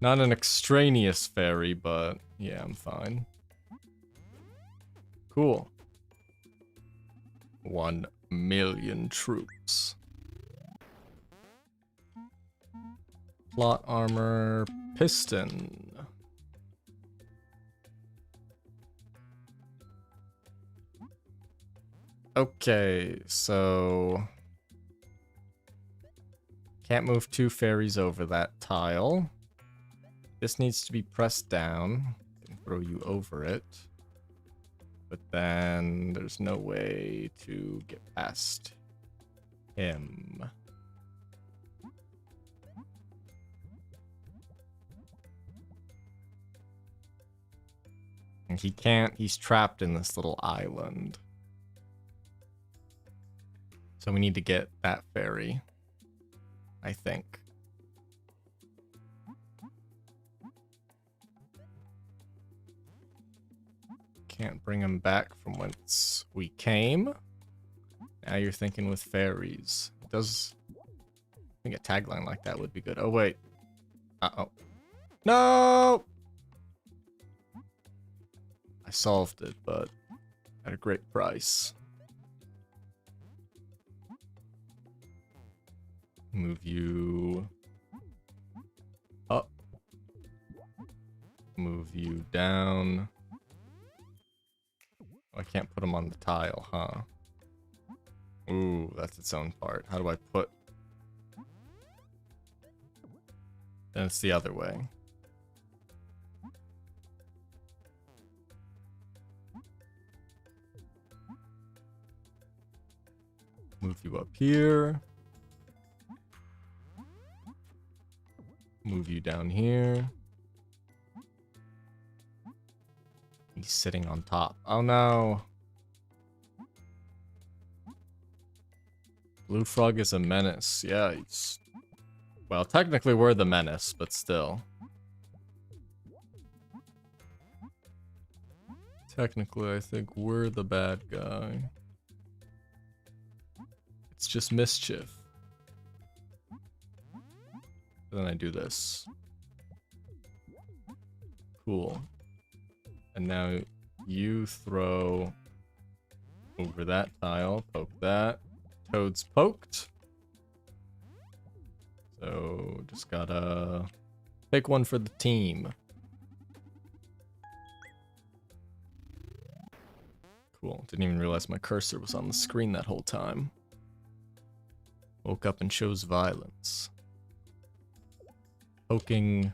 Not an extraneous fairy, but yeah, I'm fine. Cool. 1 million troops. Plot armor, piston. Okay, so... Can't move 2 fairies over that tile. This needs to be pressed down. Can throw you over it. But then there's no way to get past him. And he can't, he's trapped in this little island. So we need to get that fairy, I think. Can't bring him back from whence we came. Now you're thinking with fairies. It does... I think a tagline like that would be good. Oh, wait. Uh-oh. No! I solved it, but at a great price. Move you up. Move you down. Oh, I can't put him on the tile, huh? Ooh, that's its own part. How do I put... Then it's the other way. Move you up here. Move you down here. He's sitting on top. Oh no. Blue Frog is a menace. Yeah, he's... Well, technically we're the menace, but still. Technically, I think we're the bad guy. It's just mischief. And then I do this. Cool. And now you throw over that tile, poke that. Toad's poked. So just gotta pick one for the team. Cool. Didn't even realize my cursor was on the screen that whole time. Woke up and chose violence. Poking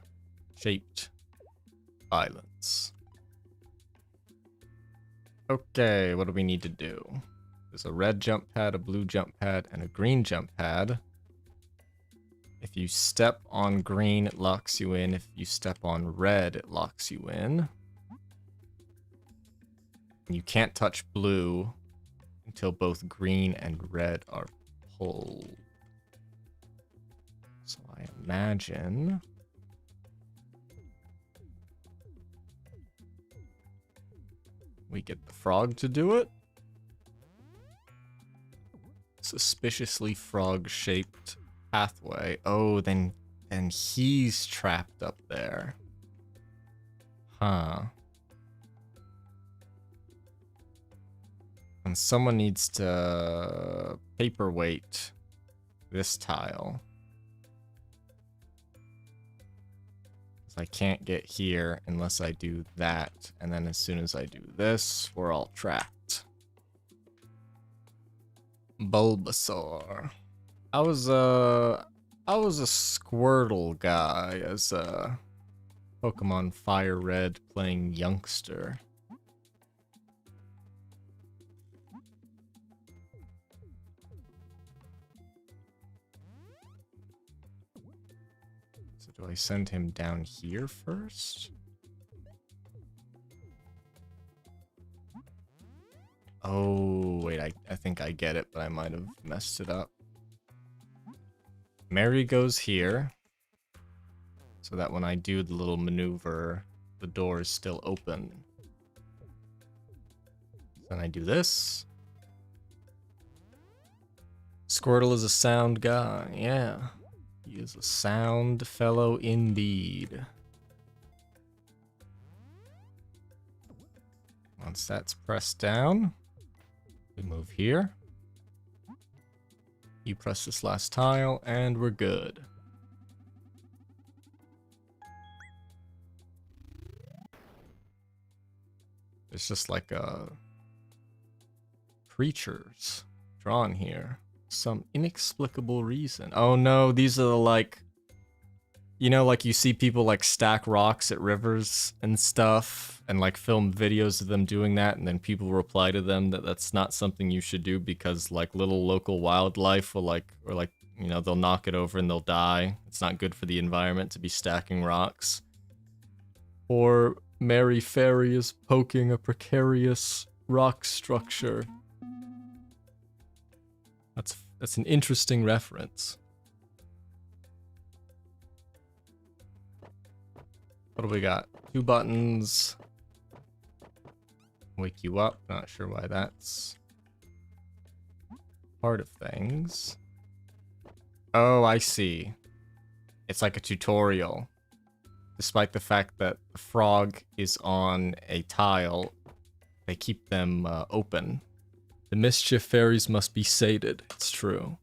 shaped violence. Okay, what do we need to do? There's a red jump pad, a blue jump pad, and a green jump pad. If you step on green, it locks you in. If you step on red, it locks you in. You can't touch blue until both green and red are pulled. So I imagine we get the frog to do it. Suspiciously frog-shaped pathway. Oh, then he's trapped up there. Huh. And someone needs to paperweight this tile. Because I can't get here unless I do that. And then as soon as I do this, we're all trapped. Bulbasaur. I was a Squirtle guy as a Pokemon Fire Red playing youngster. So do I send him down here first? Oh, wait, I think I get it, but I might have messed it up. Mary goes here, so that when I do the little maneuver, the door is still open. Then I do this. Squirtle is a sound guy, yeah. He is a sound fellow indeed. Once that's pressed down, we move here. You press this last tile, and we're good. It's just like creatures drawn here. Some inexplicable reason. Oh no, these are the like... You know, like you see people like stack rocks at rivers and stuff, and like film videos of them doing that, and then people reply to them that that's not something you should do because like little local wildlife will like, or like, you know, they'll knock it over and they'll die. It's not good for the environment to be stacking rocks. Or Mary Fairy is poking a precarious rock structure. That's an interesting reference. What do we got? 2 buttons. Wake you up. Not sure why that's part of things. Oh, I see. It's like a tutorial. Despite the fact that the frog is on a tile, they keep them open. The mischief fairies must be sated. It's true.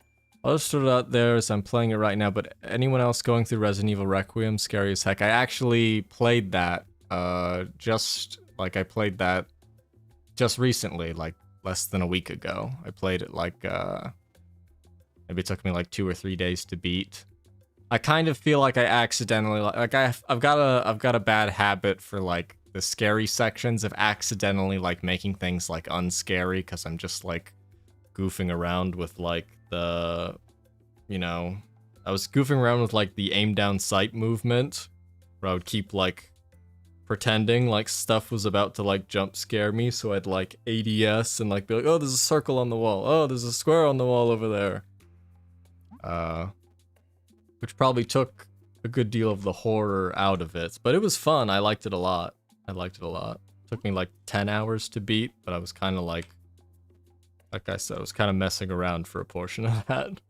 I'll just throw it out there as I'm playing it right now, but anyone else going through Resident Evil Requiem? Scary as heck. I actually played that, I played that just recently, like less than a week ago. I played it like, maybe it took me like 2 or 3 days to beat. I kind of feel like I accidentally, I've got a bad habit for like the scary sections of accidentally like making things like unscary, because I'm just like goofing around with like the, you know, I was goofing around with like the aim down sight movement, where I would keep like pretending like stuff was about to like jump scare me, so I'd like ADS and like be like, oh, there's a circle on the wall, oh, there's a square on the wall over there, which probably took a good deal of the horror out of it, but it was fun. I liked it a lot. Took me like 10 hours to beat, but I was kind of like I said, I was kind of messing around for a portion of that.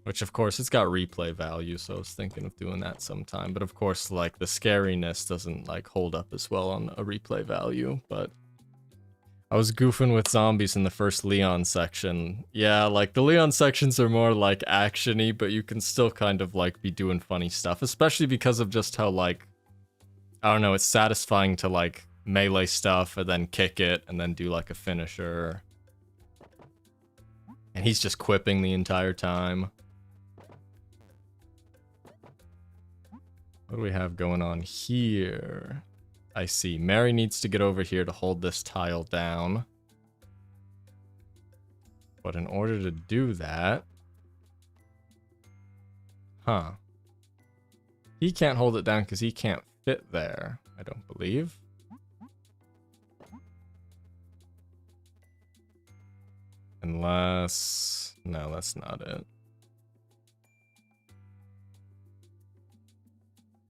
Which, of course, it's got replay value, so I was thinking of doing that sometime. But, of course, like, the scariness doesn't, like, hold up as well on a replay value. But I was goofing with zombies in the first Leon section. Yeah, like, the Leon sections are more, like, action-y, but you can still kind of, like, be doing funny stuff. Especially because of just how, like, I don't know, it's satisfying to, like, melee stuff and then kick it and then do, like, a finisher. And he's just quipping the entire time. What do we have going on here? I see. Mary needs to get over here to hold this tile down. But in order to do that... Huh. He can't hold it down because he can't fit there, I don't believe. Unless... No, that's not it.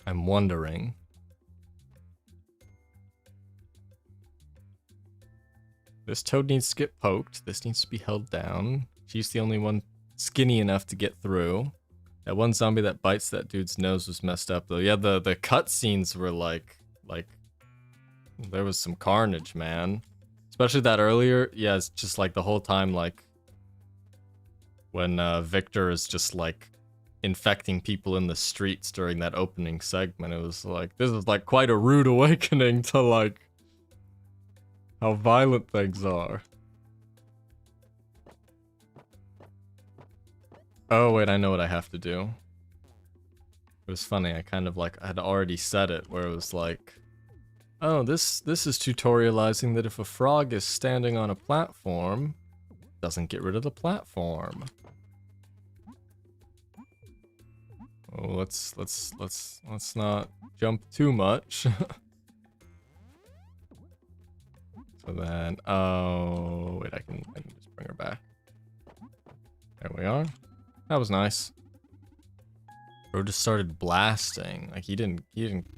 I'm wondering. This toad needs to get poked. This needs to be held down. She's the only one skinny enough to get through. That one zombie that bites that dude's nose was messed up though. Yeah, the cutscenes were like there was some carnage, man. Especially that earlier. Yeah, it's just like the whole time, like when Victor is just like infecting people in the streets during that opening segment. It was like, this is like quite a rude awakening to like how violent things are. Oh wait, I know what I have to do. It was funny, I kind of like, I had already said it, where it was like, oh, this is tutorializing that if a frog is standing on a platform, it doesn't get rid of the platform. Oh, let's not jump too much. So then, oh wait, I can just bring her back. There we are. That was nice. Bro just started blasting. Like he didn't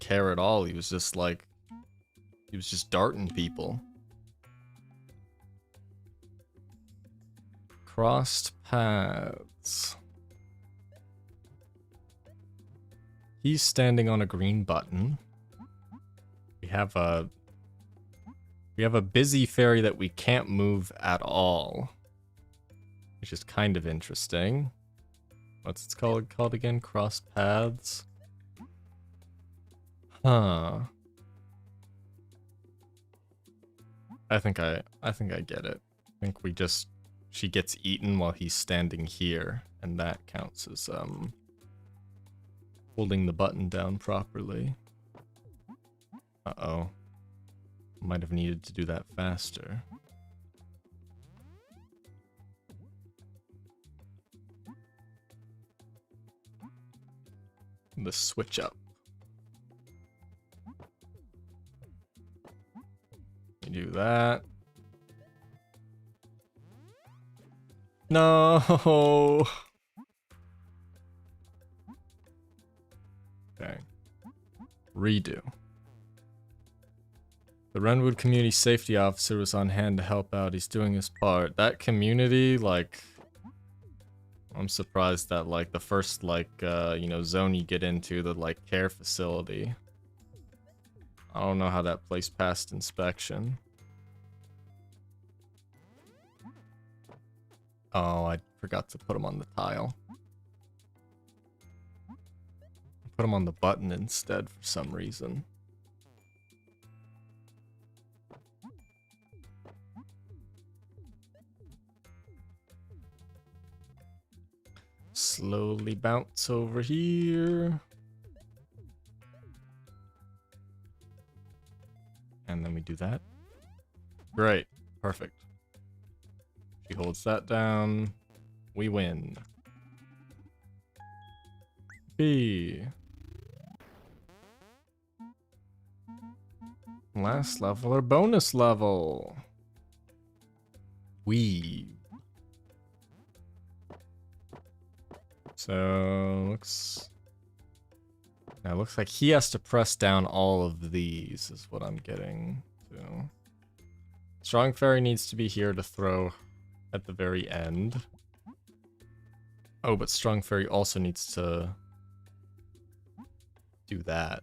care at all. He was just like, he was just darting people. Crossed paths. He's standing on a green button. We have a busy fairy that we can't move at all, which is kind of interesting. What's it called again? Cross paths. Huh. I think I get it. I think she gets eaten while he's standing here, and that counts as holding the button down properly. Uh-oh. Might have needed to do that faster. The switch up. You do that. No. Okay. Redo. The Renwood Community Safety Officer was on hand to help out. He's doing his part. That community, like, I'm surprised that, like, the first, like, you know, zone you get into, the, like, care facility. I don't know how that place passed inspection. Oh, I forgot to put him on the tile. Put him on the button instead for some reason. Slowly bounce over here. And then we do that. Great. Perfect. She holds that down. We win. B. Last level or bonus level? Weave. So looks like he has to press down all of these is what I'm getting to. Strong Fairy needs to be here to throw at the very end. Oh, but Strong Fairy also needs to do that.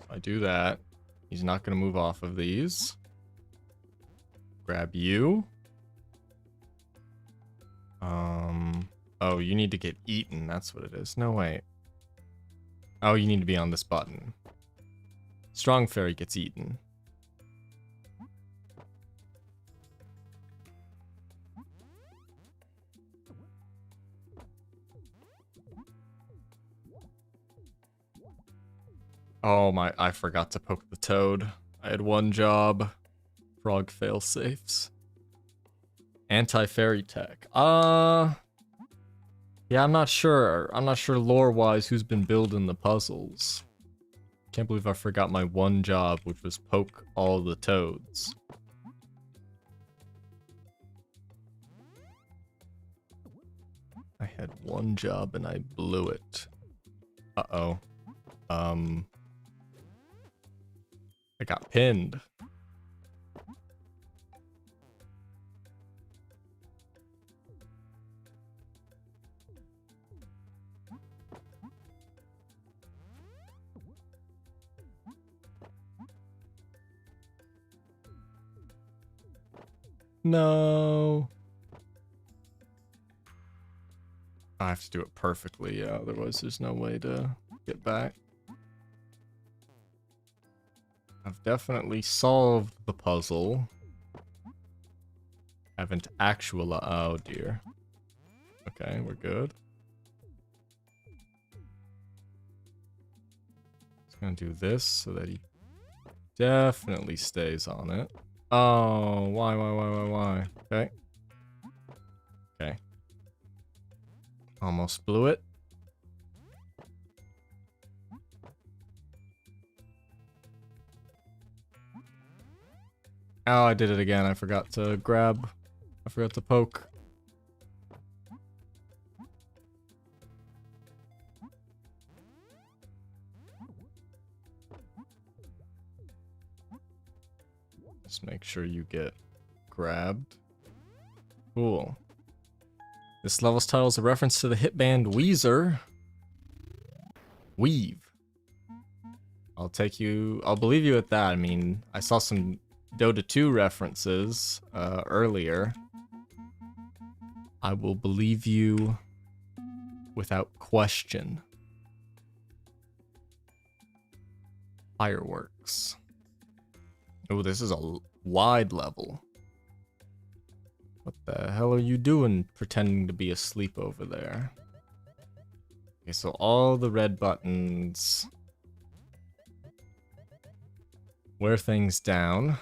I do that. He's not going to move off of these. Grab you. Oh, you need to get eaten. That's what it is. No, wait. Oh, you need to be on this button. Strong fairy gets eaten. Oh my, I forgot to poke the toad. I had one job. Frog fail safes. Anti-fairy tech. Yeah, I'm not sure. I'm not sure lore-wise who's been building the puzzles. Can't believe I forgot my one job, which was poke all the toads. I had one job and I blew it. Uh-oh. I got pinned. No. I have to do it perfectly, yeah, otherwise there's no way to get back. I've definitely solved the puzzle. Haven't actually. Oh dear. Okay, we're good. Just gonna do this so that he definitely stays on it. Oh, why? Okay. Okay. Almost blew it. Oh, I did it again. I forgot to grab. I forgot to poke. Just make sure you get grabbed. Cool. This level's title is a reference to the hit band Weezer. Weave. I'll believe you at that. I mean, I saw some Dota 2 references earlier. I will believe you without question. Fireworks. Oh, this is a wide level. What the hell are you doing pretending to be asleep over there? Okay, so all the red buttons wear things down.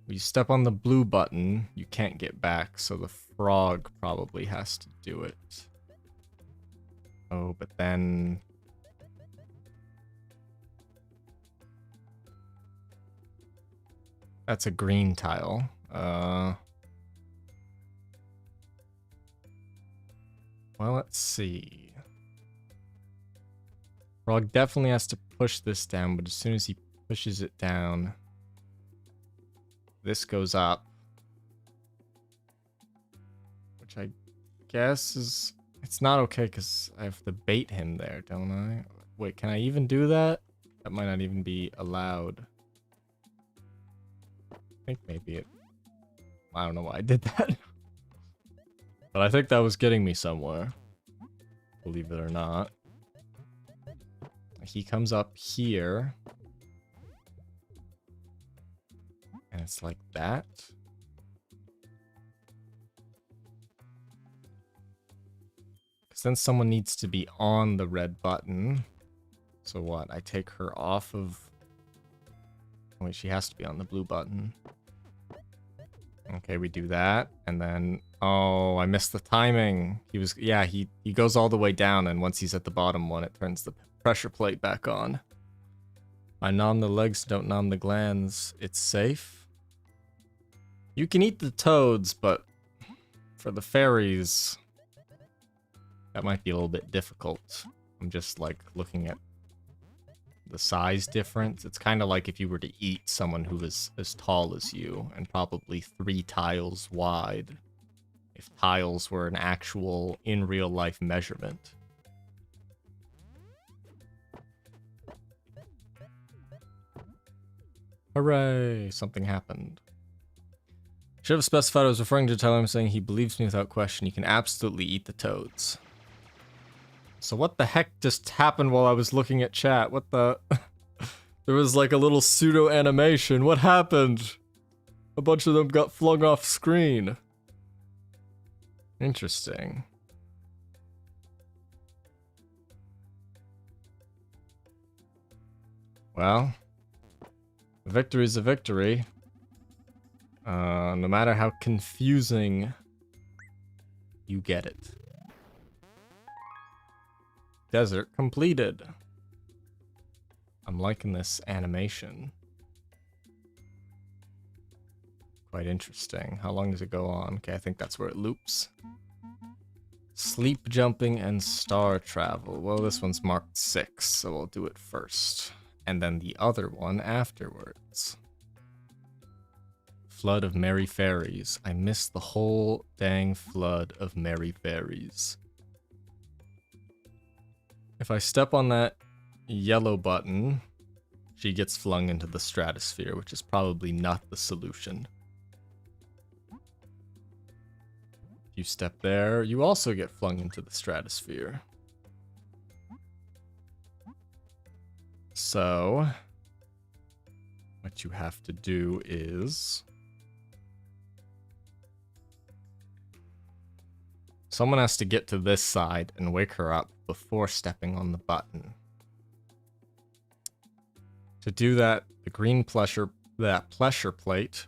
When you step on the blue button, you can't get back, so the frog probably has to do it. Oh, but then... That's a green tile. Well, let's see. Frog definitely has to push this down, but as soon as he pushes it down, this goes up. Which I guess is... It's not okay because I have to bait him there, don't I? Wait, can I even do that? That might not even be allowed. I think maybe it... I don't know why I did that. But I think that was getting me somewhere. Believe it or not. He comes up here. And it's like that. Because then someone needs to be on the red button. So what? I take her off of... Wait, she has to be on the blue button. Okay, we do that. And then... Oh, I missed the timing. He was... Yeah, he goes all the way down, and once he's at the bottom one, it turns the pressure plate back on. I numb the legs, don't numb the glands. It's safe. You can eat the toads, but for the fairies, that might be a little bit difficult. I'm just like looking at the size difference. It's kind of like if you were to eat someone who is as tall as you and probably 3 tiles wide. If tiles were an actual in real life measurement. Hooray! Something happened. Should have specified I was referring to Tyler. I'm saying he believes me without question. You can absolutely eat the toads. So what the heck just happened while I was looking at chat? What the... There was like a little pseudo animation. What happened? A bunch of them got flung off screen. Interesting. Well, a victory's a victory. No matter how confusing you get it. Desert completed. I'm liking this animation. Quite interesting. How long does it go on? Okay, I think that's where it loops. Sleep jumping and star travel. Well, this one's marked 6, so we'll do it first. And then the other one afterwards. Flood of Merry Fairies. I missed the whole dang flood of Merry Fairies. If I step on that yellow button, she gets flung into the stratosphere, which is probably not the solution. If you step there, you also get flung into the stratosphere. So, what you have to do is... someone has to get to this side and wake her up before stepping on the button. To do that, the green pressure plate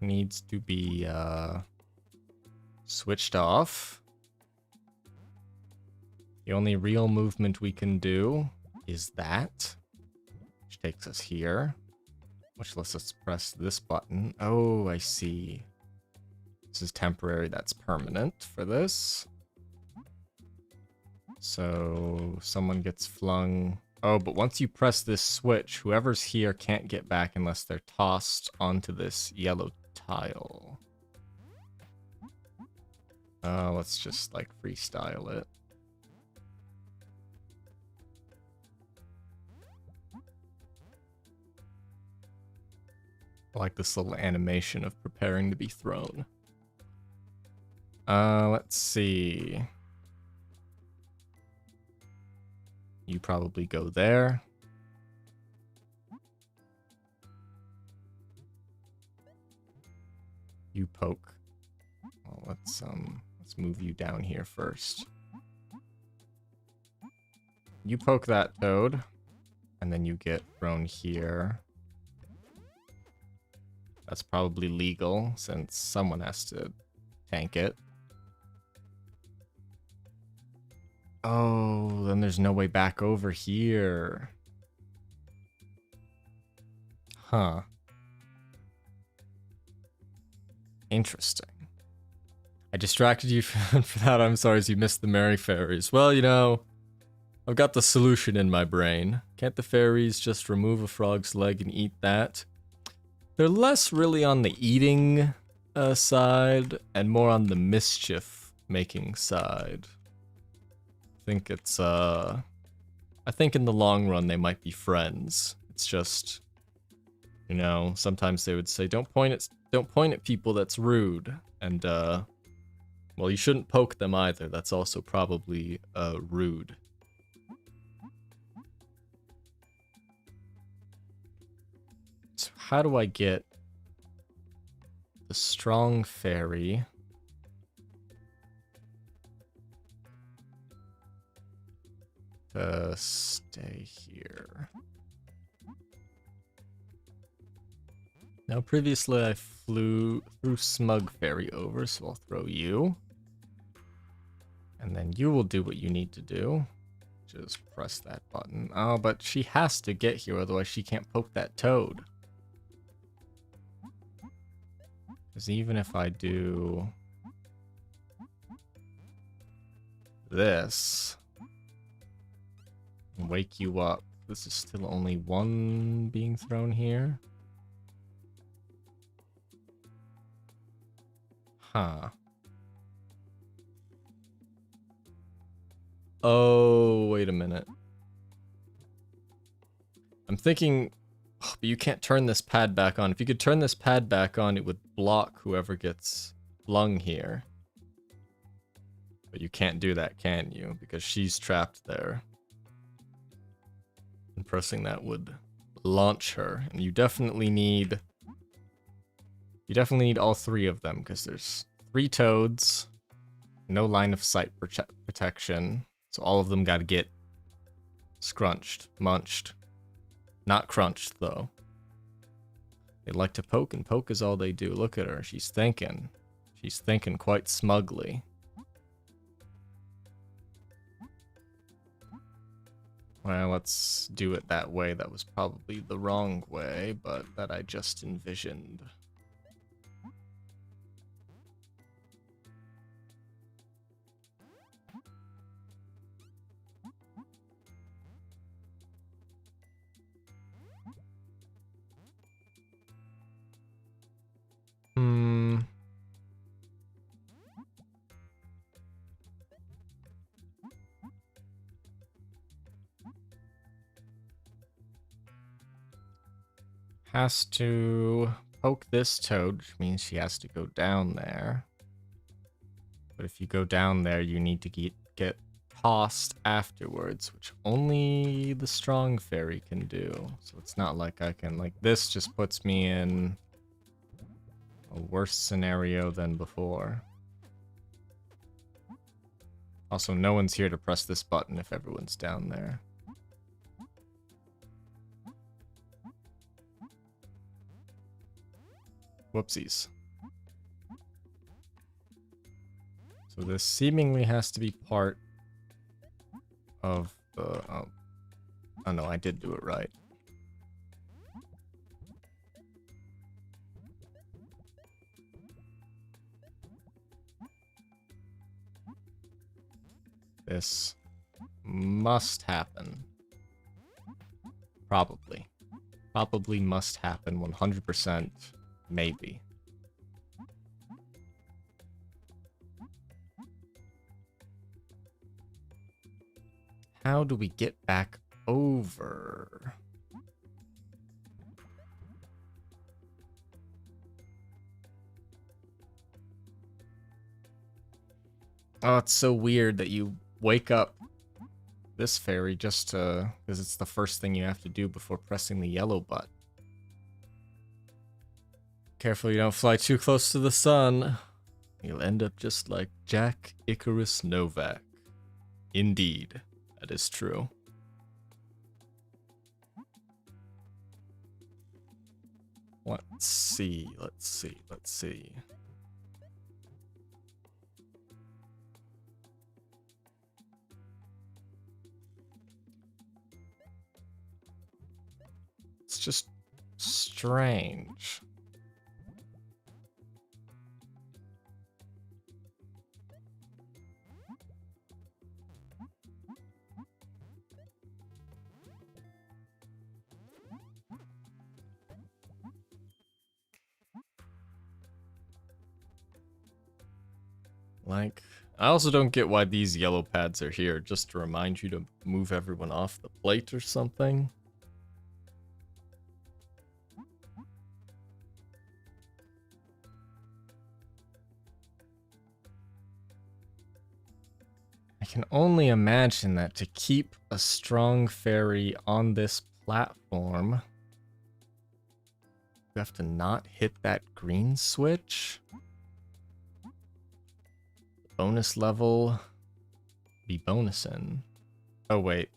needs to be switched off. The only real movement we can do is that, which takes us here, which lets us press this button. Oh, I see. This is temporary, that's permanent for this. So someone gets flung. Oh, but once you press this switch, whoever's here can't get back unless they're tossed onto this yellow tile. Let's just like freestyle it. I like this little animation of preparing to be thrown. Let's see. You probably go there. You poke. Well, let's move you down here first. You poke that toad, and then you get thrown here. That's probably legal, since someone has to tank it. Oh, then there's no way back over here. Huh. Interesting. I distracted you for that. I'm sorry as you missed the Merry Fairies. Well, you know, I've got the solution in my brain. Can't the fairies just remove a frog's leg and eat that? They're less really on the eating side and more on the mischief-making side. I think it's, I think in the long run they might be friends. It's just, you know, sometimes they would say, don't point at people, that's rude. And, well, you shouldn't poke them either. That's also probably, rude. So how do I get the strong fairy to stay here? Now, previously I threw Smug Fairy over, so I'll throw you. And then you will do what you need to do. Just press that button. Oh, but she has to get here, otherwise she can't poke that toad. Because even if I do this and wake you up, this is still only one being thrown here. Huh. Oh, wait a minute. I'm thinking But you can't turn this pad back on. If you could turn this pad back on, it would block whoever gets flung here. But you can't do that, can you? Because she's trapped there. And pressing that would launch her. And you definitely need all three of them, because there's 3 toads, no line of sight protection. So all of them gotta get scrunched, munched. Not crunched, though. They like to poke, and poke is all they do. Look at her. She's thinking. She's thinking quite smugly. Well, let's do it that way. That was probably the wrong way, but that I just envisioned. Has to poke this toad, which means she has to go down there. But if you go down there, you need to get tossed afterwards, which only the strong fairy can do. So it's not like I can, like, this just puts me in a worse scenario than before. Also, no one's here to press this button if everyone's down there. Whoopsies. So this seemingly has to be part of the... Oh no, I did do it right. This must happen. Probably. Probably must happen 100%. Maybe. How do we get back over? Oh, it's so weird that you wake up this fairy just to... because it's the first thing you have to do before pressing the yellow button. Careful you don't fly too close to the sun. You'll end up just like Jack Icarus Novak. Indeed, that is true. Let's see. It's just strange. Like, I also don't get why these yellow pads are here, just to remind you to move everyone off the plate or something. I can only imagine that to keep a strong fairy on this platform, you have to not hit that green switch. Bonus level be bonusing. Oh wait,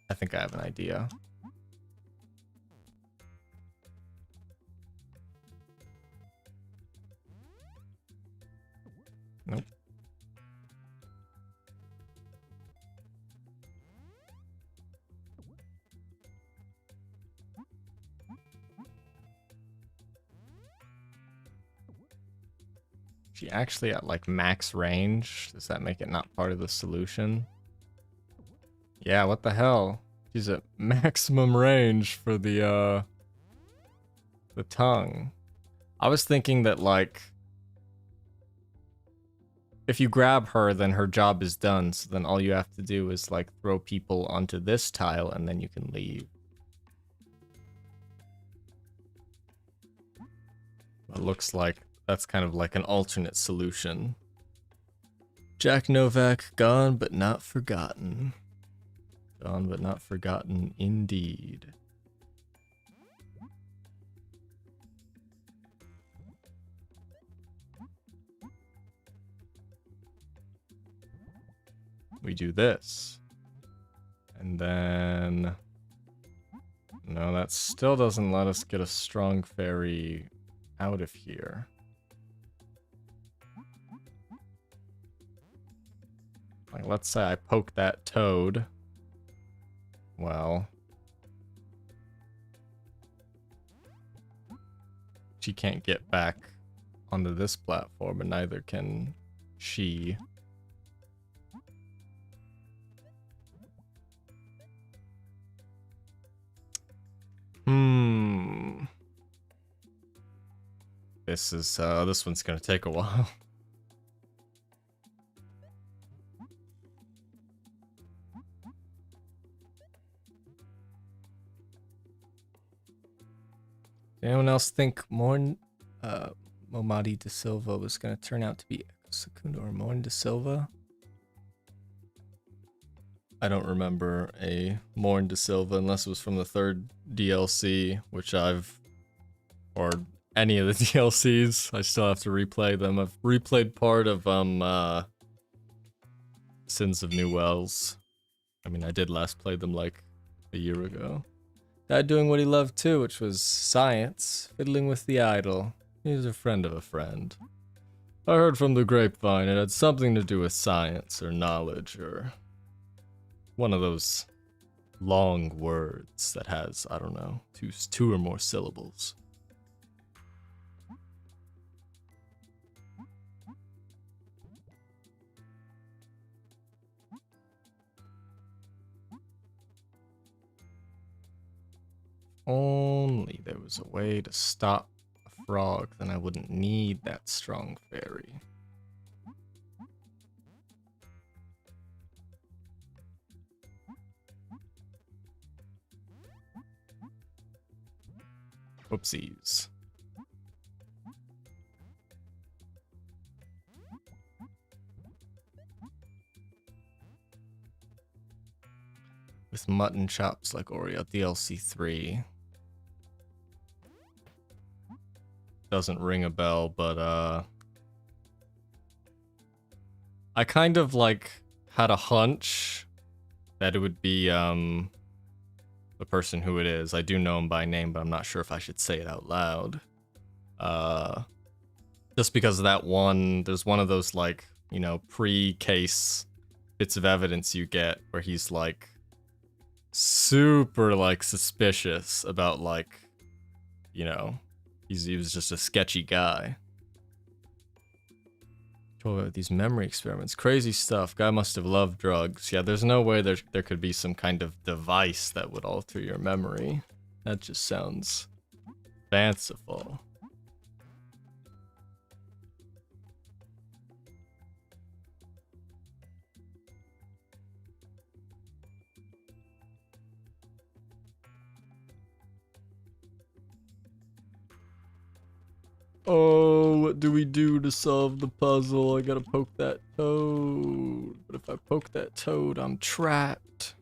I think I have an idea. Nope. She actually at like max range? Does that make it not part of the solution? Yeah, what the hell? She's at maximum range for the tongue. I was thinking that like if you grab her, then her job is done, so then all you have to do is like throw people onto this tile and then you can leave. It looks like that's kind of like an alternate solution. Jack Novak, gone but not forgotten. Gone but not forgotten indeed. We do this. And then... No, that still doesn't let us get a strong fairy out of here. Like, let's say I poke that toad. Well... She can't get back onto this platform, and neither can she. This one's gonna take a while. Anyone else think Momadi da Silva was gonna turn out to be Secunda or Morn da Silva? I don't remember a Morn da Silva unless it was from the third DLC, which or any of the DLCs. I still have to replay them. I've replayed part of Sins of New Wells. I mean, I did last play them like a year ago. Died doing what he loved too, which was science, fiddling with the idol. He was a friend of a friend. I heard from the grapevine it had something to do with science or knowledge or one of those long words that has, I don't know, two or more syllables. Only there was a way to stop a frog, then I wouldn't need that strong fairy. Whoopsies. With mutton chops like Oreo, DLC 3. Doesn't ring a bell, but I kind of like had a hunch that it would be the person who it is. I do know him by name, but I'm not sure if I should say it out loud. Just because of that one, there's one of those like, you know, pre-case bits of evidence you get where he's like super like suspicious about like, you know, he was just a sketchy guy. Oh, these memory experiments, crazy stuff. Guy must have loved drugs. Yeah, there's no way there could be some kind of device that would alter your memory. That just sounds fanciful. Oh, what do we do to solve the puzzle? I gotta poke that toad. But if I poke that toad, I'm trapped.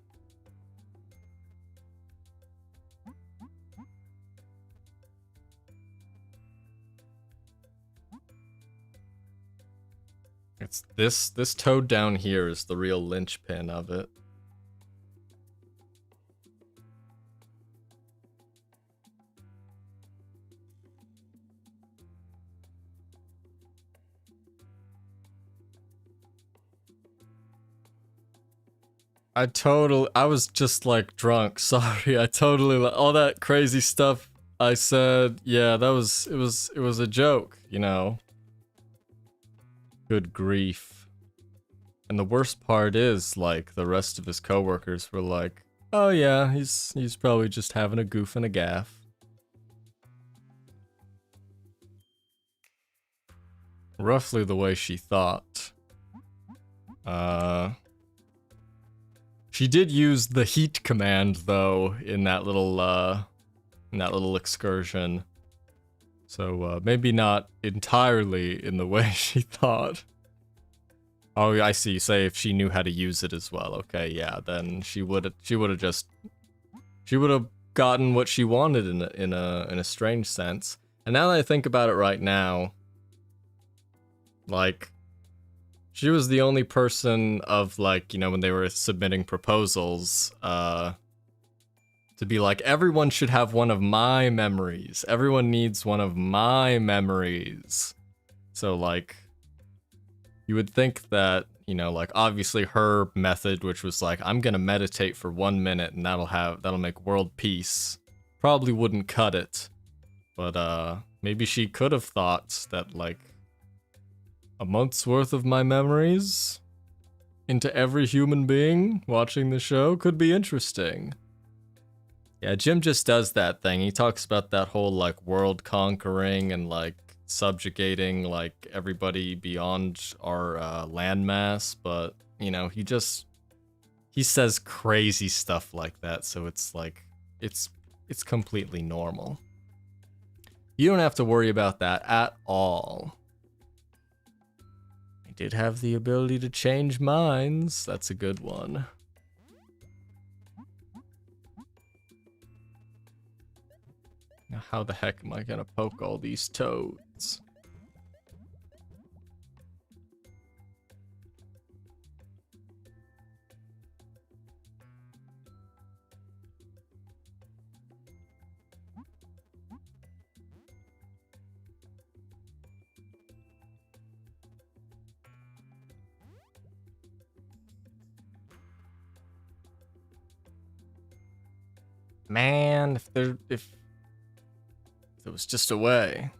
It's this toad down here is the real linchpin of it. I was just like drunk. Sorry, I totally all that crazy stuff I said. Yeah, it was a joke, you know. Good grief. And the worst part is like the rest of his coworkers were like, "Oh yeah, he's probably just having a goof and a gaff." Roughly the way she thought. She did use the heat command though in that little excursion. So maybe not entirely in the way she thought. Oh, I see. Say if she knew how to use it as well. Okay, yeah, then she would have gotten what she wanted in a strange sense. And now that I think about it right now, like, she was the only person of, like, you know, when they were submitting proposals, to be like, everyone should have one of my memories. Everyone needs one of my memories. So, like, you would think that, you know, like, obviously her method, which was like, I'm gonna meditate for 1 minute and that'll make world peace, probably wouldn't cut it. But, maybe she could have thought that, like, a month's worth of my memories into every human being watching the show could be interesting. Yeah, Jim just does that thing. He talks about that whole, like, world conquering and, like, subjugating, like, everybody beyond our landmass, but, you know, he says crazy stuff like that, so it's like, it's completely normal. You don't have to worry about that at all. I did have the ability to change minds. That's a good one. Now, how the heck am I gonna poke all these toads? Man, if it was just a way.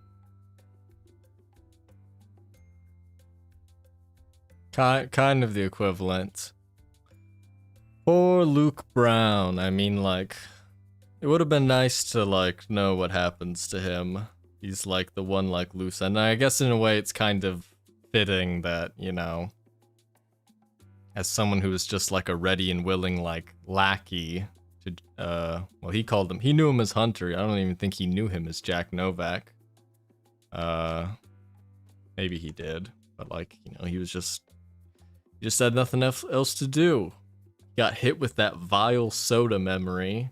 Kind of the equivalent. Poor Luke Brown. I mean, like, it would have been nice to, like, know what happens to him. He's, like, the one, like, loose end. And I guess in a way it's kind of fitting that, you know, as someone who was just, like, a ready and willing, like, lackey to, well, he knew him as Hunter. I don't even think he knew him as Jack Novak. Maybe he did, but, like, you know, he just had nothing else to do. Got hit with that vile soda memory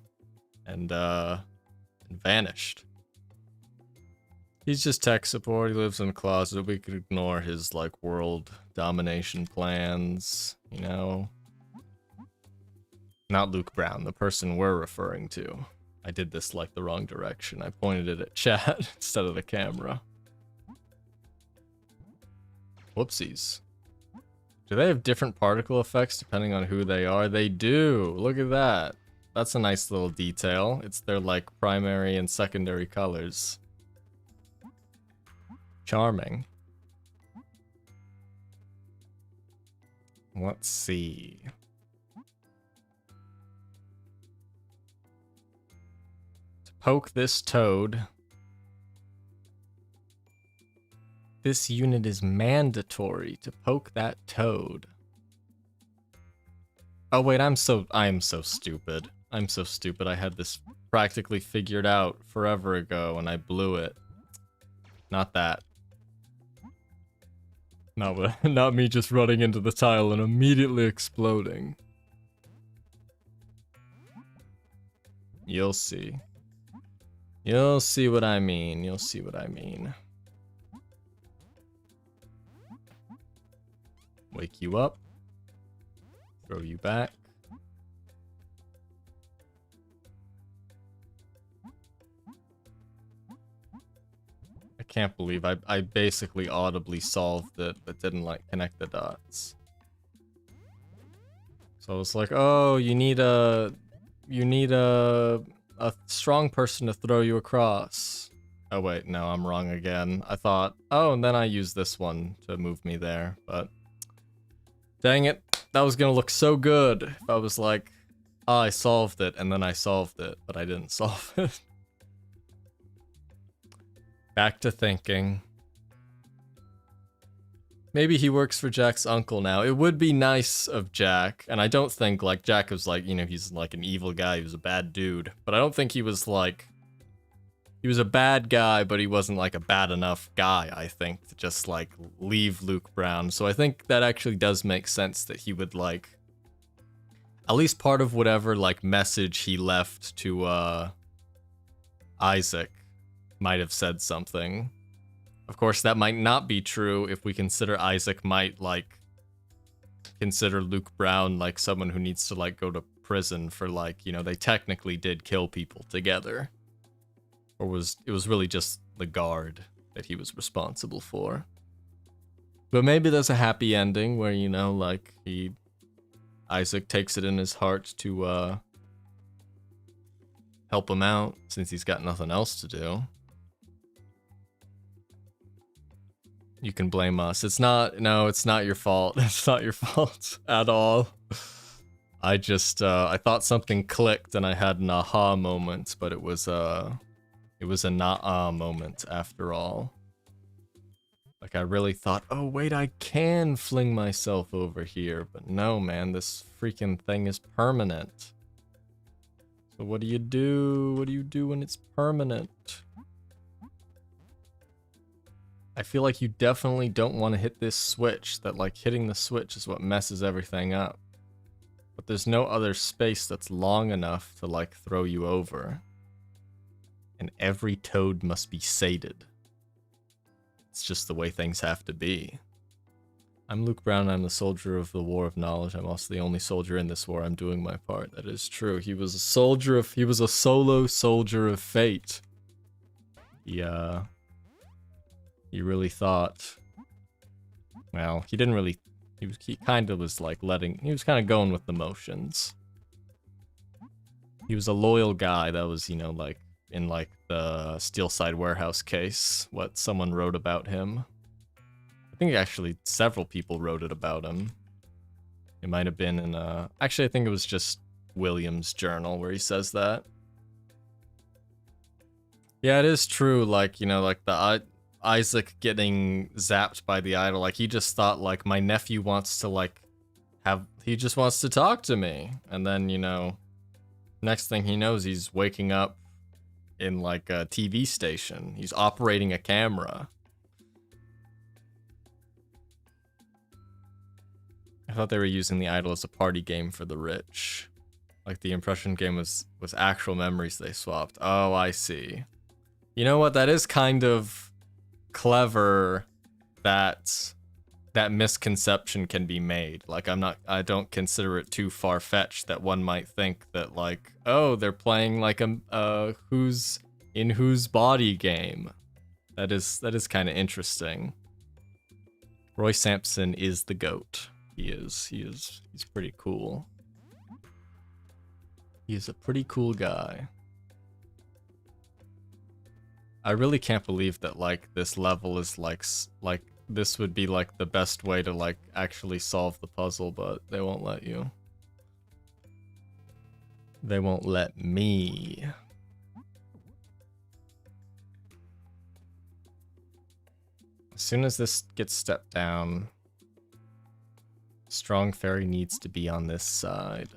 and vanished. He's just tech support. He lives in a closet. We could ignore his, like, world domination plans, you know. Not Luke Brown, the person we're referring to. I did this, like, the wrong direction. I pointed it at chat instead of the camera. Whoopsies. Do they have different particle effects depending on who they are? They do. Look at that. That's a nice little detail. It's their, like, primary and secondary colors. Charming. Let's see. To poke this toad, this unit is mandatory to poke that toad. Oh wait, I am so stupid. I'm so stupid. I had this practically figured out forever ago and I blew it. Not that. Not me just running into the tile and immediately exploding. You'll see. You'll see what I mean. You'll see what I mean. Wake you up. Throw you back. I can't believe I basically audibly solved it, but didn't, like, connect the dots. So I was like, oh, you need a strong person to throw you across. Oh wait, no, I'm wrong again. I thought, oh, and then I used this one to move me there, but dang it, that was gonna look so good if I was like, oh, I solved it, and then I solved it, but I didn't solve it. Back to thinking. Maybe he works for Jack's uncle now. It would be nice of Jack, and I don't think, like, Jack was, like, you know, he's, like, an evil guy, he was a bad dude, but I don't think he was, like, he was a bad guy, but he wasn't like a bad enough guy, I think, to just like leave Luke Brown. So I think that actually does make sense that he would like at least part of whatever like message he left to Isaac might have said something. Of course, that might not be true if we consider Isaac might like consider Luke Brown like someone who needs to like go to prison for like, you know, they technically did kill people together. Or it was really just the guard that he was responsible for. But maybe there's a happy ending where, you know, like Isaac takes it in his heart to help him out since he's got nothing else to do. You can blame us. It's not your fault. It's not your fault at all. I just, I thought something clicked and I had an aha moment, but it was a nah moment after all. Like I really thought, oh wait, I can fling myself over here, but no man, this freaking thing is permanent. So what do you do? What do you do when it's permanent? I feel like you definitely don't want to hit this switch, that like hitting the switch is what messes everything up. But there's no other space that's long enough to like throw you over. And every toad must be sated. It's just the way things have to be. I'm Luke Brown, I'm the soldier of the War of Knowledge. I'm also the only soldier in this war. I'm doing my part. That is true. He was a solo soldier of fate. He really thought, well, he didn't really, he kind of was like he was kind of going with the motions. He was a loyal guy that was, you know, like, in like the Steelside Warehouse case, what someone wrote about him. I think actually several people wrote it about him. It might have been in actually I think it was just William's journal where he says that. Yeah, it is true, like, you know, like the Isaac getting zapped by the idol, like he just thought like my nephew wants to like he just wants to talk to me. And then, you know, next thing he knows he's waking up in like a TV station. He's operating a camera. I thought they were using the idol as a party game for the rich. Like the impression game was actual memories they swapped. Oh, I see. You know what? That is kind of clever that that misconception can be made. Like I don't consider it too far-fetched that one might think that like, oh, they're playing like a who's in whose body game. That is kind of interesting. Roy Sampson is the GOAT. He's pretty cool. He is a pretty cool guy. I really can't believe that like this level is like this would be like the best way to like actually solve the puzzle, but they won't let you. They won't let me. As soon as this gets stepped down, Strong Fairy needs to be on this side.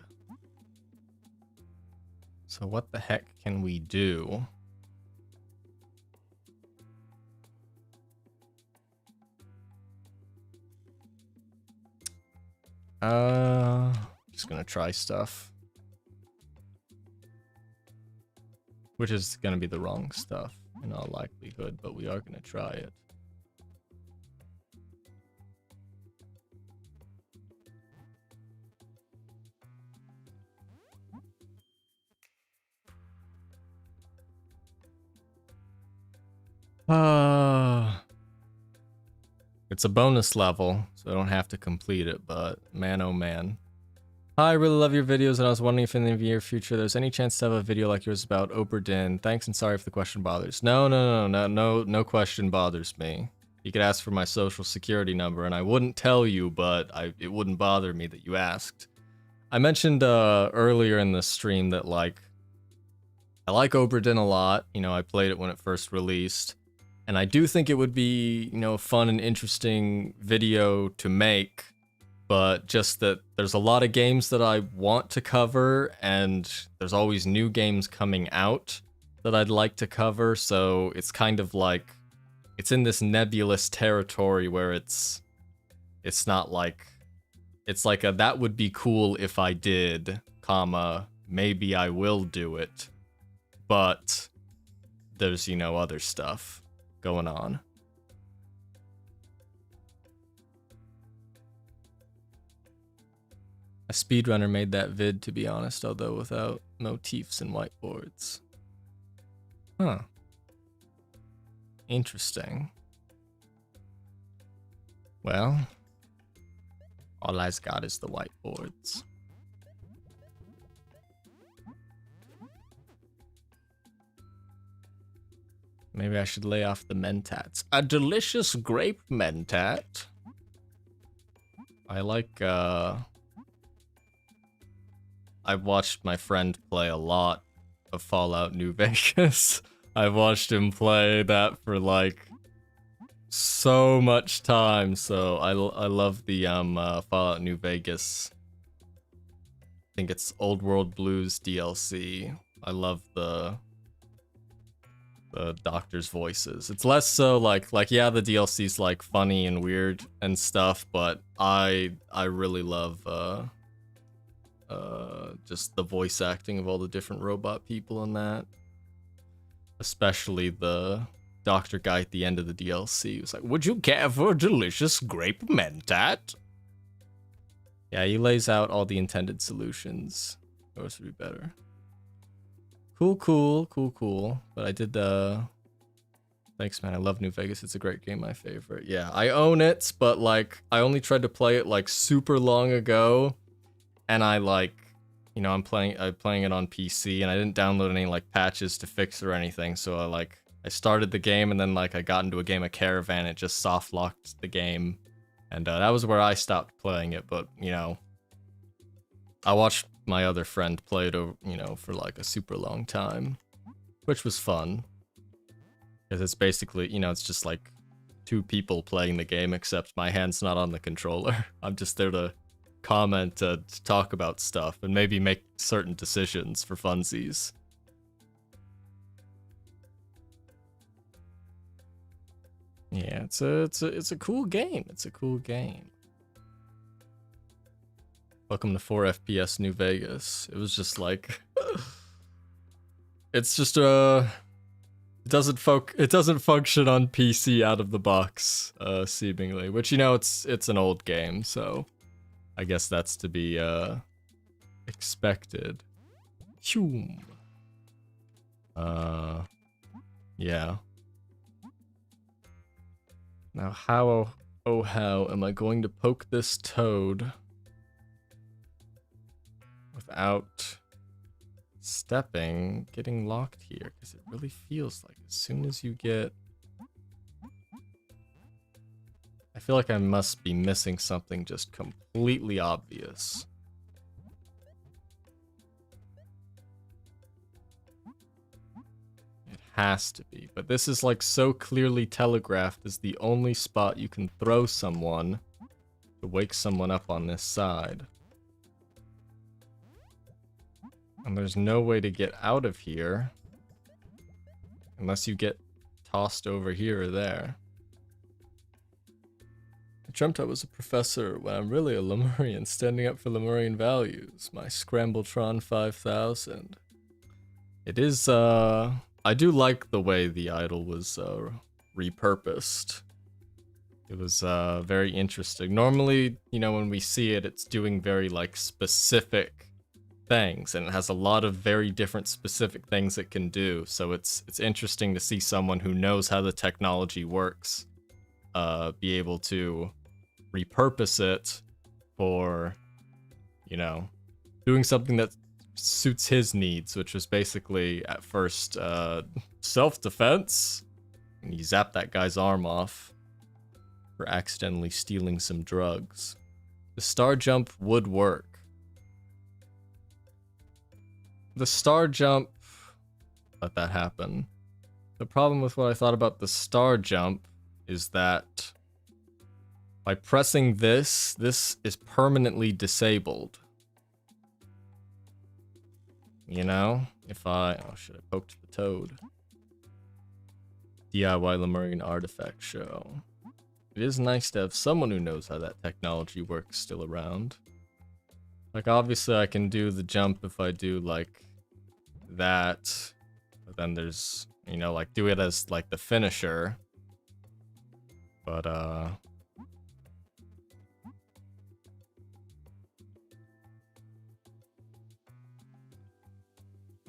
So what the heck can we do? Just gonna try stuff. Which is gonna be the wrong stuff in all likelihood, but we are gonna try it. It's a bonus level, so I don't have to complete it, but man oh man. Hi, I really love your videos, and I was wondering if in the near future there's any chance to have a video like yours about Obra Dinn. Thanks and sorry if the question bothers. No question bothers me. You could ask for my social security number and I wouldn't tell you, but it wouldn't bother me that you asked. I mentioned earlier in the stream that like I like Obra Dinn a lot. You know, I played it when it first released. And I do think it would be, you know, a fun and interesting video to make, but just that there's a lot of games that I want to cover, and there's always new games coming out. that I'd like to cover, so it's kind of like it's in this nebulous territory where it's not like it's like a that would be cool if I did, comma, maybe I will do it. But there's, you know, other stuff going on. A speedrunner made that vid, to be honest, although without motifs and whiteboards. Huh. Interesting. Well, all I's got is the whiteboards. Maybe I should lay off the mentats. A delicious grape mentat. I like, I've watched my friend play a lot of Fallout New Vegas. I've watched him play that for like so much time, so I love the Fallout New Vegas. I think it's Old World Blues DLC. I love the doctors' voices. It's less so like yeah, the DLC's like funny and weird and stuff, but I really love just the voice acting of all the different robot people in that. Especially the doctor guy at the end of the DLC who's like, would you care for a delicious grape mentat? Yeah, he lays out all the intended solutions. Yours would be better. Cool. But I did thanks, man. I love New Vegas. It's a great game, my favorite. Yeah, I own it, but like I only tried to play it like super long ago, and I like, you know, I'm playing it on PC, and I didn't download any like patches to fix or anything. So I started the game, and then like I got into a game of Caravan. It just soft locked the game, and that was where I stopped playing it. But you know, I watched my other friend play it, you know, for like a super long time, which was fun. Because it's basically, you know, it's just like two people playing the game, except my hand's not on the controller. I'm just there to comment, to talk about stuff, and maybe make certain decisions for funsies. Yeah, it's a cool game. It's a cool game. Welcome to 4 FPS New Vegas. It was just like it's just it doesn't function on PC out of the box, seemingly. Which, you know, it's an old game, so I guess that's to be expected. Phew. Yeah. Now how, oh how am I going to poke this toad without getting locked here? Because it really feels like as soon as you get... I feel like I must be missing something just completely obvious. It has to be, but this is like so clearly telegraphed as the only spot you can throw someone to wake someone up on this side. And there's no way to get out of here unless you get tossed over here or there. I dreamt I was a professor when I'm really a Lemurian standing up for Lemurian values. My Scrambletron 5000. It is, I do like the way the idol was repurposed. It was very interesting. Normally, you know, when we see it, it's doing very like specific things, and it has a lot of very different specific things it can do. So it's interesting to see someone who knows how the technology works be able to repurpose it for, you know, doing something that suits his needs, which was basically at first self-defense, and he zapped that guy's arm off for accidentally stealing some drugs. The star jump would work. The star jump, let that happen. The problem with what I thought about the star jump is that by pressing this is permanently disabled. you know? If I... Oh shit, I poked the toad. DIY Lemurian Artifact Show. It is nice to have someone who knows how that technology works still around. Like, obviously I can do the jump if I do, like, that. But then there's, you know, like, do it as, like, the finisher. But,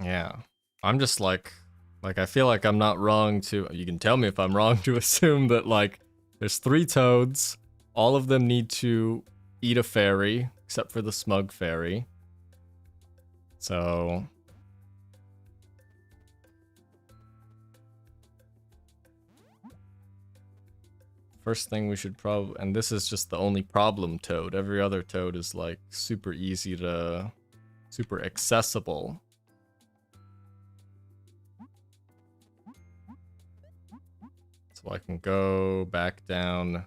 yeah. I'm just, like, I feel like I'm not wrong to... You can tell me if I'm wrong to assume that, like, there's 3 toads. All of them need to eat a fairy, except for the smug fairy. So... First thing we should probably... And this is just the only problem toad. Every other toad is, like, super easy to... super accessible. So I can go back down.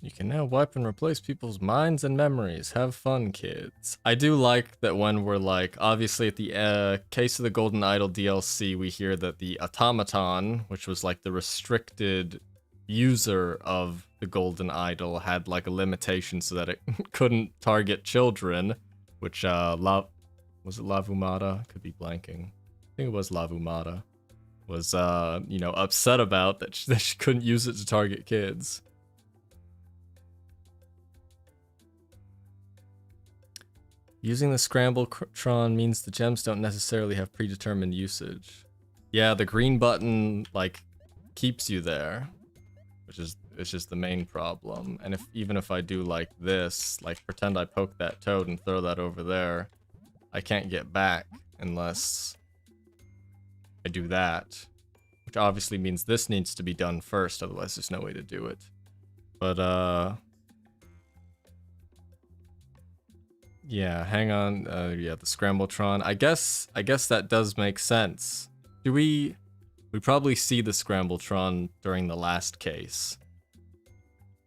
You can now wipe and replace people's minds and memories. Have fun, kids. I do like that when we're like, obviously at the Case of the Golden Idol DLC, we hear that the automaton, which was like the restricted user of the Golden Idol, had like a limitation so that it couldn't target children, which was it Lavumata? Could be blanking. I think it was Lavumata. Was you know, upset about that she couldn't use it to target kids. Using the Scrambletron means the gems don't necessarily have predetermined usage. Yeah, the green button, like, keeps you there, which is just the main problem. And even if I do like this, like pretend I poke that toad and throw that over there, I can't get back unless I do that. Which obviously means this needs to be done first, otherwise there's no way to do it. But, yeah, hang on. Yeah, the Scrambletron. I guess that does make sense. We probably see the Scrambletron during the last case.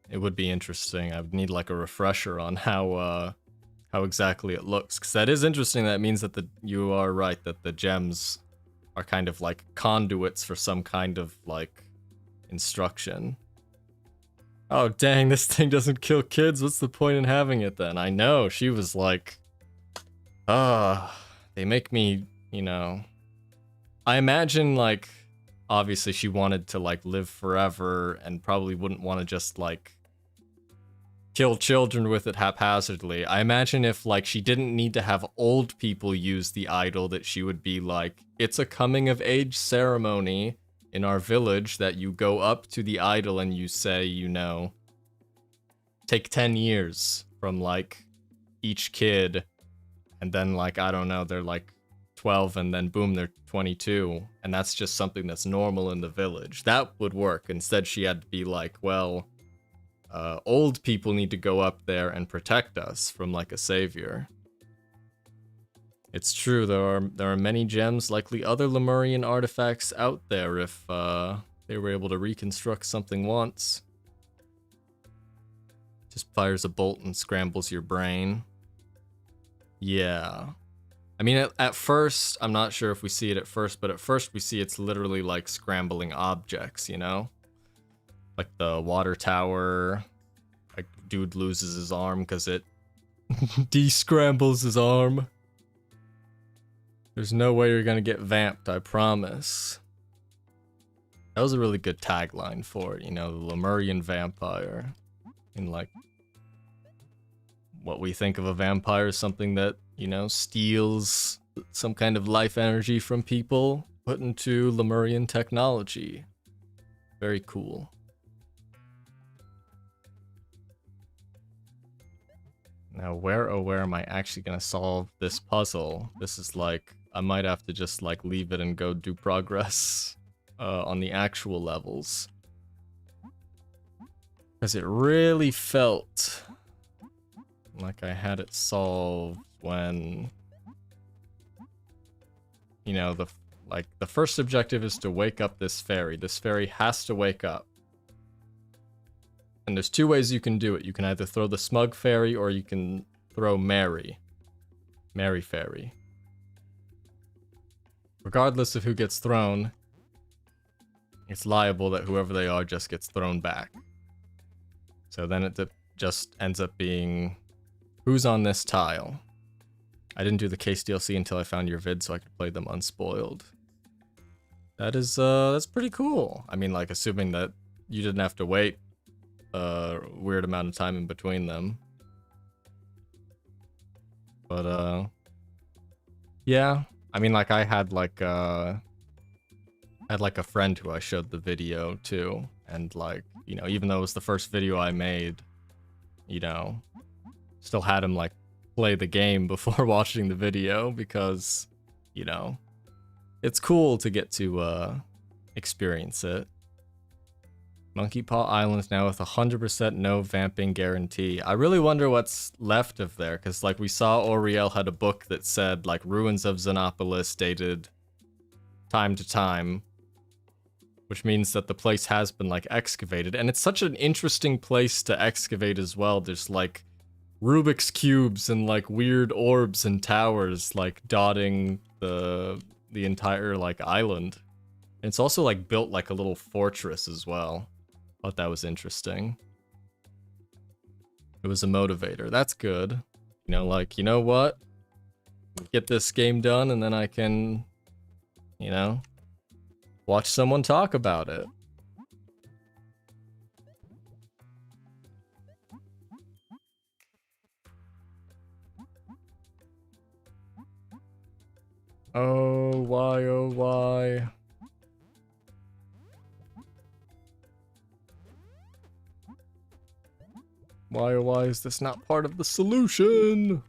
It would be interesting. I would need like a refresher on how exactly it looks, because that is interesting. That means that you are right that the gems are kind of like conduits for some kind of like instruction. Oh dang, this thing doesn't kill kids. What's the point in having it then? I know, she was like, they make me, you know. I imagine like, obviously she wanted to like live forever and probably wouldn't want to just like kill children with it haphazardly. I imagine if like she didn't need to have old people use the idol, that she would be like, it's a coming of age ceremony in our village that you go up to the idol and you say, you know, take 10 years from like each kid, and then like, I don't know, they're like 12 and then boom, they're 22, and that's just something that's normal in the village. That would work. Instead she had to be like, well, old people need to go up there and protect us from like a savior. It's true, there are many gems, likely other Lemurian artifacts out there if they were able to reconstruct something once. Just fires a bolt and scrambles your brain. Yeah. I mean, at first, I'm not sure if we see it at first, but at first we see it's literally like scrambling objects, you know? Like the water tower, like dude loses his arm because it de-scrambles his arm. There's no way you're gonna get vamped, I promise. That was a really good tagline for it, you know, the Lemurian vampire. And like, what we think of a vampire is something that, you know, steals some kind of life energy from people, put into Lemurian technology. Very cool. Now, where am I actually gonna solve this puzzle? This is like, I might have to just like leave it and go do progress on the actual levels. Because it really felt like I had it solved when, you know, the first objective is to wake up this fairy. This fairy has to wake up. And there's two ways you can do it. You can either throw the Smug Fairy or you can throw Mary. Mary Fairy. Regardless of who gets thrown, it's liable that whoever they are just gets thrown back. So then it just ends up being, who's on this tile? I didn't do the case DLC until I found your vid so I could play them unspoiled. That's pretty cool. I mean, like, assuming that you didn't have to wait a weird amount of time in between them. But, yeah. I mean, like, I had like a friend who I showed the video to, and like, you know, even though it was the first video I made, you know, still had him like play the game before watching the video because, you know, it's cool to get to experience it. Monkey Paw Island now with 100% no vamping guarantee. I really wonder what's left of there, because like we saw Auriel had a book that said like ruins of Xenopolis dated time to time, which means that the place has been like excavated, and it's such an interesting place to excavate as well. There's like Rubik's cubes and like weird orbs and towers like dotting the entire like island. And it's also like built like a little fortress as well. Thought that was interesting. It was a motivator. That's good. You know, like, you know what? Get this game done and then I can, you know, watch someone talk about it. Oh, why, oh, why? Why, oh, why is this not part of the solution?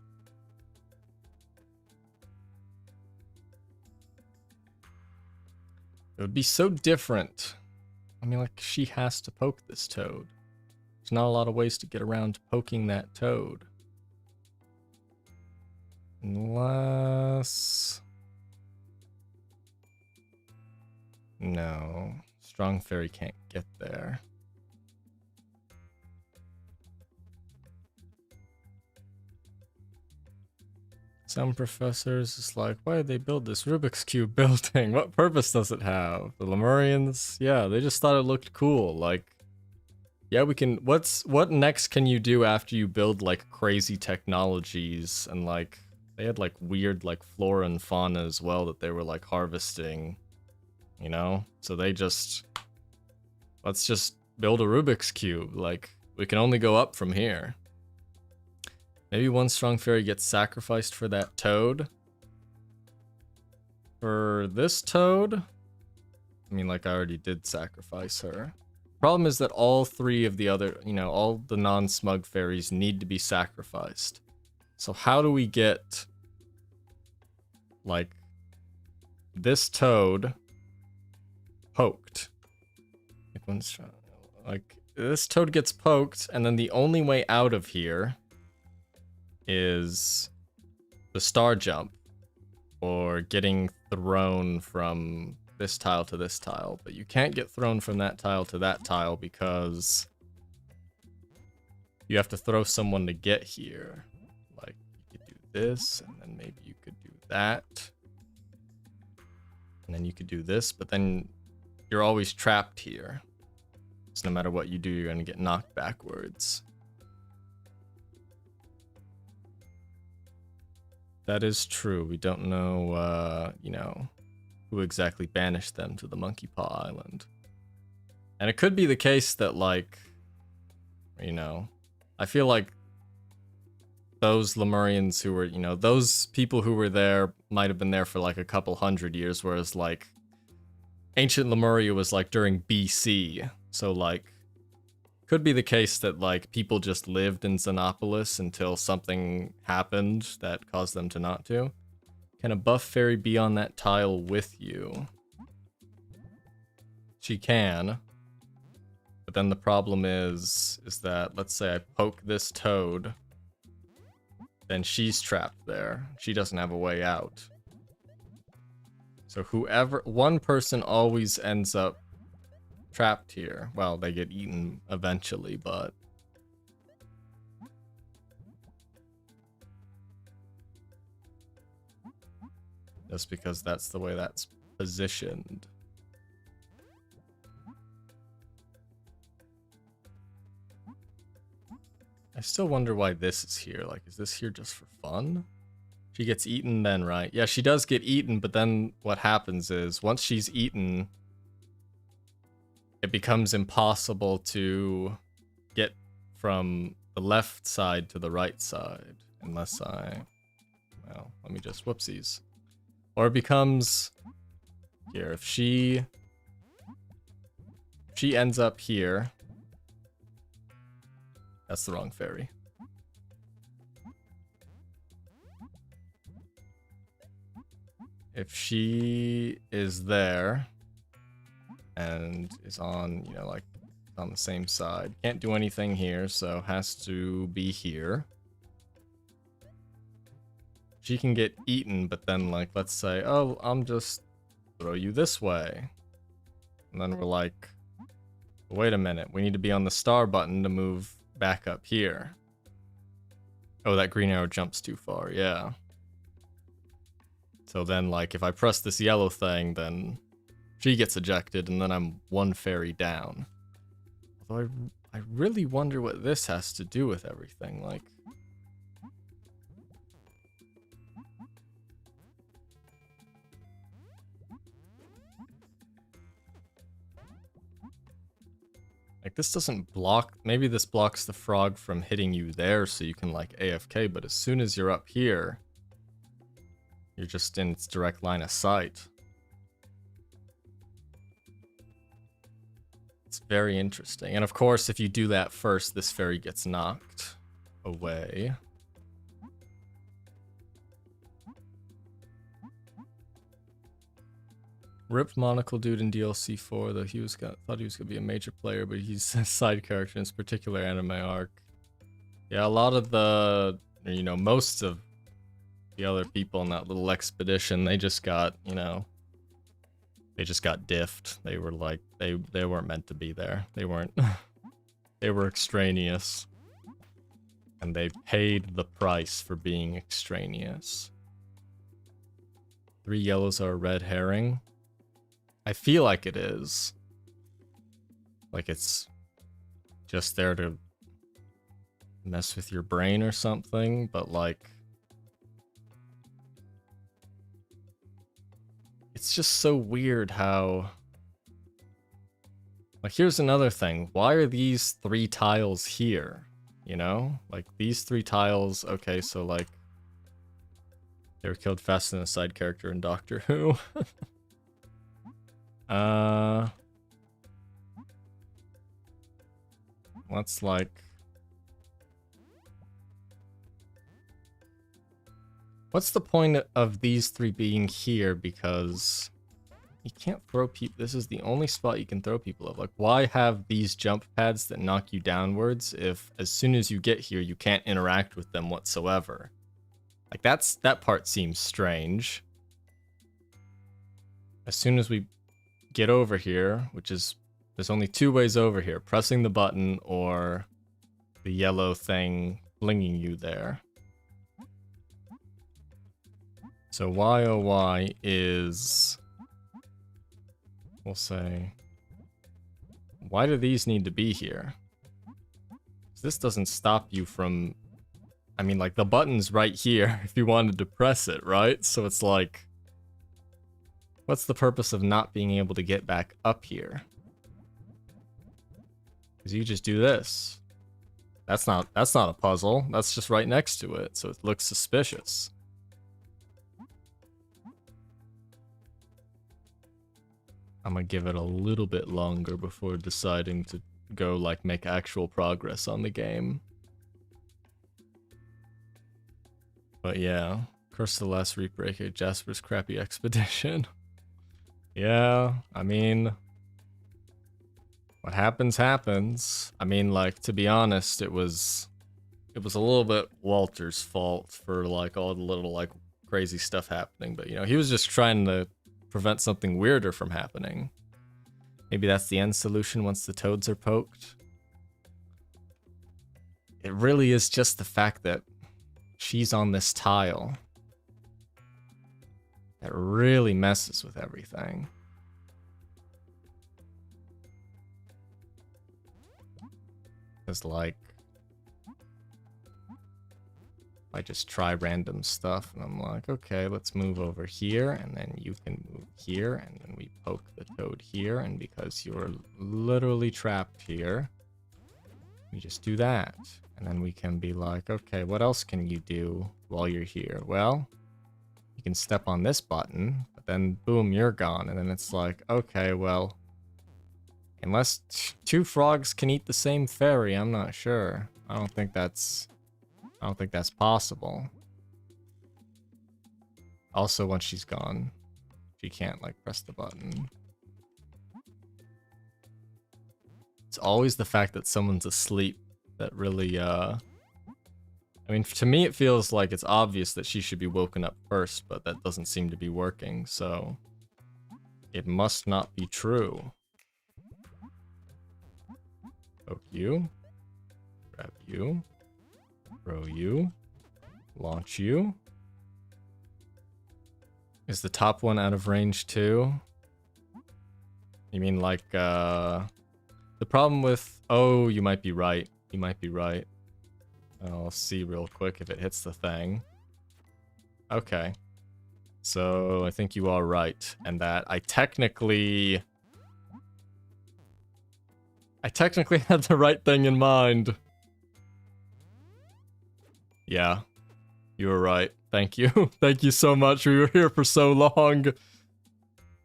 It would be so different. I mean, like, she has to poke this toad. There's not a lot of ways to get around to poking that toad. Unless... No. Strong Fairy can't get there. Some professors is like, why did they build this Rubik's Cube building? What purpose does it have? The Lemurians, yeah, they just thought it looked cool. Like, yeah, we can, what next can you do after you build like crazy technologies? And like, they had like weird like flora and fauna as well that they were like harvesting, you know? So they just, let's just build a Rubik's Cube. Like, we can only go up from here. Maybe one strong fairy gets sacrificed for that toad. For this toad? I mean, like, I already did sacrifice her. Problem is that all three of the other, you know, all the non-smug fairies need to be sacrificed. So how do we get, like, this toad poked? Like, this toad gets poked, and then the only way out of here is the star jump, or getting thrown from this tile to this tile. But you can't get thrown from that tile to that tile because you have to throw someone to get here. Like, you could do this, and then maybe you could do that. And then you could do this, but then you're always trapped here. So no matter what you do, you're gonna get knocked backwards. That is true. We don't know, you know, who exactly banished them to the Monkey Paw Island. And it could be the case that, like, you know, I feel like those Lemurians who were, you know, those people who were there might have been there for like a couple hundred years, whereas like ancient Lemuria was like during BC. So like, could be the case that like people just lived in Xenopolis until something happened that caused them to not to. Can a buff fairy be on that tile with you? She can. But then the problem is that, let's say I poke this toad, then she's trapped there. She doesn't have a way out. So whoever, one person always ends up trapped here. Well, they get eaten eventually, but just because that's the way that's positioned. I still wonder why this is here. Like, is this here just for fun? She gets eaten then, right? Yeah, she does get eaten, but then what happens is once she's eaten, it becomes impossible to get from the left side to the right side. Unless I... Well, let me just... Whoopsies. Or it becomes... Here, if she ends up here... That's the wrong fairy. If she is there and is on, you know, like on the same side, can't do anything here, so has to be here. She can get eaten, but then like, let's say, oh, I'm just throw you this way. And then we're like, wait a minute, we need to be on the star button to move back up here. Oh, that green arrow jumps too far, yeah. So then, like, if I press this yellow thing, then she gets ejected, and then I'm one fairy down. Although I really wonder what this has to do with everything, like... Like, this doesn't block... Maybe this blocks the frog from hitting you there, so you can, like, AFK, but as soon as you're up here... You're just in its direct line of sight. It's very interesting. And of course, if you do that first, this fairy gets knocked away. Ripped Monocle Dude in DLC 4, though thought he was gonna be a major player, but he's a side character in this particular anime arc. Yeah, a lot of the, you know, most of the other people in that little expedition, they just got, you know, they just got diffed. They were like, they weren't meant to be there. They weren't, they were extraneous. And they paid the price for being extraneous. 3 yellows are a red herring. I feel like it is. Like it's just there to mess with your brain or something, but like... It's just so weird how... Like, here's another thing. Why are these 3 tiles here? You know? Like, these 3 tiles... Okay, so, like... They were killed faster than a side character in Doctor Who. Let's, like... What's the point of these 3 being here? Because you can't throw people. This is the only spot you can throw people at. Like, why have these jump pads that knock you downwards if as soon as you get here, you can't interact with them whatsoever? Like, that part seems strange. As soon as we get over here, which is, there's only 2 ways over here. Pressing the button or the yellow thing flinging you there. So Y O Y is, we'll say, why do these need to be here? This doesn't stop you from, I mean, like, the button's right here if you wanted to press it, right? So it's like, what's the purpose of not being able to get back up here? Because you just do this. That's not a puzzle. That's just right next to it, so it looks suspicious. I'm gonna give it a little bit longer before deciding to go, like, make actual progress on the game. But yeah, Curse of the Last Reaper, aka Jasper's crappy expedition. Yeah, I mean, what happens, happens. I mean, like, to be honest, it was a little bit Walter's fault for, like, all the little, like, crazy stuff happening. But, you know, he was just trying to prevent something weirder from happening. Maybe that's the end solution once the toads are poked. It really is just the fact that she's on this tile that really messes with everything. Because, like, I just try random stuff and I'm like, okay, let's move over here, and then you can move here, and then we poke the toad here, and because you're literally trapped here, we just do that. And then we can be like, okay, what else can you do while you're here? Well, you can step on this button, but then boom, you're gone. And then it's like, okay, well, unless two frogs can eat the same fairy, I'm not sure. I don't think that's possible. Also, once she's gone, she can't, like, press the button. It's always the fact that someone's asleep that really, I mean, to me it feels like it's obvious that she should be woken up first, but that doesn't seem to be working, so it must not be true. Poke you. Grab you. Throw you. Launch you. Is the top one out of range too? You mean like, the problem with... Oh, you might be right. You might be right. I'll see real quick if it hits the thing. Okay. So, I think you are right. And that I technically had the right thing in mind. Yeah. You were right. Thank you. Thank you so much. We were here for so long.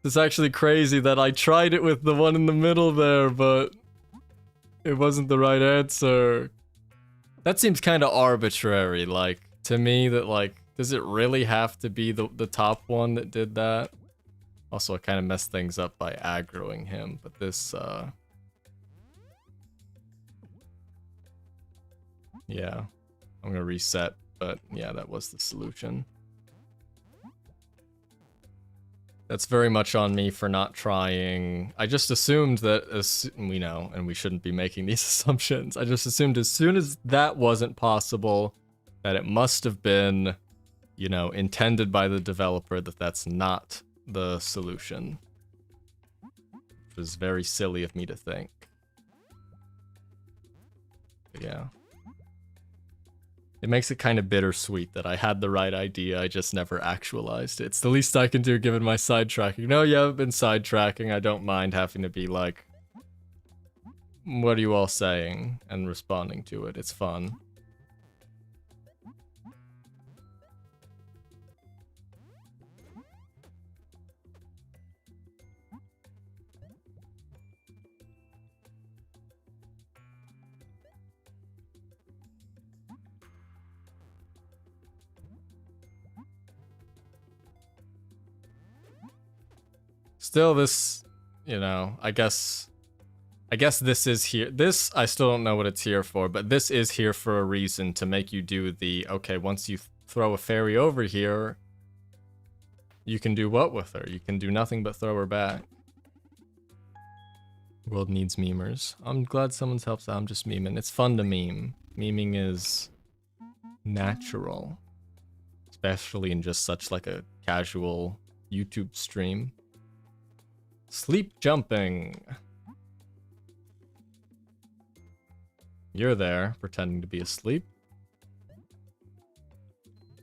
It's actually crazy that I tried it with the one in the middle there, but it wasn't the right answer. That seems kind of arbitrary, like, to me, that, like, does it really have to be the top one that did that? Also, I kind of messed things up by aggroing him, but this, yeah. I'm gonna reset, but yeah, that was the solution. That's very much on me for not trying. I just assumed that, as we know, and we shouldn't be making these assumptions, I just assumed as soon as that wasn't possible, that it must have been, you know, intended by the developer that that's not the solution. Which was very silly of me to think. But yeah. It makes it kind of bittersweet that I had the right idea, I just never actualized it. It's the least I can do given my sidetracking. No, yeah, I've been sidetracking. I don't mind having to be like, what are you all saying? And responding to it. It's fun. Still, this, you know, I guess this is here. This, I still don't know what it's here for, but this is here for a reason, to make you do the, okay, once you throw a fairy over here, you can do what with her? You can do nothing but throw her back. World needs memers. I'm glad someone's helped out. I'm just memeing. It's fun to meme. Meming is natural. Especially in just such like a casual YouTube stream. Sleep jumping. You're there, pretending to be asleep.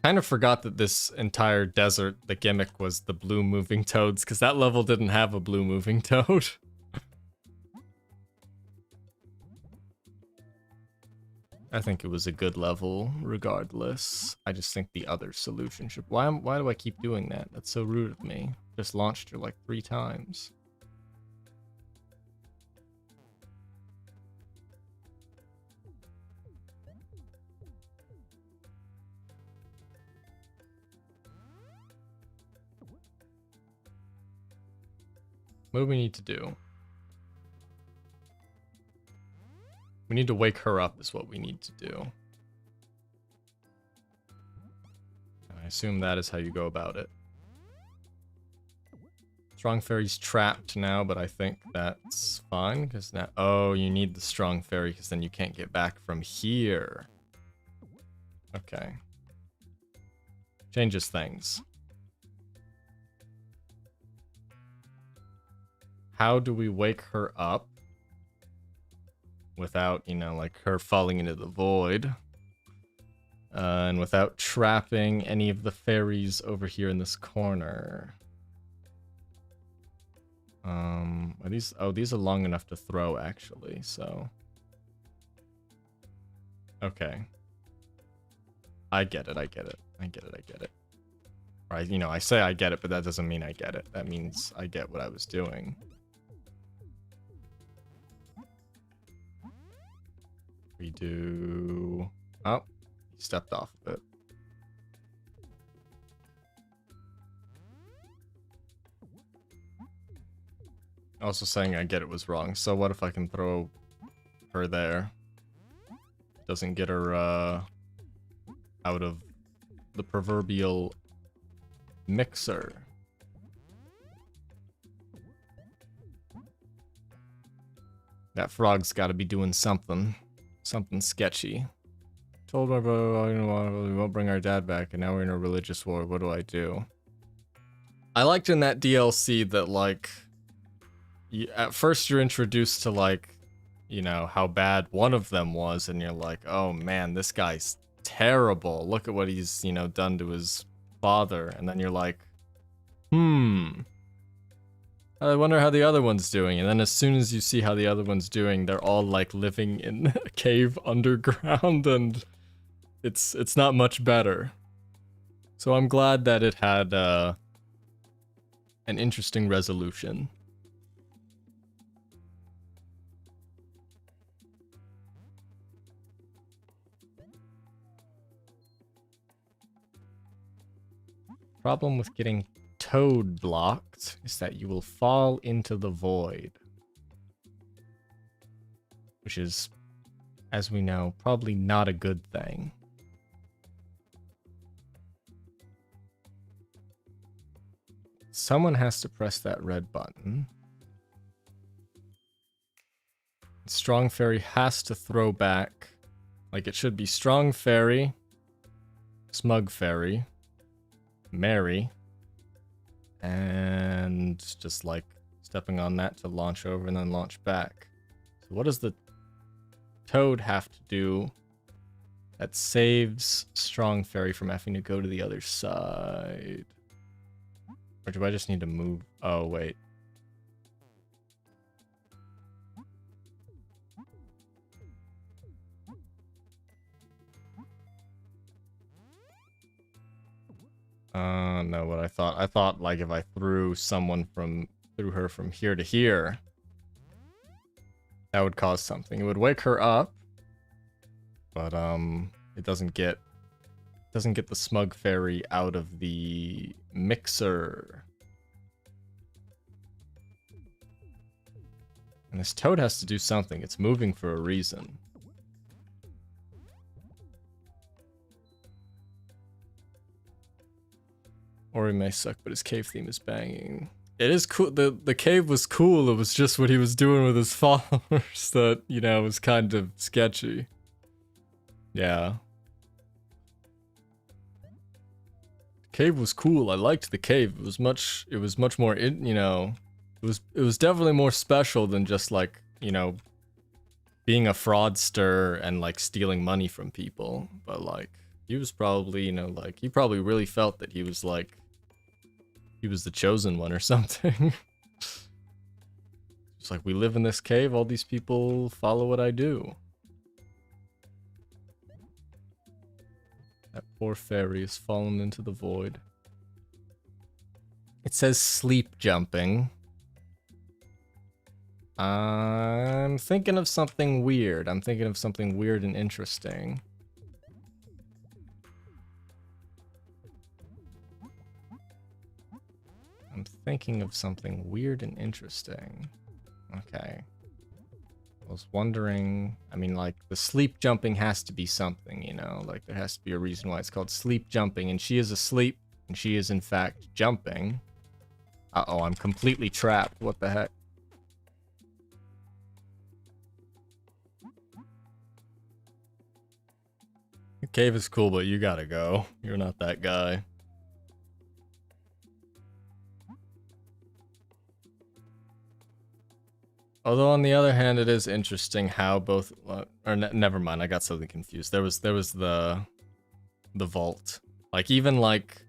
Kind of forgot that this entire desert, the gimmick was the blue moving toads, because that level didn't have a blue moving toad. I think it was a good level, regardless. I just think the other solution should... Why do I keep doing that? That's so rude of me. Just launched her like 3 times. What do we need to do? We need to wake her up is what we need to do. And I assume that is how you go about it. Strong fairy's trapped now, but I think that's fine because now. Oh, you need the strong fairy because then you can't get back from here. Okay. Changes things. How do we wake her up without, you know, like her falling into the void? And without trapping any of the fairies over here in this corner. Are these? Oh, these are long enough to throw, actually, so. Okay. I get it, I get it. I get it, I get it. Or you know, I say I get it, but that doesn't mean I get it. That means I get what I was doing. We do... Oh, he stepped off a bit. Also saying I get it was wrong, so what if I can throw her there? Doesn't get her, out of the proverbial mixer. That frog's gotta be doing something. Something sketchy. Told my brother, we won't bring our dad back, and now we're in a religious war. What do I do? I liked in that DLC that, like, at first you're introduced to, like, you know, how bad one of them was, and you're like, oh man, this guy's terrible. Look at what he's, you know, done to his father. And then you're like, I wonder how the other one's doing. And then as soon as you see how the other one's doing, they're all like living in a cave underground, and it's not much better. So I'm glad that it had an interesting resolution. Problem with getting Toad blocked is that you will fall into the void. Which is, as we know, probably not a good thing. Someone has to press that red button. Strong Fairy has to throw back. Like, it should be Strong Fairy, Smug Fairy, Mary, and just like stepping on that to launch over and then launch back. So what does the Toad have to do that saves Strong Fairy from having to go to the other side? Or do I just need to move? Oh, wait. No, what I thought like if I threw her from here to here, that would cause something. It would wake her up, but it doesn't get the Smug Fairy out of the mixer. And this Toad has to do something. It's moving for a reason. Ori may suck, but his cave theme is banging. It is cool. The cave was cool. It was just what he was doing with his followers that, you know, was kind of sketchy. Yeah. The cave was cool. I liked the cave. It was much more, you know, it was definitely more special than just like, you know, being a fraudster and like stealing money from people. But like, he was probably, you know, like, he probably really felt that he was like, he was the chosen one or something. It's like, we live in this cave, all these people follow what I do. That poor fairy has fallen into the void. It says sleep jumping. I'm thinking of something weird. I'm thinking of something weird and interesting. I'm thinking of something weird and interesting. Okay. I was wondering, I mean, like, the sleep jumping has to be something, you know? Like, there has to be a reason why it's called sleep jumping, and she is asleep, and she is, in fact, jumping. Uh-oh, I'm completely trapped. What the heck? The cave is cool, but you gotta go. You're not that guy. Although on the other hand, it is interesting how both, never mind. I got something confused. There was the vault. Like even like,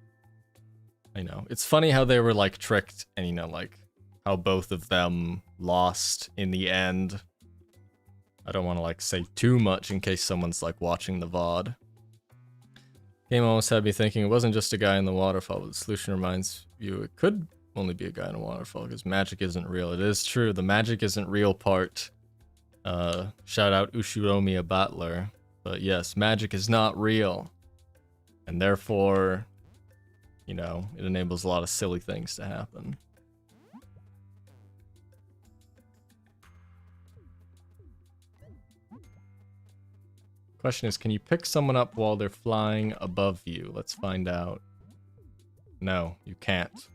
I know it's funny how they were like tricked, and you know like how both of them lost in the end. I don't want to like say too much in case someone's like watching the VOD. Game almost had me thinking it wasn't just a guy in the waterfall, but the solution reminds you it could only be a guy in a waterfall because magic isn't real. It is true, the magic isn't real part. Shout out Ushiromiya Battler. But yes, magic is not real. And therefore, you know, it enables a lot of silly things to happen. Question is, can you pick someone up while they're flying above you? Let's find out. No, you can't.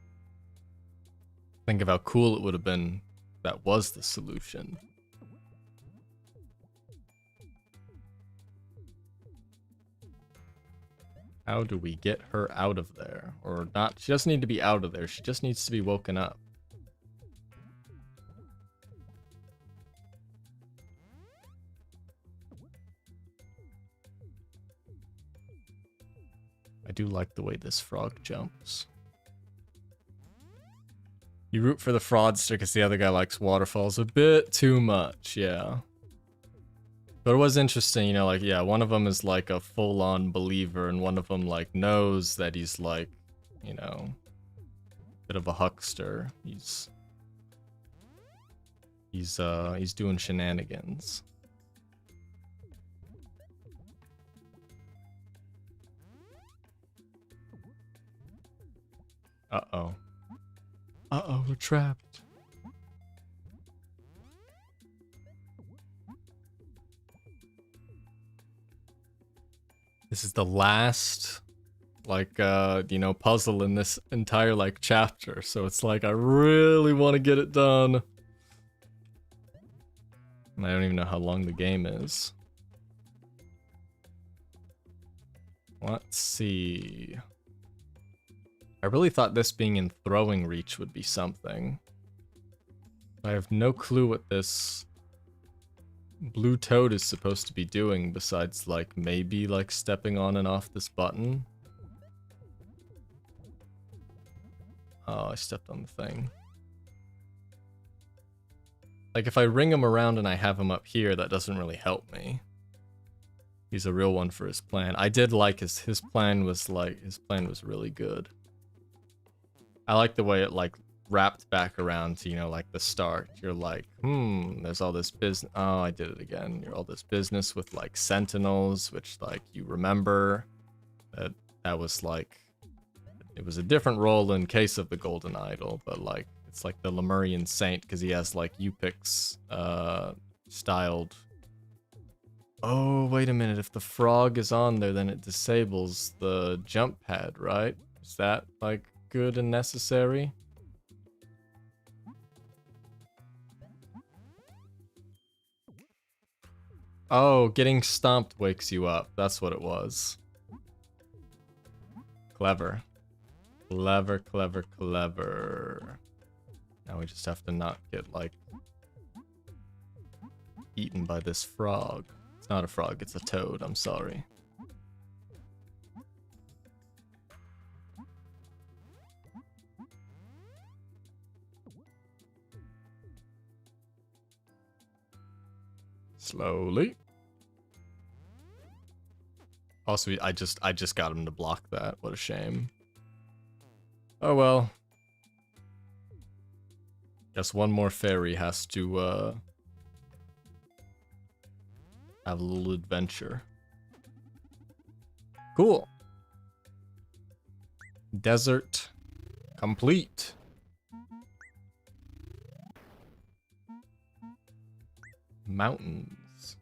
Think of how cool it would have been if that was the solution. How do we get her out of there? Or not, she doesn't need to be out of there, she just needs to be woken up. I do like the way this frog jumps. You root for the fraudster because the other guy likes waterfalls a bit too much, yeah. But it was interesting, you know, like, yeah, one of them is like a full-on believer, and one of them like knows that he's like, you know, a bit of a huckster. He's doing shenanigans. Uh-oh. Uh-oh, we're trapped. This is the last, like, you know, puzzle in this entire, like, chapter. So it's like, I really want to get it done. And I don't even know how long the game is. Let's see. I really thought this being in throwing reach would be something. I have no clue what this blue toad is supposed to be doing besides like maybe like stepping on and off this button. Oh, I stepped on the thing. Like if I ring him around and I have him up here, that doesn't really help me. He's a real one for his plan. I did like his plan was really good. I like the way it like wrapped back around to, you know, like the start. You're like, there's all this business. Oh, I did it again. You're all this business with like sentinels, which like you remember that was like, it was a different role in case of the Golden Idol, but like it's like the Lemurian Saint because he has like U-Pix styled. Oh, wait a minute. If the frog is on there, then it disables the jump pad, right? Is that like good and necessary? Oh, getting stomped wakes you up. That's what it was. Clever. Clever, clever, clever. Now we just have to not get, like, eaten by this frog. It's not a frog, it's a toad. I'm sorry. Slowly. Also, I just got him to block that. What a shame. Oh well. Guess one more fairy has to have a little adventure. Cool. Desert complete. Mountains.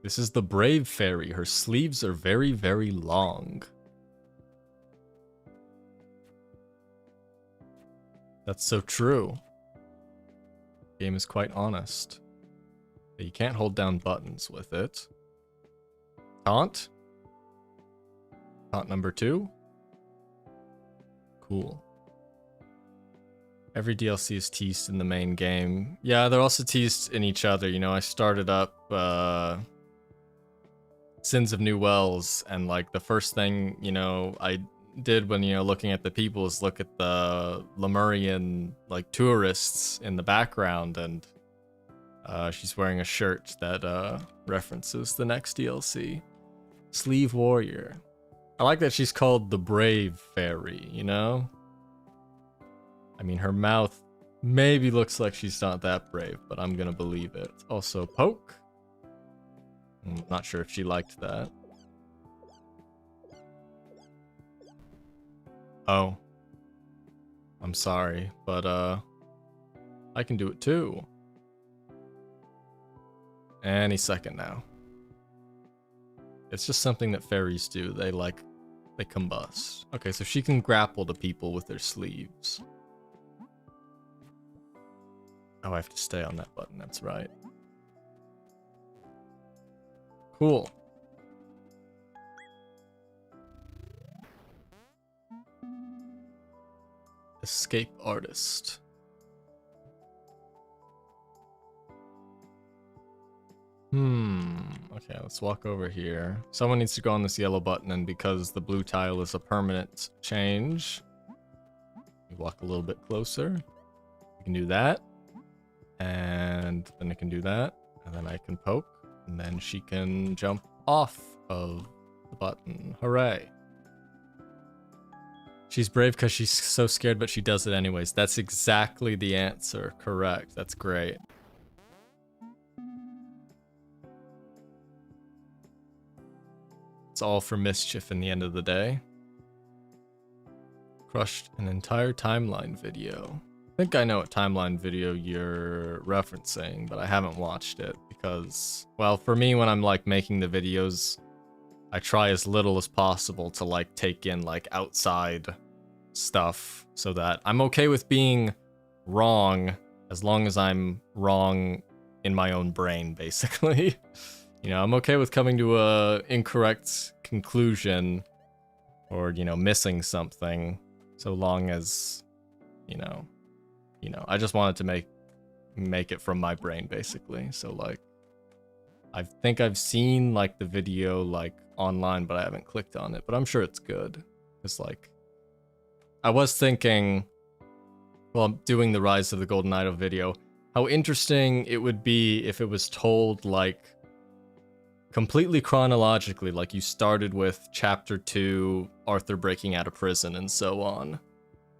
This is the brave fairy. Her sleeves are very, very long. That's so true. Game is quite honest. You can't hold down buttons with it. Taunt? Taunt number 2? Cool. Every DLC is teased in the main game. Yeah, they're also teased in each other. You know, I started up Sins of New Wells, and like the first thing, you know, I did when, you know, looking at the people is look at the Lemurian like tourists in the background, and she's wearing a shirt that references the next DLC. Sleeve Warrior. I like that she's called the Brave Fairy, you know? I mean, her mouth maybe looks like she's not that brave, but I'm gonna believe it. Also, Poke. I'm not sure if she liked that. Oh. I'm sorry, but I can do it too. Any second now. It's just something that fairies do. They combust. Okay, so she can grapple to people with their sleeves. Oh, I have to stay on that button, that's right. Cool. Escape artist. Okay, let's walk over here. Someone needs to go on this yellow button, and because the blue tile is a permanent change, we walk a little bit closer. We can do that. And then I can do that. And then I can poke. And then she can jump off of the button. Hooray. She's brave because she's so scared, but she does it anyways. That's exactly the answer. Correct. That's great. It's all for mischief in the end of the day. Crushed an entire timeline video. I think I know what timeline video you're referencing, but I haven't watched it because, well, for me, when I'm like making the videos, I try as little as possible to like take in like outside stuff so that I'm okay with being wrong as long as I'm wrong in my own brain, basically. You know, I'm okay with coming to a incorrect conclusion or, you know, missing something so long as, you know, I just wanted to make it from my brain, basically. So like, I think I've seen like the video like online, but I haven't clicked on it, but I'm sure it's good. It's like, I was thinking, well, I'm doing the Rise of the Golden Idol video, how interesting it would be if it was told like completely chronologically, like you started with chapter 2, Arthur breaking out of prison and so on.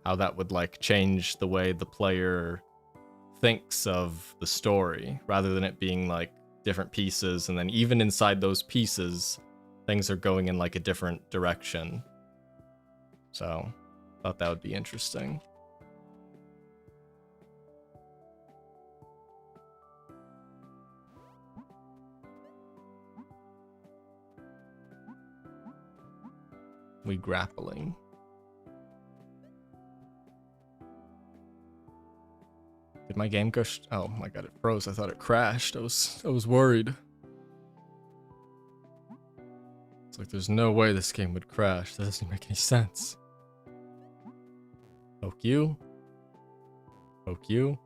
How that would like change the way the player thinks of the story, rather than it being like different pieces, and then even inside those pieces, things are going in like a different direction. So, thought that would be interesting. We grappling. Did my game go? Oh my god, it froze. I thought it crashed. I was worried. It's like there's no way this game would crash. That doesn't make any sense. Poke you. Poke you.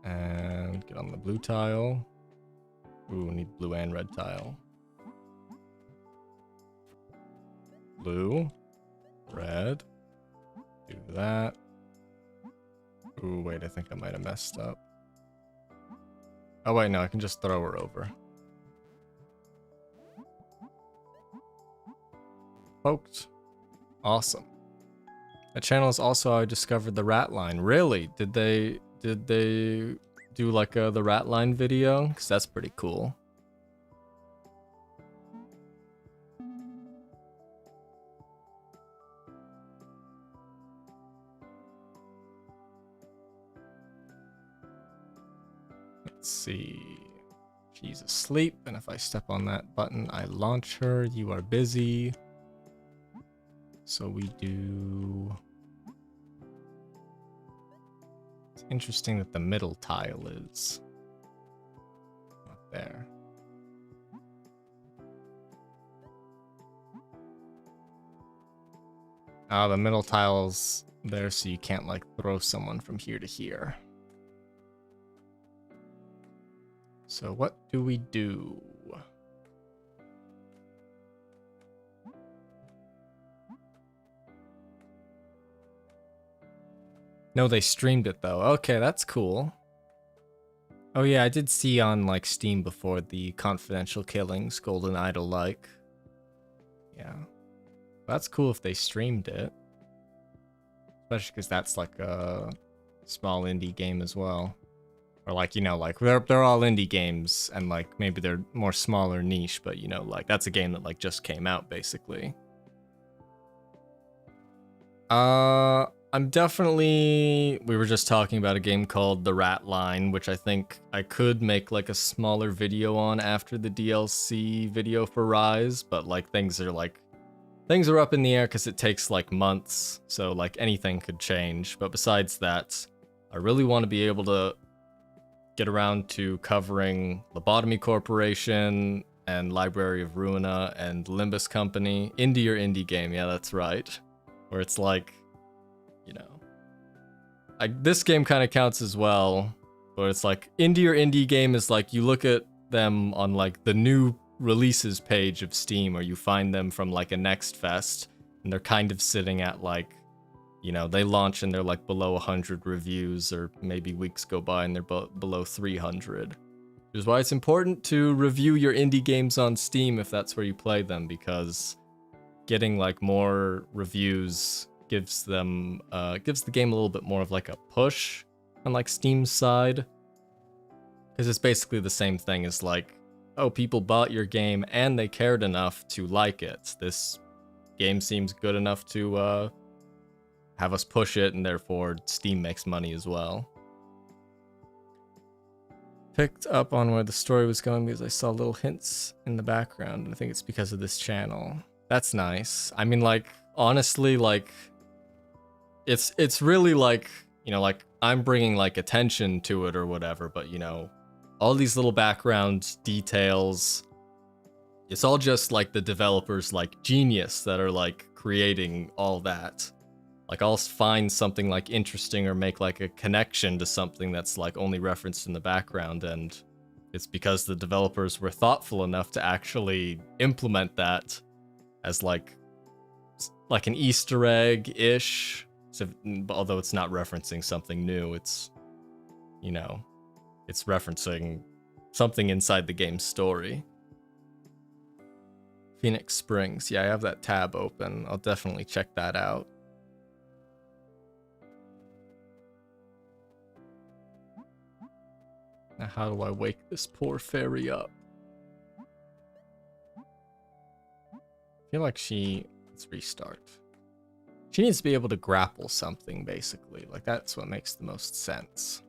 And get on the blue tile. Ooh, we need blue and red tile. Blue. Red. Do that. Ooh, wait, I think I might have messed up. Oh wait, no, I can just throw her over. Poked. Awesome. That channel is also how I discovered the rat line. Really? Did they do like the rat line video? Because that's pretty cool. Let's see. She's asleep, and if I step on that button, I launch her. You are busy. So we do Interesting that the middle tile is not there. Oh, the middle tile's there so you can't like throw someone from here to here. So what do we do? No, they streamed it though. Okay, that's cool. Oh yeah, I did see on like Steam before the Confidential Killings, Golden Idol like. Yeah. That's cool if they streamed it. Especially because that's like a small indie game as well. Or like, you know, like they're all indie games and like maybe they're more smaller niche, but you know, like that's a game that like just came out basically. I'm definitely, we were just talking about a game called The Rat Line, which I think I could make like a smaller video on after the DLC video for Rise, but like things are up in the air because it takes like months, so like anything could change. But besides that, I really want to be able to get around to covering Lobotomy Corporation and Library of Ruina and Limbus Company. Indie game, yeah, that's right. Where it's like, you know, this game kind of counts as well, but it's like indie game is like you look at them on like the new releases page of Steam, or you find them from like a Next Fest, and they're kind of sitting at like, you know, they launch and they're like below 100 reviews, or maybe weeks go by and they're below 300. Which is why it's important to review your indie games on Steam if that's where you play them, because getting like more reviews gives the game a little bit more of like a push on like Steam's side, because it's basically the same thing as like, oh, people bought your game and they cared enough to like it. This game seems good enough to have us push it, and therefore Steam makes money as well. Picked up on where the story was going because I saw little hints in the background, and I think it's because of this channel. That's nice. I mean, like, honestly, like, it's really like, you know, like I'm bringing like attention to it or whatever, but you know, all these little background details, it's all just like the developers like genius that are like creating all that. Like I'll find something like interesting or make like a connection to something that's like only referenced in the background, and it's because the developers were thoughtful enough to actually implement that as like an Easter egg-ish. So, although it's not referencing something new, it's, you know, it's referencing something inside the game's story. Phoenix Springs. Yeah, I have that tab open. I'll definitely check that out. Now, how do I wake this poor fairy up? I feel like let's restart. She needs to be able to grapple something, basically. Like, that's what makes the most sense.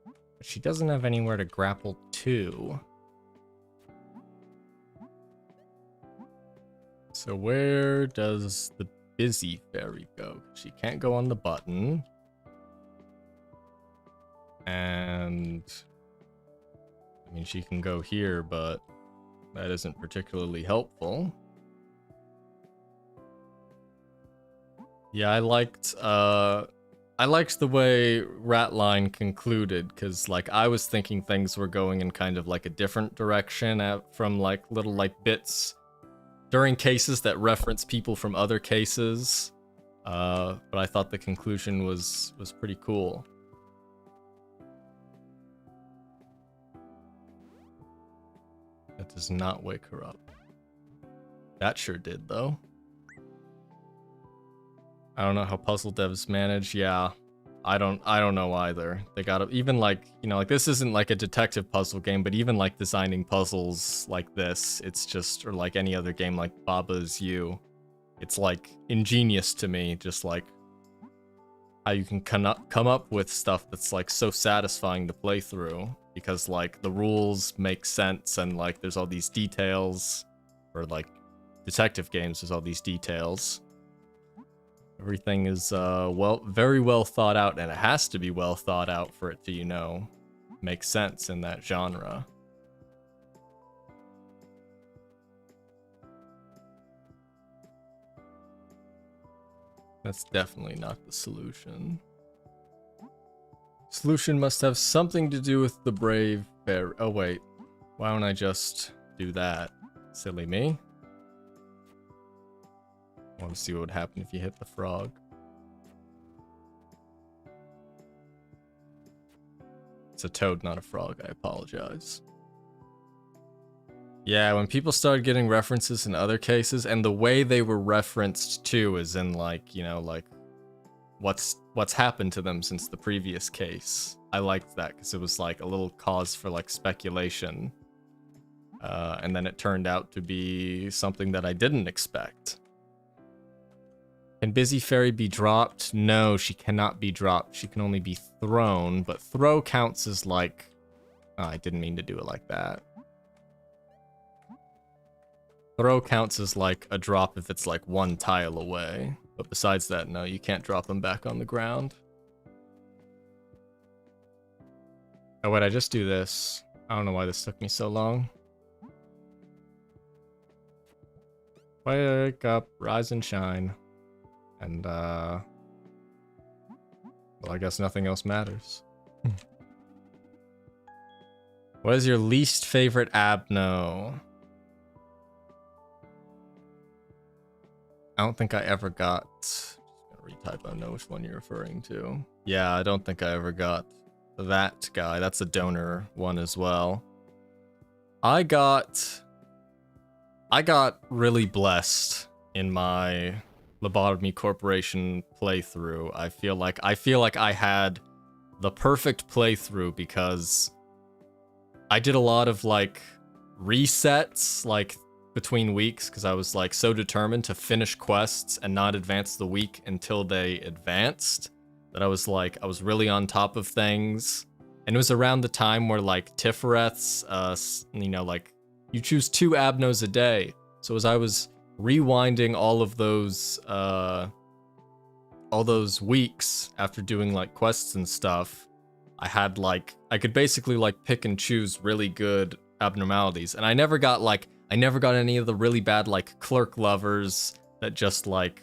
But she doesn't have anywhere to grapple to. So where does the busy fairy go? She can't go on the button. And I mean, she can go here, but that isn't particularly helpful. Yeah, I liked the way Ratline concluded, because like I was thinking things were going in kind of like a different direction from like little like bits during cases that reference people from other cases. But I thought the conclusion was pretty cool. That does not wake her up. That sure did, though. I don't know how puzzle devs manage. Yeah, I don't know either. They gotta, even like, you know, like this isn't like a detective puzzle game, but even like designing puzzles like this, it's just, or like any other game like Baba Is You, it's like ingenious to me, just like how you can come up with stuff that's like so satisfying to play through, because like the rules make sense and like there's all these details or like detective games, there's all these details. Everything is very well thought out, and it has to be well thought out for it to, you know, make sense in that genre. That's definitely not the solution. Solution must have something to do with the brave bear. Oh wait, why don't I just do that? Silly me. I want to see what would happen if you hit the frog. It's a toad, not a frog. I apologize. Yeah, when people started getting references in other cases, and the way they were referenced too is in like, you know, like what's happened to them since the previous case. I liked that because it was like a little cause for like speculation. And then it turned out to be something that I didn't expect. Can Busy Fairy be dropped? No, she cannot be dropped. She can only be thrown, but throw counts as like... Oh, I didn't mean to do it like that. Throw counts as like a drop if it's like one tile away. But besides that, no, you can't drop them back on the ground. Oh wait, I just do this. I don't know why this took me so long. Wake up, rise and shine. And, well, I guess nothing else matters. What is your least favorite Abno? I don't think I ever got... Just gonna retype, I know which one you're referring to. Yeah, I don't think I ever got that guy. That's a donor one as well. I got really blessed in my Lobotomy Corporation playthrough. I feel like I had the perfect playthrough because I did a lot of like resets like between weeks because I was like so determined to finish quests and not advance the week until they advanced that I was really on top of things. And it was around the time where like Tiferet, you know, like you choose 2 Abnos a day. So as I was rewinding all those weeks after doing like quests and stuff, I could basically like pick and choose really good abnormalities, and I never got any of the really bad like clerk lovers that just like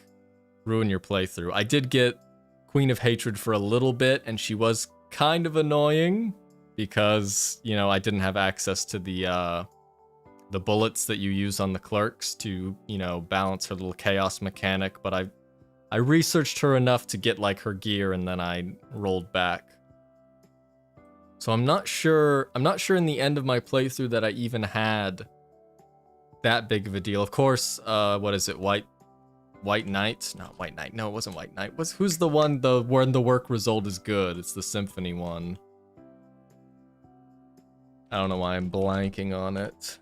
ruin your playthrough. I did get Queen of Hatred for a little bit, and she was kind of annoying because, you know, I didn't have access to the bullets that you use on the clerks to, you know, balance her little chaos mechanic, but I researched her enough to get like her gear, and then I rolled back. So I'm not sure in the end of my playthrough that I even had that big of a deal. Of course, what is it? White Knight? Not White Knight. No, it wasn't White Knight. Who's the one when the work result is good? It's the Symphony one. I don't know why I'm blanking on it.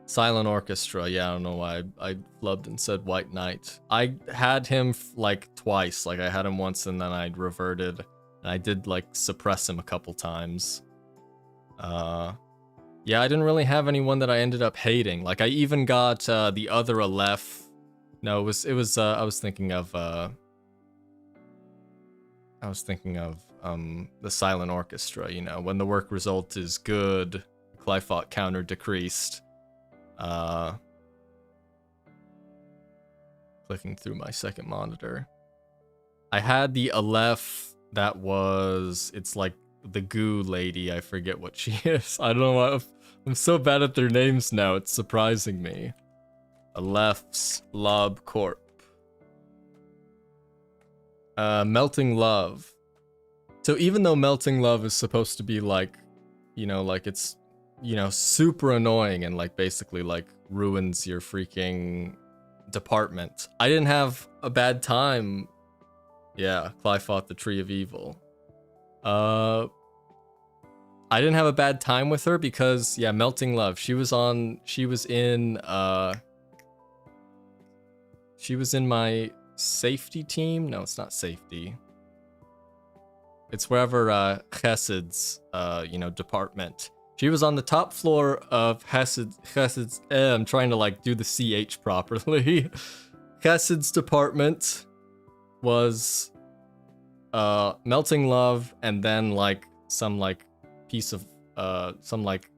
Silent Orchestra, yeah, I don't know why I flubbed and said White Knight. I had him like twice, like I had him once and then I reverted, and I did like suppress him a couple times. Yeah, I didn't really have anyone that I ended up hating. Like I even got the other Aleph. No, it was I was thinking of the Silent Orchestra, you know, when the work result is good, Clifot counter decreased. Clicking through my second monitor. I had the Aleph that was, it's like the goo lady, I forget what she is. I don't know why I'm so bad at their names now, it's surprising me. Aleph's Lob Corp. Melting Love. So even though Melting Love is supposed to be like, you know, like it's, you know, super annoying and like basically like ruins your freaking department, I didn't have a bad time. Yeah, Clifot the Tree of Evil. I didn't have a bad time with her because, yeah, Melting Love, she was in my safety team. No, it's not safety. It's wherever Chesed's, you know, department. She was on the top floor of Chesed's. I'm trying to like do the CH properly. Chesed's department was Melting Love, and then like some like piece of some like,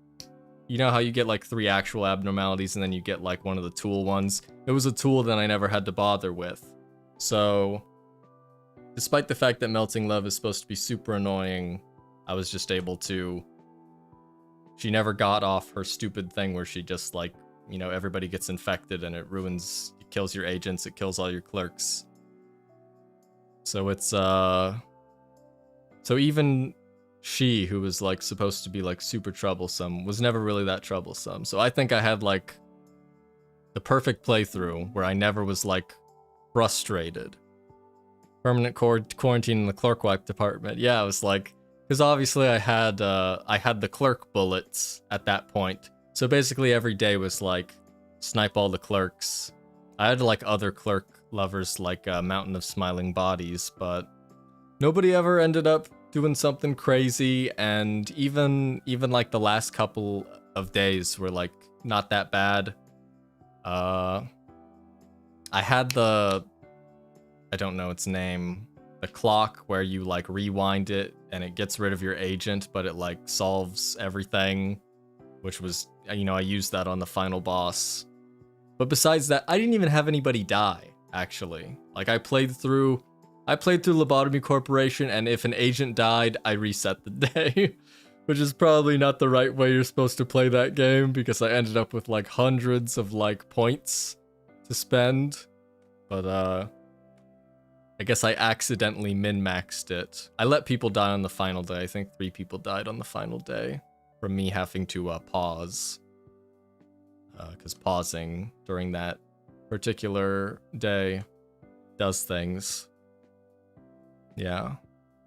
you know how you get like 3 actual abnormalities and then you get like one of the tool ones. It was a tool that I never had to bother with. So despite the fact that Melting Love is supposed to be super annoying, I was just able to. She never got off her stupid thing where she just like, you know, everybody gets infected and it ruins, it kills your agents, it kills all your clerks. So it's so even she, who was like supposed to be like super troublesome, was never really that troublesome. So I think I had like the perfect playthrough where I never was like frustrated. Permanent quarantine in the clerk wipe department. Yeah, I was like, because obviously I had the clerk bullets at that point. So basically every day was like snipe all the clerks. I had like other clerk lovers like Mountain of Smiling Bodies, but nobody ever ended up doing something crazy, and even like the last couple of days were like not that bad. I had I don't know its name, the clock where you like rewind it and it gets rid of your agent, but it like solves everything, which was, you know, I used that on the final boss. But besides that, I didn't even have anybody die, actually. Like I played through Lobotomy Corporation, and if an agent died, I reset the day, which is probably not the right way you're supposed to play that game, because I ended up with like hundreds of like points to spend. But I guess I accidentally min-maxed it. I let people die on the final day. I think 3 people died on the final day from me having to pause. Because pausing during that particular day does things. Yeah.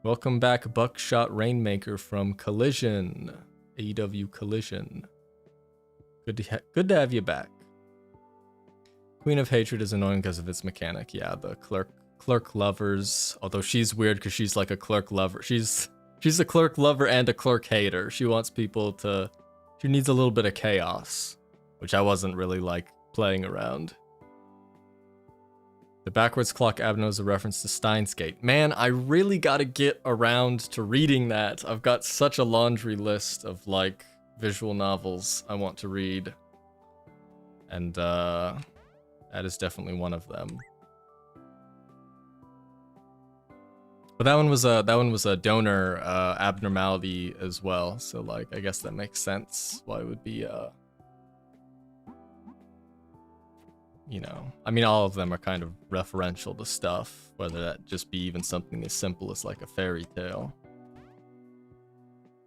Welcome back, Buckshot Rainmaker from Collision. AEW Collision. Good to have you back. Queen of Hatred is annoying because of its mechanic. Yeah, the clerk lovers, although she's weird because she's like a clerk lover. She's a clerk lover and a clerk hater. She wants people to, she needs a little bit of chaos, which I wasn't really like playing around. The backwards clock abno is a reference to Steins Gate. Man, I really gotta get around to reading that. I've got such a laundry list of like visual novels I want to read, and that is definitely one of them. But that one was a donor abnormality as well, so like I guess that makes sense why it would be you know, I mean, all of them are kind of referential to stuff, whether that just be even something as simple as like a fairy tale.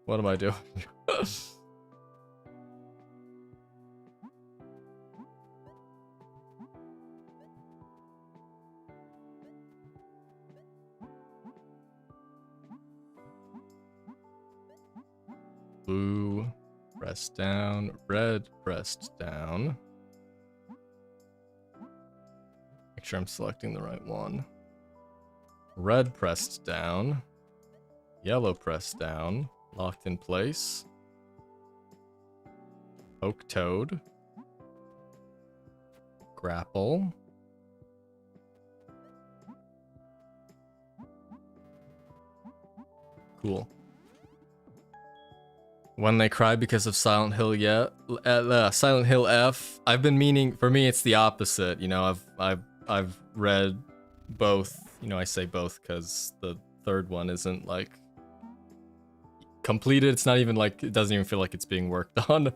What am I doing? Blue, pressed down, red, pressed down. Make sure I'm selecting the right one. Red pressed down. Yellow pressed down. Locked in place. Oak Toad. Grapple. Cool. When They Cry because of Silent Hill, yeah. Silent Hill F. I've been meaning, for me it's the opposite, you know, I've read both, you know, I say both because the third one isn't like completed. It's not even like, it doesn't even feel like it's being worked on.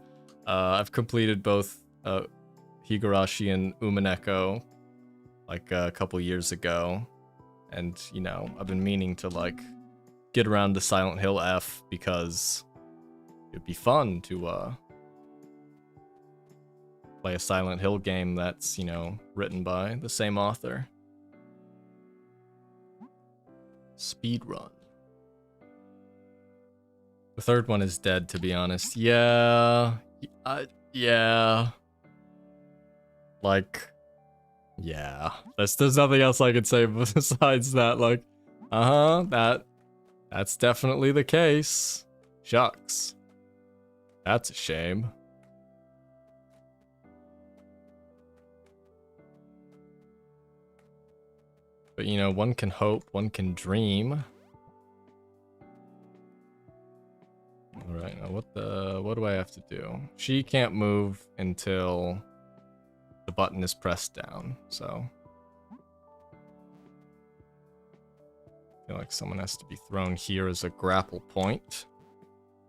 I've completed both Higurashi and Umineko like a couple years ago, and you know, I've been meaning to like get around to Silent Hill F because it'd be fun to play a Silent Hill game that's, you know, written by the same author. Speedrun. The third one is dead, to be honest. Yeah. Yeah. Like, yeah. There's nothing else I could say besides that. Like, that's definitely the case. Shucks. That's a shame. But you know, one can hope, one can dream. Alright, now what do I have to do? She can't move until the button is pressed down, so I feel like someone has to be thrown here as a grapple point.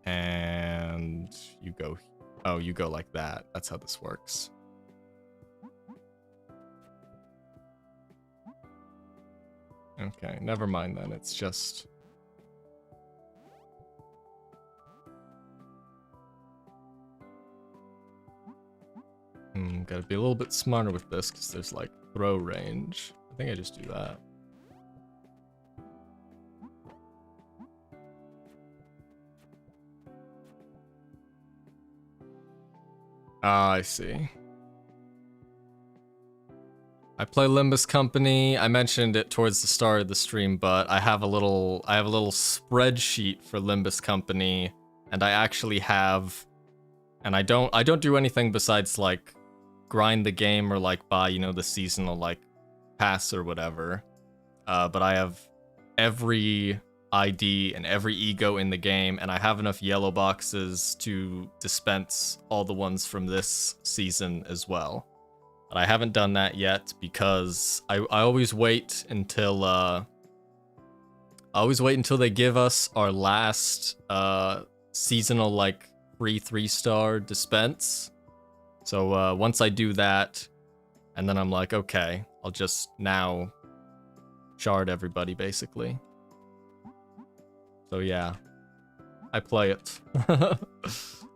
And you go, oh, you go like that. That's how this works. Okay, never mind then. It's just... gotta be a little bit smarter with this because there's like throw range. I think I just do that. Ah, I see. I play Limbus Company. I mentioned it towards the start of the stream, but I have a little spreadsheet for Limbus Company, and I actually have, and I don't do anything besides like grind the game or like buy, you know, the seasonal like pass or whatever. But I have every ID and every ego in the game, and I have enough yellow boxes to dispense all the ones from this season as well. But I haven't done that yet because I always wait until they give us our last seasonal like free 3-star dispense. So once I do that, and then I'm like, okay, I'll just now shard everybody basically. So yeah, I play it.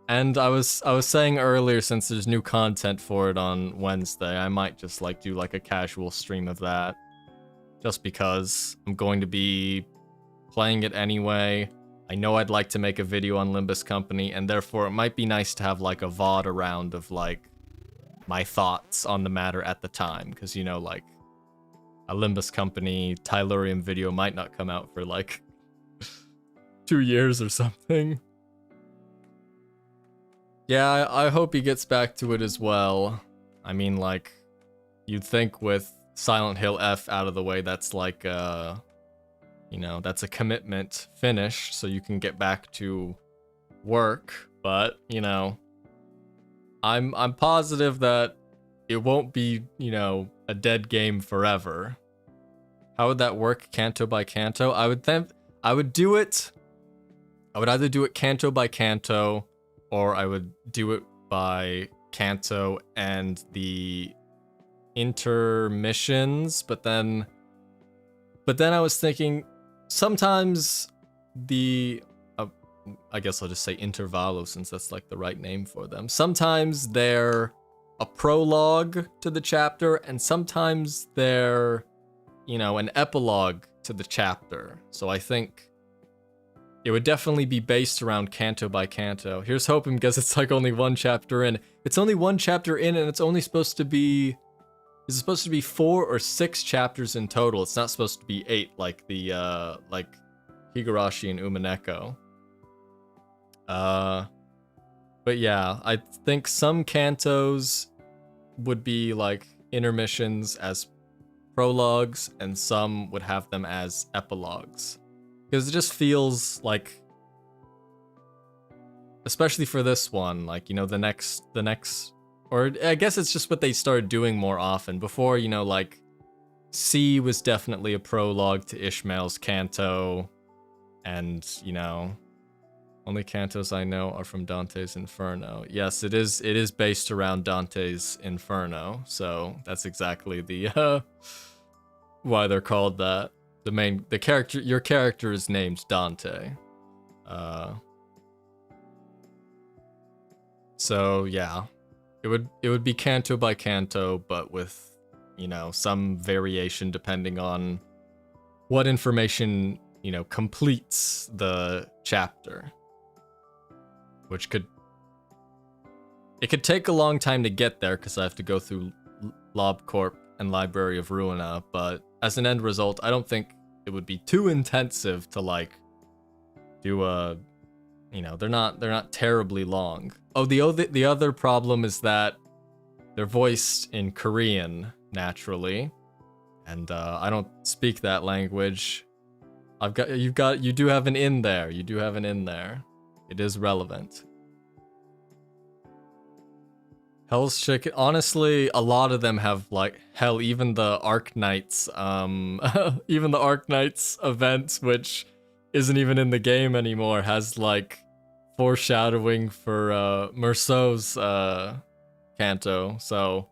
And I was saying earlier, since there's new content for it on Wednesday, I might just like do like a casual stream of that. Just because I'm going to be playing it anyway. I know I'd like to make a video on Limbus Company, and therefore it might be nice to have like a VOD around of like my thoughts on the matter at the time. Because, you know, like a Limbus Company Tylurium video might not come out for like 2 years or something. Yeah, I hope he gets back to it as well. I mean, like, you'd think with Silent Hill F out of the way, that's like, you know, that's a commitment finished, so you can get back to work. But, you know, I'm positive that it won't be, you know, a dead game forever. How would that work, canto by canto? I would do it. I would either do it canto by canto, or I would do it by canto and the intermissions, but then I was thinking sometimes the I guess I'll just say intervallo since that's like the right name for them. Sometimes they're a prologue to the chapter, and sometimes they're, you know, an epilogue to the chapter. So I think it would definitely be based around canto by canto. Here's hoping, because it's like only one chapter in. It's only one chapter in, and it's only supposed to be... Is it supposed to be 4 or 6 chapters in total? It's not supposed to be 8 like the, like Higurashi and Umineko. But yeah, I think some cantos would be like intermissions as prologues, and some would have them as epilogues. Because it just feels like, especially for this one, like, you know, the next, or I guess it's just what they started doing more often. Before, you know, like, C was definitely a prologue to Ishmael's canto, and, you know, only cantos I know are from Dante's Inferno. Yes, it is based around Dante's Inferno, so that's exactly the, why they're called that. Your character is named Dante. So yeah, it would be canto by canto, but with, you know, some variation depending on what information, you know, completes the chapter. Which could take a long time to get there because I have to go through LobCorp and Library of Ruina, but as an end result, I don't think it would be too intensive to like do a, you know, they're not terribly long. Oh, the other problem is that they're voiced in Korean naturally, and I don't speak that language. You do have an in there. You do have an in there. It is relevant. Hell's Chicken, honestly, a lot of them have, like, hell, even the Arknights, even the Arknights event, which isn't even in the game anymore, has, like, foreshadowing for, Merceau's, Kanto, so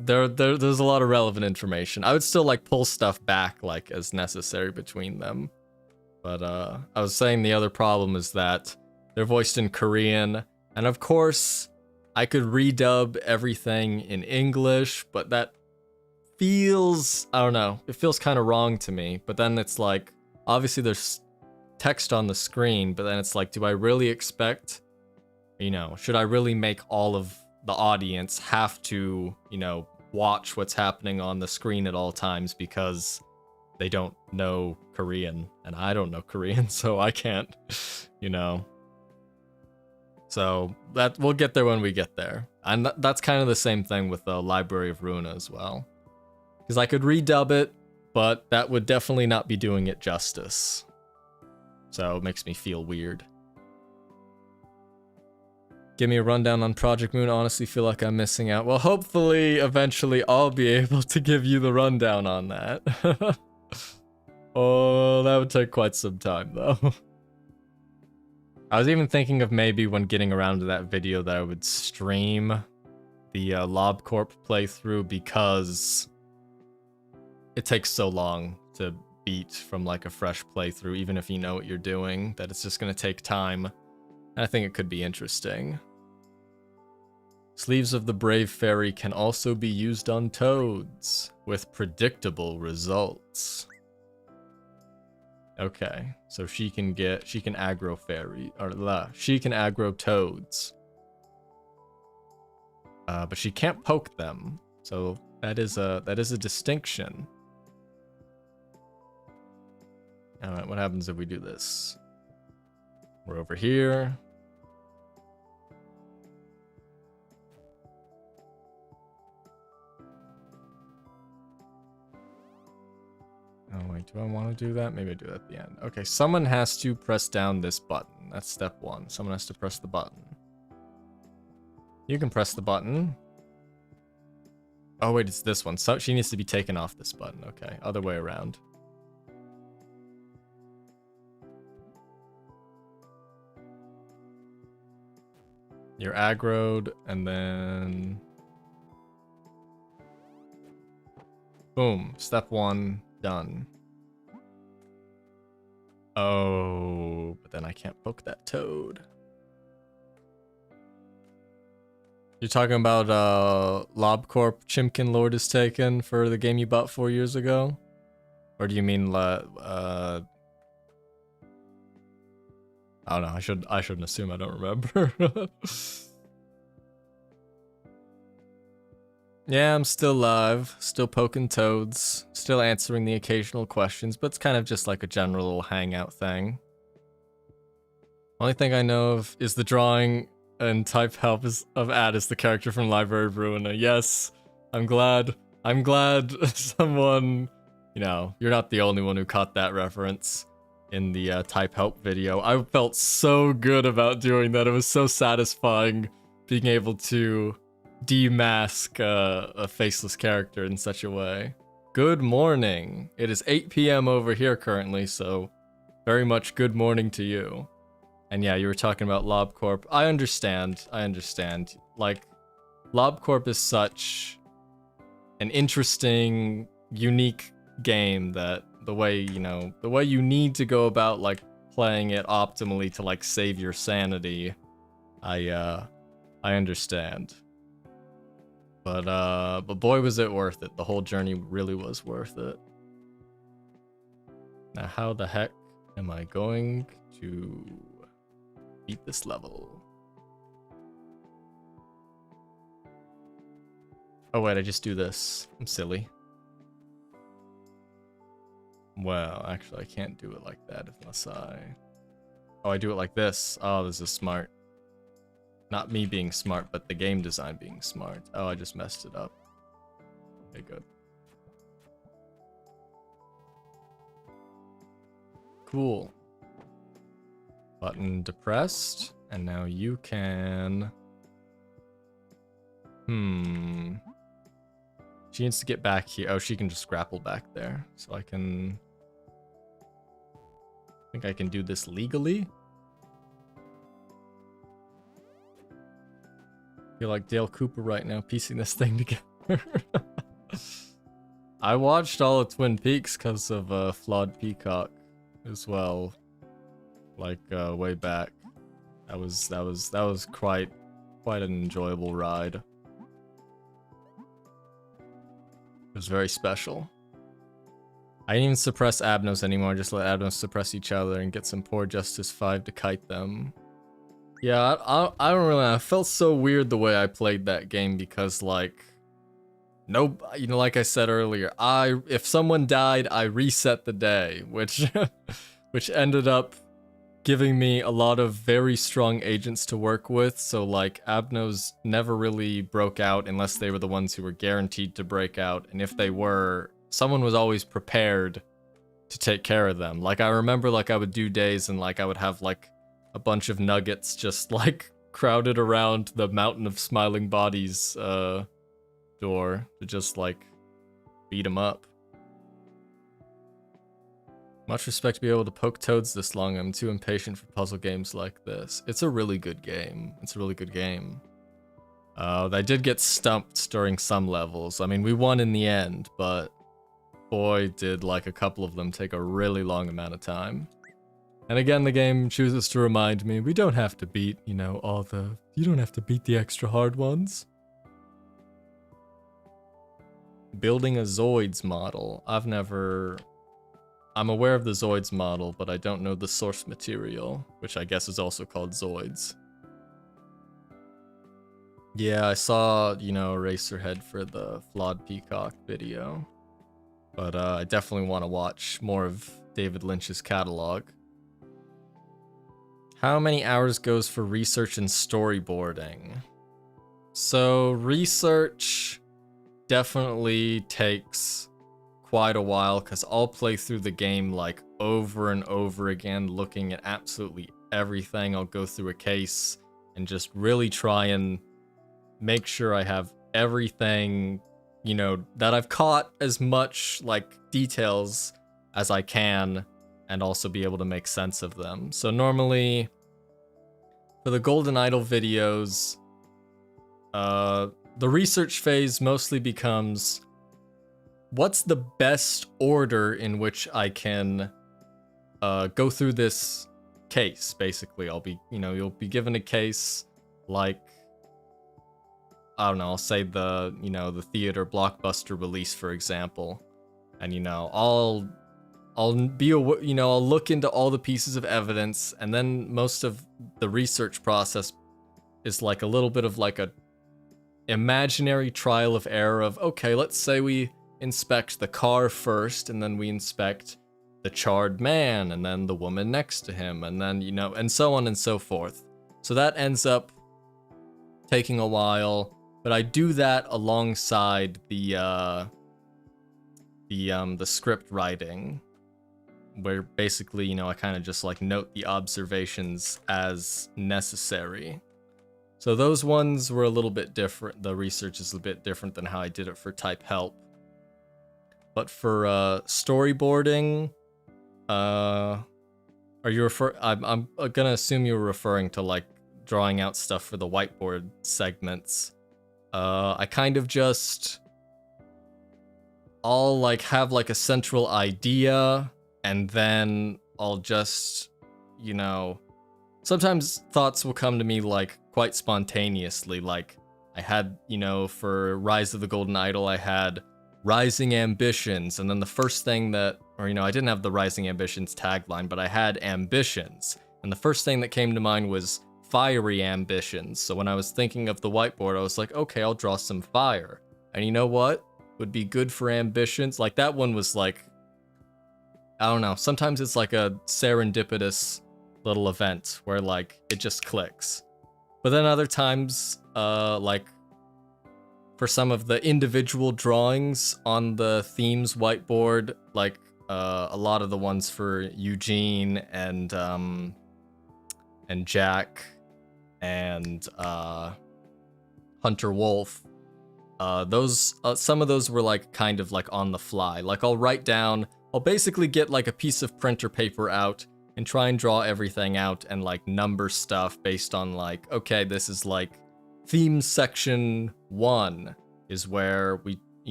there's a lot of relevant information. I would still, like, pull stuff back, like, as necessary between them, but, I was saying the other problem is that they're voiced in Korean, and of course, I could redub everything in English, but that feels, I don't know, it feels kind of wrong to me. But then it's like, obviously there's text on the screen, but then it's like, do I really expect, you know, should I really make all of the audience have to, you know, watch what's happening on the screen at all times because they don't know Korean, and I don't know Korean, so I can't, you know. So that we'll get there when we get there. And that's kind of the same thing with the Library of Ruina as well. Because I could redub it, but that would definitely not be doing it justice. So it makes me feel weird. Give me a rundown on Project Moon. Honestly feel like I'm missing out. Well, hopefully, eventually, I'll be able to give you the rundown on that. Oh, that would take quite some time, though. I was even thinking of maybe when getting around to that video that I would stream the LobCorp playthrough, because it takes so long to beat from like a fresh playthrough, even if you know what you're doing, that it's just going to take time. And I think it could be interesting. Sleeves of the Brave Fairy can also be used on toads, with predictable results. Okay, so she can aggro fairy, or she can aggro toads. But she can't poke them, so that is a distinction. Alright, what happens if we do this? We're over here. Oh wait, do I want to do that? Maybe I do that at the end. Okay, someone has to press down this button. That's step one. Someone has to press the button. You can press the button. Oh wait, it's this one. So she needs to be taken off this button. Okay, other way around. You're aggroed, and then... boom. Step one. Done. Oh, but then I can't poke that toad. You're talking about LobCorp Chimkin Lord is taken for the game you bought 4 years ago? Or do you mean I don't know, I shouldn't assume I don't remember. Yeah, I'm still live, still poking toads, still answering the occasional questions, but it's kind of just like a general little hangout thing. Only thing I know of is the drawing and type help of Ad is the character from Library of Ruina. Yes, I'm glad someone, you know, you're not the only one who caught that reference in the type help video. I felt so good about doing that. It was so satisfying being able to demask a faceless character in such a way. Good morning. It is 8 p.m. over here currently, so very much good morning to you. And yeah, you were talking about LobCorp. I understand. Like, LobCorp is such an interesting, unique game that the way you need to go about, like, playing it optimally to, like, save your sanity, I understand. But boy, was it worth it. The whole journey really was worth it. Now, how the heck am I going to beat this level? Oh wait, I just do this. I'm silly. Well, actually, I can't do it like that unless I... Oh, I do it like this. Oh, this is smart. Not me being smart, but the game design being smart. Oh, I just messed it up. Okay, good. Cool. Button depressed, and now you can... She needs to get back here. Oh, she can just grapple back there. So I can... I think I can do this legally. I feel like Dale Cooper right now, piecing this thing together. I watched all of Twin Peaks because of Flawed Peacock as well. Like way back. That was quite an enjoyable ride. It was very special. I didn't even suppress Abnos anymore, just let Abnos suppress each other and get some poor Justice 5 to kite them. Yeah, I don't really know. I felt so weird the way I played that game because, like, no, you know, like I said earlier, if someone died, I reset the day, which ended up giving me a lot of very strong agents to work with. So, like, Abnos never really broke out unless they were the ones who were guaranteed to break out, and if they were, someone was always prepared to take care of them. Like, I remember, like, I would do days and, like, I would have, like, a bunch of nuggets just, like, crowded around the Mountain of Smiling Bodies door to just, like, beat them up. Much respect to be able to poke toads this long. I'm too impatient for puzzle games like this. It's a really good game. It's a really good game. I did get stumped during some levels. I mean, we won in the end, but boy, did like a couple of them take a really long amount of time. And again, the game chooses to remind me, we don't have to beat, you know, you don't have to beat the extra hard ones. Building a Zoids model. I'm aware of the Zoids model, but I don't know the source material, which I guess is also called Zoids. Yeah, I saw, you know, Eraserhead for the Flawed Peacock video. But I definitely want to watch more of David Lynch's catalog. How many hours goes for research and storyboarding? So research definitely takes quite a while because I'll play through the game like over and over again, looking at absolutely everything. I'll go through a case and just really try and make sure I have everything, you know, that I've caught as much like details as I can and also be able to make sense of them. So normally for the Golden Idol videos, the research phase mostly becomes what's the best order in which I can go through this case, basically. You'll be given a case like, I don't know, I'll say the theater blockbuster release, for example. And, you know, I'll look into all the pieces of evidence, and then most of the research process is like a little bit of like a imaginary trial of error of, okay, let's say we inspect the car first, and then we inspect the charred man, and then the woman next to him, and then, you know, and so on and so forth. So that ends up taking a while, but I do that alongside the script writing, where basically, you know, I kind of just like note the observations as necessary. So those ones were a little bit different. The research is a bit different than how I did it for Type Help. But for storyboarding, are you I'm gonna assume you were referring to like drawing out stuff for the whiteboard segments. I kind of just, I'll like have like a central idea, and then I'll just, you know, sometimes thoughts will come to me like quite spontaneously. Like I had, you know, for Rise of the Golden Idol, I had Rising Ambitions, and then the first thing that, or, you know, I didn't have the Rising Ambitions tagline, but I had ambitions, and the first thing that came to mind was fiery ambitions. So when I was thinking of the whiteboard, I was like, okay, I'll draw some fire. And you know what would be good for ambitions? Like that one was like, I don't know, sometimes it's like a serendipitous little event where like it just clicks. But then other times, like for some of the individual drawings on the themes whiteboard, like a lot of the ones for Eugene and Jack and Hunter Wolf, those some of those were like kind of like on the fly. Like I'll basically get like a piece of printer paper out and try and draw everything out and like number stuff based on like, okay, this is like theme section 1 is where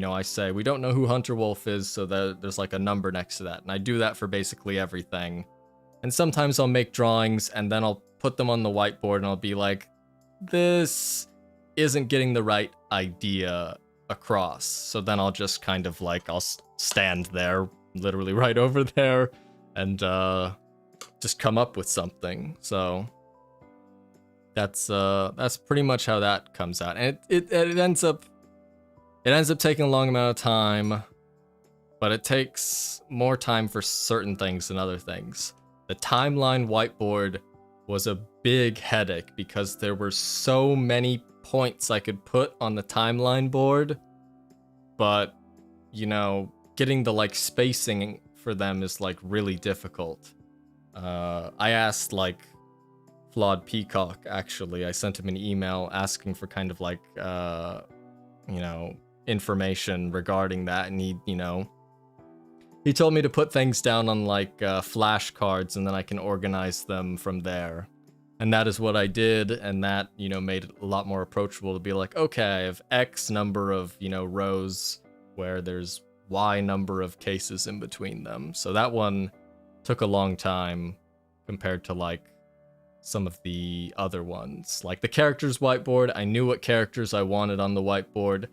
I say we don't know who Hunter Wolf is, so there's like a number next to that. And I do that for basically everything. And sometimes I'll make drawings and then I'll put them on the whiteboard and I'll be like, this isn't getting the right idea across. So then I'll just kind of like, I'll stand there, literally right over there, and just come up with something. So that's pretty much how that comes out. And it ends up taking a long amount of time, but it takes more time for certain things than other things. The timeline whiteboard was a big headache because there were so many points I could put on the timeline board, but getting the like spacing for them is like really difficult. I asked like Flawed Peacock, actually. I sent him an email asking for kind of like information regarding that, and he told me to put things down on like flashcards and then I can organize them from there. And that is what I did, and that, made it a lot more approachable to be like, okay, I have X number of, rows where there's Y number of cases in between them. So that one took a long time compared to like some of the other ones. Like the characters whiteboard, I knew what characters I wanted on the whiteboard,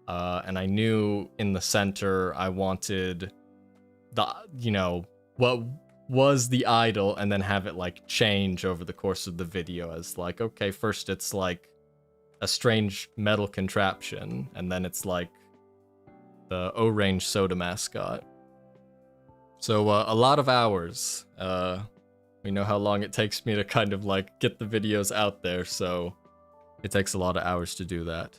and I knew in the center I wanted what was the idol, and then have it like change over the course of the video as like, okay, first it's like a strange metal contraption, and then it's like the O-Range soda mascot. So a lot of hours. We know how long it takes me to kind of like get the videos out there, so it takes a lot of hours to do that.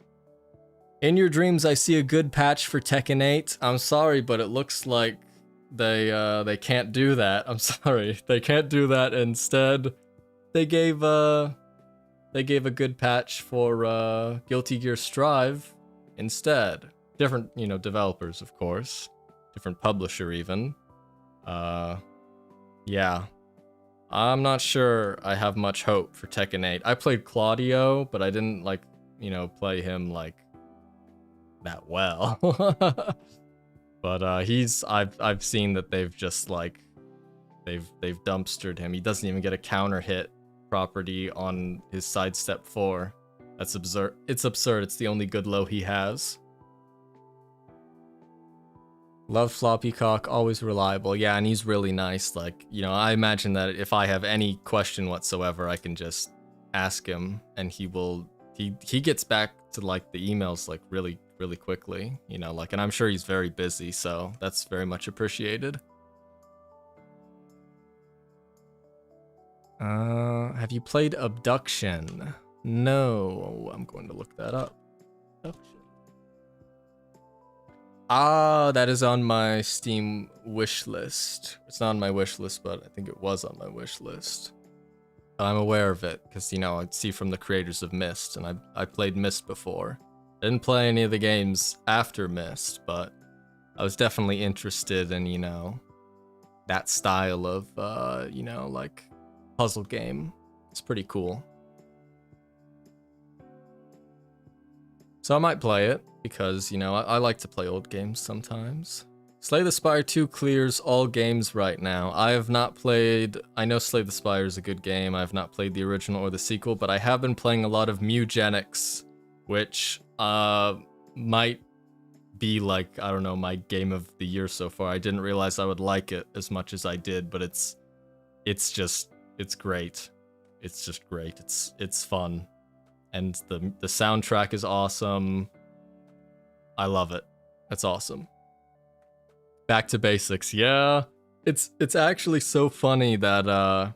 In your dreams, I see a good patch for Tekken 8. I'm sorry, but it looks like they can't do that. I'm sorry, they can't do that. Instead, they gave a good patch for Guilty Gear Strive instead. Different, developers, of course, different publisher even. Yeah, I'm not sure I have much hope for Tekken 8. I played Claudio, but I didn't like, play him like that well. But I've seen that they've just like they've dumpstered him. He doesn't even get a counter hit property on his sidestep 4. That's absurd. It's absurd. It's the only good low he has. Love Floppy Cock, always reliable. Yeah, and he's really nice. Like, I imagine that if I have any question whatsoever, I can just ask him and he gets back to like the emails like really quickly, like, and I'm sure he's very busy, so that's very much appreciated. Have you played Abduction? No, I'm going to look that up. Abduction. Ah, that is on my Steam wish list. It's not on my wish list, but I think it was on my wish list. I'm aware of it because, I see from the creators of Myst, and I played Myst before. I didn't play any of the games after Myst, but I was definitely interested in, that style of, like puzzle game. It's pretty cool. So I might play it because, I like to play old games sometimes. Slay the Spire 2 clears all games right now. I have not played... I know Slay the Spire is a good game. I have not played the original or the sequel, but I have been playing a lot of Mugenics, which might be like, I don't know, my game of the year so far. I didn't realize I would like it as much as I did, but it's great. It's just great. It's fun. And the soundtrack is awesome. I love it. It's awesome. Back to basics. Yeah. It's actually so funny that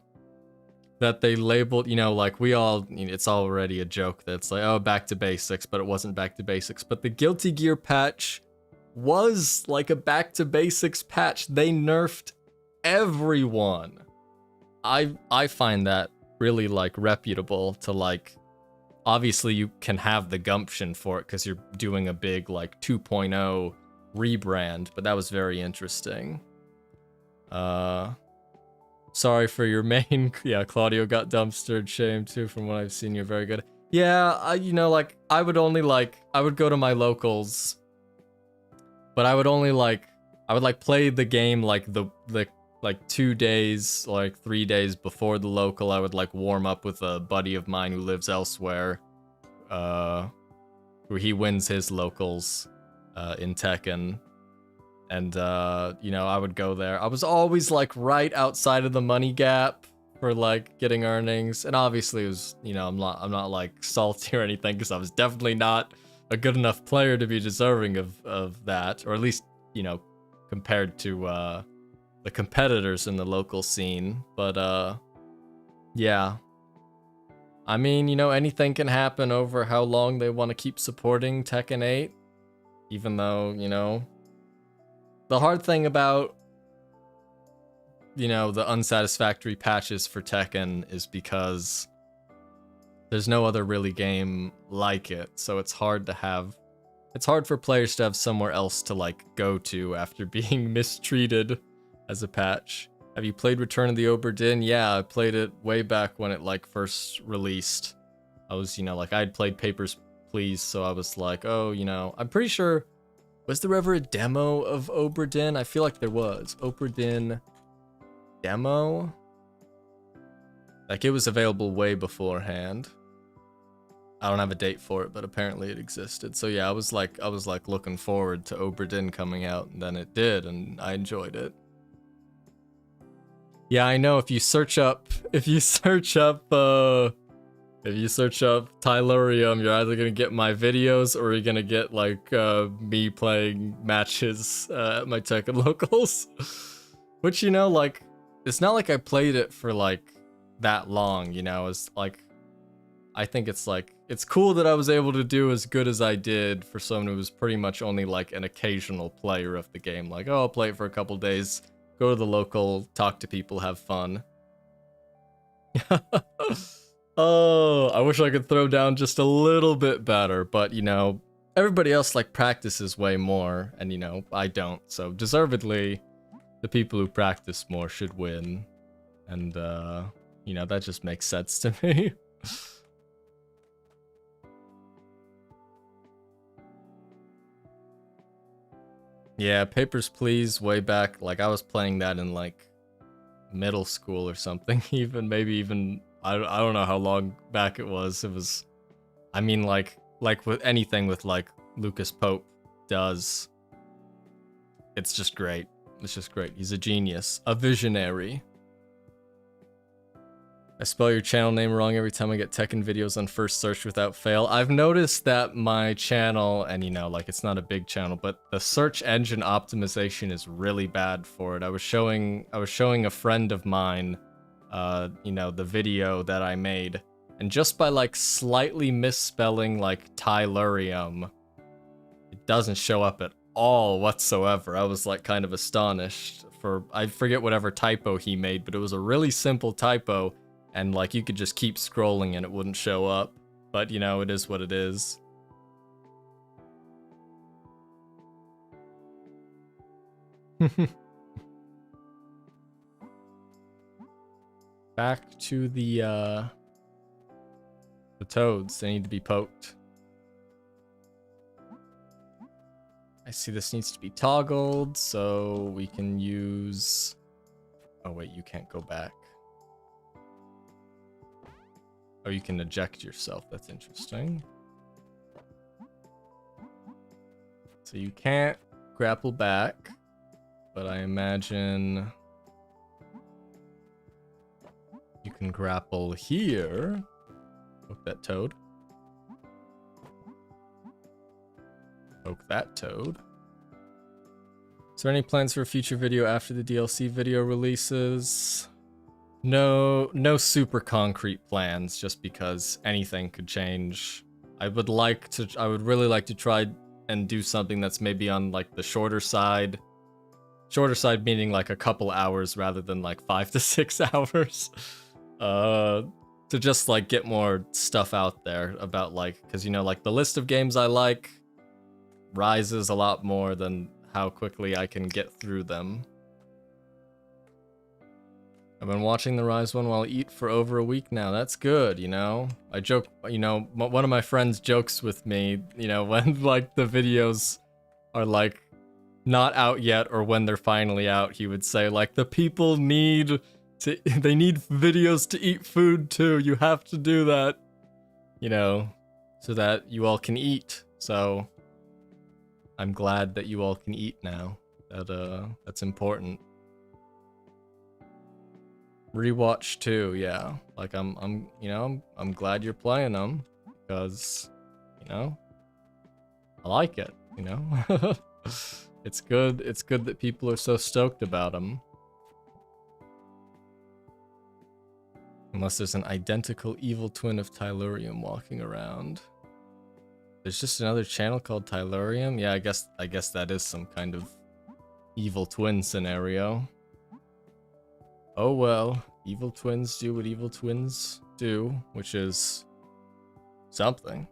that they labeled, you know, like we all, it's already a joke that's like, oh, back to basics, but it wasn't back to basics. But the Guilty Gear patch was like a back to basics patch. They nerfed everyone. I find that really like reputable to like, obviously you can have the gumption for it because you're doing a big like 2.0 rebrand, but that was very interesting. Sorry for your main. Yeah, Claudio got dumpstered. Shame too. From what I've seen, you're very good. Yeah, you know, like I would go to my locals, but I would play the game like the like 2 days, like 3 days before the local. I would like warm up with a buddy of mine who lives elsewhere, where he wins his locals in Tekken. And, you know, I would go there. I was always, like, right outside of the money gap for, like, getting earnings. And obviously it was, you know, I'm not like, salty or anything, because I was definitely not a good enough player to be deserving of that. Or at least, you know, compared to, the competitors in the local scene. But, yeah. I mean, you know, anything can happen over how long they want to keep supporting Tekken 8. Even though, you know... The hard thing about, you know, the unsatisfactory patches for Tekken is because there's no other really game like it, so it's hard for players to have somewhere else to, like, go to after being mistreated as a patch. Have you played Return of the Obra Dinn? Yeah, I played it way back when it, like, first released. I was, you know, like, I'd played Papers, Please, so I was like, oh, you know, I'm pretty sure... Was there ever a demo of Obra Dinn? I feel like there was. Obra Dinn demo? Like, it was available way beforehand. I don't have a date for it, but apparently it existed. So yeah, I was like looking forward to Obra Dinn coming out, and then it did, and I enjoyed it. Yeah, I know, if you search up Tylurium, you're either gonna get my videos or you're gonna get like me playing matches at my Tekken locals. Which, you know, like, it's not like I played it for like that long, you know. It's like, I think it's like, it's cool that I was able to do as good as I did for someone who was pretty much only like an occasional player of the game. Like, oh, I'll play it for a couple days, go to the local, talk to people, have fun. Oh, I wish I could throw down just a little bit better, but, you know, everybody else, like, practices way more, and, you know, I don't, so deservedly, the people who practice more should win, and, you know, that just makes sense to me. Yeah, Papers, Please, way back, like, I was playing that in, like, middle school or something, even, maybe even... I don't know how long back it was. It was, I mean, like with anything with like Lucas Pope does, it's just great. It's just great. He's a genius, a visionary. I spell your channel name wrong every time I get Tekken videos on first search without fail. I've noticed that my channel, and you know, like, it's not a big channel, but the search engine optimization is really bad for it. I was showing a friend of mine, you know, the video that I made, and just by like slightly misspelling like Tylurium, it doesn't show up at all whatsoever. I was like kind of astonished. I forget whatever typo he made, but it was a really simple typo, and like you could just keep scrolling and it wouldn't show up. But you know, it is what it is. Back to the toads. They need to be poked. I see this needs to be toggled, so we can use... Oh wait, you can't go back. Oh, you can eject yourself. That's interesting. So you can't grapple back, but I imagine... You can grapple here. Poke that toad. Poke that toad. Is there any plans for a future video after the DLC video releases? No super concrete plans, just because anything could change. I would really like to try and do something that's maybe on like the shorter side. Shorter side meaning like a couple hours rather than like 5 to 6 hours. To just like get more stuff out there about like, because you know, like the list of games I like rises a lot more than how quickly I can get through them. I've been watching the Rise one while I eat for over a week now. That's good, you know? I joke, you know, one of my friends jokes with me, you know, when like the videos are like not out yet or when they're finally out, he would say like the people need to, they need videos to eat food too. You have to do that, you know, so that you all can eat. So I'm glad that you all can eat now. That's important. Rewatch too, yeah. Like I'm glad you're playing them because, you know, I like it, you know. It's good that people are so stoked about them. Unless there's an identical evil twin of Tylurium walking around. There's just another channel called Tylurium? Yeah, I guess that is some kind of evil twin scenario. Oh well, evil twins do what evil twins do, which is something.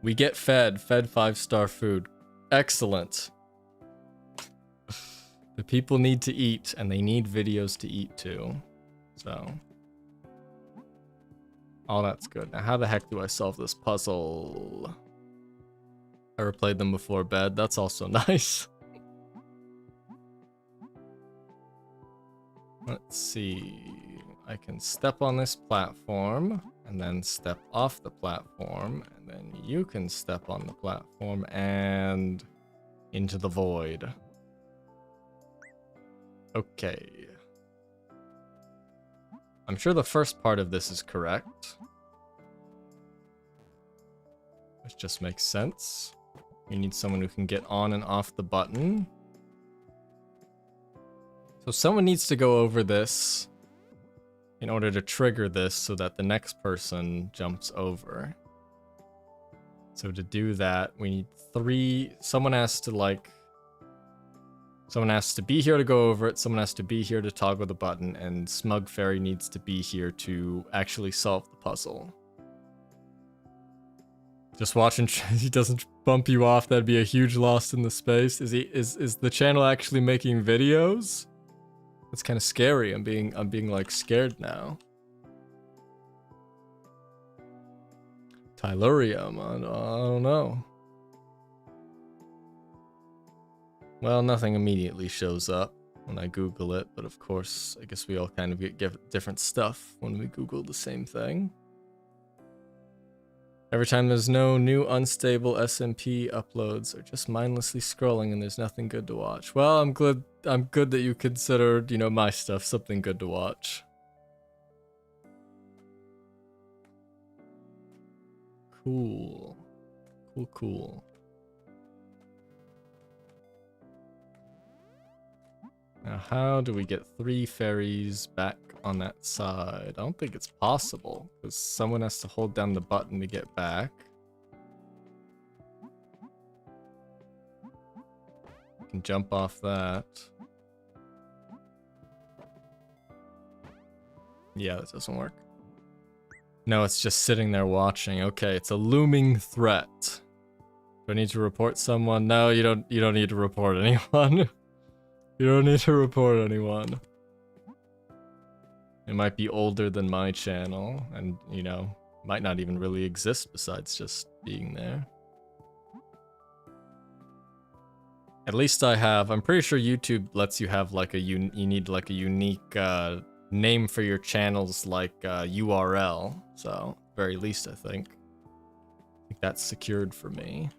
We get fed 5-star food. Excellent. The people need to eat, and they need videos to eat too. So, all that's good. Now, how the heck do I solve this puzzle? I replayed them before bed. That's also nice. Let's see. I can step on this platform, and then step off the platform, and then you can step on the platform and into the void. Okay. I'm sure the first part of this is correct. Which just makes sense. You need someone who can get on and off the button. So someone needs to go over this in order to trigger this so that the next person jumps over. So to do that, we need 3. Someone has to be here to go over it, someone has to be here to toggle the button, and Smug Fairy needs to be here to actually solve the puzzle. Just watching he doesn't bump you off, that'd be a huge loss in the space. Is the channel actually making videos? That's kind of scary. I'm being like scared now. Tylurium, I don't know. Well, nothing immediately shows up when I Google it, but of course, I guess we all kind of get different stuff when we Google the same thing. Every time there's no new unstable SMP uploads or just mindlessly scrolling and there's nothing good to watch. Well, I'm good that you considered, you know, my stuff something good to watch. Cool. Cool. Now, how do we get 3 fairies back on that side? I don't think it's possible, because someone has to hold down the button to get back. You can jump off that. Yeah, that doesn't work. No, it's just sitting there watching. Okay, it's a looming threat. Do I need to report someone? No, you don't need to report anyone. You don't need to report anyone. It might be older than my channel, and, you know, might not even really exist besides just being there. At least I'm pretty sure YouTube lets you have like you need like a unique name for your channel's like URL. So, very least I think that's secured for me.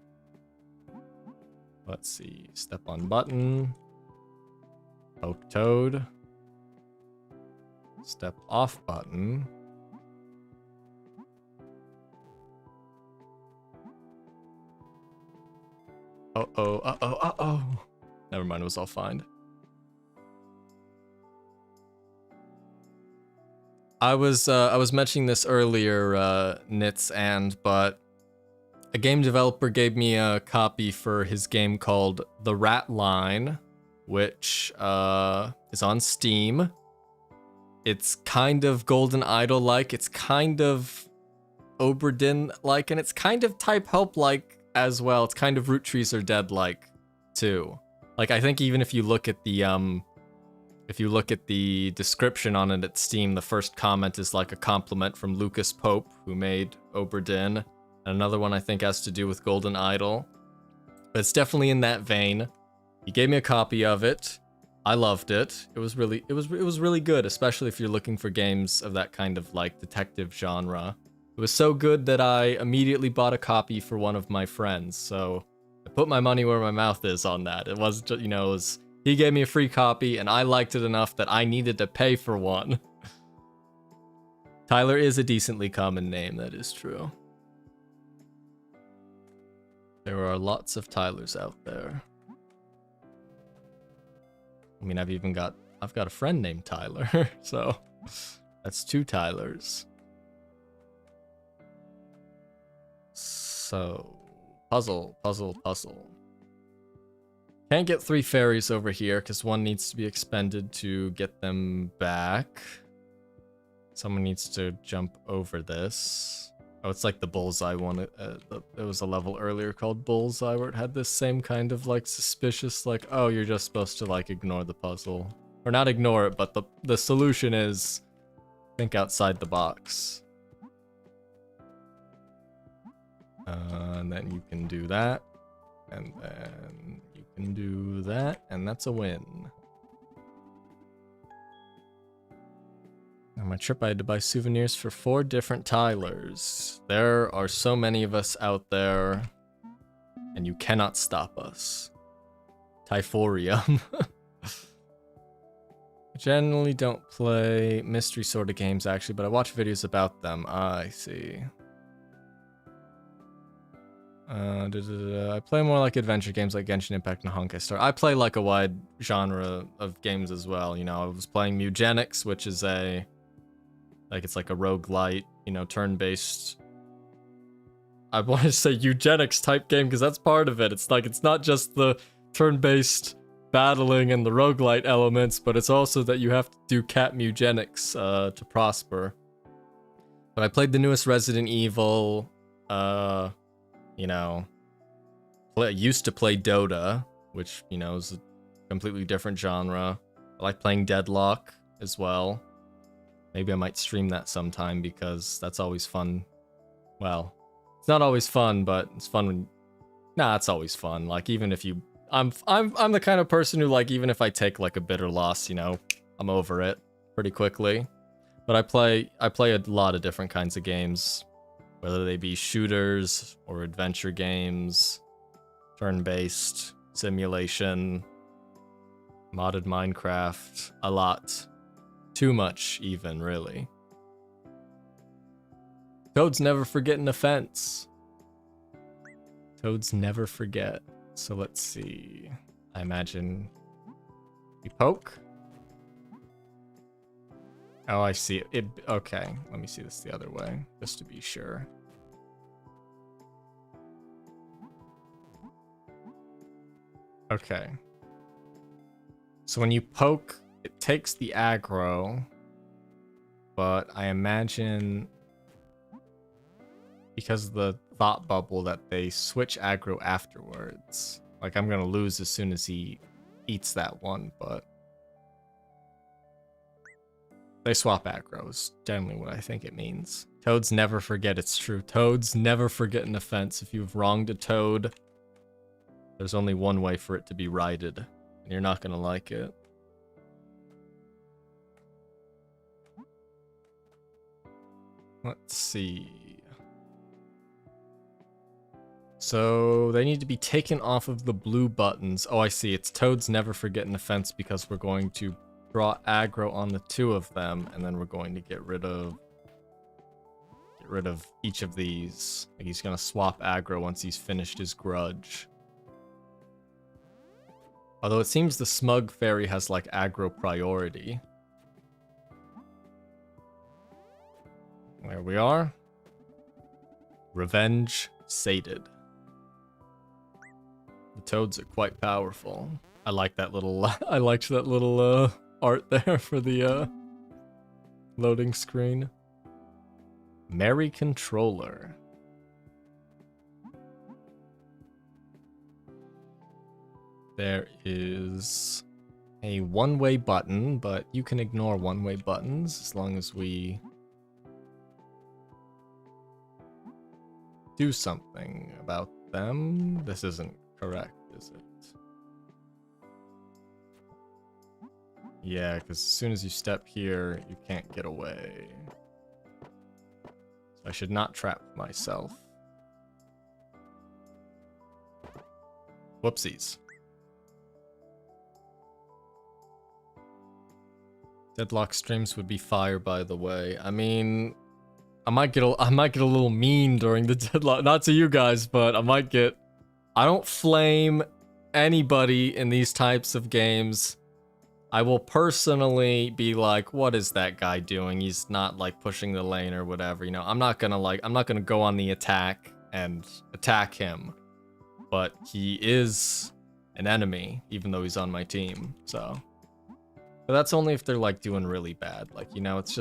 Let's see, step on button. Poke toad. Step off button. Uh-oh. Never mind, it was all fine. I was mentioning this earlier, Nits, but a game developer gave me a copy for his game called The Rat Line, which is on Steam. It's kind of Golden Idol-like, it's kind of Oberdin-like, and it's kind of Type Help-like as well. It's kind of Root Trees Are Dead-like, too. Like, I think even if you look at the description on it at Steam, the first comment is like a compliment from Lucas Pope, who made Oberdin. And another one I think has to do with Golden Idol. But it's definitely in that vein. He gave me a copy of it. I loved it. It was really good, especially if you're looking for games of that kind of like detective genre. It was so good that I immediately bought a copy for one of my friends. So I put my money where my mouth is on that. It wasn't just, he gave me a free copy and I liked it enough that I needed to pay for one. Tyler is a decently common name, that is true. There are lots of Tylers out there. I mean, I've got a friend named Tyler, so that's 2 Tylers. So, puzzle. Can't get 3 fairies over here because 1 needs to be expended to get them back. Someone needs to jump over this. Oh, it's like the bullseye one. There was a level earlier called Bullseye where it had this same kind of like suspicious, like, oh, you're just supposed to like ignore the puzzle. Or not ignore it, but the solution is think outside the box. And then you can do that. And then you can do that. And that's a win. On my trip, I had to buy souvenirs for 4 different Tylers. There are so many of us out there, and you cannot stop us. Typhorium. I generally don't play mystery sort of games, actually, but I watch videos about them. I see. I play more like adventure games like Genshin Impact and Honkai Star. I play like a wide genre of games as well. I was playing Mugenics, which is it's like a roguelite, turn-based. I want to say eugenics type game because that's part of it. It's not just the turn-based battling and the roguelite elements, but it's also that you have to do cat mugenics to prosper. But I played the newest Resident Evil, used to play Dota, which, is a completely different genre. I like playing Deadlock as well. Maybe I might stream that sometime because that's always fun. Well, it's not always fun, but it's fun when... Nah, it's always fun. Like, even if you... I'm the kind of person who, like, even if I take, like, a bitter loss, I'm over it pretty quickly. But I play a lot of different kinds of games. Whether they be shooters or adventure games, turn-based, simulation, modded Minecraft, a lot. Too much, even, really. Toads never forget an offense. Toads never forget. So let's see. I imagine we poke. Oh, I see it. Okay, let me see this the other way, just to be sure. Okay. So when you poke, it takes the aggro, but I imagine because of the thought bubble that they switch aggro afterwards. Like, I'm gonna lose as soon as he eats that one, but they swap aggro is generally what I think it means. Toads never forget, it's true. Toads never forget an offense. If you've wronged a toad, there's only one way for it to be righted, and you're not gonna like it. Let's see. So they need to be taken off of the blue buttons. Oh, I see. It's Toads never forget an offense because we're going to draw aggro on the 2 of them, and then we're going to get rid of each of these. Like, he's gonna swap aggro once he's finished his grudge. Although it seems the Smug Fairy has like aggro priority. There we are. Revenge sated. The toads are quite powerful. I like that little I liked that little art there for the loading screen. Mary controller. There is a one-way button, but you can ignore one-way buttons as long as we do something about them. This isn't correct, is it? Yeah, because as soon as you step here, you can't get away. So I should not trap myself. Whoopsies. Deadlock streams would be fire, by the way. I mean, I might get a little mean during the deadlock. Not to you guys, but I might get. I don't flame anybody in these types of games. I will personally be like, what is that guy doing? He's not like pushing the lane or whatever, you know. I'm not gonna go on the attack and attack him. But he is an enemy, even though he's on my team, so. But that's only if they're like doing really bad. Like, you know, it's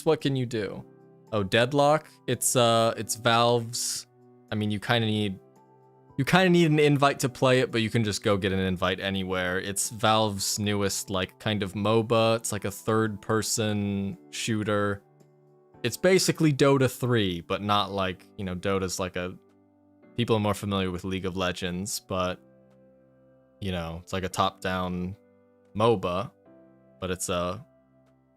what can you do? Oh, Deadlock? It's Valve's. I mean, you kind of need an invite to play it, but you can just go get an invite anywhere. It's Valve's newest, like, kind of MOBA. It's like a third-person shooter. It's basically Dota 3, but not like, you know, Dota's like a... People are more familiar with League of Legends, but, you know, it's like a top-down MOBA. But it's a...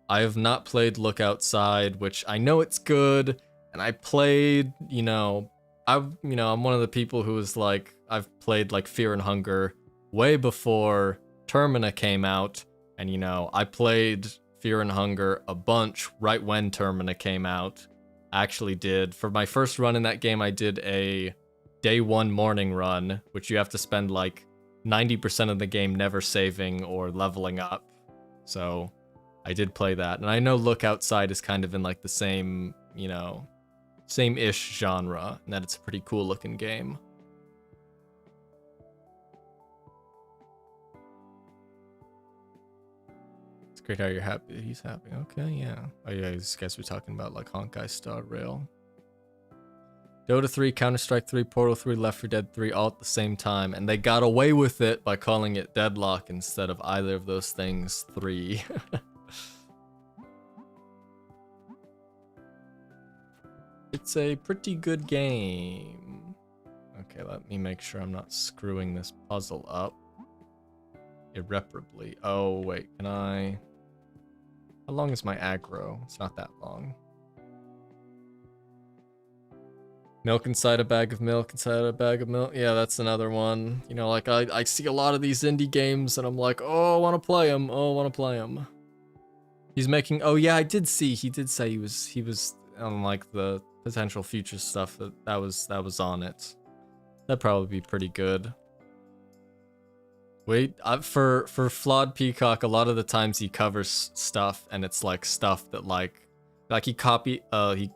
I have not played Look Outside, which I know it's good, and I played, you know... I'm one of the people who is like, I've played like Fear and Hunger way before Termina came out, and you know, I played Fear and Hunger a bunch right when Termina came out. I actually did, for my first run in that game, I did a day one morning run, which you have to spend like 90% of the game never saving or leveling up. So I did play that, and I know Look Outside is kind of in like the same, you know, same-ish genre, and that it's a pretty cool looking game. It's great how you're happy. He's happy. Okay, yeah. Oh yeah, these guys were talking about like Honkai Star Rail. Dota 3, Counter-Strike 3, Portal 3, Left 4 Dead 3 all at the same time, and they got away with it by calling it Deadlock instead of either of those things 3. It's a pretty good game. Okay, let me make sure I'm not screwing this puzzle up irreparably. Oh, wait, can I... How long is my aggro? It's not that long. Milk inside a bag of milk inside a bag of milk. Yeah, that's another one. You know, like, I see a lot of these indie games, and I'm like, oh, I want to play them. Oh, I want to play them. He's making... Oh, yeah, I did see. He did say he was on, like, the... potential future stuff that was on it. That'd probably be pretty good. Wait, for Flawed Peacock, a lot of the times he covers stuff, and it's like stuff that like he copied. I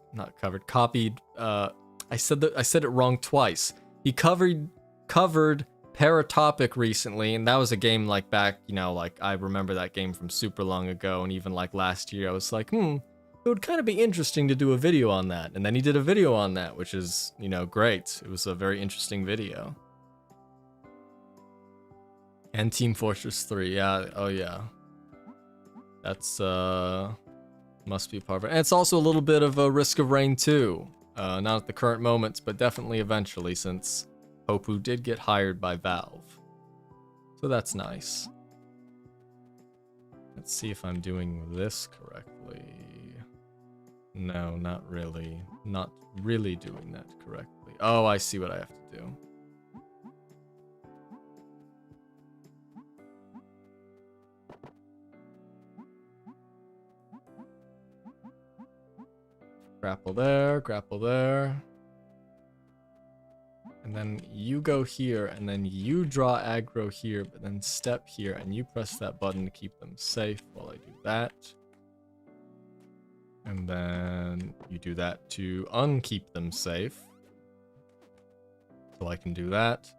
said it wrong twice. He covered Paratopic recently, and that was a game like back, you know, like I remember that game from super long ago, and even like last year, I was like, it would kind of be interesting to do a video on that. And then he did a video on that, which is, you know, great. It was a very interesting video. And Team Fortress 3, yeah, oh yeah. That's, must be a part of it. And it's also a little bit of a Risk of Rain 2. Not at the current moment, but definitely eventually, since Hopu did get hired by Valve. So that's nice. Let's see if I'm doing this correctly. No, not really. Not really doing that correctly. Oh, I see what I have to do. Grapple there. And then you go here, and then you draw aggro here, but then step here, and you press that button to keep them safe while I do that. And then you do that to unkeep them safe. So I can do that.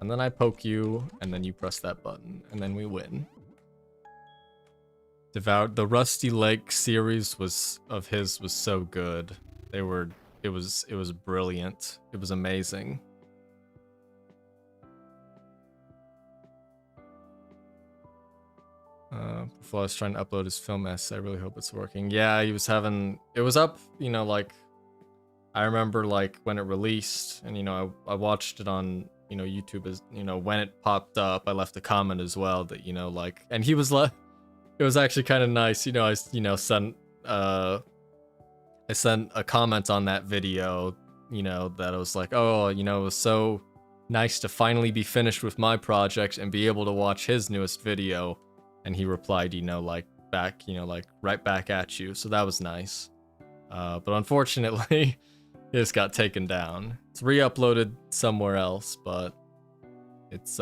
And then I poke you, and then you press that button, and then we win. The Rusty Lake series was so good. It was brilliant. It was amazing. Before I was trying to upload his film essay, I really hope it's working. Yeah, he was having, it was up, you know, like, I remember like when it released, and you know, I watched it on, you know, YouTube as, you know, when it popped up, I left a comment as well that, you know, like, and he was like, it was actually kind of nice, you know, I sent a comment on that video, you know, that I was like, oh, you know, it was so nice to finally be finished with my project and be able to watch his newest video. And he replied, you know, like back, you know, like right back at you. So that was nice. But unfortunately, it just got taken down. It's re-uploaded somewhere else, but it's,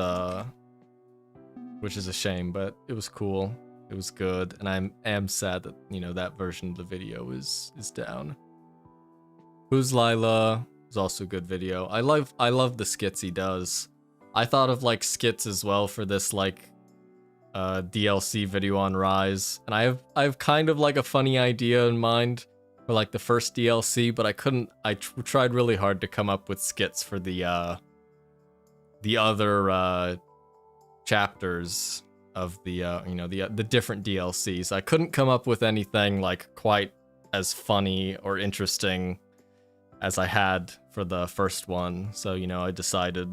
which is a shame, but it was cool. It was good. And I am sad that, you know, that version of the video is down. Who's Lila? Is also a good video. I love the skits he does. I thought of like skits as well for this like DLC video on Rise, and I have kind of like a funny idea in mind for like the first DLC, but I couldn't. I tried really hard to come up with skits for the other chapters of the you know, the different DLCs. I couldn't come up with anything like quite as funny or interesting as I had for the first one, so you know, I decided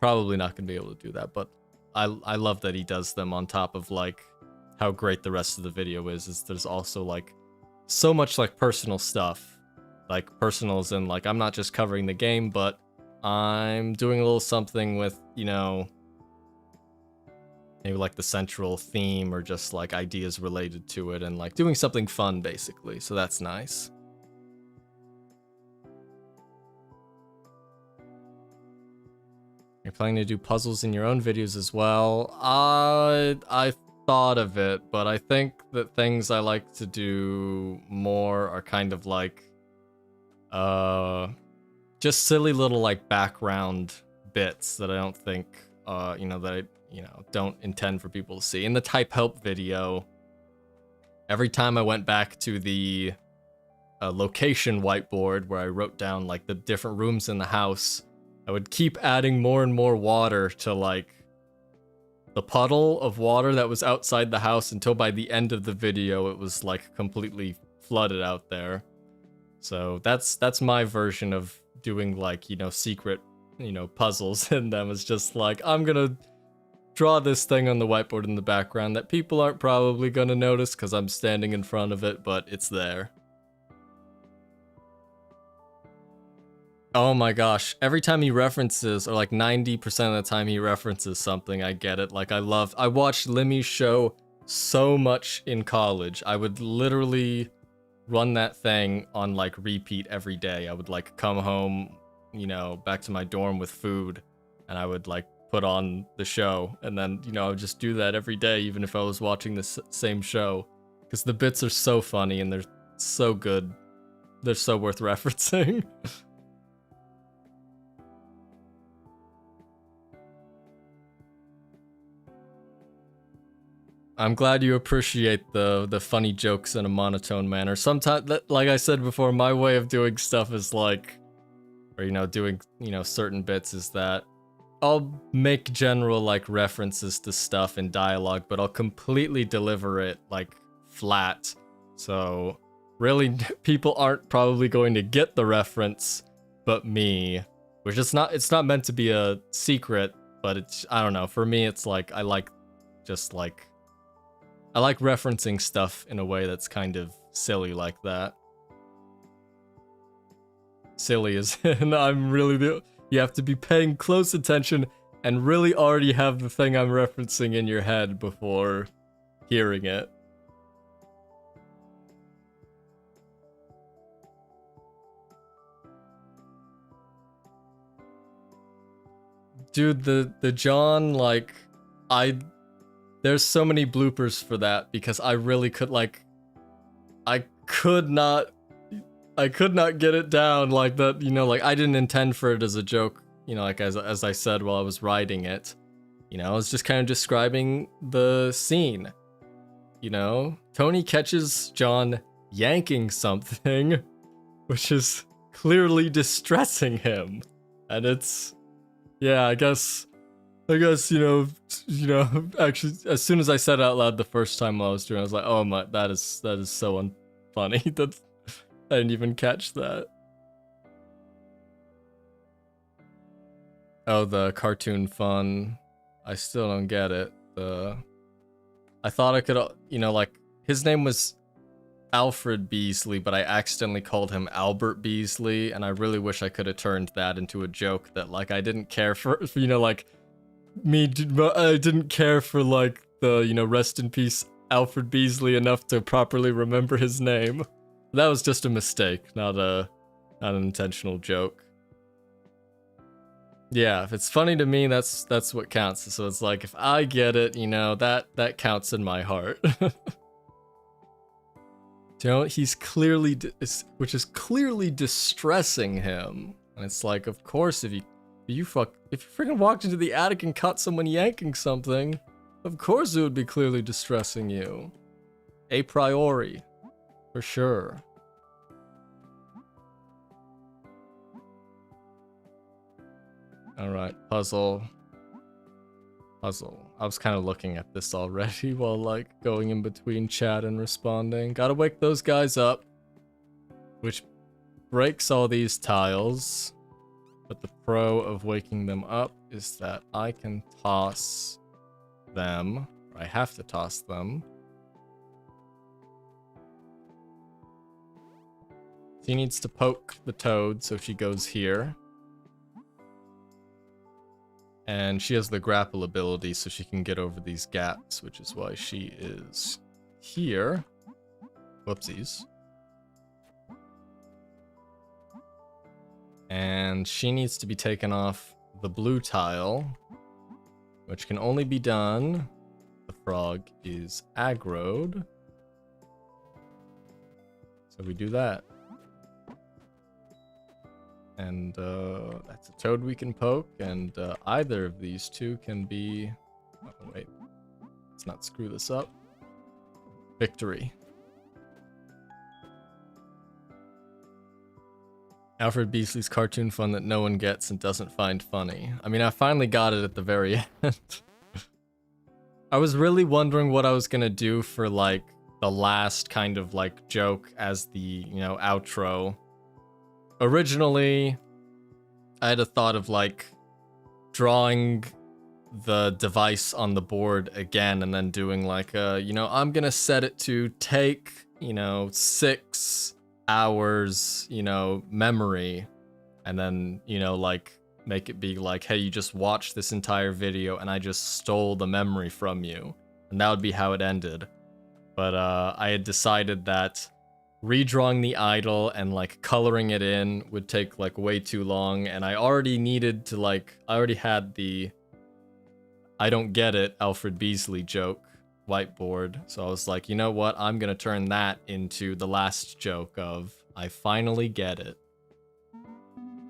probably not gonna be able to do that, but I love that he does them on top of like how great the rest of the video is there's also like so much like personal stuff, like personals, and like I'm not just covering the game, but I'm doing a little something with, you know, maybe like the central theme or just like ideas related to it, and like doing something fun basically, so that's nice. You're planning to do puzzles in your own videos as well? I thought of it, but I think that things I like to do more are kind of like, just silly little like background bits that I don't think, you know, that I, you know, don't intend for people to see. In the type help video, every time I went back to the location whiteboard where I wrote down like the different rooms in the house, I would keep adding more and more water to like the puddle of water that was outside the house until by the end of the video it was like completely flooded out there. So that's my version of doing like, you know, secret, you know, puzzles in them. It's just like, I'm gonna draw this thing on the whiteboard in the background that people aren't probably gonna notice because I'm standing in front of it, but it's there. Oh my gosh, every time he references, or like 90% of the time he references something, I get it. Like I watched Limmy's show so much in college. I would literally run that thing on like repeat every day. I would like come home, you know, back to my dorm with food, and I would like put on the show, and then, you know, I would just do that every day, even if I was watching the same show, because the bits are so funny and they're so good. They're so worth referencing. I'm glad you appreciate the funny jokes in a monotone manner. Sometimes, like I said before, my way of doing stuff is like, or, you know, doing, you know, certain bits is that I'll make general like references to stuff in dialogue, but I'll completely deliver it like flat. So really, people aren't probably going to get the reference, but me, which it's not meant to be a secret, but it's, I don't know, for me it's like I like referencing stuff in a way that's kind of silly like that. Silly is, and I'm really, you have to be paying close attention and really already have the thing I'm referencing in your head before hearing it. Dude, the John, like, there's so many bloopers for that because I really could, like, I could not get it down like that, you know, like I didn't intend for it as a joke, you know, like as I said while I was writing it. You know, I was just kind of describing the scene. You know, Tony catches John yanking something, which is clearly distressing him. And it's, yeah, I guess, you know, actually, as soon as I said it out loud the first time I was doing it, I was like, oh my, that is so unfunny. That I didn't even catch that. Oh, the cartoon fun. I still don't get it. I thought I could, you know, like, his name was Alfred Beasley, but I accidentally called him Albert Beasley, and I really wish I could have turned that into a joke that, like, I didn't care for, you know, like, I didn't care for, like, the, you know, rest in peace Alfred Beasley enough to properly remember his name. That was just a mistake, not an intentional joke. Yeah, if it's funny to me, that's what counts. So it's like, if I get it, you know, that counts in my heart. You know, he's clearly, which is clearly distressing him. And it's like, of course, if you freaking walked into the attic and caught someone yanking something, of course it would be clearly distressing you. A priori, for sure. Alright, puzzle. I was kind of looking at this already while, like, going in between chat and responding. Gotta wake those guys up. Which breaks all these tiles. But the pro of waking them up is that I can toss them. Or I have to toss them. She needs to poke the toad, so she goes here. And she has the grapple ability, so she can get over these gaps, which is why she is here. Whoopsies. And she needs to be taken off the blue tile, which can only be done. The frog is aggroed. So we do that. And that's a toad we can poke, and either of these two can be... Oh, wait. Let's not screw this up. Victory. Alfred Beasley's cartoon fun that no one gets and doesn't find funny. I mean, I finally got it at the very end. I was really wondering what I was gonna do for, like, the last kind of, like, joke as the, you know, outro. Originally, I had a thought of, like, drawing the device on the board again and then doing, like, you know, I'm gonna set it to take, you know, 6 hours, you know, memory, and then, you know, like, make it be like, hey, you just watched this entire video and I just stole the memory from you. And that would be how it ended. But, I had decided that redrawing the idol and, like, coloring it in would take, like, way too long, and I already needed to, like, I already had the I don't get it Alfred Beasley joke whiteboard, so I was like, you know what, I'm gonna turn that into the last joke of I finally get it.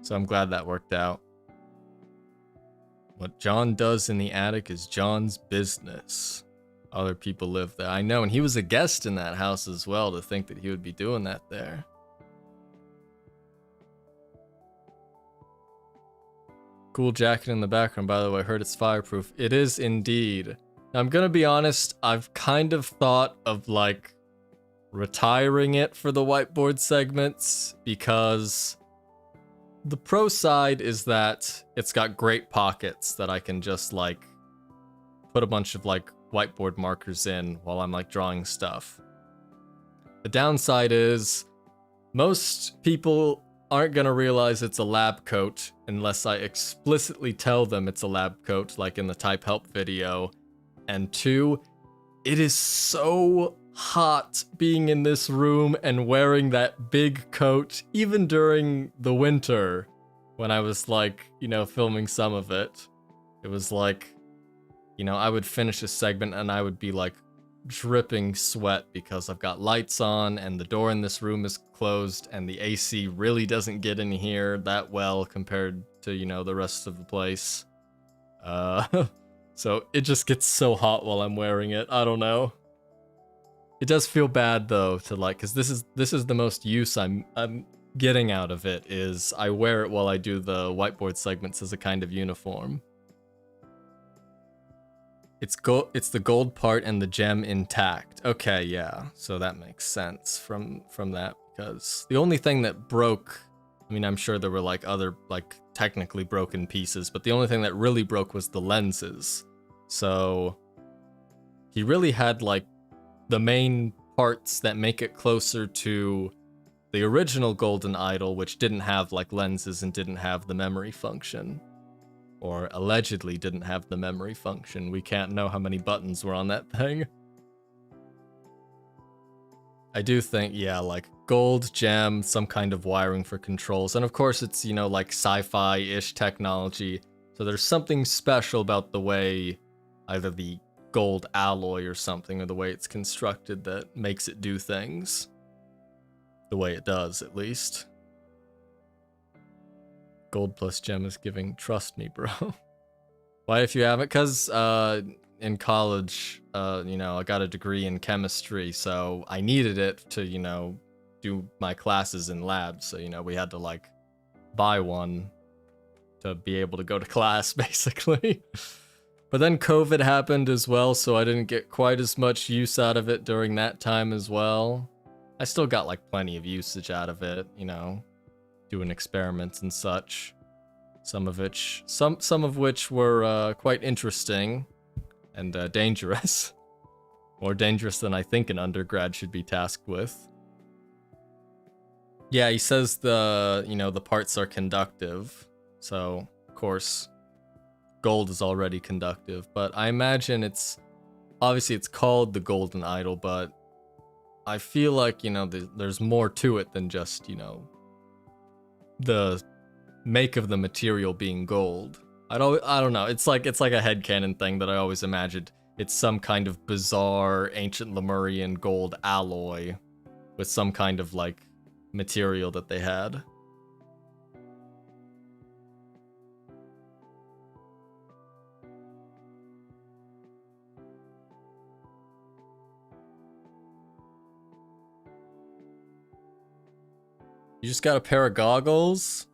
So I'm glad that worked out. What John does in the attic is John's business. Other people live there. I know, and he was a guest in that house as well, to think that he would be doing that there. Cool jacket in the background, by the way. I heard it's fireproof. It is indeed. Now, I'm gonna be honest, I've kind of thought of, like, retiring it for the whiteboard segments, because the pro side is that it's got great pockets that I can just, like, put a bunch of, like, whiteboard markers in while I'm, like, drawing stuff. The downside is most people aren't gonna realize it's a lab coat unless I explicitly tell them it's a lab coat, like in the type help video. And 2, it is so hot being in this room and wearing that big coat, even during the winter when I was, like, you know, filming some of it. It was like, you know, I would finish a segment and I would be, like, dripping sweat because I've got lights on and the door in this room is closed and the AC really doesn't get in here that well compared to, you know, the rest of the place. So it just gets so hot while I'm wearing it. I don't know. It does feel bad though to like, cause this is the most use I'm getting out of it, is I wear it while I do the whiteboard segments as a kind of uniform. It's the gold part and the gem intact. Okay, yeah. So that makes sense from that, because the only thing that broke, I mean, I'm sure there were like other like technically broken pieces, but the only thing that really broke was the lenses. So he really had like the main parts that make it closer to the original Golden Idol, which didn't have like lenses and didn't have the memory function. Or allegedly didn't have the memory function. We can't know how many buttons were on that thing. I do think, yeah, like gold, gem, some kind of wiring for controls. And of course it's, you know, like sci-fi-ish technology. So there's something special about the way either the gold alloy or something, or the way it's constructed, that makes it do things the way it does, at least. Gold plus gem is giving, trust me, bro. Why if you haven't? Because in college, you know, I got a degree in chemistry, so I needed it to, you know, do my classes in labs. So, you know, we had to like buy one to be able to go to class, basically. But then COVID happened as well, so I didn't get quite as much use out of it during that time as well. I still got like plenty of usage out of it, you know, doing experiments and such. Some of which were quite interesting and dangerous. More dangerous than I think an undergrad should be tasked with. Yeah, he says the parts are conductive. So, of course, gold is already conductive, but I imagine it's called the Golden Idol, but I feel like, you know, there's more to it than just, you know, the make of the material being gold. I don't know. It's like a headcanon thing that I always imagined. It's some kind of bizarre ancient Lemurian gold alloy with some kind of like material that they had. You just got a pair of goggles?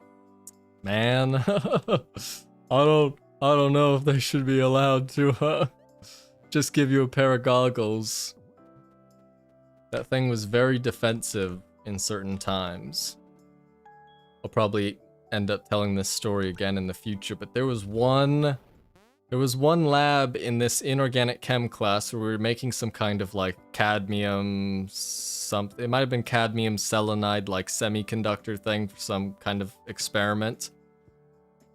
Man, I don't know if they should be allowed to just give you a pair of goggles. That thing was very defensive in certain times. I'll probably end up telling this story again in the future, but there was one lab in this inorganic chem class where we were making some kind of like cadmium it might have been cadmium selenide like semiconductor thing for some kind of experiment.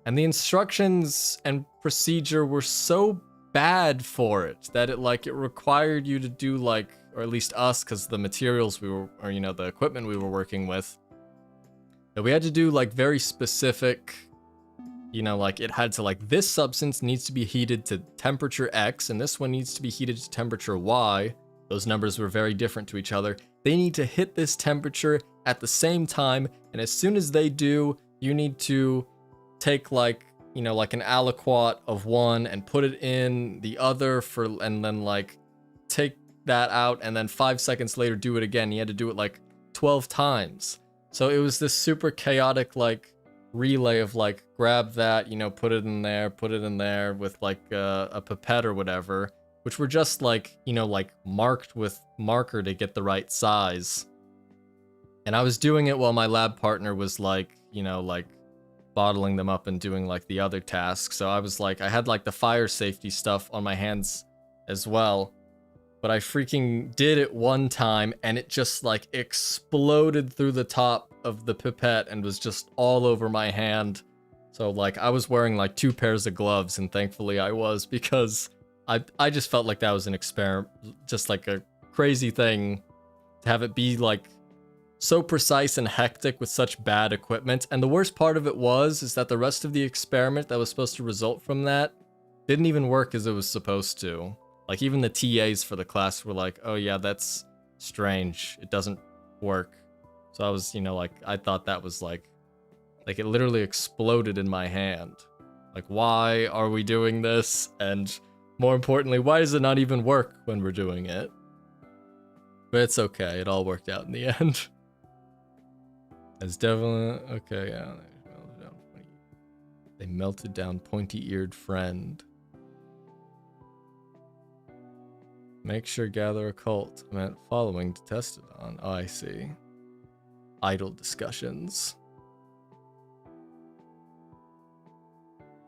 And the instructions and procedure were so bad for it that it required you to do like, or at least us, because the materials the equipment we were working with, that we had to do like very specific, you know, like it had to like, this substance needs to be heated to temperature X and this one needs to be heated to temperature Y. Those numbers were very different to each other. They need to hit this temperature at the same time, and as soon as they do, you need to take like, you know, like an aliquot of one and put it in the other and then like take that out and then 5 seconds later do it again. You had to do it like 12 times. So it was this super chaotic like relay of like, grab that, you know, put it in there with like a pipette or whatever, which were just like, you know, like marked with marker to get the right size. And I was doing it while my lab partner was like, you know, like bottling them up and doing like the other tasks. So I was like, I had like the fire safety stuff on my hands as well. But I freaking did it one time and it just like exploded through the top of the pipette and was just all over my hand. So like I was wearing like 2 pairs of gloves, and thankfully I was, because I just felt like that was an experiment, just like a crazy thing to have it be like so precise and hectic with such bad equipment. And the worst part of it is that the rest of the experiment that was supposed to result from that didn't even work as it was supposed to. Like even the TAs for the class were like, oh yeah, that's strange. It doesn't work. So I was, like, I thought that was like it literally exploded in my hand. Like, why are we doing this? And more importantly, why does it not even work when we're doing it? But it's okay. It all worked out in the end. As Devil, okay, yeah. They melted down pointy-eared friend. Make sure gather a cult. I meant following to test it on. Oh, I see. Idle discussions.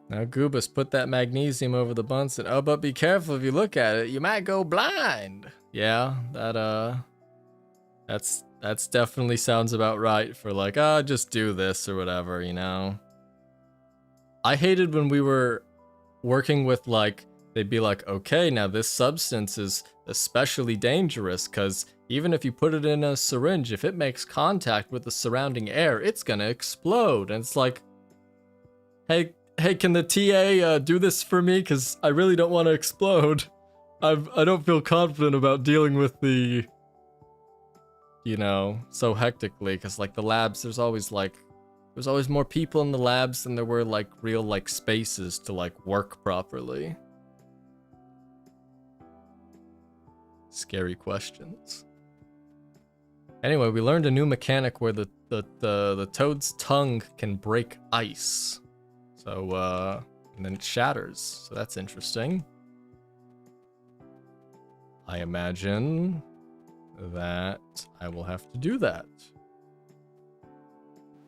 Now, Goobus, put that magnesium over the Bunsen. Oh, but be careful if you look at it. You might go blind. Yeah, that's definitely sounds about right for like, just do this or whatever, I hated when we were working with like, they'd be like, okay, now this substance is especially dangerous because even if you put it in a syringe, if it makes contact with the surrounding air, it's gonna explode. And it's like, hey, can the TA do this for me? Because I really don't want to explode. I don't feel confident about dealing with the, so hectically. Because like the labs, there's always more people in the labs than there were like real like spaces to like work properly. Scary questions. Anyway, we learned a new mechanic where the toad's tongue can break ice. So, and then it shatters. So that's interesting. I imagine that I will have to do that.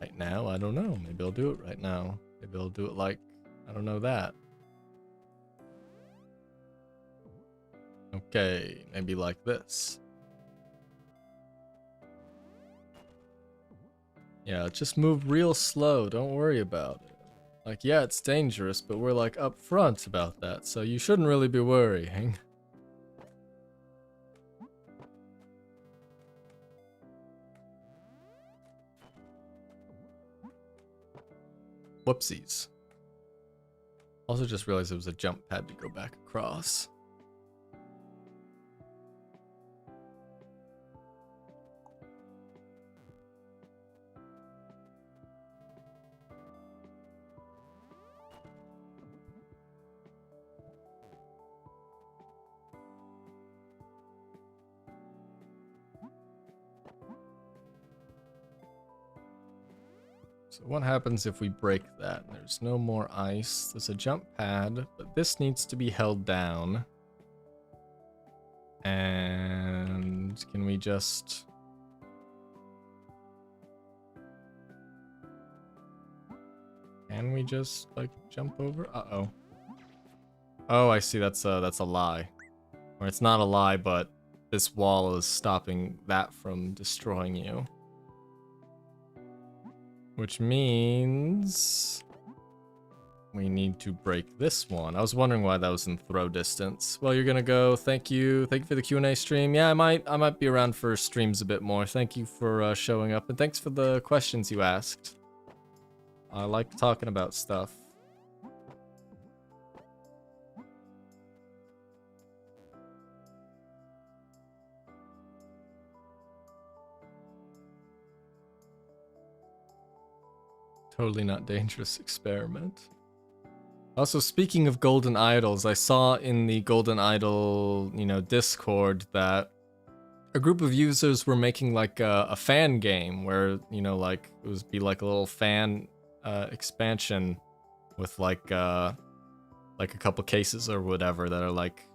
Right now, I don't know. Maybe I'll do it right now. Maybe I'll do it like, I don't know that. Okay, maybe like this. Yeah, just move real slow. Don't worry about it. Like, yeah, it's dangerous, but we're like upfront about that, so you shouldn't really be worrying. Whoopsies. Also just realized there was a jump pad to go back across. So what happens if we break that? There's no more ice. There's a jump pad, but this needs to be held down. And can we just... Can we just like jump over? Uh-oh. Oh, I see. That's a lie. Or it's not a lie, but this wall is stopping that from destroying you. Which means we need to break this one. I was wondering why that was in throw distance. Well, you're gonna go. Thank you for the Q&A stream. Yeah, I might be around for streams a bit more. Thank you for showing up, and thanks for the questions you asked. I like talking about stuff. Totally not dangerous experiment. Also, speaking of Golden Idols, I saw in the Golden Idol, Discord that a group of users were making like a fan game where, like it would be like a little fan expansion with like a couple cases or whatever that are like,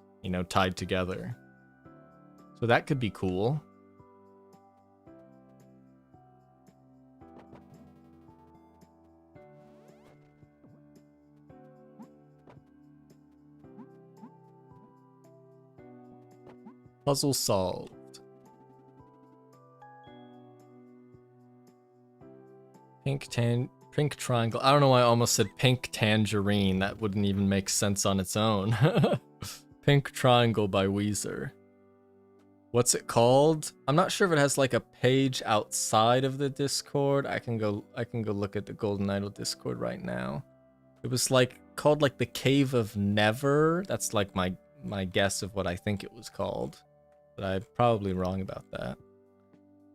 tied together. So that could be cool. Puzzle solved. Pink triangle. I don't know why I almost said pink tangerine. That wouldn't even make sense on its own. Pink triangle by Weezer. What's it called? I'm not sure if it has like a page outside of the Discord. I can go look at the Golden Idol Discord right now. It was like called like the Cave of Never. That's like my my guess of what I think it was called, but I'm probably wrong about that.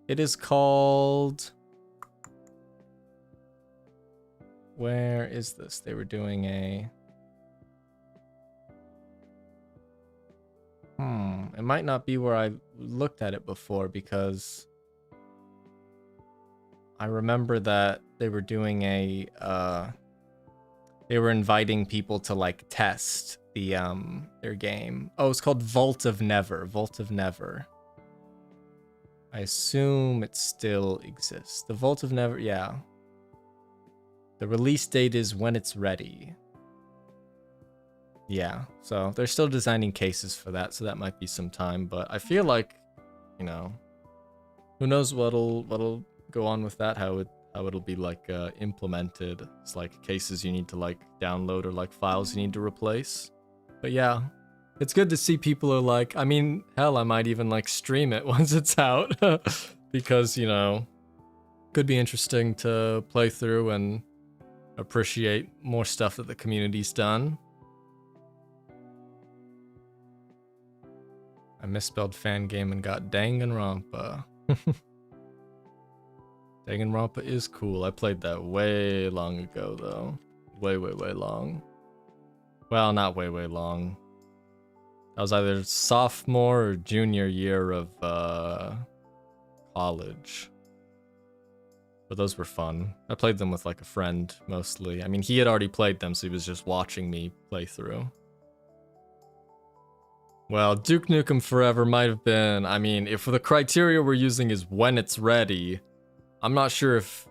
It is called... Where is this? They were doing a... It might not be where I looked at it before, because I remember that they were doing a they were inviting people to like test the their game. Oh, it's called Vault of Never. Vault of Never. I assume it still exists. The Vault of Never, yeah. The release date is when it's ready. Yeah, so they're still designing cases for that, so that might be some time, but I feel like, you know, who knows what'll go on with that, how it'll be like implemented. It's like cases you need to like download or like files you need to replace. But yeah, it's good to see people are like, I mean, hell, I might even like stream it once it's out because, you know, could be interesting to play through and appreciate more stuff that the community's done. I misspelled Fangame and got Danganronpa. Danganronpa is cool. I played that way long ago, though. Way long. Well, not way long. That was either sophomore or junior year of college. But those were fun. I played them with like a friend, mostly. I mean, he had already played them, so he was just watching me play through. Well, Duke Nukem Forever might have been, I mean, if the criteria we're using is when it's ready, I'm not sure if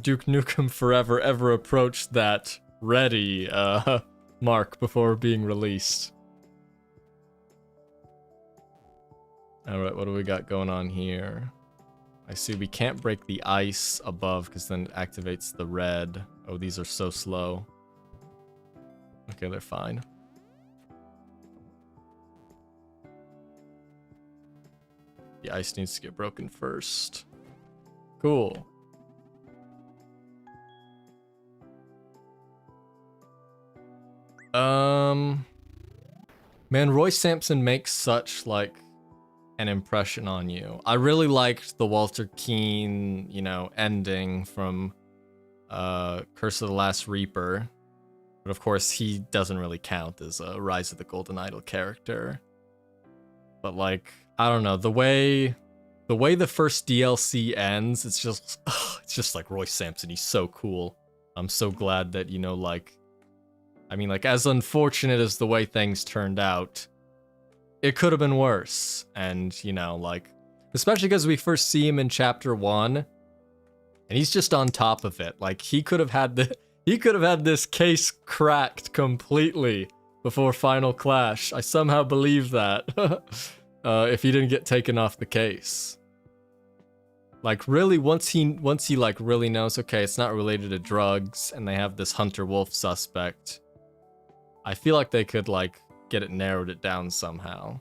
Duke Nukem Forever ever approached that ready mark before being released. Alright, what do we got going on here? I see we can't break the ice above because then it activates the red. Oh, these are so slow. Okay, they're fine. The ice needs to get broken first. Cool. Man, Roy Sampson makes such like an impression on you. I really liked the Walter Keane, you know, ending from Curse of the Last Reaper. But of course, he doesn't really count as a Rise of the Golden Idol character. But like, I don't know, the way the first DLC ends, it's just like Roy Sampson. He's so cool. I'm so glad that, you know, like, I mean, like, as unfortunate as the way things turned out, it could have been worse. And, you know, like, especially because we first see him in chapter 1, and he's just on top of it. Like, he could have had this case cracked completely before Final Clash. I somehow believe that. If he didn't get taken off the case. Like, really, once he like really knows, okay, it's not related to drugs, and they have this Hunter Wolf suspect, I feel like they could like get it narrowed it down somehow.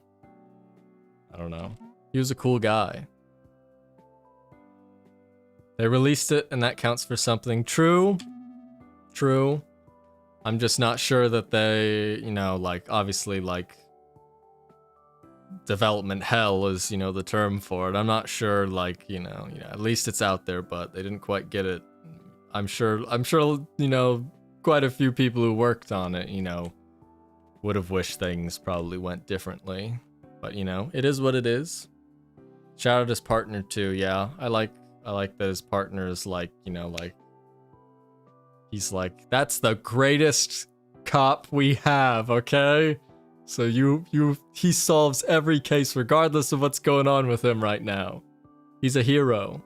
I don't know. He was a cool guy. They released it, and that counts for something. True. I'm just not sure that they, you know, like, obviously, like, development hell is, you know, the term for it. I'm not sure, like, you know, at least it's out there, but they didn't quite get it. I'm sure, you know, quite a few people who worked on it, you know, would have wished things probably went differently. But, you know, it is what it is. Shout out his partner too, yeah. I like that his partner is like, you know, like, he's like, that's the greatest cop we have, okay? So he solves every case regardless of what's going on with him right now. He's a hero.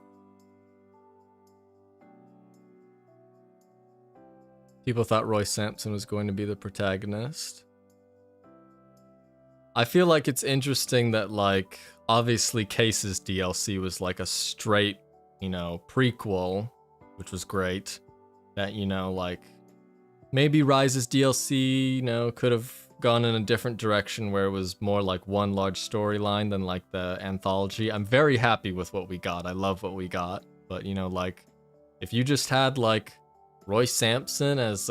People thought Roy Sampson was going to be the protagonist. I feel like it's interesting that, like, obviously Case's DLC was like a straight, you know, prequel, which was great. That, you know, like, maybe Rise's DLC, you know, could have gone in a different direction where it was more like one large storyline than like the anthology. I'm very happy with what we got. I love what we got. But, you know, like, if you just had like Roy Sampson as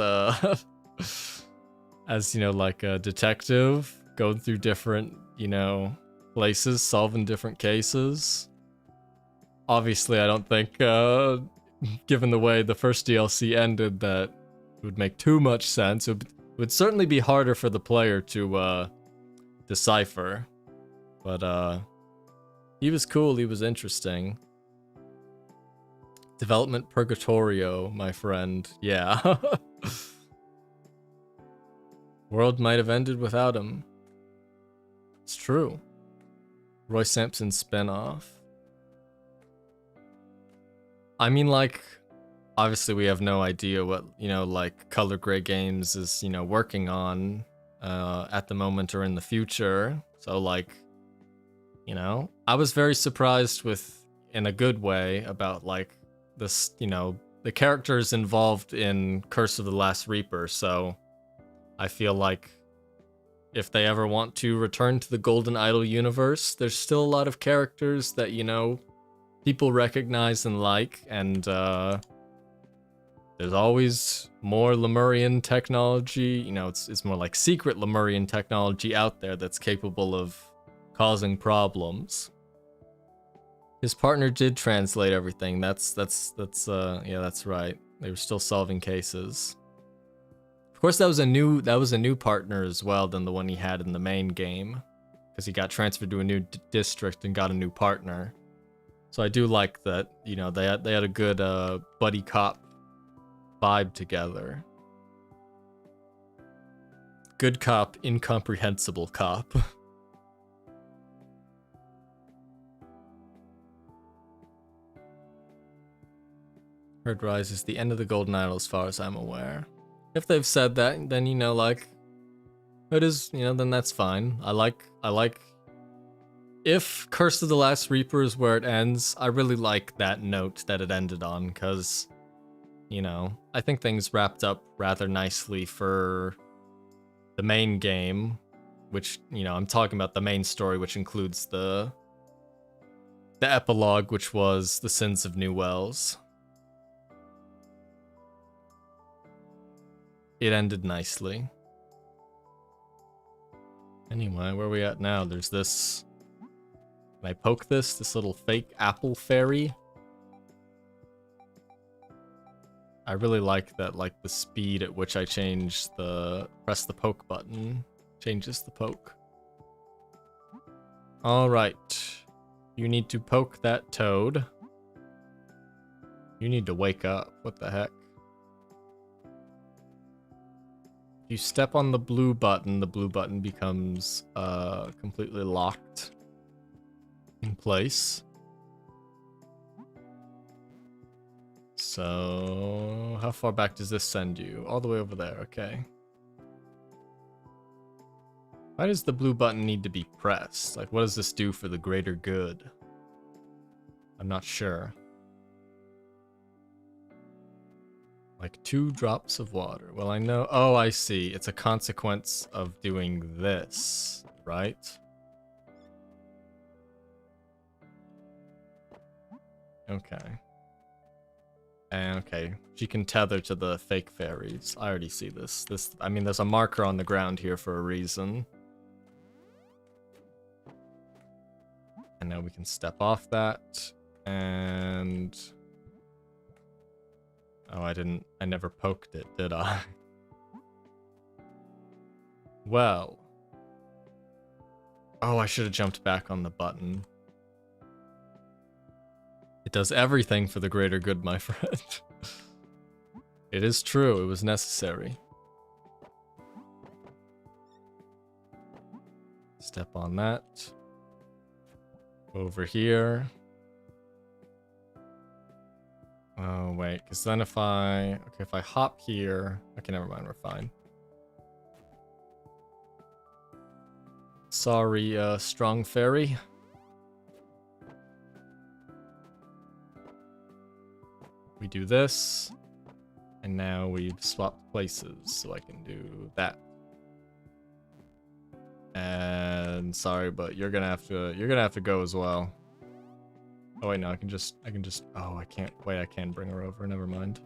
as, you know, like a detective going through different, you know, places, solving different cases. Obviously, I don't think, given the way the first DLC ended, that it would make too much sense. It would certainly be harder for the player to decipher. But he was cool, he was interesting. Development Purgatorio, my friend. Yeah. World might have ended without him. It's true. Roy Sampson spinoff. I mean, like, obviously we have no idea what, you know, like, Color Gray Games is, you know, working on at the moment or in the future. So, like, you know, I was very surprised with, in a good way, about, like, this, you know, the characters involved in Curse of the Last Reaper, so I feel like if they ever want to return to the Golden Idol universe, there's still a lot of characters that, you know, people recognize and like, and there's always more Lemurian technology, you know, it's more like secret Lemurian technology out there that's capable of causing problems. His partner did translate everything. That's yeah, that's right. They were still solving cases. Of course, that was a new partner as well than the one he had in the main game, because he got transferred to a new district and got a new partner. So I do like that, you know, they had a good buddy cop vibe together. Good cop, incomprehensible cop. Herd Rise is the end of the Golden Idol as far as I'm aware. If they've said that, then, you know, like, it is, you know, then that's fine. I like, if Curse of the Last Reaper is where it ends, I really like that note that it ended on, because, you know, I think things wrapped up rather nicely for the main game, which, you know, I'm talking about the main story, which includes the epilogue, which was the Sins of New Wells. It ended nicely. Anyway, where are we at now? There's this... Can I poke this? This little fake apple fairy? I really like that, like, the speed at which I change the... Press the poke button. Changes the poke. Alright. You need to poke that toad. You need to wake up. What the heck? You step on the blue button becomes completely locked in place. So, how far back does this send you? All the way over there, okay. Why does the blue button need to be pressed? Like, what does this do for the greater good? I'm not sure. Like 2 drops of water. Well, I know. Oh, I see. It's a consequence of doing this, right? Okay. Okay. She can tether to the fake fairies. I already see this. I mean, there's a marker on the ground here for a reason. And now we can step off that. And... Oh, I never poked it, did I? Well. Oh, I should have jumped back on the button. It does everything for the greater good, my friend. It is true, it was necessary. Step on that. Over here. Oh, wait, because then if I hop here... Okay, never mind, we're fine. Sorry, strong fairy. We do this. And now we've swapped places, so I can do that. And sorry, but you're gonna have to go as well. Oh wait, no, I can just, oh, I can't, wait, I can bring her over, never mind.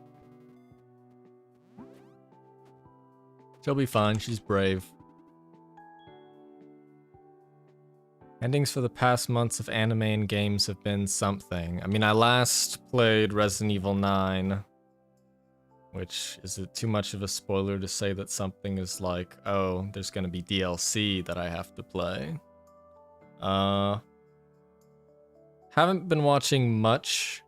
She'll be fine, she's brave. Endings for the past months of anime and games have been something. I mean, I last played Resident Evil 9, which is it too much of a spoiler to say that something is like, oh, there's gonna be DLC that I have to play. Haven't been watching much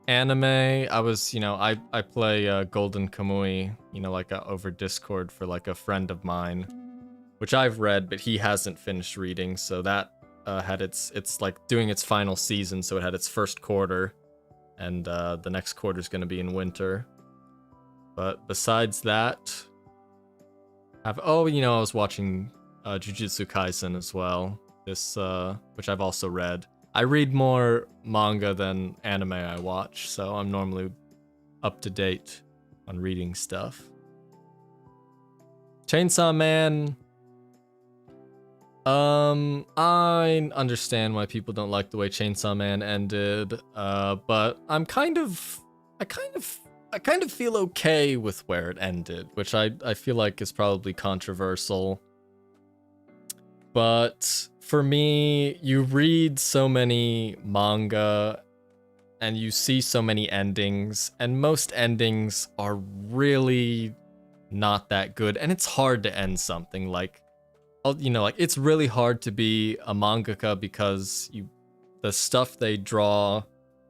anime. I was, I play Golden Kamui, like over Discord for like a friend of mine, which I've read, but he hasn't finished reading, so that had it's like doing its final season, so it had its first quarter, and the next quarter is going to be in winter. But besides that, I was watching Jujutsu Kaisen as well, this which I've also read. I read more manga than anime I watch, so I'm normally up to date on reading stuff. Chainsaw Man, I understand why people don't like the way Chainsaw Man ended, but I kind of feel okay with where it ended, which I feel like is probably controversial. But for me, you read so many manga and you see so many endings, and most endings are really not that good, and it's hard to end something like, it's really hard to be a mangaka because the stuff they draw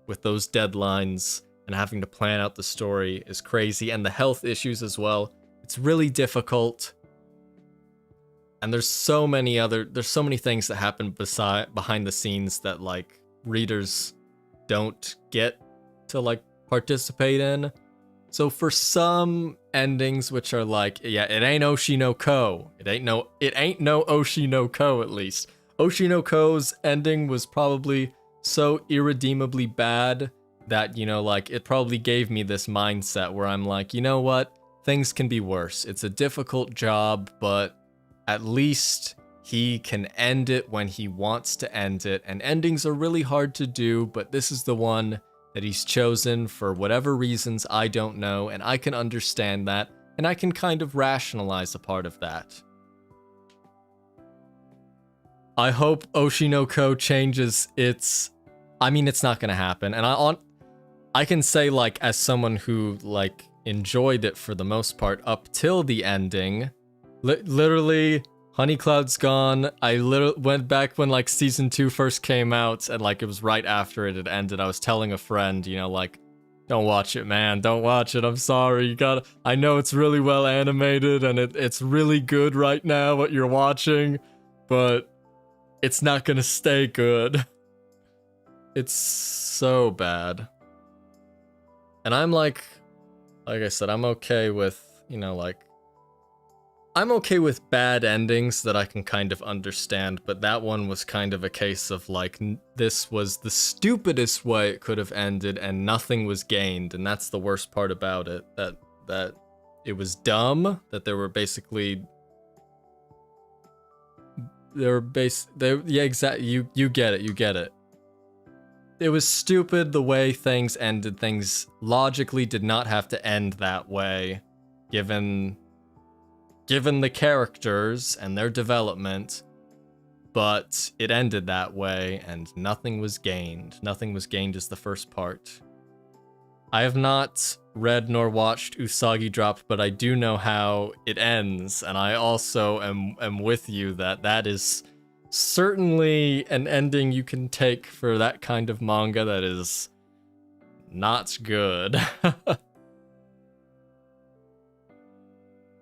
with those deadlines and having to plan out the story is crazy, and the health issues as well. It's really difficult. And there's so many things that happen behind the scenes that like readers don't get to like participate in. So for some endings which are like, yeah, it ain't Oshi no Ko. It ain't no Oshi no Ko, at least. Oshi no Ko's ending was probably so irredeemably bad that, it probably gave me this mindset where I'm like, you know what? Things can be worse. It's a difficult job, but at least he can end it when he wants to end it. And endings are really hard to do, but this is the one that he's chosen for whatever reasons I don't know, and I can understand that, and I can kind of rationalize a part of that. I hope Oshi no Ko changes its... I mean, it's not gonna happen, and I can say, like, as someone who, like, enjoyed it for the most part up till the ending, literally, Honey Cloud's gone. I literally went back when, like, season 2 first came out, and, like, it was right after it had ended. I was telling a friend, like, don't watch it, man. Don't watch it. I'm sorry. I know it's really well animated, and it's really good right now, what you're watching, but it's not gonna stay good. It's so bad. And I'm like I said, I'm okay with, I'm okay with bad endings that I can kind of understand, but that one was kind of a case of like, this was the stupidest way it could have ended and nothing was gained, and that's the worst part about it, that it was dumb, that there were basically... exactly, you get it. It was stupid the way things ended. Things logically did not have to end that way, given the characters and their development, but it ended that way and nothing was gained. Nothing was gained is the first part. I have not read nor watched Usagi Drop, but I do know how it ends, and I also am with you that is certainly an ending you can take for that kind of manga that is not good.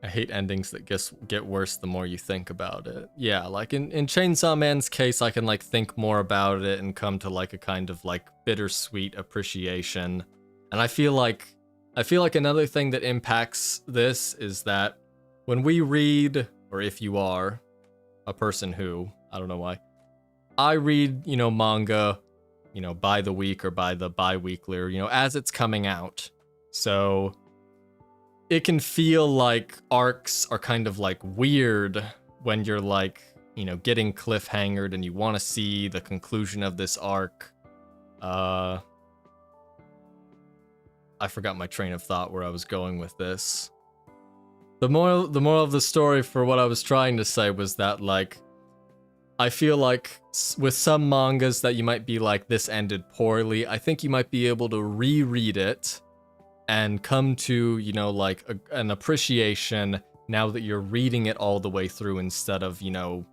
I hate endings that get worse the more you think about it. Yeah, like in Chainsaw Man's case, I can like think more about it and come to like a kind of like bittersweet appreciation. And I feel like another thing that impacts this is that when we read, or if you are a person who, I don't know why, I read, manga, by the week or by the bi-weekly, or, as it's coming out. So it can feel like arcs are kind of like weird when you're like, getting cliffhangered and you want to see the conclusion of this arc. I forgot my train of thought where I was going with this. The moral of the story for what I was trying to say was that, like, I feel like with some mangas that you might be like, this ended poorly, I think you might be able to reread it and come to, you know, like an appreciation now that you're reading it all the way through instead of, you know,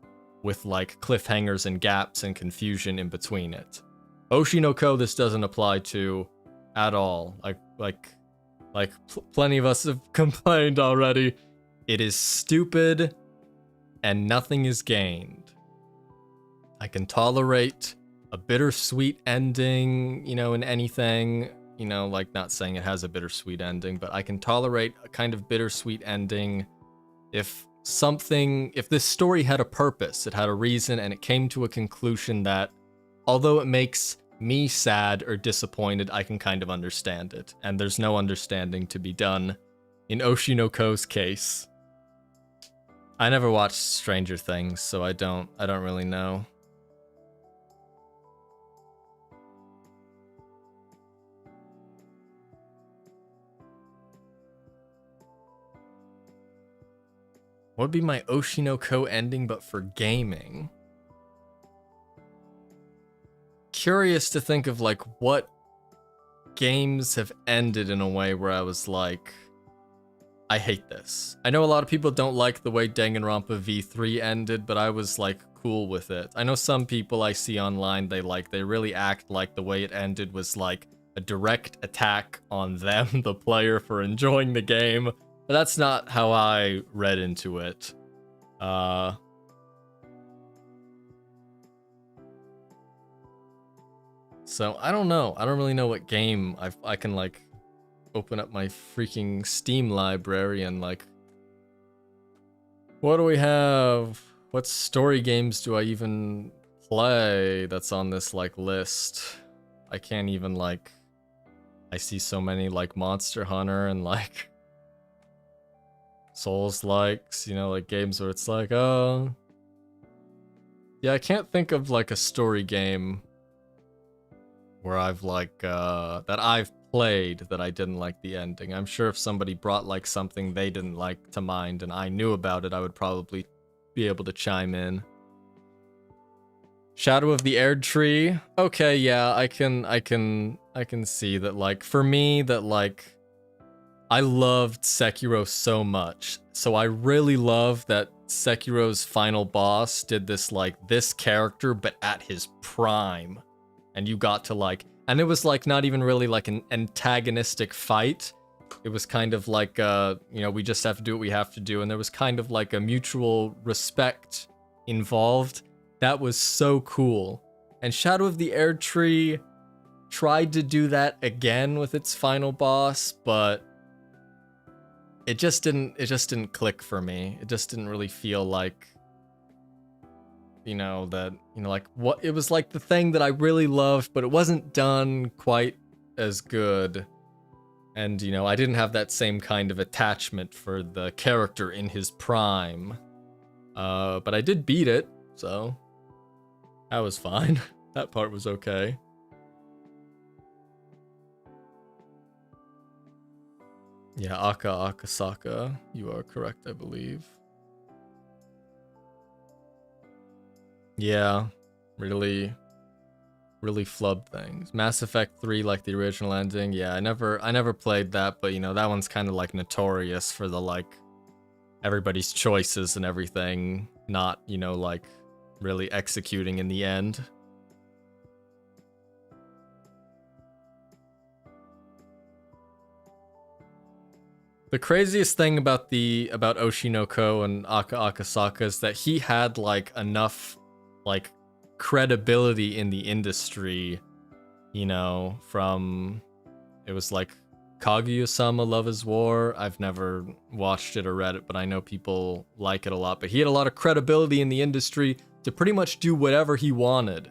with like cliffhangers and gaps and confusion in between it. Oshi no Ko, this doesn't apply to at all. Plenty of us have complained already. It is stupid and nothing is gained. I can tolerate a bittersweet ending, you know, in anything, you know, like not saying it has a bittersweet ending, but I can tolerate a kind of bittersweet ending if this story had a purpose, it had a reason, and it came to a conclusion that, although it makes me sad or disappointed, I can kind of understand it. And there's no understanding to be done in Oshi no Ko's case. I never watched Stranger Things, so I don't really know. What would be my Oshi no Ko ending but for gaming? Curious to think of like what games have ended in a way where I was like, I hate this. I know a lot of people don't like the way Danganronpa V3 ended, but I was like cool with it. I know some people I see online, they really act like the way it ended was like a direct attack on them, the player, for enjoying the game. But that's not how I read into it. So I don't know. I don't really know what game I can like open up my freaking Steam library and like, what do we have? What story games do I even play that's on this like list? I can't even like, I see so many like Monster Hunter and like Souls-likes, you know, like games where it's like, oh, yeah, I can't think of like a story game where I've like, that I've played that I didn't like the ending. I'm sure if somebody brought like something they didn't like to mind and I knew about it, I would probably be able to chime in. Shadow of the Erdtree. Okay, yeah, I can see that like, for me, that like, I loved Sekiro so much. So I really love that Sekiro's final boss did this like this character but at his prime. And you got to like, and it was like not even really like an antagonistic fight. It was kind of like you know, we just have to do what we have to do, and there was kind of like a mutual respect involved. That was so cool. And Shadow of the Erdtree tried to do that again with its final boss, but it just didn't click for me. It just didn't really feel like, you know, that, you know, like what it was like the thing that I really loved, but it wasn't done quite as good. And, you know, I didn't have that same kind of attachment for the character in his prime. But I did beat it, so that was fine. That part was okay. Yeah, Akasaka, you are correct, I believe. Yeah, really flubbed things. Mass Effect 3, like the original ending, yeah, I never played that, but you know, that one's kind of like notorious for the like everybody's choices and everything not, you know, like really executing in the end. The craziest thing about Oshi no Ko and Akasaka is that he had like enough like credibility in the industry, you know, from, it was like Kaguya-sama Love is War. I've never watched it or read it, but I know people like it a lot. But he had a lot of credibility in the industry to pretty much do whatever he wanted.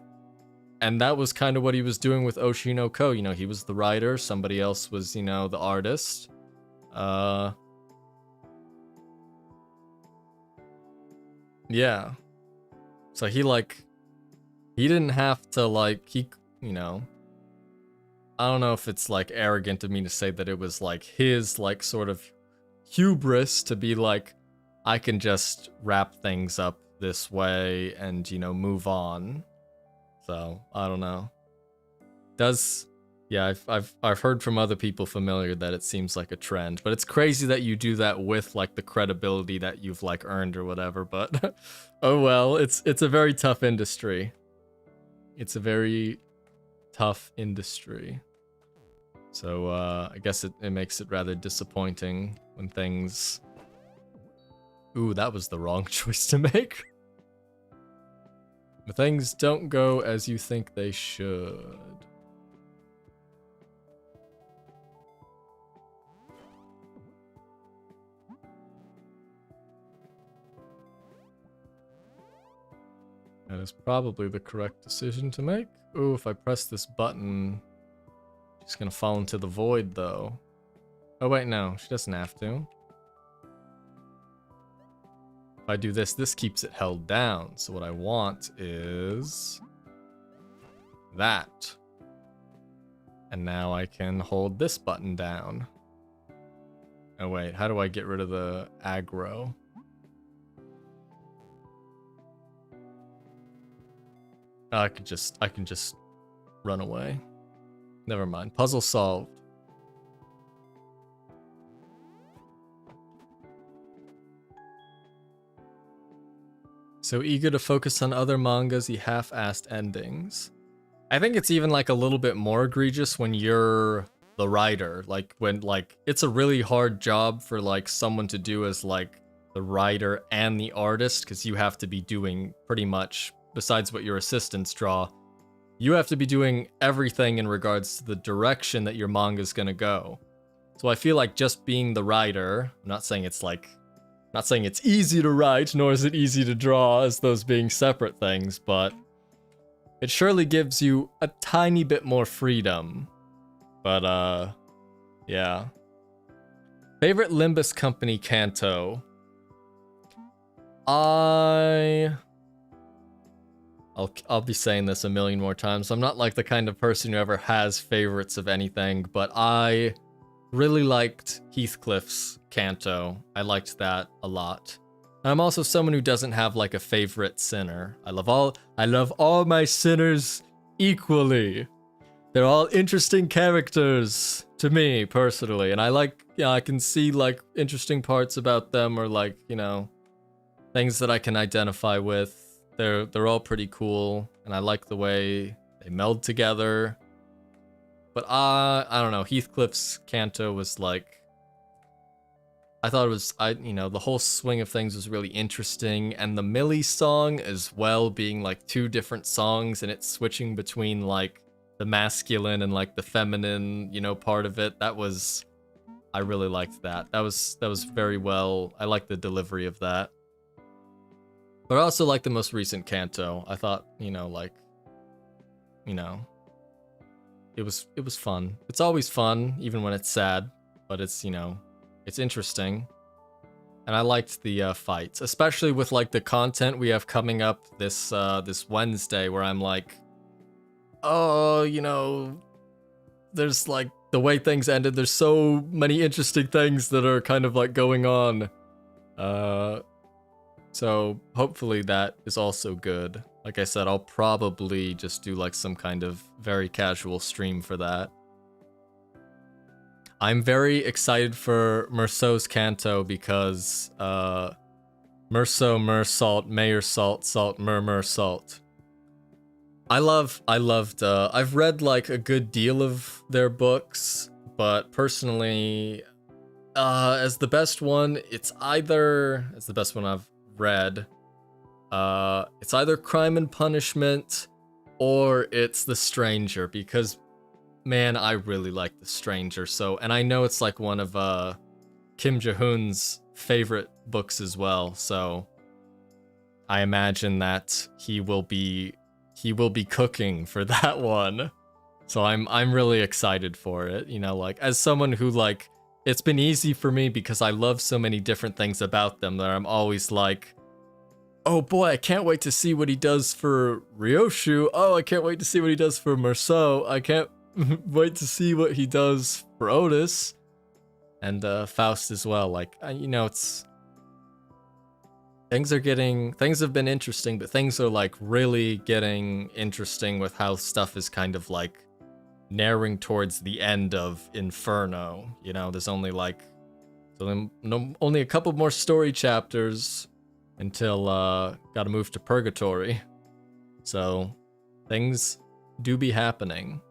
And that was kind of what he was doing with Oshi no Ko. You know, he was the writer, somebody else was, you know, the artist. Yeah. So he didn't have to like, you know, I don't know if it's like arrogant of me to say that it was like his like sort of hubris to be like, I can just wrap things up this way and, you know, move on. So, I don't know. Yeah, I've heard from other people familiar that it seems like a trend, but it's crazy that you do that with like the credibility that you've like earned or whatever, but oh well, it's a very tough industry. It's a very tough industry. So I guess it makes it rather disappointing when things... Ooh, that was the wrong choice to make. But things don't go as you think they should. That is probably the correct decision to make. Ooh, if I press this button, she's gonna fall into the void though. Oh wait, no, she doesn't have to. If I do this, this keeps it held down. So what I want is that. And now I can hold this button down. Oh wait, how do I get rid of the aggro? I can just run away. Never mind. Puzzle solved. So eager to focus on other mangas, he half-assed endings. I think it's even like a little bit more egregious when you're the writer. Like when like it's a really hard job for like someone to do as like the writer and the artist, because you have to be doing pretty much, besides what your assistants draw, you have to be doing everything in regards to the direction that your manga is gonna go. So I feel like just being the writer, I'm not saying it's like, not saying it's easy to write, nor is it easy to draw as those being separate things, but it surely gives you a tiny bit more freedom. But yeah. Favorite Limbus Company Kanto? I'll be saying this a million more times. I'm not like the kind of person who ever has favorites of anything, but I really liked Heathcliff's Kanto. I liked that a lot. And I'm also someone who doesn't have like a favorite sinner. I love all my sinners equally. They're all interesting characters to me personally, and I like, yeah, I can see like interesting parts about them, or like, you know, things that I can identify with. They're all pretty cool, and I like the way they meld together. But I don't know, Heathcliff's Kanto was like, I thought it was, you know, the whole swing of things was really interesting, and the Millie song as well, being like two different songs and it's switching between like the masculine and like the feminine, you know, part of it. That was, I really liked that. That was very well. I like the delivery of that. But I also like the most recent Kanto. I thought, you know, like, you know, it was fun. It's always fun, even when it's sad, but it's, you know, it's interesting. And I liked the fights, especially with like the content we have coming up this this Wednesday, where I'm like, oh, you know, there's like the way things ended, there's so many interesting things that are kind of like going on. So hopefully that is also good. Like I said, I'll probably just do like some kind of very casual stream for that. I'm very excited for Meursault's Kanto because Meursault, Meursault, Mayor Salt, Salt, Murmur, Salt. I've read like a good deal of their books, but personally, as the best one, it's the best one I've read. It's either Crime and Punishment or it's The Stranger, because man, I really like The Stranger. So, and I know it's like one of Kim Ji-hoon's favorite books as well. So I imagine that he will be cooking for that one. So I'm really excited for it. You know, like as someone who like, it's been easy for me because I love so many different things about them that I'm always like, oh boy, I can't wait to see what he does for Ryoshu. Oh, I can't wait to see what he does for Meursault. I can't wait to see what he does for Otis. And Faust as well. Like, you know, it's... things have been interesting, but things are like really getting interesting with how stuff is kind of like narrowing towards the end of Inferno. You know, there's only like only a couple more story chapters until gotta move to Purgatory. So things do be happening.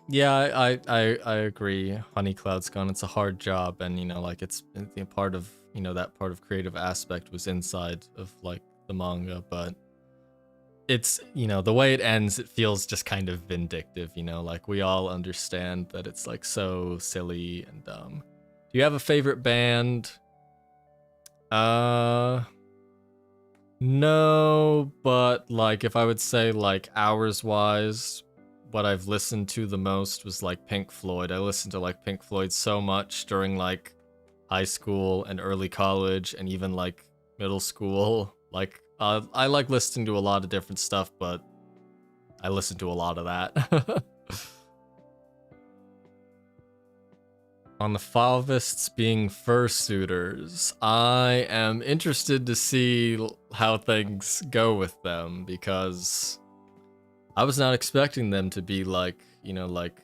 Yeah, I agree. Honeycloud's gone. It's a hard job, and you know, like it's a part of, you know, that part of creative aspect was inside of like the manga, but it's, you know, the way it ends, it feels just kind of vindictive, you know, like we all understand that it's like so silly and dumb. Do you have a favorite band? No, but like if I would say like hours wise, what I've listened to the most was like Pink Floyd. I listened to like Pink Floyd so much during like high school and early college and even like middle school. Like I like listening to a lot of different stuff, but I listen to a lot of that. On the Falvists being fursuiters, I am interested to see how things go with them because I was not expecting them to be like, you know, like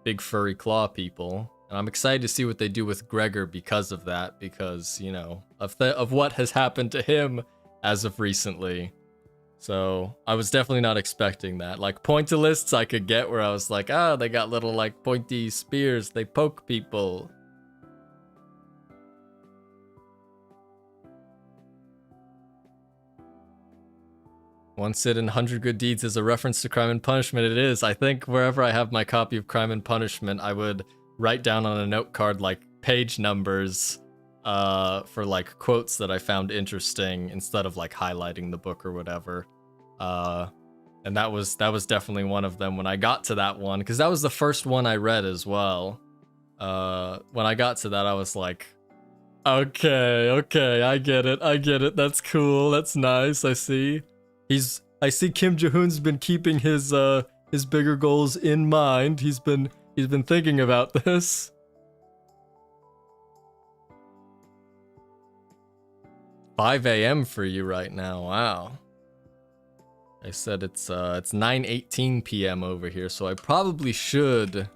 big furry claw people. And I'm excited to see what they do with Gregor because of that, because, you know, of what has happened to him as of recently. So I was definitely not expecting that. Like pointillists I could get where I was like, ah, they got little like pointy spears, they poke people. One Sit in 100 Good Deeds is a reference to Crime and Punishment. It is. I think wherever I have my copy of Crime and Punishment, I would write down on a note card like page numbers for like quotes that I found interesting instead of like highlighting the book or whatever. And that was definitely one of them when I got to that one, because that was the first one I read as well. When I got to that, I was like, okay, I get it. That's cool. That's nice. I see. I see Kim Ji-hoon's been keeping his bigger goals in mind. He's been thinking about this. $5 a.m. for you right now. Wow. I said it's 9:18 p.m. over here, so I probably should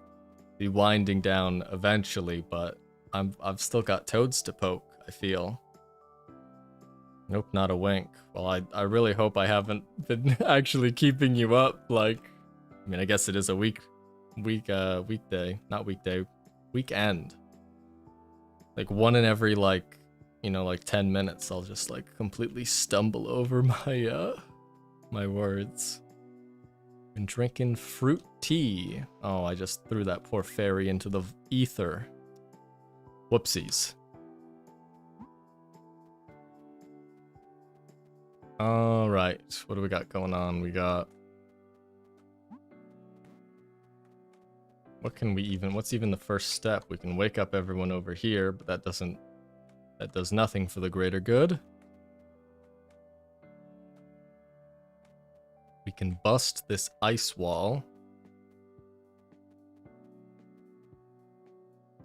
be winding down eventually, but I've still got toads to poke, I feel. Nope, not a wink. Well, I really hope I haven't been actually keeping you up. Like, I mean, I guess it is a weekday, not weekday, weekend. Like one in every like, you know, like 10 minutes, I'll just like completely stumble over my words. Been drinking fruit tea. Oh, I just threw that poor fairy into the ether. Whoopsies. All right, what do we got going on? We got... what's even the first step? We can wake up everyone over here, but that does nothing for the greater good. We can bust this ice wall.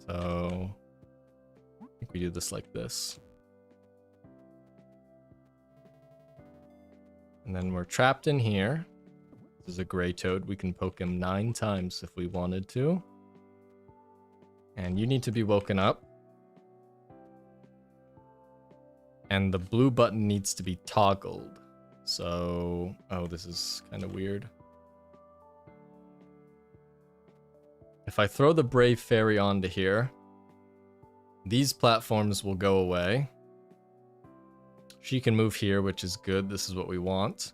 So I think we do this like this. And then we're trapped in here. This is a gray toad. We can poke him 9 times if we wanted to. And you need to be woken up. And the blue button needs to be toggled. So, oh, this is kind of weird. If I throw the Brave Fairy onto here, these platforms will go away. She can move here, which is good. This is what we want.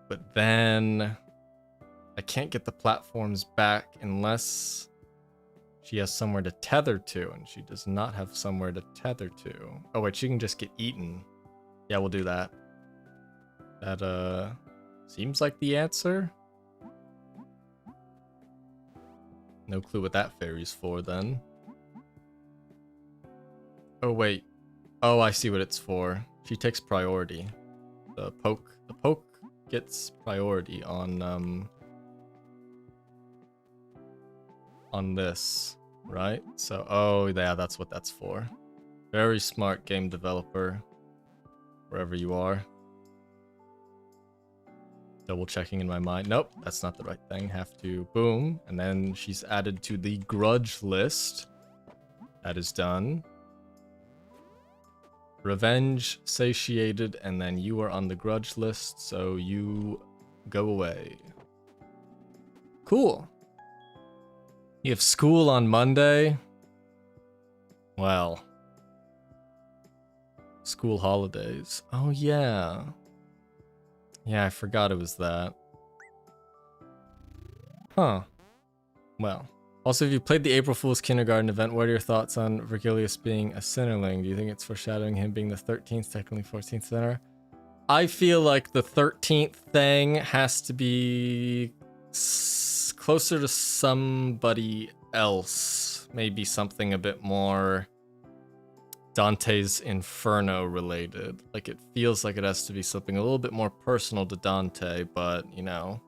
But then I can't get the platforms back unless she has somewhere to tether to, and she does not have somewhere to tether to. Oh wait, she can just get eaten. Yeah, we'll do that. That seems like the answer. No clue what that fairy's for then. Oh wait. Oh, I see what it's for. She takes priority. The poke gets priority on this. right? So, oh yeah, that's what that's for. Very smart game developer, wherever you are. Double checking in my mind. Nope, that's not the right thing. Have to boom. And then she's added to the grudge list. That is done. Revenge satiated, and then you are on the grudge list, so you go away. Cool. You have school on Monday? Well. School holidays. Oh, yeah. Yeah, I forgot it was that. Huh. Well. Also, if you played the April Fool's Kindergarten event, what are your thoughts on Vergilius being a Sinnerling? Do you think it's foreshadowing him being the 13th, technically 14th Sinner? I feel like the 13th thing has to be closer to somebody else. Maybe something a bit more Dante's Inferno related. Like, it feels like it has to be something a little bit more personal to Dante, but, you know,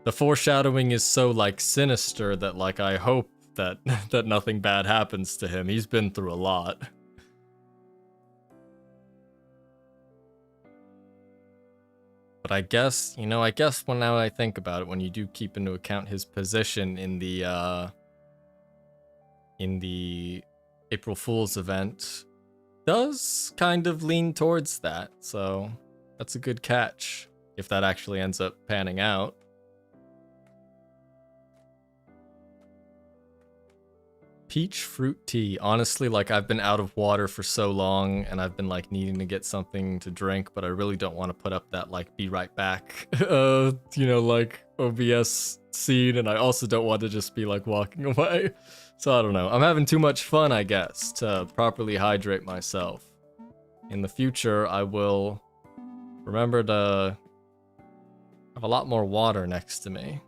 the foreshadowing is so, like, sinister that, like, I hope that that nothing bad happens to him. He's been through a lot. But I guess, you know, when now I think about it, when you do keep into account his position in the April Fool's event, does kind of lean towards that. So that's a good catch if that actually ends up panning out. Peach fruit tea. Honestly, like, I've been out of water for so long and I've been like needing to get something to drink, but I really don't want to put up that like be right back you know, like OBS scene, and I also don't want to just be like walking away. So I don't know. I'm having too much fun, I guess, to properly hydrate myself. In the future, I will remember to have a lot more water next to me.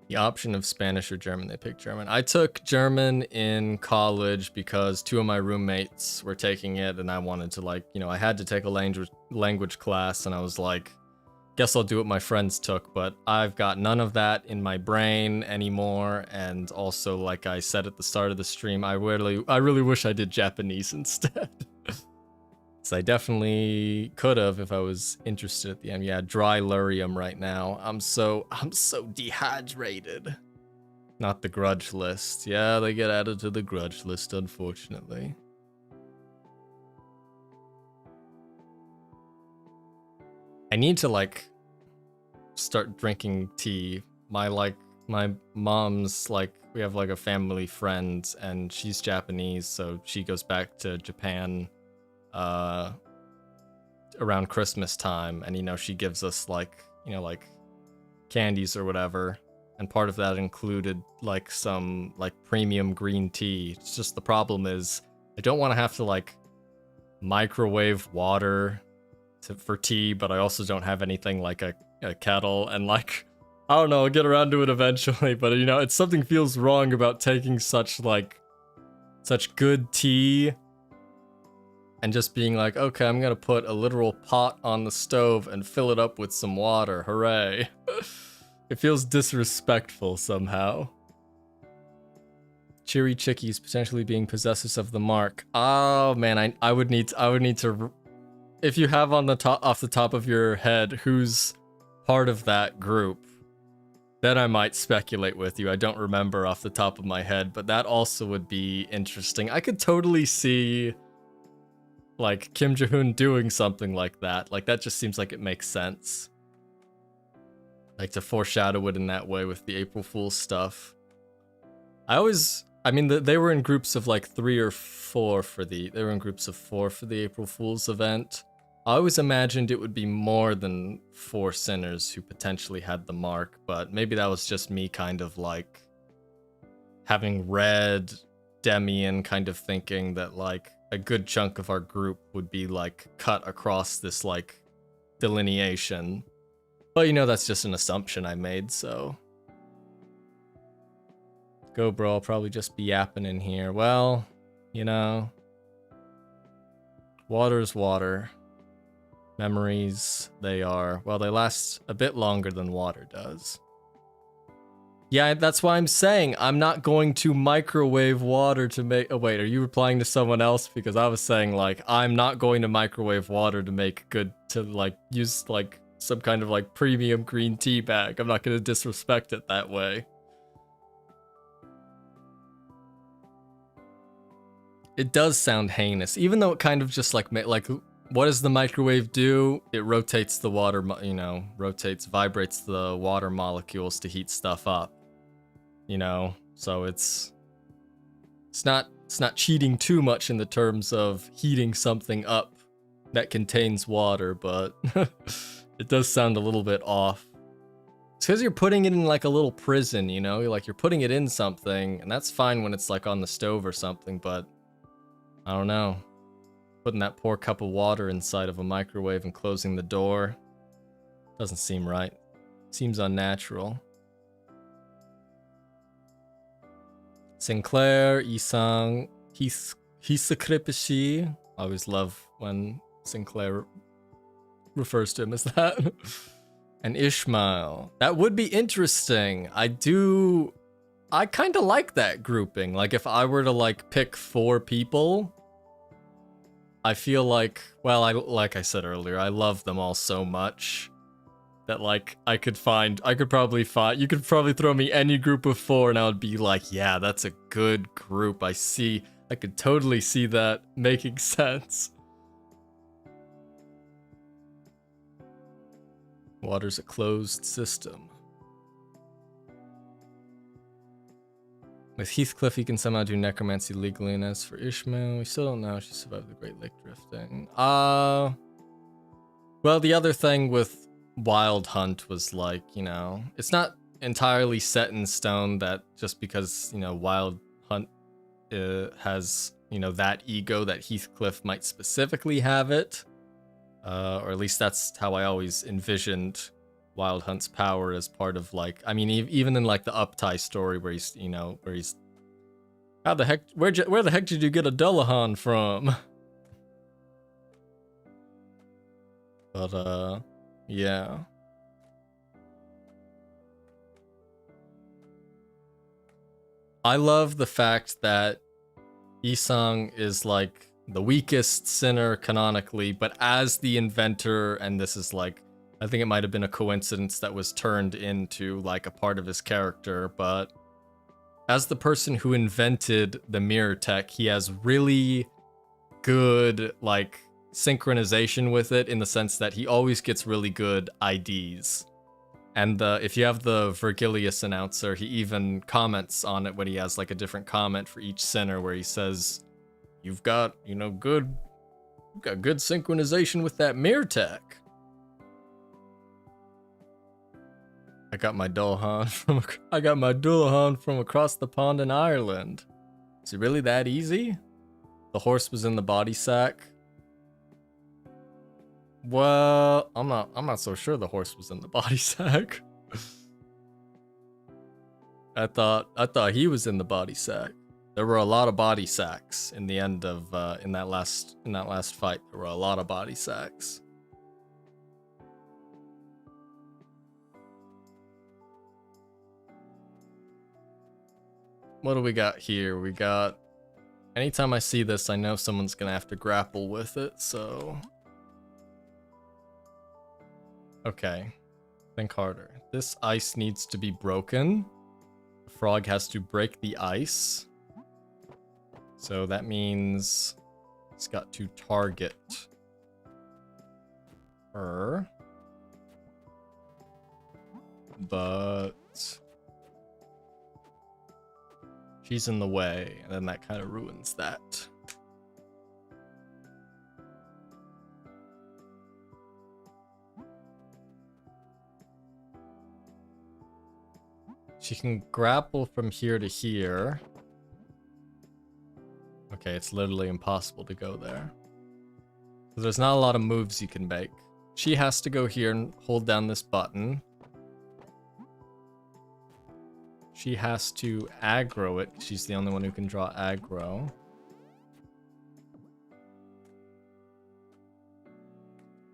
The option of Spanish or German, they picked German. I took German in college because two of my roommates were taking it, and I wanted to, like, you know, I had to take a language class, and I was like, guess I'll do what my friends took, but I've got none of that in my brain anymore, and also, like I said at the start of the stream, I really wish I did Japanese instead. So I definitely could have if I was interested at the end. Yeah, dry Lurium right now. I'm so dehydrated. Not the grudge list. Yeah, they get added to the grudge list, unfortunately. I need to, like, start drinking tea. My mom's, like, we have like a family friend, and she's Japanese, so she goes back to Japan around Christmas time, and, you know, she gives us, like, you know, like candies or whatever, and part of that included like some like premium green tea. It's just the problem is I don't want to have to like microwave water for tea, but I also don't have anything like a kettle, and like, I don't know, I'll get around to it eventually, but, you know, it's something feels wrong about taking such good tea and just being like, okay, I'm gonna put a literal pot on the stove and fill it up with some water. Hooray. It feels disrespectful somehow. Cheery chickies potentially being possessors of the mark. Oh man, I would need to. If you have on the top, off the top of your head, who's part of that group, then I might speculate with you. I don't remember off the top of my head, but that also would be interesting. I could totally see, like, Kim Ji-hoon doing something like that. Like, that just seems like it makes sense. Like, to foreshadow it in that way with the April Fool's stuff. I mean, they were in groups of like 3 or 4 for the April Fool's event. I always imagined it would be more than 4 sinners who potentially had the mark, but maybe that was just me kind of like having read Demian, kind of thinking that like a good chunk of our group would be like cut across this like delineation. But, you know, that's just an assumption I made, so. Go, bro, I'll probably just be yapping in here. Well, you know, water's water. Memories, they last a bit longer than water does. Yeah, that's why I'm saying I'm not going to microwave water to make. Oh, wait, are you replying to someone else? Because I was saying, like, I'm not going to microwave water to make good, to, like, use, like, some kind of, like, premium green tea bag. I'm not going to disrespect it that way. It does sound heinous, even though it kind of just, like, what does the microwave do? It rotates the water, vibrates the water molecules to heat stuff up. You know, so it's not cheating too much in the terms of heating something up that contains water, but it does sound a little bit off. It's because you're putting it in like a little prison, you know, you're putting it in something, and that's fine when it's like on the stove or something, but I don't know. Putting that poor cup of water inside of a microwave and closing the door doesn't seem right. Seems unnatural. Sinclair, Isang, Hisakripishi. I always love when Sinclair refers to him as that. And Ishmael. That would be interesting. I kind of like that grouping. Like, if I were to, like, pick 4 people, I feel like, well, like I said earlier, I love them all so much that, like, you could probably throw me any group of 4 and I would be like, yeah, that's a good group. I could totally see that making sense. Water's a closed system. With Heathcliff, he can somehow do necromancy legally, and as for Ishmael, we still don't know if she survived the Great Lake drifting. Well, the other thing with Wild Hunt was, like, you know, it's not entirely set in stone that just because, you know, Wild Hunt has, you know, that ego, that Heathcliff might specifically have it. Or at least that's how I always envisioned Wild Hunt's power as part of, like, I mean, even in, like, the Uptie story where he's, you know, how the heck, where the heck did you get a Dullahan from? But, yeah. I love the fact that Isang is, like, the weakest sinner canonically, but as the inventor, and this is, like, I think it might have been a coincidence that was turned into, like, a part of his character, but as the person who invented the mirror tech, he has really good, like, synchronization with it, in the sense that he always gets really good IDs. And if you have the Vergilius announcer, he even comments on it when he has, like, a different comment for each sinner where he says, you've got, you know, good synchronization with that mirror tech. I got my Dullahan from across the pond in Ireland. Is it really that easy? The horse was in the body sack. Well, I'm not so sure the horse was in the body sack. I thought he was in the body sack. There were a lot of body sacks in the end of in that last fight. There were a lot of body sacks. What do we got here? We got, anytime I see this, I know someone's gonna have to grapple with it, so okay. Think harder. This ice needs to be broken. The frog has to break the ice. So that means it's got to target her. But she's in the way, and then that kind of ruins that. She can grapple from here to here. Okay, it's literally impossible to go there. So there's not a lot of moves you can make. She has to go here and hold down this button. She has to aggro it. She's the only one who can draw aggro.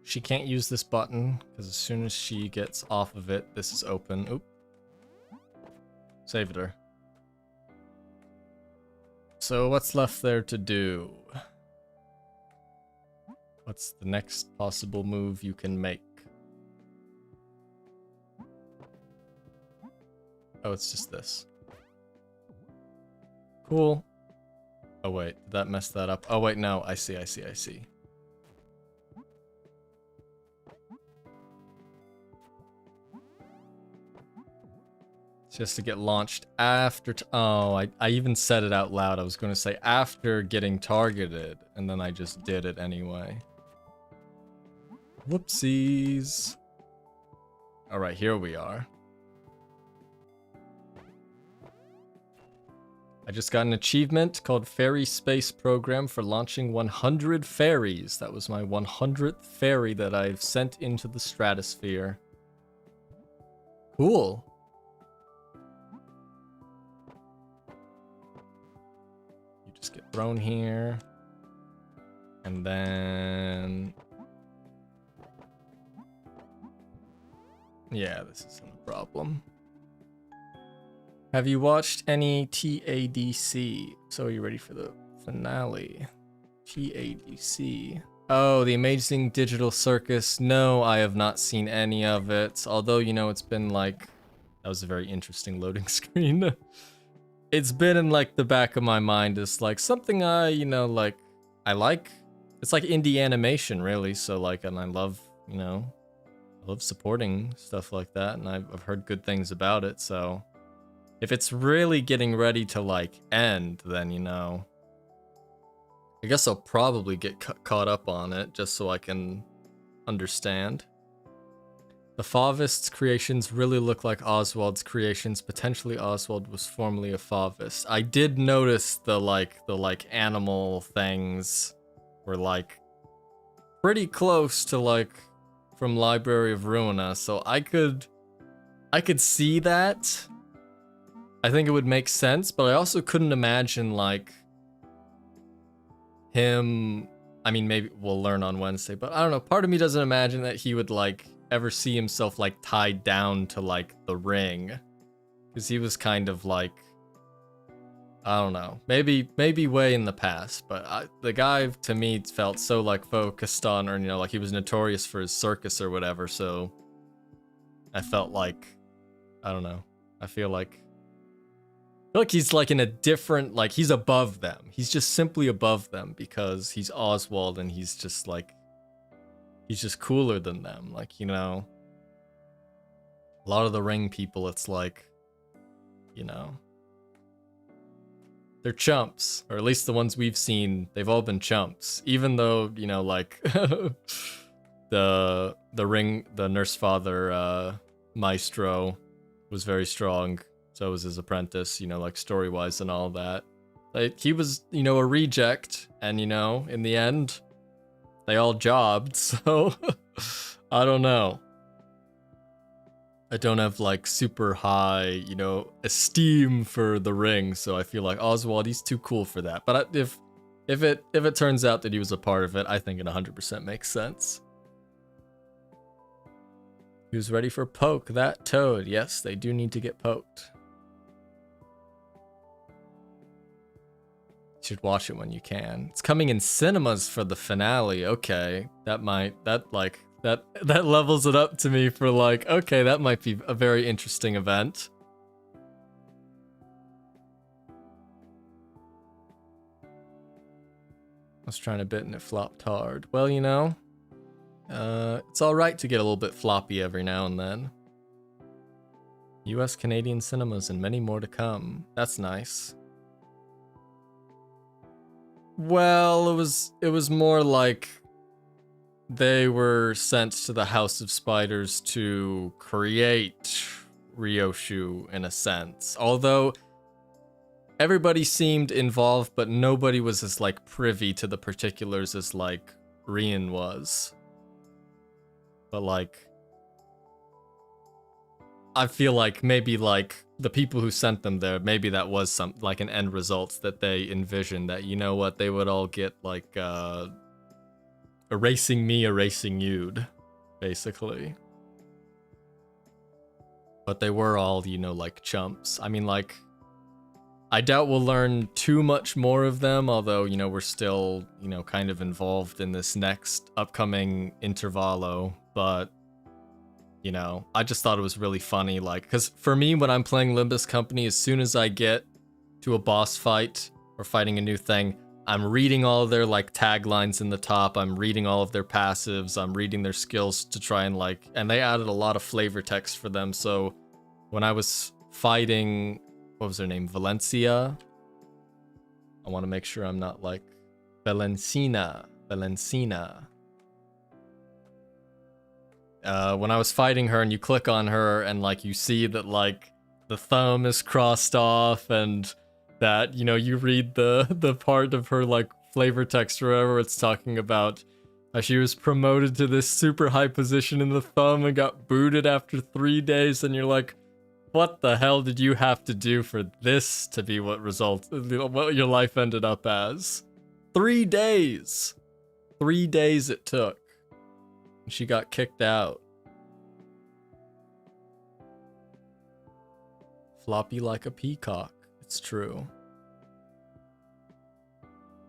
She can't use this button, because as soon as she gets off of it, this is open. Oop. Saved her. So what's left there to do? What's the next possible move you can make? Oh, it's just this. Cool. Oh wait, did that mess that up? Oh wait, no, I see. Just to get launched after oh, I even said it out loud. I was going to say after getting targeted, and then I just did it anyway. Whoopsies. All right, here we are. I just got an achievement called Fairy Space Program for launching 100 fairies. That was my 100th fairy that I've sent into the stratosphere. Cool. You just get thrown here. And then... yeah, this isn't a problem. Have you watched any TADC? So are you ready for the finale? TADC. Oh, the Amazing Digital Circus. No, I have not seen any of it. Although, you know, it's been like... that was a very interesting loading screen. It's been in like the back of my mind as like something I, you know, like... I like. It's like indie animation, really. So like, and I love, you know... I love supporting stuff like that. And I've heard good things about it, so... if it's really getting ready to, like, end, then, you know... I guess I'll probably get caught up on it, just so I can understand. The Fauvist's creations really look like Oswald's creations. Potentially Oswald was formerly a Fauvist. I did notice the animal things were, like, pretty close to, like, from Library of Ruina, so I could see that. I think it would make sense, but I also couldn't imagine, like, him... I mean, maybe we'll learn on Wednesday, but I don't know. Part of me doesn't imagine that he would, like, ever see himself, like, tied down to, like, the ring. Because he was kind of, like... I don't know. Maybe way in the past, but the guy, to me, felt so, like, focused on, or, you know, like, he was notorious for his circus or whatever, so... I felt like... I don't know. I feel like he's like in a different, like he's above them. He's just simply above them because he's Oswald and he's just like, he's just cooler than them. Like, you know, a lot of the ring people, it's like, you know, they're chumps, or at least the ones we've seen, they've all been chumps. Even though, you know, like the nurse father, Maestro was very strong. So was his apprentice, you know, like story-wise and all that. Like, he was, you know, a reject, and, you know, in the end, they all jobbed, so I don't know. I don't have, like, super high, you know, esteem for the ring, so I feel like Oswald, he's too cool for that. But if it turns out that he was a part of it, I think it 100% makes sense. Who's ready for poke that toad? Yes, they do need to get poked. You should watch it when you can. It's coming in cinemas for the finale. Okay, that levels it up to me for like, okay, that might be a very interesting event. I was trying to bit and it flopped hard. Well, you know, it's alright to get a little bit floppy every now and then. US, Canadian cinemas, and many more to come. That's nice. Well, it was more like they were sent to the House of Spiders to create Ryoshu in a sense. Although everybody seemed involved, but nobody was as like privy to the particulars as like Rian was. But like, I feel like maybe like the people who sent them there, maybe that was some like an end result that they envisioned, that, you know what, they would all get like erasing me, erasing you, basically. But they were all, you know, like chumps. I mean, like, I doubt we'll learn too much more of them, although, you know, we're still, you know, kind of involved in this next upcoming intervallo, but, you know, I just thought it was really funny, like, because for me, when I'm playing Limbus Company, as soon as I get to a boss fight or fighting a new thing, I'm reading all of their, like, taglines in the top, I'm reading all of their passives, I'm reading their skills to try and, like, and they added a lot of flavor text for them, so when I was fighting, what was her name, Valencia? I want to make sure I'm not, like, Valencina. When I was fighting her and you click on her and, like, you see that, like, the thumb is crossed off and that, you know, you read the part of her, like, flavor text or whatever it's talking about how she was promoted to this super high position in the thumb and got booted after 3 days, and you're like, what the hell did you have to do for this to be what your life ended up as? 3 days! 3 days it took. She got kicked out. Floppy like a peacock. It's true.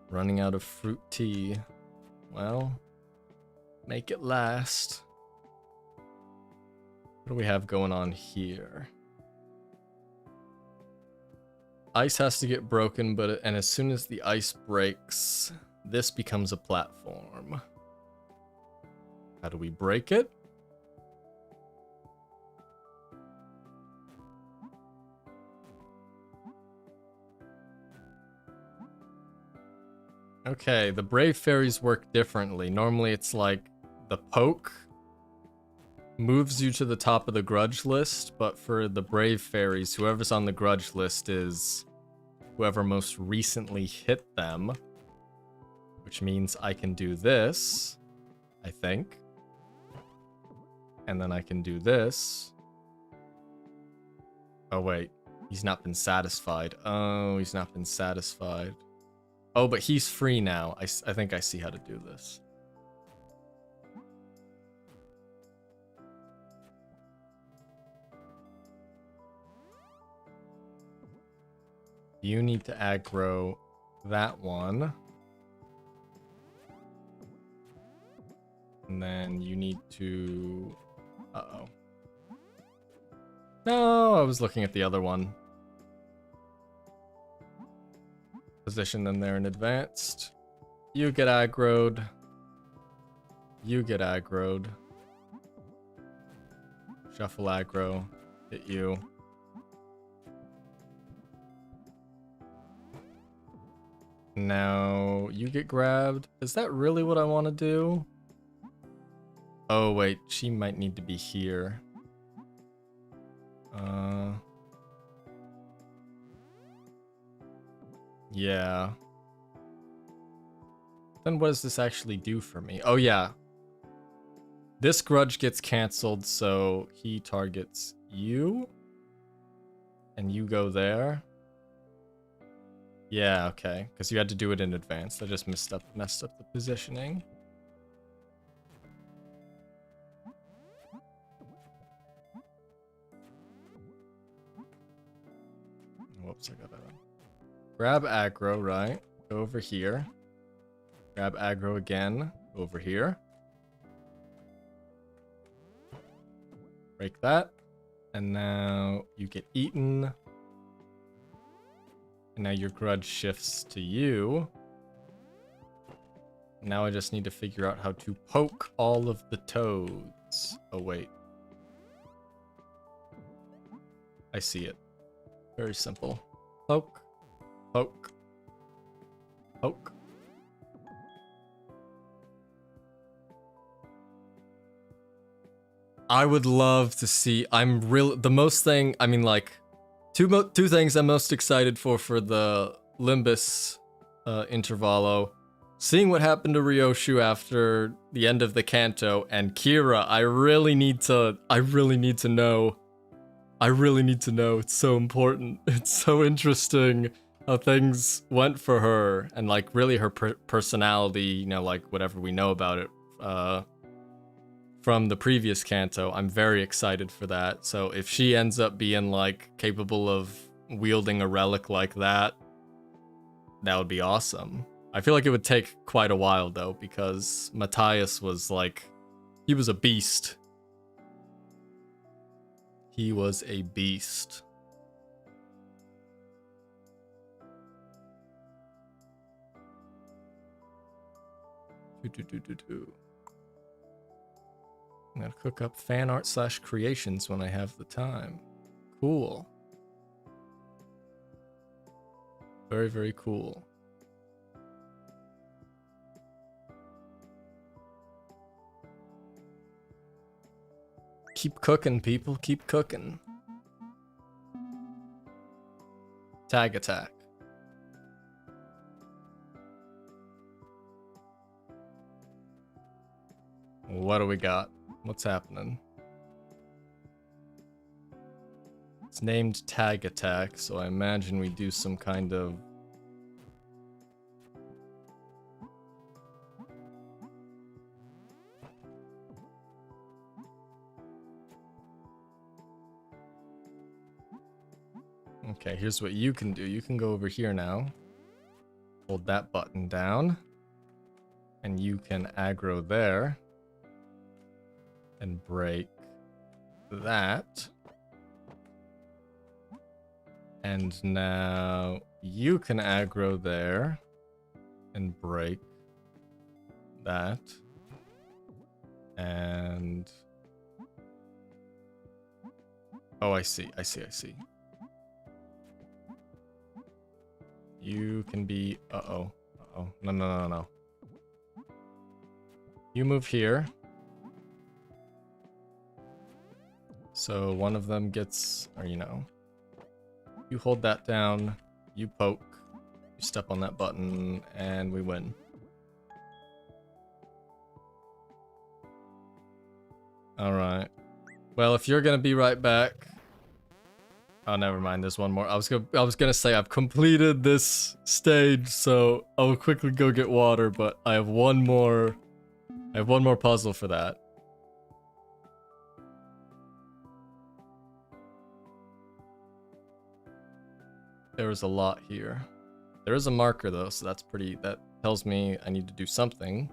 Running out of fruit tea. Well, make it last. What do we have going on here? Ice has to get broken, and as soon as the ice breaks, this becomes a platform. How do we break it? Okay, the Brave Fairies work differently. Normally it's like the poke moves you to the top of the grudge list, but for the Brave Fairies, whoever's on the grudge list is whoever most recently hit them, which means I can do this, I think. And then I can do this. Oh, wait. He's not been satisfied. Oh, he's not been satisfied. Oh, but he's free now. I think I see how to do this. You need to aggro that one. And then you need to... Uh-oh. No, I was looking at the other one. Position them there in advanced. You get aggroed. You get aggroed. Shuffle aggro. Hit you. Now you get grabbed. Is that really what I want to do? Oh wait, she might need to be here. Yeah. Then what does this actually do for me? Oh yeah. This grudge gets canceled, so he targets you. And you go there. Yeah, okay. Because you had to do it in advance. I just messed up the positioning. Whoops, I gotta grab aggro, right? Go over here. Grab aggro again. Over here. Break that. And now you get eaten. And now your grudge shifts to you. Now I just need to figure out how to poke all of the toads. Oh, wait. I see it. Very simple. Poke. Poke. Poke. I would love to see... the most thing... I mean, like... Two things I'm most excited for the Limbus intervallo. Seeing what happened to Ryoshu after the end of the Kanto, and Kira, I really need to know. I really need to know. It's so important. It's so interesting how things went for her, and like really her personality, you know, like whatever we know about it from the previous Kanto. I'm very excited for that. So if she ends up being like capable of wielding a relic like that, that would be awesome. I feel like it would take quite a while though, because Matthias was like, he was a beast. He was a beast. I'm gonna cook up fan art / creations when I have the time. Cool. Very, very cool. Keep cooking, people. Keep cooking. Tag attack. What do we got? What's happening? It's named Tag Attack, so I imagine we do some kind of... Okay, here's what you can do. You can go over here now. Hold that button down. And you can aggro there. And break that. And now you can aggro there. And break that. And... Oh, I see. You can be... Uh-oh. No. You move here. So one of them gets... Or, you know... You hold that down. You poke. You step on that button. And we win. Alright. Well, if you're gonna be right back... Oh, never mind. There's one more. I was gonna say I've completed this stage, so I'll quickly go get water. But I have one more. I have one more puzzle for that. There is a lot here. There is a marker though, so that's pretty. That tells me I need to do something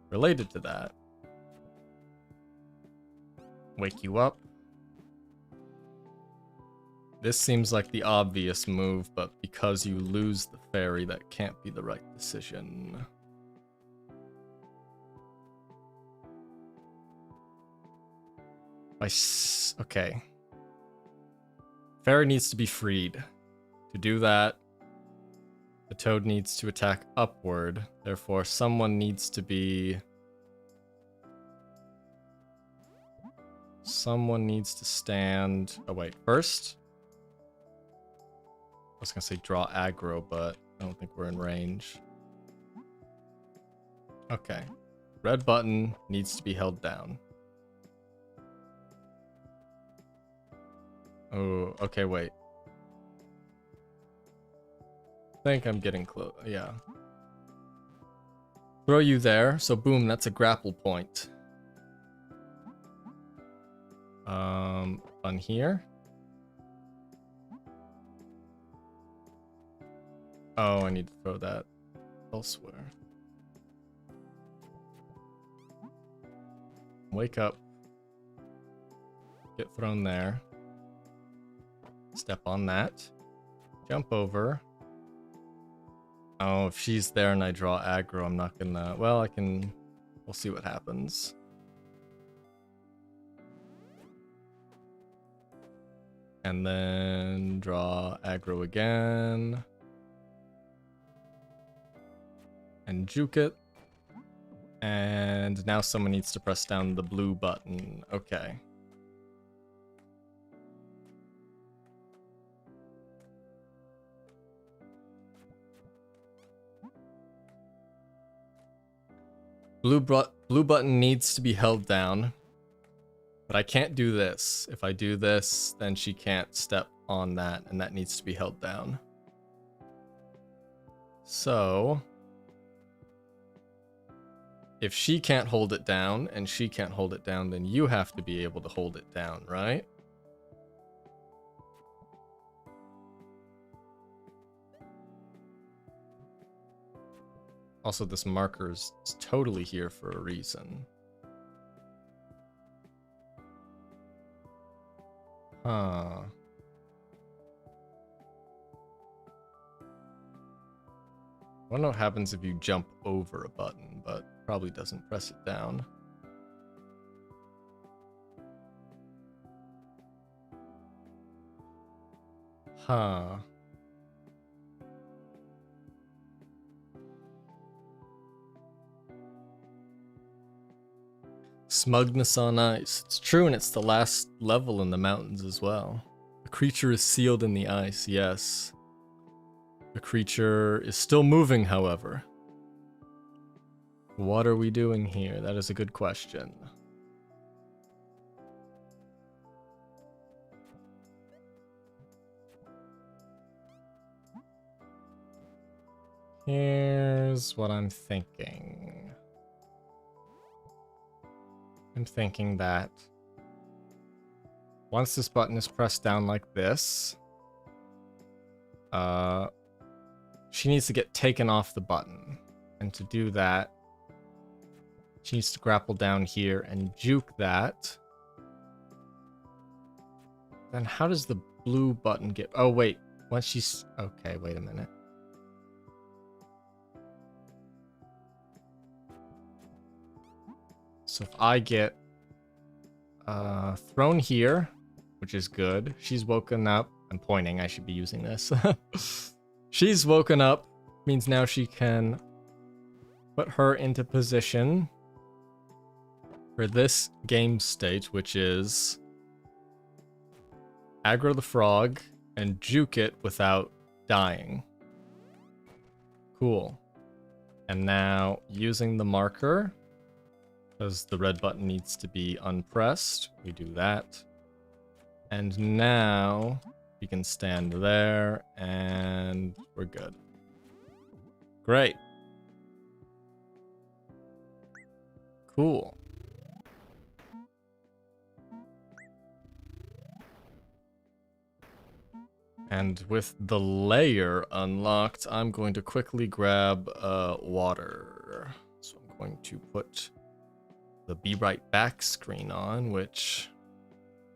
related to that. Wake you up. This seems like the obvious move, but because you lose the fairy, that can't be the right decision. Okay. Fairy needs to be freed. To do that, the toad needs to attack upward. Therefore, someone needs to be... Someone needs to stand... Oh, wait. First... I was gonna say draw aggro, but I don't think we're in range. Okay. Red button needs to be held down. Oh, okay, wait. I think I'm getting close. Yeah. Throw you there. So boom, that's a grapple point. On here. Oh, I need to throw that elsewhere. Wake up. Get thrown there. Step on that. Jump over. Oh, if she's there and I draw aggro, I'm not gonna... Well, I can... We'll see what happens. And then draw aggro again. And juke it. And now someone needs to press down the blue button. Okay. Blue button needs to be held down. But I can't do this. If I do this, then she can't step on that, and that needs to be held down. So... if she can't hold it down and she can't hold it down, then you have to be able to hold it down, right? Also, this marker is totally here for a reason. Huh. I don't know what happens if you jump over a button, but probably doesn't press it down. Huh. Smugness on ice. It's true, and it's the last level in the mountains as well. The creature is sealed in the ice, yes. The creature is still moving, however. What are we doing here? That is a good question. Here's what I'm thinking. I'm thinking that once this button is pressed down like this, she needs to get taken off the button. And to do that, she needs to grapple down here and juke that. Then how does the blue button get... Oh, wait. Once she's... Okay, wait a minute. So if I get thrown here, which is good. She's woken up. I'm pointing. I should be using this. She's woken up. Means now she can put her into position for this game state, which is aggro the frog and juke it without dying. Cool. And now using the marker, because the red button needs to be unpressed, we do that. And now we can stand there and we're good. Great. Cool. And with the layer unlocked, I'm going to quickly grab water. So I'm going to put the Be Right Back screen on, which,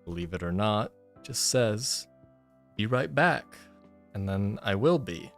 believe it or not, just says, be right back. And then I will be.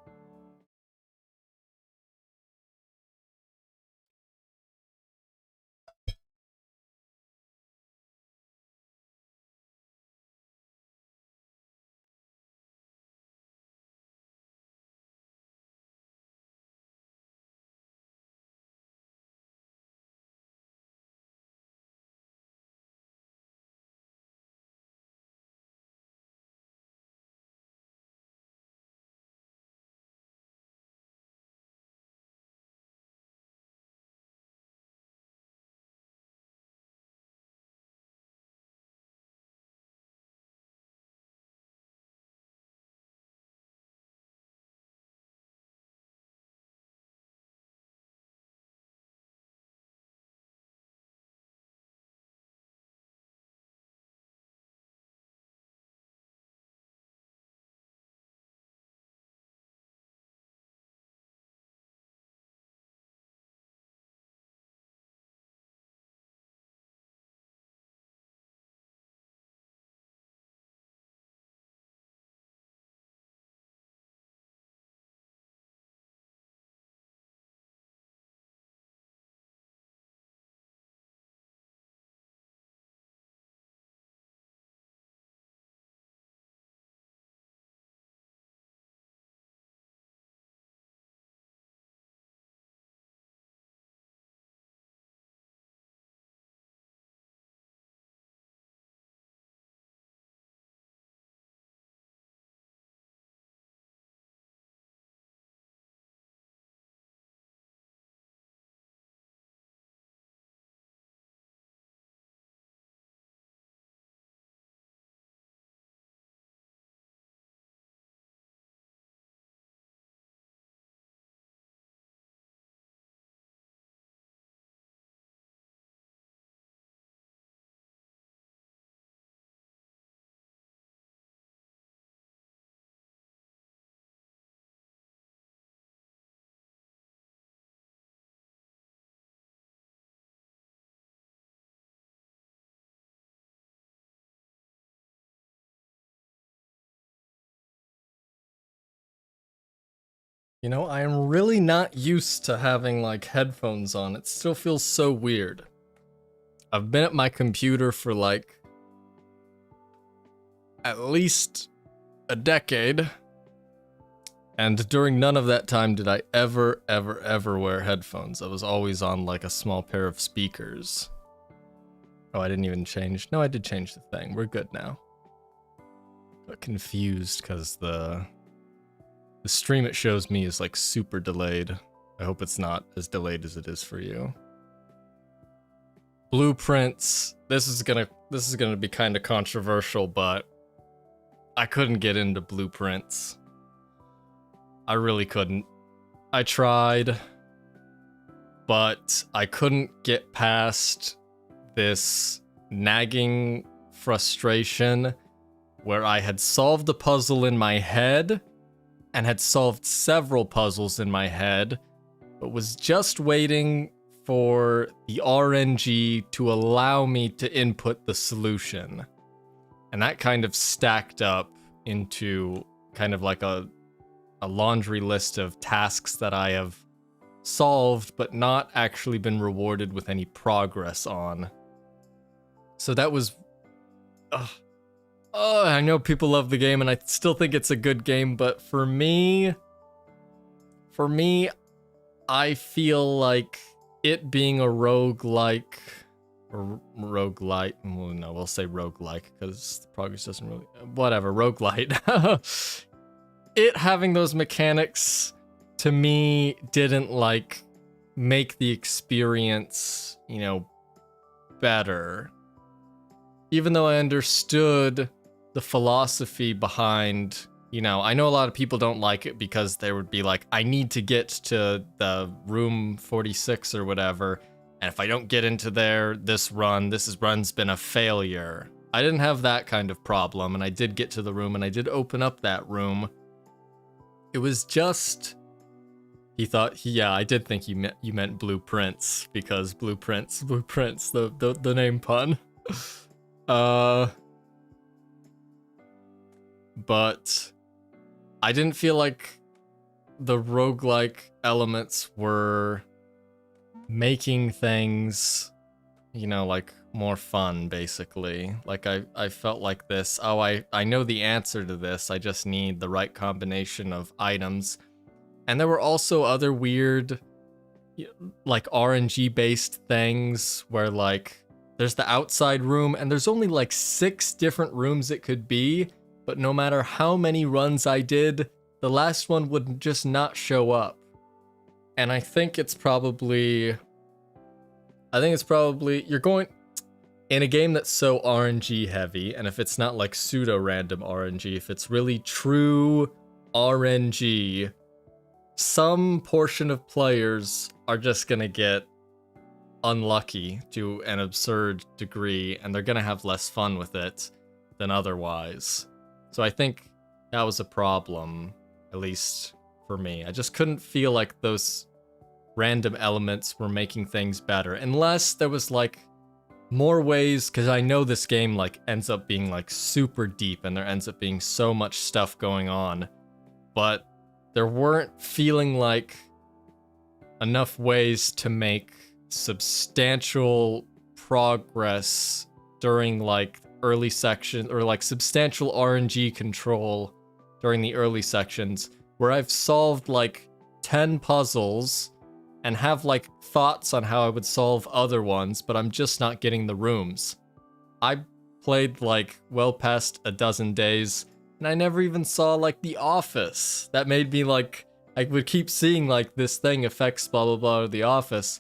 You know, I am really not used to having like headphones on. It still feels so weird. I've been at my computer for like at least a decade, and during none of that time did I ever wear headphones. I was always on like a small pair of speakers. Oh, I didn't even change. No, I did change the thing. We're good now. Got confused because the stream it shows me is like super delayed. I hope it's not as delayed as it is for you. Blueprints. This is gonna be kind of controversial, but I couldn't get into blueprints. I really couldn't. I tried, but I couldn't get past this nagging frustration where I had solved the puzzle in my head and had solved several puzzles in my head, but was just waiting for the RNG to allow me to input the solution. And that kind of stacked up into kind of like a laundry list of tasks that I have solved but not actually been rewarded with any progress on. So that was... I know people love the game and I still think it's a good game, but for me, I feel like it being a roguelike, or roguelite, well, no, we'll say roguelike because the progress doesn't really, whatever, roguelite. It having those mechanics, to me, didn't like make the experience, you know, better. Even though I understood the philosophy behind, you know, I know a lot of people don't like it because they would be like, I need to get to the room 46 or whatever, and if I don't get into there this run's been a failure. I didn't have that kind of problem, and I did get to the room, and I did open up that room. It was just... Yeah, I did think you meant blueprints, because blueprints, the name pun. But I didn't feel like the roguelike elements were making things, you know, like more fun, basically. Like I felt like this, oh, I know the answer to this, I just need the right combination of items. And there were also other weird, like RNG based things where like there's the outside room and there's only like 6 different rooms it could be, but no matter how many runs I did, the last one would just not show up. And I think it's probably, you're going, in a game that's so RNG heavy, and if it's not like pseudo-random RNG, if it's really true RNG, some portion of players are just gonna get unlucky to an absurd degree, and they're gonna have less fun with it than otherwise. So I think that was a problem, at least for me. I just couldn't feel like those random elements were making things better, unless there was like more ways, because I know this game like ends up being like super deep and there ends up being so much stuff going on, but there weren't feeling like enough ways to make substantial progress during like early section, or like substantial RNG control during the early sections, where I've solved like 10 puzzles and have like thoughts on how I would solve other ones, but I'm just not getting the rooms. I played like well past a dozen days and I never even saw like The Office. That made me like, I would keep seeing like this thing affects blah blah blah The Office,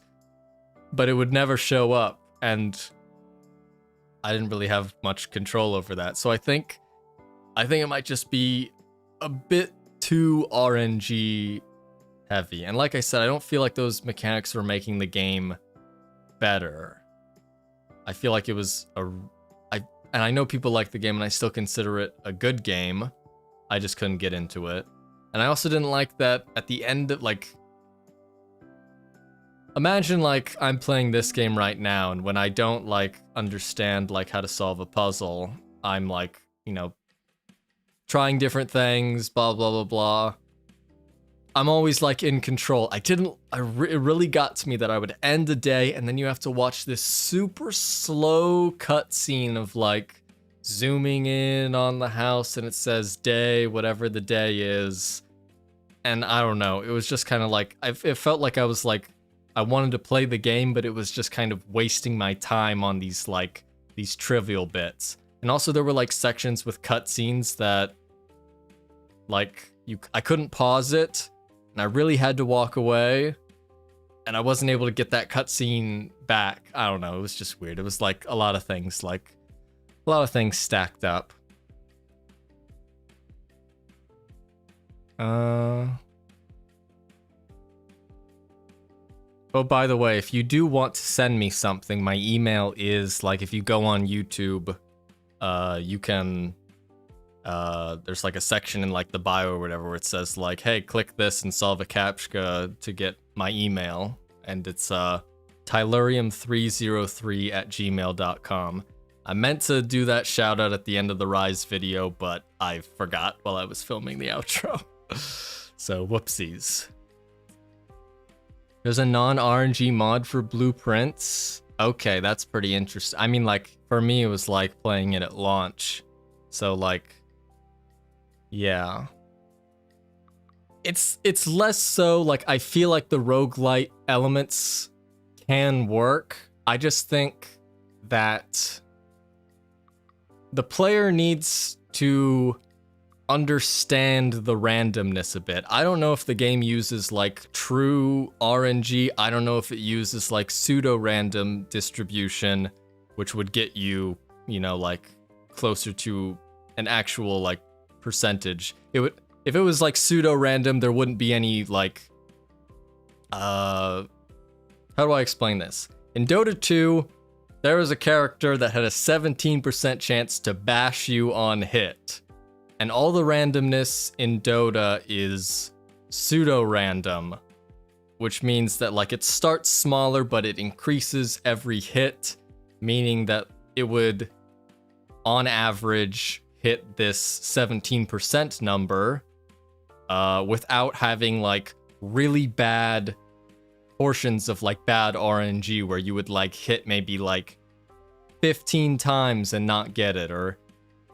but it would never show up, and I didn't really have much control over that. So I think it might just be a bit too RNG heavy. And like I said, I don't feel like those mechanics were making the game better. I feel like it was and I know people like the game and I still consider it a good game. I just couldn't get into it. And I also didn't like that at the end of like, imagine like I'm playing this game right now, and when I don't like understand like how to solve a puzzle, I'm like, you know, trying different things, blah blah blah blah. I'm always like in control. It really got to me that I would end the day and then you have to watch this super slow cutscene of like zooming in on the house and it says day, whatever the day is. And I don't know, it was just kind of like, it felt like I was like, I wanted to play the game, but it was just kind of wasting my time on these like, these trivial bits. And also there were like sections with cutscenes that like, I couldn't pause it. And I really had to walk away, and I wasn't able to get that cutscene back. I don't know, it was just weird. It was like a lot of things stacked up. Oh, by the way, if you do want to send me something, my email is like, if you go on YouTube, you can, there's like a section in like the bio or whatever where it says like, hey, click this and solve a CAPTCHA to get my email. And it's tylurium303@gmail.com. I meant to do that shout out at the end of the Rise video, but I forgot while I was filming the outro. So whoopsies. There's a non-RNG mod for Blueprints. Okay, that's pretty interesting. I mean, like, for me, it was like playing it at launch. So like, yeah. It's less so, like, I feel like the roguelite elements can work. I just think that the player needs to understand the randomness a bit. I don't know if the game uses, like, true RNG. I don't know if it uses, like, pseudo-random distribution, which would get you, you know, like, closer to an actual, like, percentage. It would, if it was like pseudo random, there wouldn't be any like how do I explain this? In Dota 2, there was a character that had a 17% chance to bash you on hit. And all the randomness in Dota is pseudo random, which means that like it starts smaller but it increases every hit, meaning that it would on average hit this 17% number without having like really bad portions of like bad RNG where you would like hit maybe like 15 times and not get it, or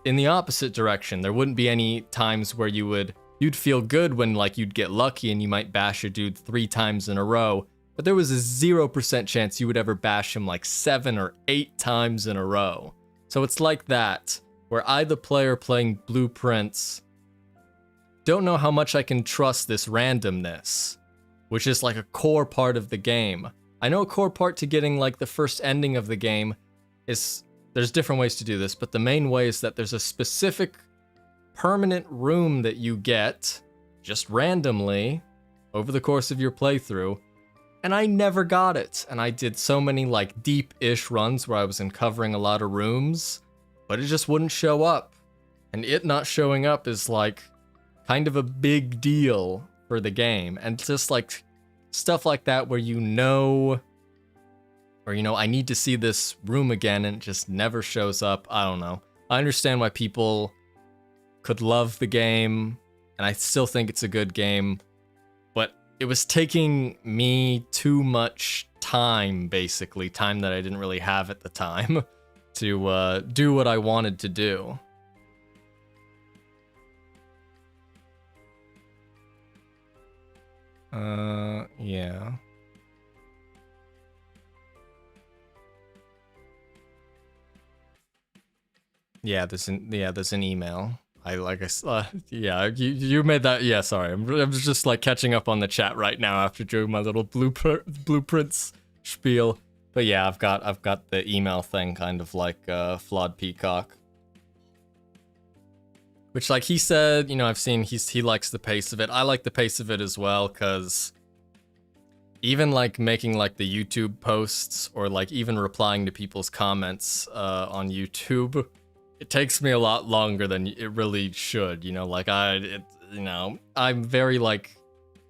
in the opposite direction, there wouldn't be any times where you'd feel good when like you'd get lucky and you might bash a dude 3 times in a row, but there was a 0% chance you would ever bash him like 7 or 8 times in a row. So it's like that, where I, the player playing Blueprints, don't know how much I can trust this randomness, which is like a core part of the game. I know a core part to getting like the first ending of the game is, there's different ways to do this, but the main way is that there's a specific permanent room that you get just randomly over the course of your playthrough, and I never got it. And I did so many like deep-ish runs where I was uncovering a lot of rooms, but it just wouldn't show up. And it not showing up is like kind of a big deal for the game. And just like stuff like that where you know, or you know, I need to see this room again and it just never shows up. I don't know. I understand why people could love the game, and I still think it's a good game, but it was taking me too much time, basically, time that I didn't really have at the time, to do what I wanted to do. Yeah. Yeah, there's an email. Yeah, you made that. Yeah, sorry. I'm just like catching up on the chat right now after doing my little blueprints spiel. But yeah, I've got the email thing kind of like Flawed Peacock. Which, like he said, you know, I've seen he likes the pace of it. I like the pace of it as well, because even like making like the YouTube posts or like even replying to people's comments on YouTube, it takes me a lot longer than it really should. You know, like I'm very like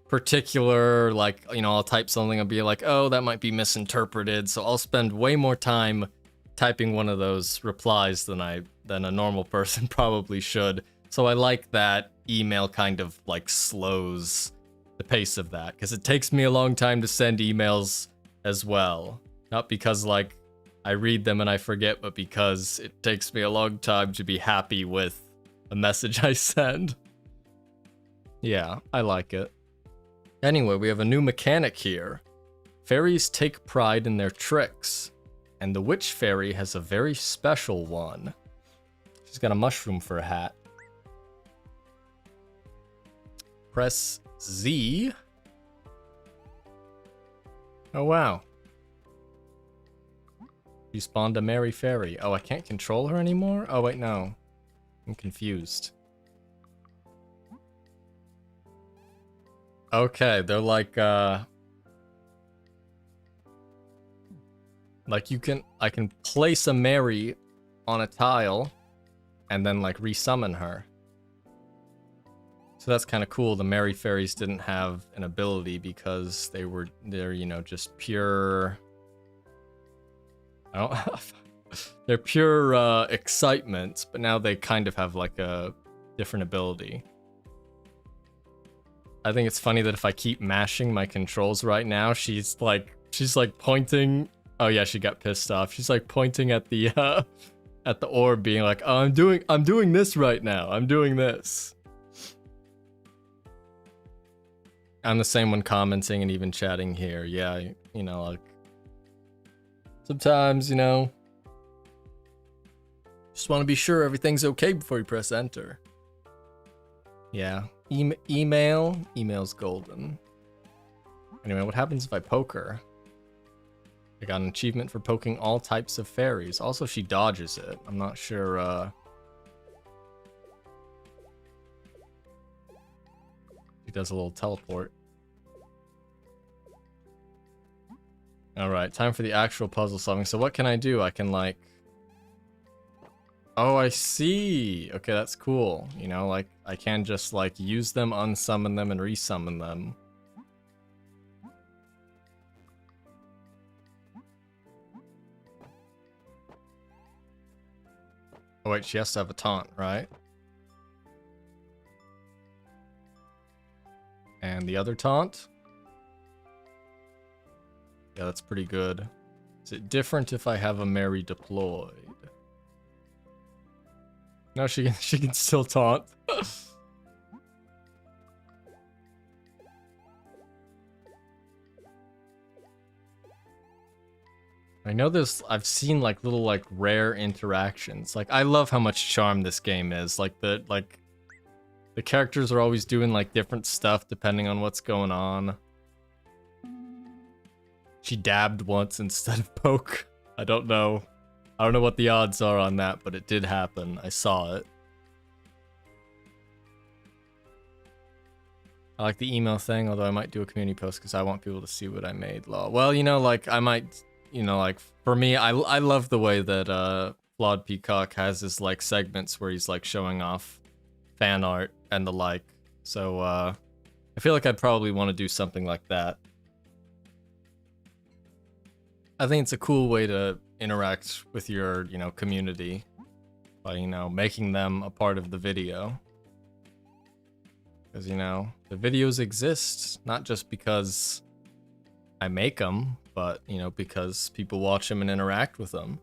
particular. Like, you know, I'll type something and be like, oh, that might be misinterpreted. So I'll spend way more time typing one of those replies than a normal person probably should. So I like that email kind of like slows the pace of that, because it takes me a long time to send emails as well. Not because, like, I read them and I forget, but because it takes me a long time to be happy with a message I send. Yeah, I like it. Anyway, we have a new mechanic here. Fairies take pride in their tricks, and the witch fairy has a very special one. She's got a mushroom for a hat. Press Z. Oh wow. You spawned a Merry Fairy. Oh, I can't control her anymore? Oh wait, no. I'm confused. Okay, they're like I can place a Mary on a tile and then like resummon her. So that's kind of cool. The Merry Fairies didn't have an ability because they're, you know, just pure. I don't. They're pure excitement, but now they kind of have like a different ability. I think it's funny that if I keep mashing my controls right now, she's like pointing. Oh yeah, she got pissed off. She's like pointing at the orb, being like, "Oh, I'm doing this right now. I'm doing this." I'm the same one commenting and even chatting here. Yeah, you know, like sometimes, you know, just want to be sure everything's okay before you press enter. Yeah, email's golden. Anyway, what happens if I poke her? I got an achievement for poking all types of fairies. Also, she dodges it. I'm not sure, She does a little teleport. Alright, time for the actual puzzle solving. So what can I do? I can like... Oh, I see! Okay, that's cool. You know, like, I can just like use them, unsummon them, and resummon them. Oh wait, she has to have a taunt, right? And the other taunt? Yeah, that's pretty good. Is it different if I have a Mary deployed? No, she can still taunt. I know I've seen like little like rare interactions. Like I love how much charm this game is. Like the characters are always doing like different stuff depending on what's going on. She dabbed once instead of poke. I don't know. I don't know what the odds are on that, but it did happen. I saw it. I like the email thing, although I might do a community post because I want people to see what I made. Lol. Well, you know, like I might, you know, like for me, I love the way that Flawed Peacock has his like segments where he's like showing off fan art and the like. So I feel like I'd probably want to do something like that. I think it's a cool way to interact with your, you know, community by, you know, making them a part of the video. Because, you know, the videos exist not just because I make them, but, you know, because people watch them and interact with them.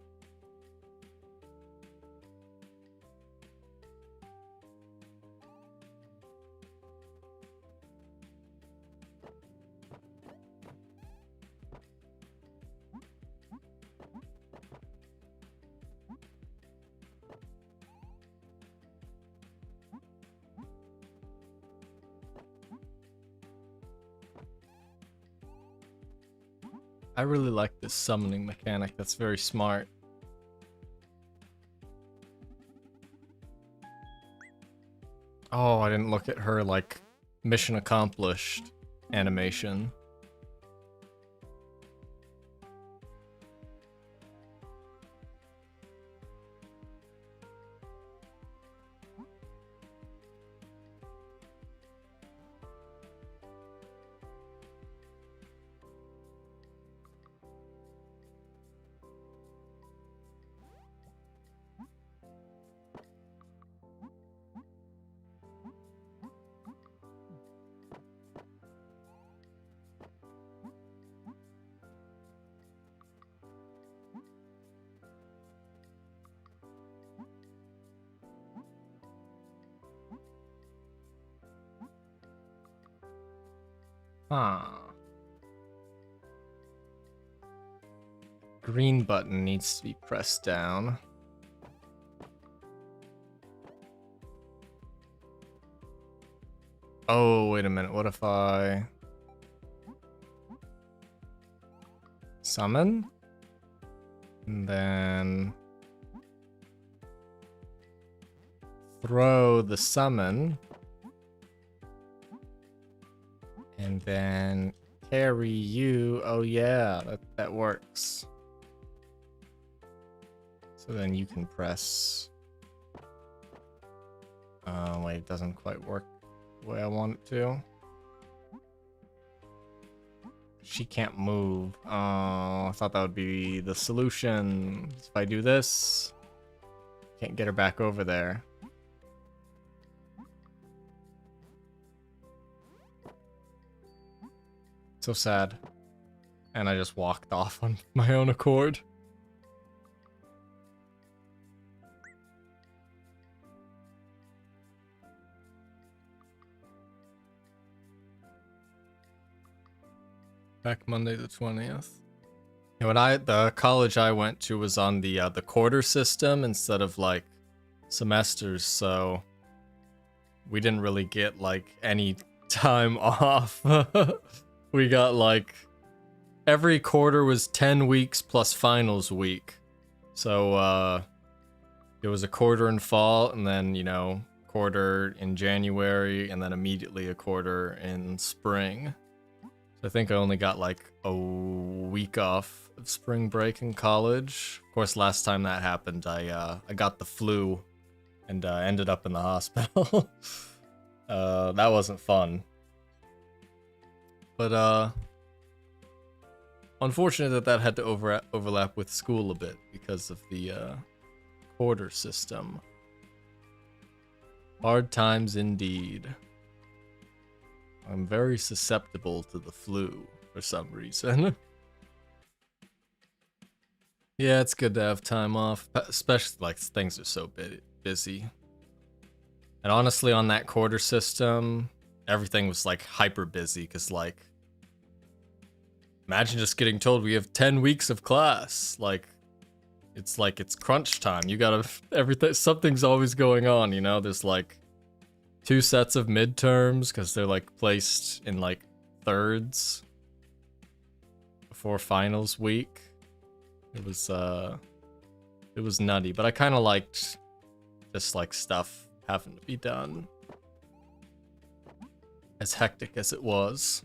I really like this summoning mechanic. That's very smart. Oh, I didn't look at her, like, mission accomplished animation. Huh. Green button needs to be pressed down. Oh, wait a minute. What if I summon? And then throw the summon. And then carry you. Oh yeah, that works. So then you can press. Wait, it doesn't quite work the way I want it to. She can't move. Oh, I thought that would be the solution. If I do this, can't get her back over there. So sad. And I just walked off on my own accord. Back Monday the 20th. Yeah, the college I went to was on the quarter system instead of like semesters, so we didn't really get like any time off. We got like every quarter was 10 weeks plus finals week. So it was a quarter in fall and then, you know, quarter in January and then immediately a quarter in spring. So I think I only got like a week off of spring break in college. Of course, last time that happened, I got the flu and ended up in the hospital. That wasn't fun. But unfortunate that had to overlap with school a bit because of the quarter system. Hard times indeed. I'm very susceptible to the flu for some reason. Yeah, it's good to have time off, especially like things are so busy. And honestly, on that quarter system, everything was like hyper busy because like, imagine just getting told we have 10 weeks of class. Like it's crunch time. You gotta everything. Something's always going on. You know, there's like 2 sets of midterms because they're like placed in like thirds before finals week. It was nutty, but I kind of liked just like stuff having to be done, as hectic as it was.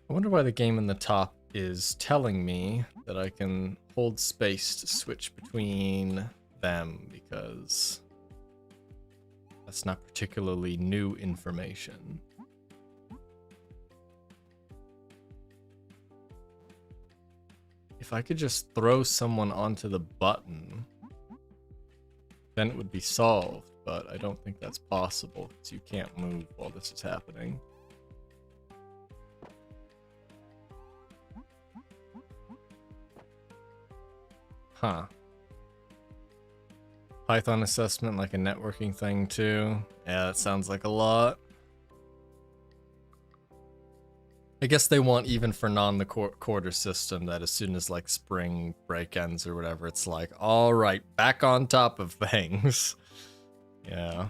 I wonder why the game in the top is telling me that I can hold space to switch between them, because that's not particularly new information. If I could just throw someone onto the button, then it would be solved, but I don't think that's possible because you can't move while this is happening. Huh. Python assessment, like a networking thing too. Yeah, that sounds like a lot. I guess they want, even for quarter system, that as soon as like spring break ends or whatever, it's like, all right, back on top of things. Yeah.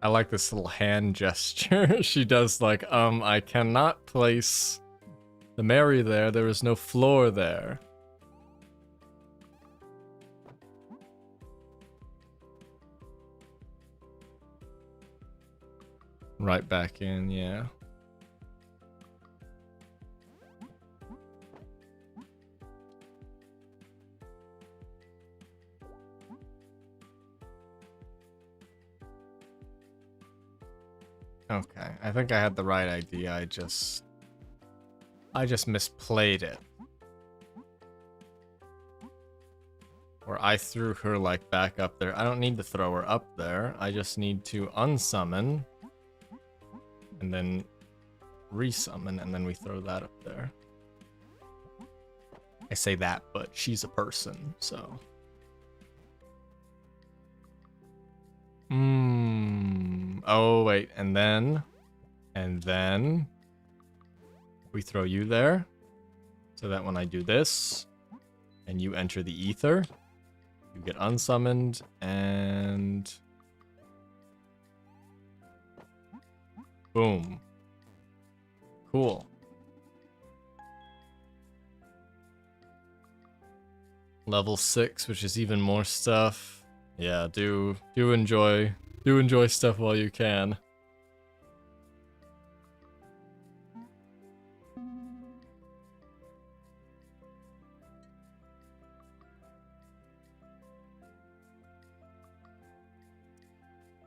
I like this little hand gesture. She does like, I cannot place the Mary there. There is no floor there. Right back in, yeah. Okay, I think I had the right idea. I just misplayed it. Or I threw her like back up there. I don't need to throw her up there. I just need to unsummon and then resummon, and then we throw that up there. I say that, but she's a person, so. Oh, wait, and then we throw you there, so that when I do this, and you enter the ether, you get unsummoned, and boom. Cool. Level 6, which is even more stuff. Yeah, do enjoy stuff while you can.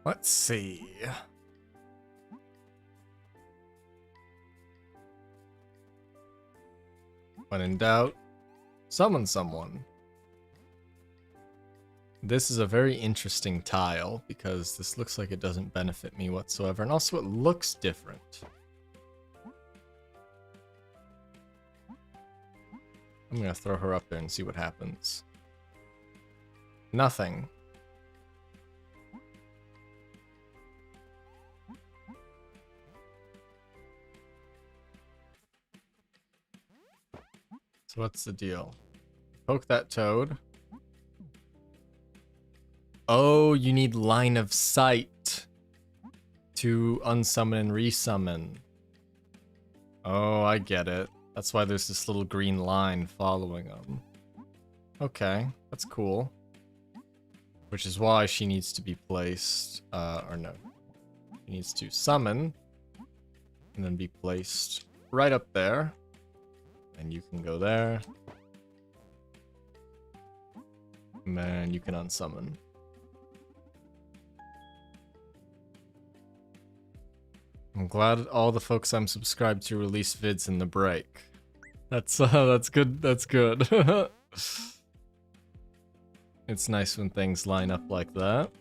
Let's see. When in doubt, summon someone. This is a very interesting tile because this looks like it doesn't benefit me whatsoever, and also it looks different. I'm gonna throw her up there and see what happens. Nothing. So what's the deal? Poke that toad. Oh, you need line of sight to unsummon and resummon. Oh, I get it. That's why there's this little green line following them. Okay, that's cool. Which is why she needs to be placed, or no. She needs to summon and then be placed right up there. And you can go there. And then you can unsummon. I'm glad all the folks I'm subscribed to release vids in the break. That's good. That's good. It's nice when things line up like that.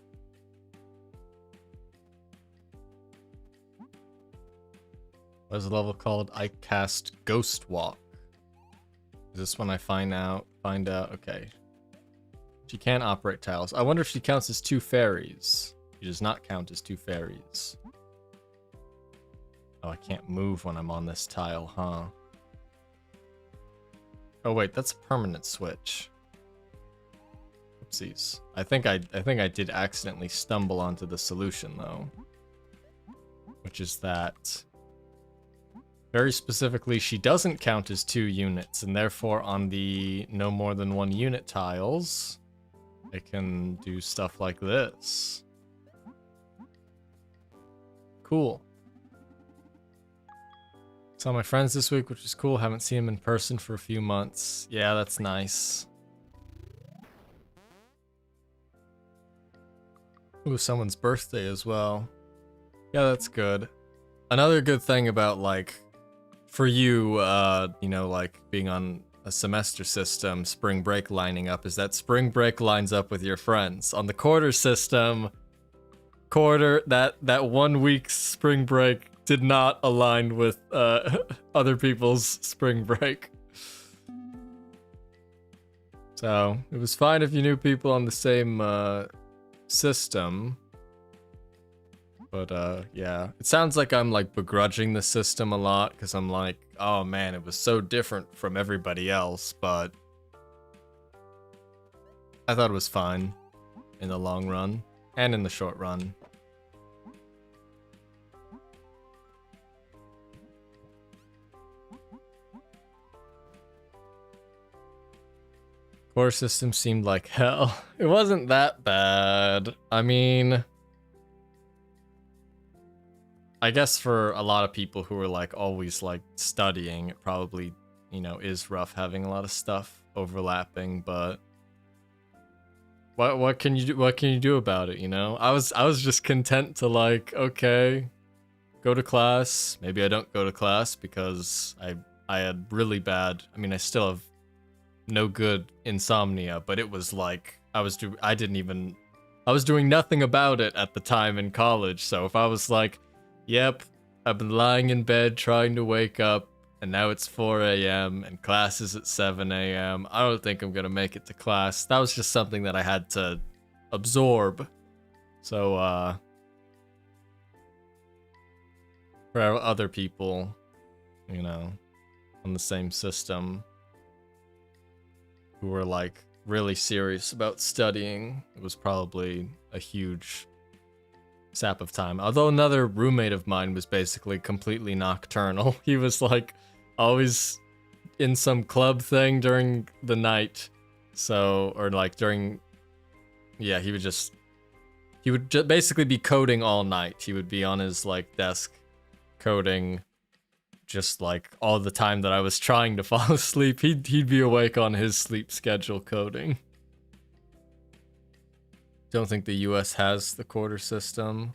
What's the level called? I cast Ghost Walk. Is this when I find out? Okay. She can't operate tiles. I wonder if she counts as 2 fairies. She does not count as 2 fairies. Oh, I can't move when I'm on this tile, huh? Oh wait, that's a permanent switch. Oopsies. I think I did accidentally stumble onto the solution though. Which is that very specifically, she doesn't count as 2 units, and therefore on the no more than 1 unit tiles, I can do stuff like this. Cool. Saw my friends this week, which is cool. Haven't seen them in person for a few months. Yeah, that's nice. Ooh, someone's birthday as well. Yeah, that's good. Another good thing about, like, for you, you know, like, being on a semester system, spring break lining up, is that spring break lines up with your friends. On the quarter system, that 1 week spring break did not align with other people's spring break. So, it was fine if you knew people on the same system. But yeah, it sounds like I'm like begrudging the system a lot because I'm like, oh man, it was so different from everybody else, but I thought it was fine in the long run and in the short run. Core system seemed like hell. It wasn't that bad. I mean, I guess for a lot of people who are like always like studying, it probably, you know, is rough having a lot of stuff overlapping, but what can you do? What can you do about it, you know? I was just content to like, okay, go to class. Maybe I don't go to class because I had really bad, I mean, I still have no good insomnia, but it was like I was doing nothing about it at the time in college. So if I was like, yep, I've been lying in bed trying to wake up, and now it's 4 a.m. and class is at 7 a.m. I don't think I'm gonna make it to class. That was just something that I had to absorb. So, for other people, you know, on the same system, who were like really serious about studying, it was probably a huge sap of time. Although another roommate of mine was basically completely nocturnal. He was like always in some club thing during the night. So, or like during, yeah, he would basically be coding all night. He would be on his like desk coding just like all the time that I was trying to fall asleep. He'd be awake on his sleep schedule coding. Don't think the US has the quarter system.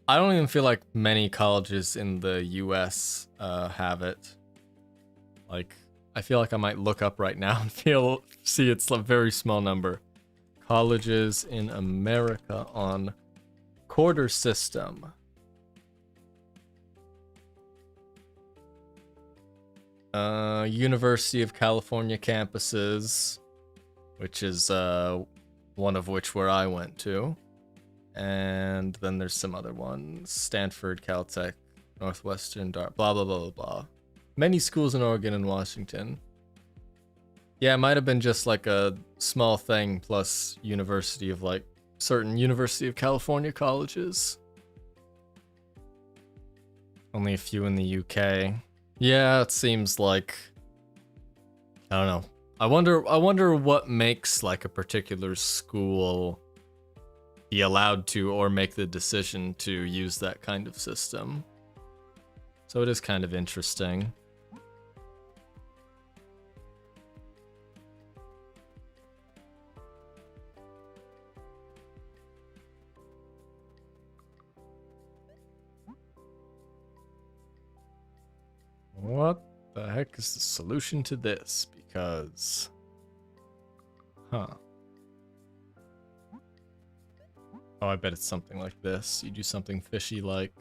I don't even feel like many colleges in the US have it. Like, I feel like I might look up right now and see it's a very small number. Colleges in America on quarter system. University of California campuses, which is one of which where I went to. And then there's some other ones. Stanford, Caltech, Northwestern, blah, blah, blah, blah, blah. Many schools in Oregon and Washington. Yeah, it might have been just like a small thing plus University of like certain University of California colleges. Only a few in the UK. Yeah, it seems like, I don't know. I wonder what makes like a particular school be allowed to or make the decision to use that kind of system. So it is kind of interesting. What the heck is the solution to this? Because, huh. Oh, I bet it's something like this. You do something fishy like...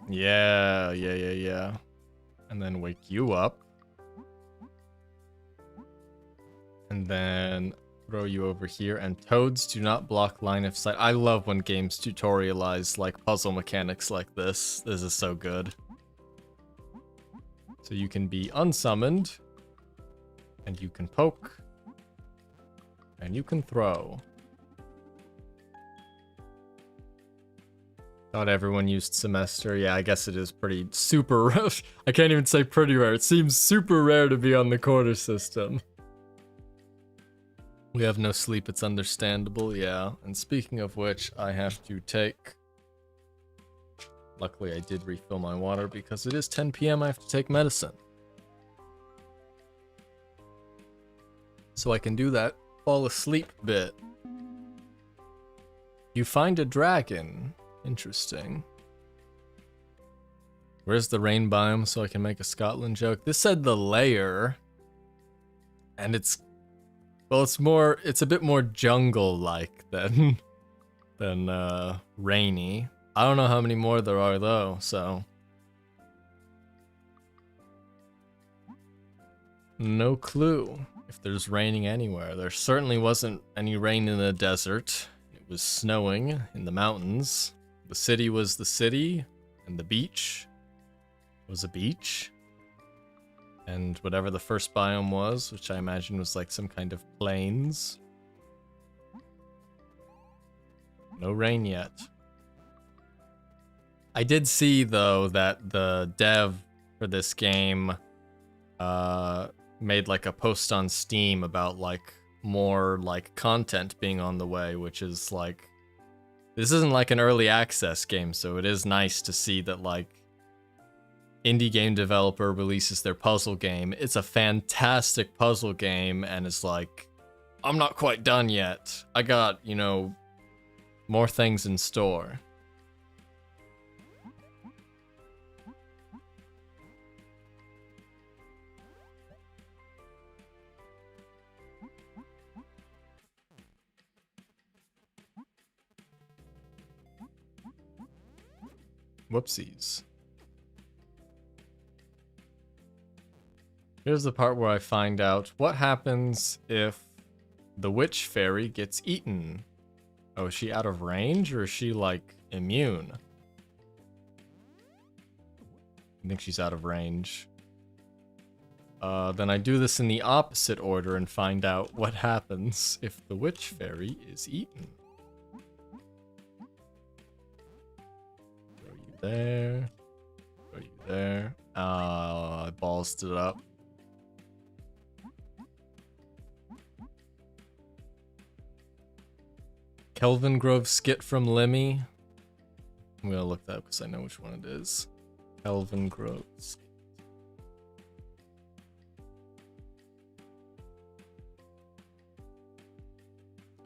Yeah. And then wake you up. And then throw you over here. And toads do not block line of sight. I love when games tutorialize like puzzle mechanics like this. This is so good. So you can be unsummoned. And you can poke. And you can throw. Thought everyone used semester. Yeah, I guess it is pretty super rare. I can't even say pretty rare. It seems super rare to be on the quarter system. We have no sleep, it's understandable, yeah. And speaking of which, I have to take... Luckily I did refill my water because it is 10 p.m. I have to take medicine. So I can do that fall asleep bit. You find a dragon. Interesting. Where's the rain biome so I can make a Scotland joke? This said the layer. And it's... Well, it's a bit more jungle-like than rainy. I don't know how many more there are though, so... No clue if there's raining anywhere. There certainly wasn't any rain in the desert. It was snowing in the mountains. The city was the city, and the beach was a beach. And whatever the first biome was, which I imagine was like some kind of plains. No rain yet. I did see, though, that the dev for this game made like a post on Steam about like more like content being on the way, which is like... This isn't like an early access game, so it is nice to see that like indie game developer releases their puzzle game. It's a fantastic puzzle game, and it's like, I'm not quite done yet. I got, you know, more things in store. Whoopsies. Here's the part where I find out what happens if the witch fairy gets eaten. Oh, is she out of range or is she like immune? I think she's out of range. Then I do this in the opposite order and find out what happens if the witch fairy is eaten. Throw you there. Throw you there. I ballsed it up. Kelvingrove skit from Lemmy. I'm gonna look that up because I know which one it is. Kelvingrove skit.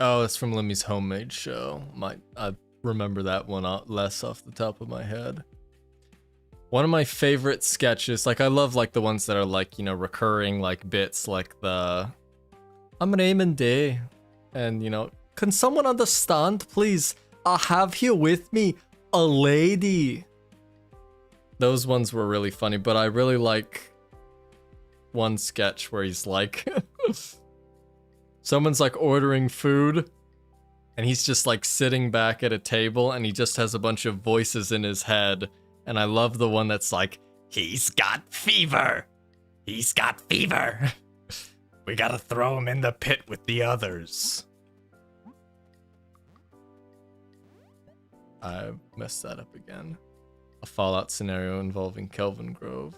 Oh, it's from Lemmy's Homemade Show. I remember that one less off the top of my head. One of my favorite sketches, like I love like the ones that are like, you know, recurring like bits, like the I'm Raymond Day, and you know, can someone understand, please? I have here with me a lady. Those ones were really funny, but I really like one sketch where he's like, someone's like ordering food, and he's just like sitting back at a table, and he just has a bunch of voices in his head. And I love the one that's like, he's got fever. He's got fever. We gotta throw him in the pit with the others. I messed that up again. A Fallout scenario involving Kelvingrove.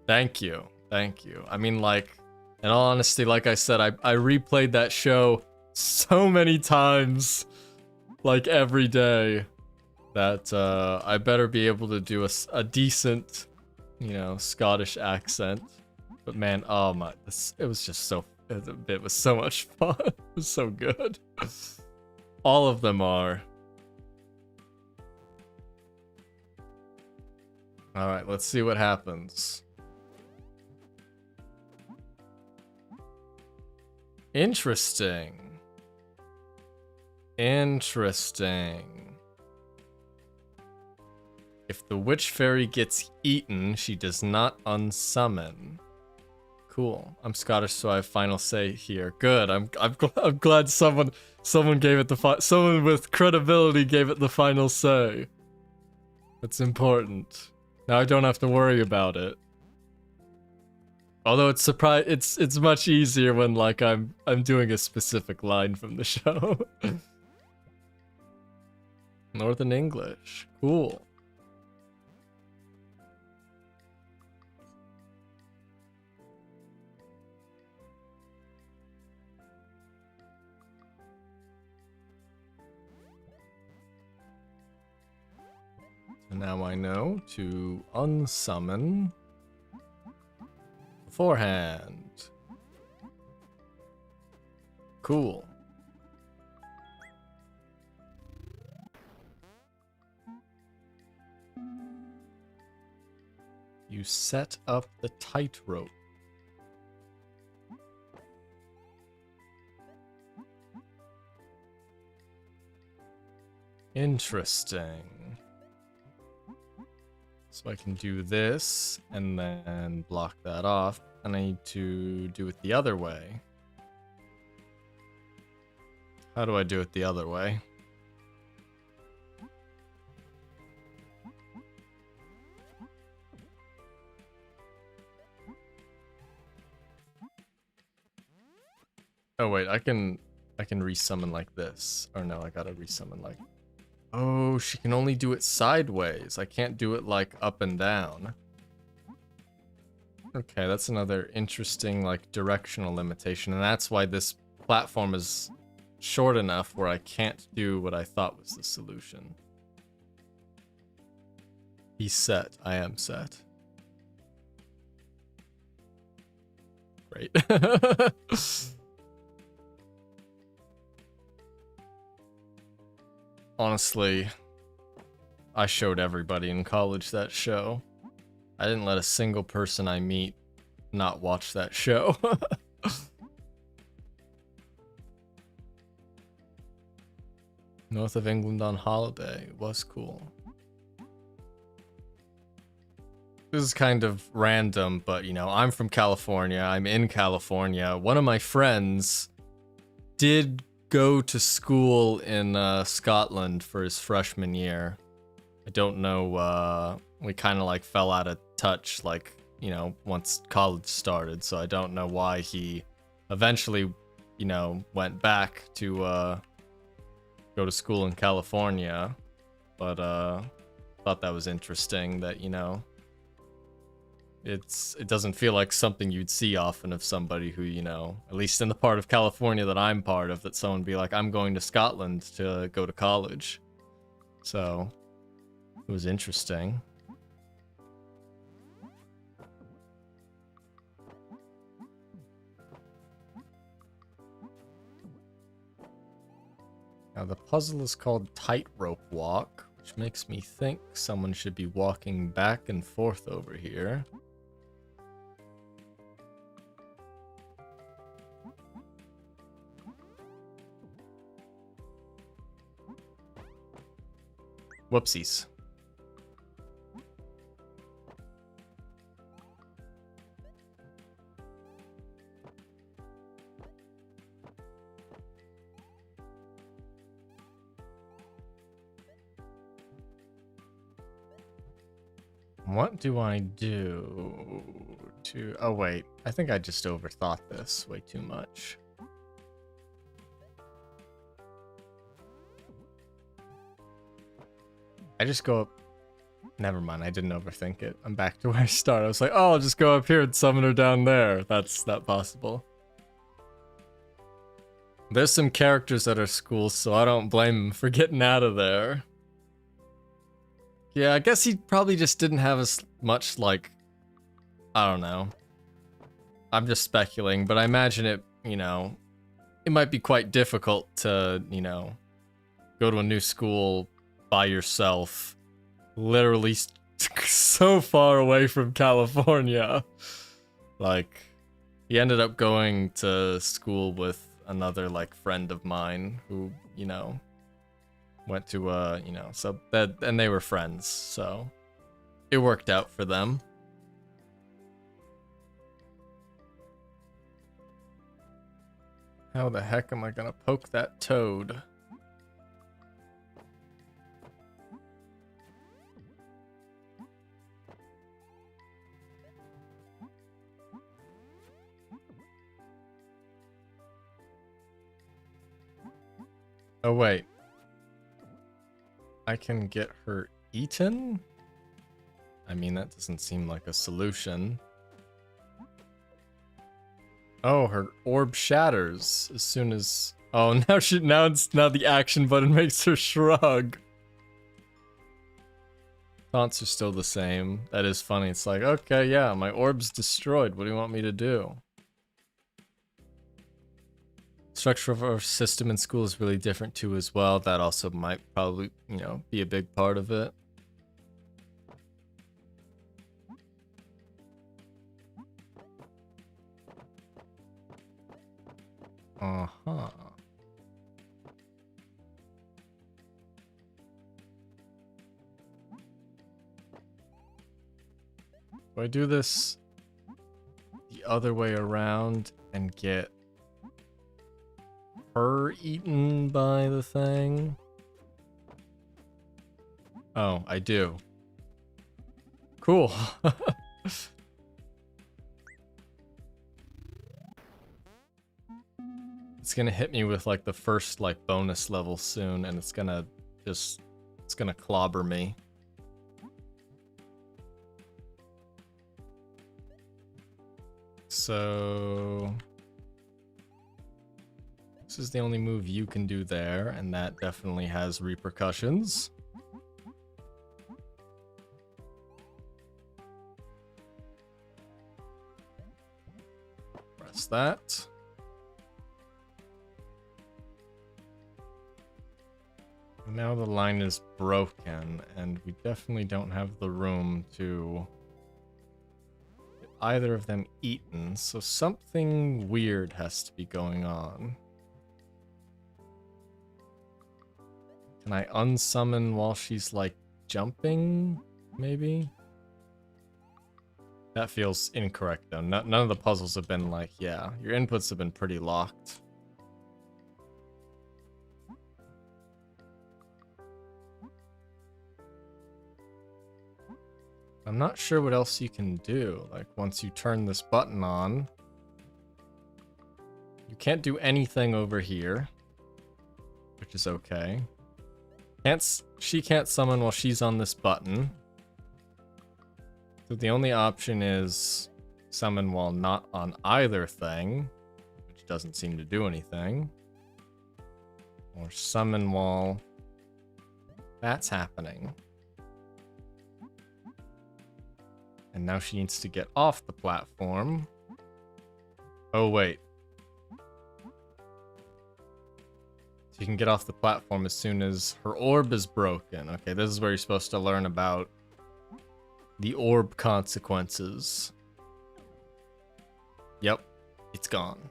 Thank you. Thank you. I mean, like, in all honesty, like I said, I replayed that show so many times, like every day, that I better be able to do a decent, you know, Scottish accent. But man, oh my, it was just so, it was so much fun. It was so good. All of them are. All right, let's see what happens. Interesting. Interesting. If the witch fairy gets eaten, she does not unsummon. Cool. I'm Scottish, so I have final say here. Good. I'm glad someone gave it someone with credibility gave it the final say. It's important. Now I don't have to worry about it. Although it's much easier when like I'm doing a specific line from the show. Northern English. Cool. And now I know to unsummon beforehand. Cool. You set up the tightrope. Interesting. So I can do this and then block that off. And I need to do it the other way. How do I do it the other way? Oh wait, I can resummon like this. Or no, I gotta resummon like... Oh, she can only do it sideways. I can't do it like up and down. Okay, that's another interesting like directional limitation, and that's why this platform is short enough where I can't do what I thought was the solution. He's set. I am set. Great. Honestly, I showed everybody in college that show. I didn't let a single person I meet not watch that show. North of England on holiday. Was cool. This is kind of random, but you know, I'm from California. I'm in California. One of my friends did go to school in Scotland for his freshman year. I don't know, we kind of like fell out of touch, like, you know, once college started, so I don't know why he eventually, you know, went back to go to school in California, but thought that was interesting that, you know, it doesn't feel like something you'd see often of somebody who, you know, at least in the part of California that I'm part of, that someone be like, I'm going to Scotland to go to college. So it was interesting. Now the puzzle is called Tightrope Walk, which makes me think someone should be walking back and forth over here. Whoopsies. What do I do to... Oh, wait. I think I just overthought this way too much. I just go up... Never mind, I didn't overthink it. I'm back to where I started. I was like, oh, I'll just go up here and summon her down there. That's not possible. There's some characters at our school, so I don't blame him for getting out of there. Yeah, I guess he probably just didn't have as much, like... I don't know. I'm just speculating, but I imagine it, you know... It might be quite difficult to, you know... go to a new school by yourself, literally so far away from California. Like, he ended up going to school with another, like, friend of mine who, you know, went to, you know, so that, and they were friends, so it worked out for them. How the heck am I gonna poke that toad? Oh, wait. I can get her eaten? I mean, that doesn't seem like a solution. Oh, her orb shatters as soon as... Oh, now the action button makes her shrug. Taunts are still the same. That is funny. It's like, okay, yeah, my orb's destroyed. What do you want me to do? Structure of our system in school is really different too as well. That also might probably, you know, be a big part of it. Uh-huh. Do I do this the other way around and get her eaten by the thing? Oh, I do. Cool. It's gonna hit me with like the first like bonus level soon, and it's gonna clobber me. So this is the only move you can do there, and that definitely has repercussions. Press that. Now the line is broken, and we definitely don't have the room to get either of them eaten, so something weird has to be going on. Can I unsummon while she's like jumping? Maybe? That feels incorrect though. None of the puzzles have been like, yeah, your inputs have been pretty locked. I'm not sure what else you can do. Like once you turn this button on, you can't do anything over here, which is okay. She can't summon while she's on this button. So the only option is summon while not on either thing, which doesn't seem to do anything. Or summon while that's happening. And now she needs to get off the platform. Oh, wait. She can get off the platform as soon as her orb is broken. Okay, this is where you're supposed to learn about the orb consequences. Yep, it's gone.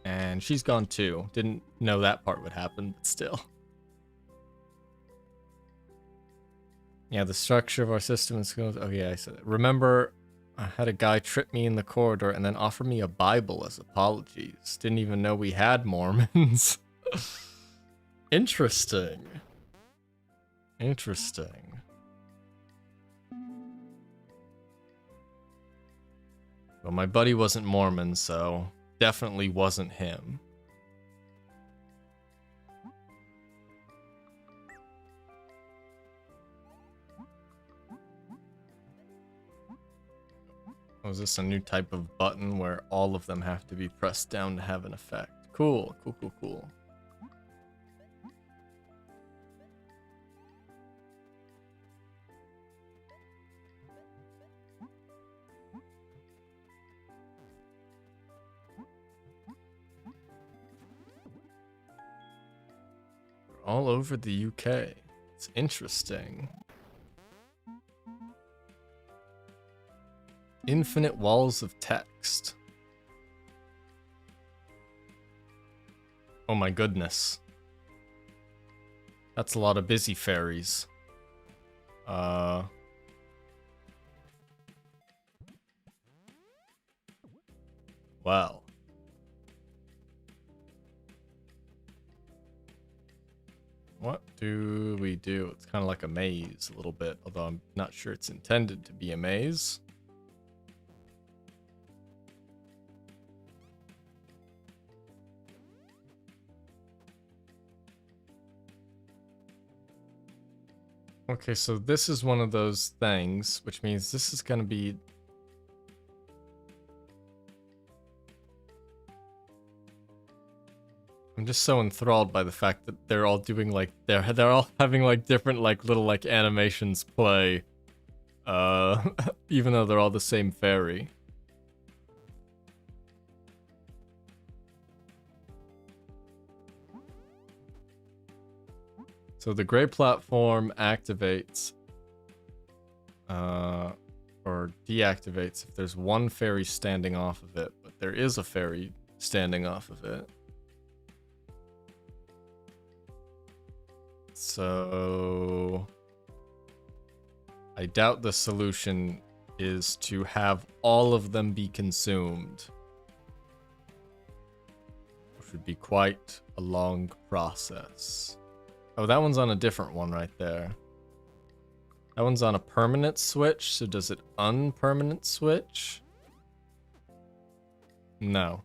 And she's gone too. Didn't know that part would happen, but still. Yeah, the structure of our system is going. Oh yeah, I said it. Remember, I had a guy trip me in the corridor and then offer me a Bible as apologies. Didn't even know we had Mormons. Interesting. Interesting. Well, my buddy wasn't Mormon, so definitely wasn't him. Oh, is this a new type of button where all of them have to be pressed down to have an effect? Cool, cool, cool, cool. All over the UK. It's interesting. Infinite walls of text. Oh my goodness. That's a lot of busy fairies. Well. What do we do? It's kind of like a maze a little bit, although I'm not sure it's intended to be a maze. Okay, so this is one of those things, which means this is going to be... I'm just so enthralled by the fact that they're all doing like they're all having like different like little like animations play, even though they're all the same fairy. So the gray platform activates, or deactivates if there's one fairy standing off of it, but there is a fairy standing off of it. So I doubt the solution is to have all of them be consumed, which would be quite a long process. Oh, that one's on a different one right there. That one's on a permanent switch, so does it unpermanent switch? No.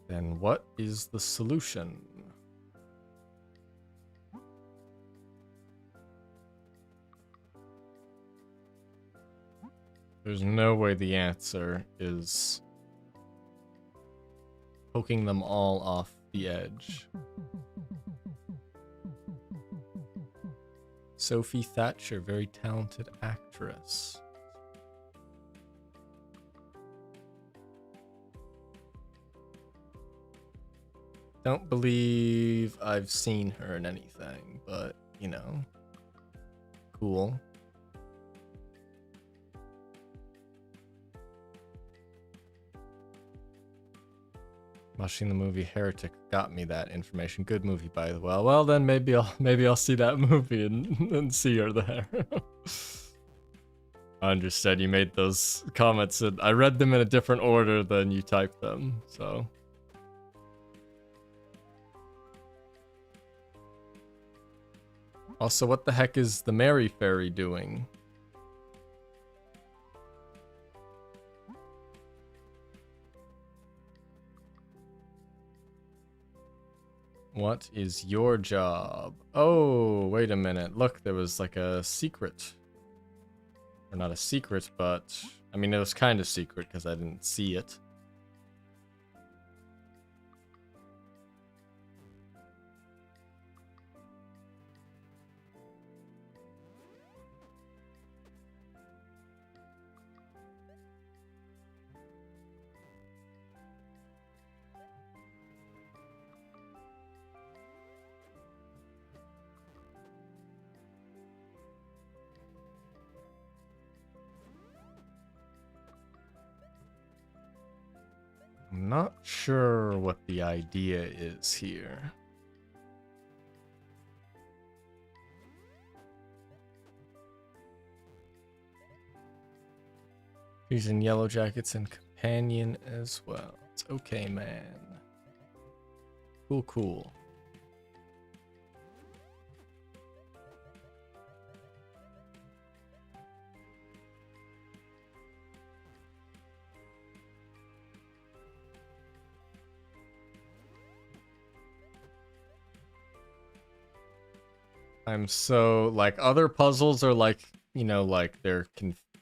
Then what is the solution? There's no way the answer is poking them all off the edge. Sophie Thatcher, very talented actress. Don't believe I've seen her in anything, but, you know, cool. Watching the movie Heretic got me that information. Good movie, by the way. Well, then maybe I'll see that movie and see her there. I understand you made those comments, and I read them in a different order than you typed them, so. Also, what the heck is the Mary Fairy doing? What is your job? Oh, wait a minute. Look, there was like a secret. Or not a secret, but... I mean, it was kind of secret because I didn't see it. I'm not sure what the idea is here. Using Yellow Jackets and Companion as well. It's okay, man. Cool, cool. I'm so like other puzzles are like, you know, like they're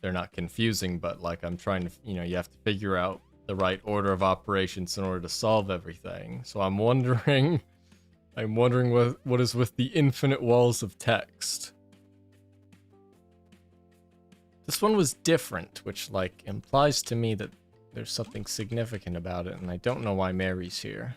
not confusing, but like I'm trying to, you know, you have to figure out the right order of operations in order to solve everything. So I'm wondering what is with the infinite walls of text. This one was different, which like implies to me that there's something significant about it, and I don't know why Mary's here.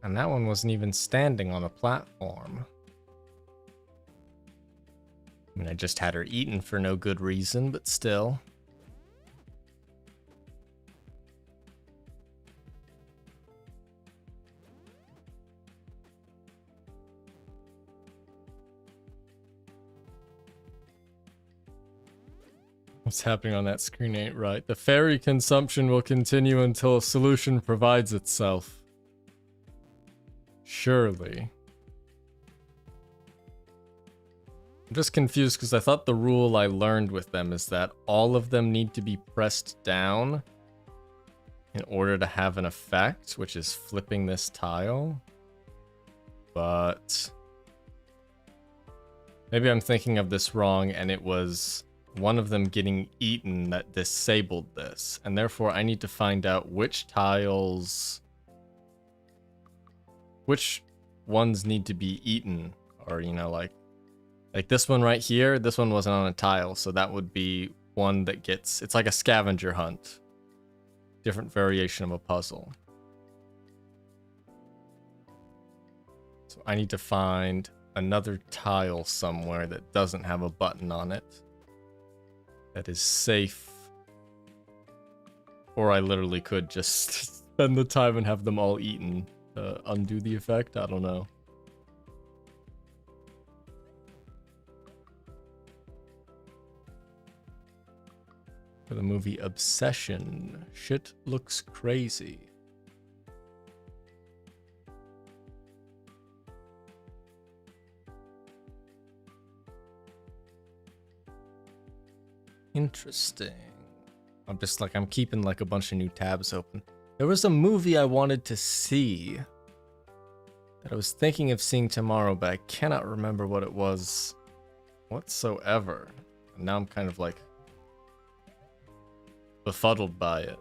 And that one wasn't even standing on a platform. I mean, I just had her eaten for no good reason, but still. What's happening on that screen ain't right. The fairy consumption will continue until a solution provides itself. Surely. I'm just confused because I thought the rule I learned with them is that all of them need to be pressed down in order to have an effect, which is flipping this tile. But maybe I'm thinking of this wrong, and it was one of them getting eaten that disabled this, and therefore I need to find out which tiles, which ones need to be eaten, or, you know, like this one right here, this one wasn't on a tile, so that would be one that gets, it's like a scavenger hunt. Different variation of a puzzle. So I need to find another tile somewhere that doesn't have a button on it. That is safe. Or I literally could just spend the time and have them all eaten to undo the effect. I don't know. For the movie Obsession, shit looks crazy. Interesting. I'm keeping like a bunch of new tabs open. There was a movie I wanted to see that I was thinking of seeing tomorrow, but I cannot remember what it was whatsoever. And now I'm kind of like befuddled by it.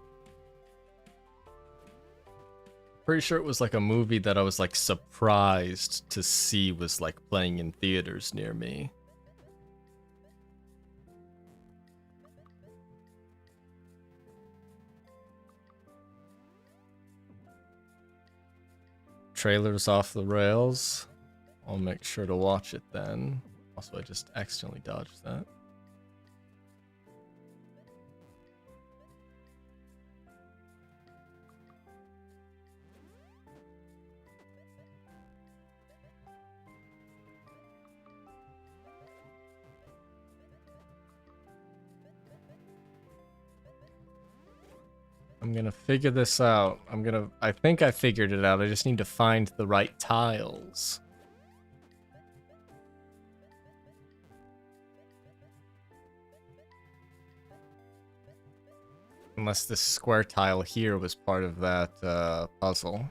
Pretty sure it was like a movie that I was like surprised to see was like playing in theaters near me. Trailer's off the rails. I'll make sure to watch it then. Also, I just accidentally dodged that. I'm gonna figure this out. I think I figured it out. I just need to find the right tiles. Unless this square tile here was part of that puzzle.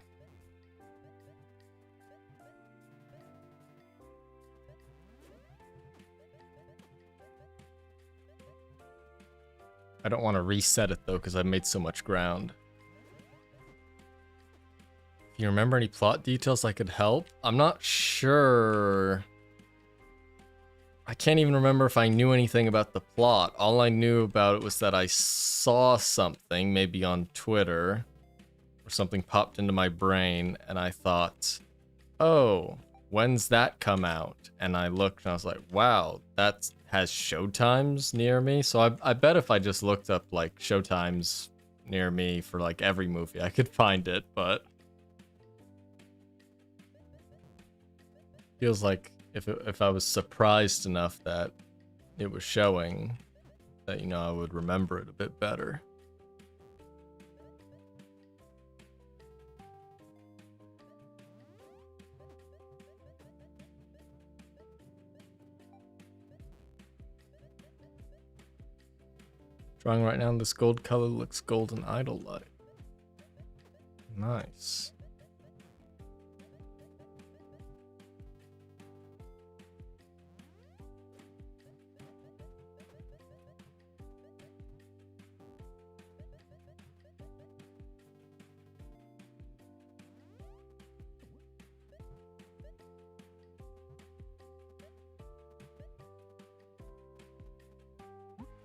I don't want to reset it though, because I made so much ground. If you remember any plot details I could help? I'm not sure. I can't even remember if I knew anything about the plot. All I knew about it was that I saw something, maybe on Twitter, or something popped into my brain, and I thought, oh, when's that come out? And I looked and I was like, wow, that has showtimes near me. So I bet if I just looked up like showtimes near me for like every movie, I could find it, but feels like if I was surprised enough that it was showing, that, you know, I would remember it a bit better. Drawing right now, this gold color looks golden idol light. Nice.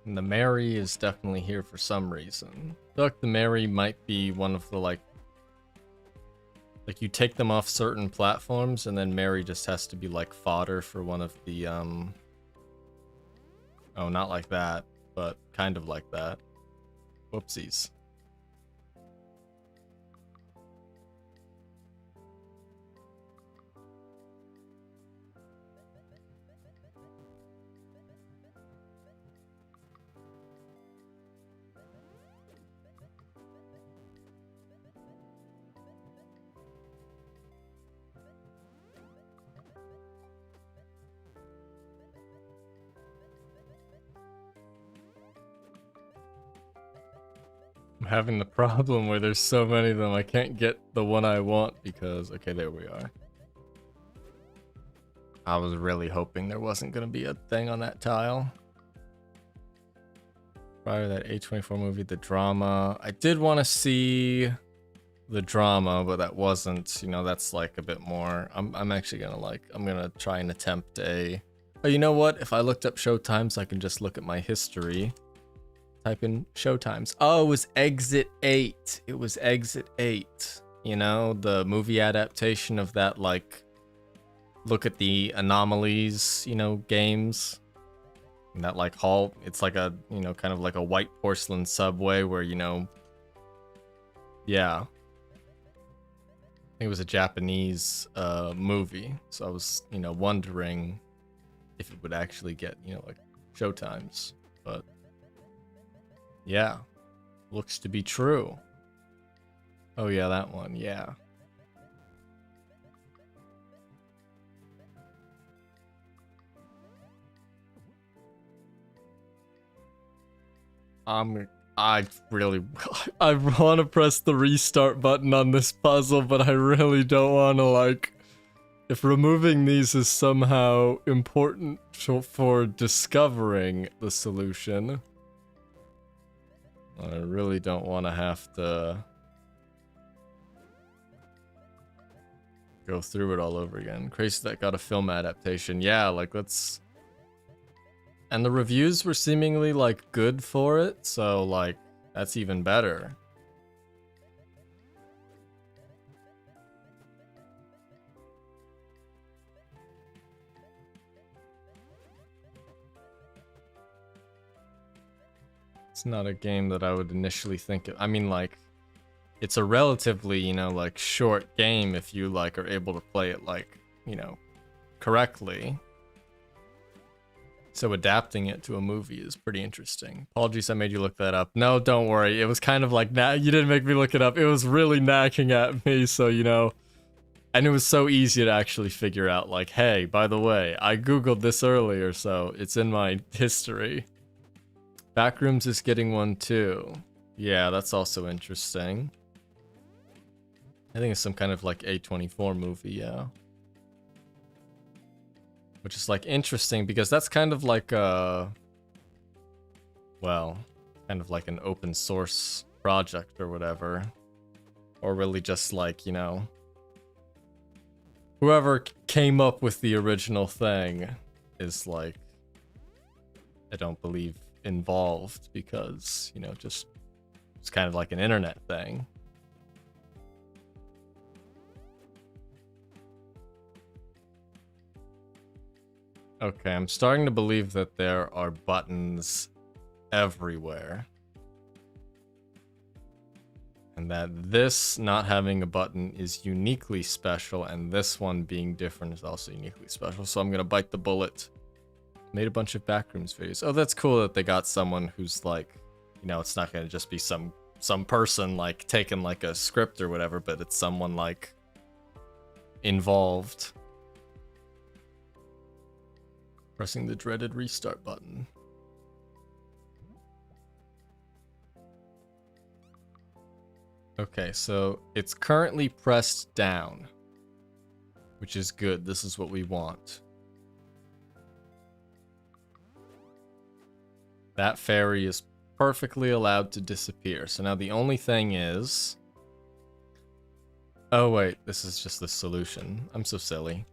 And the Mary is definitely here for some reason. I feel like the Mary might be one of the like you take them off certain platforms and then Mary just has to be like fodder for one of the oh, not like that, but kind of like that. Whoopsies. I'm having the problem where there's so many of them I can't get the one I want because, okay, there we are. I was really hoping there wasn't going to be a thing on that tile. Prior to that A24 movie, the drama. I did want to see the drama, but that wasn't, you know, that's like a bit more. I'm actually going to like, I'm going to try and attempt a, oh, you know what? If I looked up showtimes, I can just look at my history. Type in showtimes. Oh, it was Exit 8. It was Exit 8. You know, the movie adaptation of that, like, look at the anomalies, you know, games. And that, like, hall, it's like a, you know, kind of like a white porcelain subway where, you know, yeah. I think it was a Japanese movie. So I was, you know, wondering if it would actually get, you know, like, showtimes. But yeah, looks to be true. Oh yeah, that one, yeah. I really, I want to press the restart button on this puzzle, but I really don't want to, like, if removing these is somehow important for discovering the solution, I really don't want to have to go through it all over again. Crazy that got a film adaptation. Yeah, like, let's... And the reviews were seemingly, like, good for it, so, like, that's even better. It's not a game that I would initially think of. I mean, like, it's a relatively, you know, like, short game if you, like, are able to play it, like, you know, correctly. So adapting it to a movie is pretty interesting. Apologies, I made you look that up. No, don't worry. It was kind of like, you didn't make me look it up. It was really nagging at me, so, you know. And it was so easy to actually figure out, like, hey, by the way, I googled this earlier, so it's in my history. Backrooms is getting one too. Yeah, that's also interesting. I think it's some kind of like A24 movie, yeah. Which is like interesting because that's kind of like well, kind of like an open source project or whatever. Or really just like, you know, whoever came up with the original thing is like, I don't believe involved because, you know, just it's kind of like an internet thing. Okay, I'm starting to believe that there are buttons everywhere. And that this not having a button is uniquely special, and this one being different is also uniquely special. So I'm gonna bite the bullet. Made a bunch of Backrooms videos. Oh, that's cool that they got someone who's like, you know, it's not gonna just be some person like taking like a script or whatever, but it's someone like involved. Pressing the dreaded restart button. Okay, so it's currently pressed down, which is good. This is what we want. That fairy is perfectly allowed to disappear. So now the only thing is... Oh wait, this is just the solution. I'm so silly.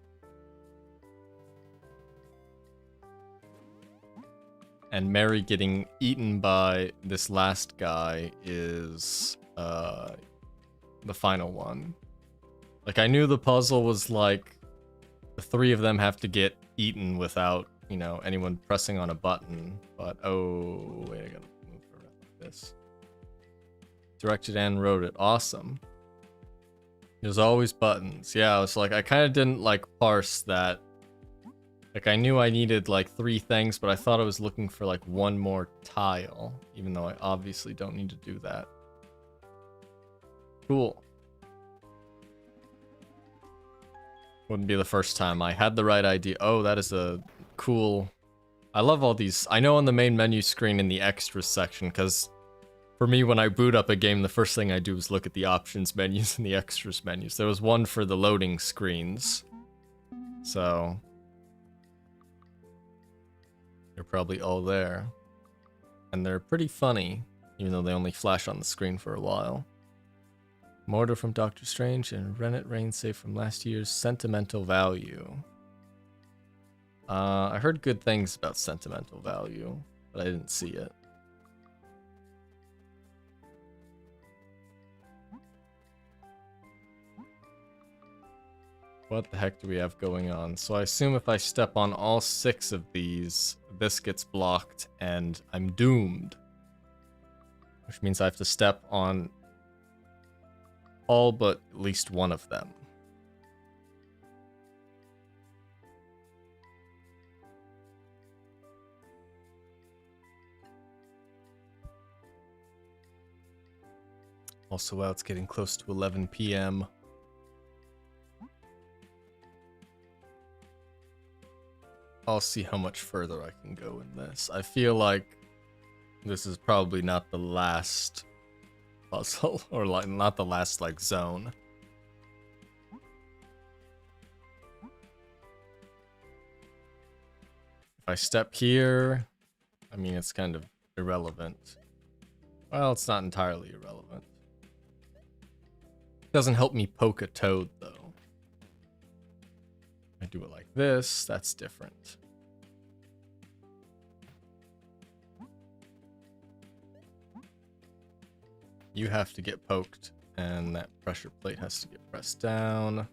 And Mary getting eaten by this last guy is the final one. Like, I knew the puzzle was like the three of them have to get eaten without, you know, anyone pressing on a button. But oh wait, I gotta move around like this. Directed and wrote it. Awesome. There's always buttons. Yeah, it's like I kind of didn't like parse that. Like, I knew I needed like 3 things, but I thought I was looking for like 1 more tile, even though I obviously don't need to do that. Cool. Wouldn't be the first time. I had the right idea. Oh, that is a cool... I love all these. I know on the main menu screen in the extras section, because for me, when I boot up a game, the first thing I do is look at the options menus and the extras menus. There was one for the loading screens. So... they're probably all there. And they're pretty funny, even though they only flash on the screen for a while. Mortar from Doctor Strange and Rennet Rain save from last year's Sentimental Value. I heard good things about Sentimental Value, but I didn't see it. What the heck do we have going on? So I assume if I step on all 6 of these, this gets blocked and I'm doomed. Which means I have to step on all but at least one of them. Also, well, it's getting close to 11 p.m. I'll see how much further I can go in this. I feel like this is probably not the last puzzle, or like not the last like zone. If I step here, I mean, it's kind of irrelevant. Well, it's not entirely irrelevant. Doesn't help me poke a toad though. I do it like this, that's different. You have to get poked, and that pressure plate has to get pressed down.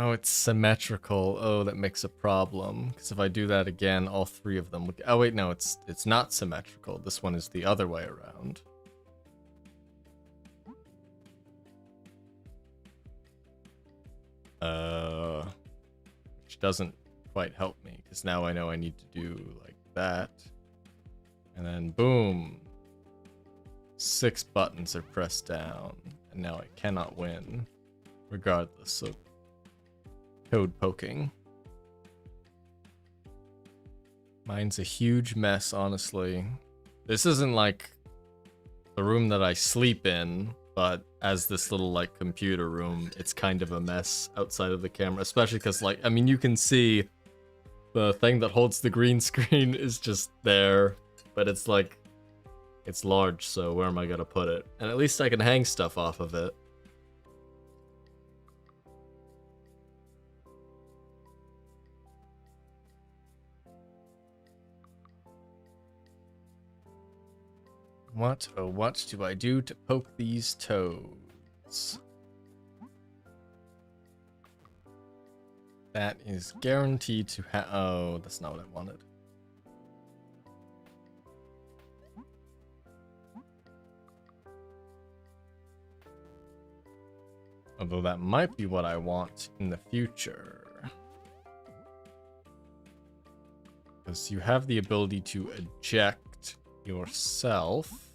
Oh, it's symmetrical. Oh, that makes a problem. Because if I do that again, all three of them would... Oh, wait, no, it's not symmetrical. This one is the other way around. Which doesn't quite help me, because now I know I need to do like that. And then boom. 6 buttons are pressed down. And now I cannot win, regardless of code poking. Mine's a huge mess, honestly. This isn't like the room that I sleep in, but as this little like computer room, it's kind of a mess outside of the camera, especially because like, I mean, you can see the thing that holds the green screen is just there, but it's like, it's large, so where am I gonna put it? And at least I can hang stuff off of it. What, oh what do I do to poke these toads? That is guaranteed to have... Oh, that's not what I wanted. Although that might be what I want in the future. Because you have the ability to eject yourself.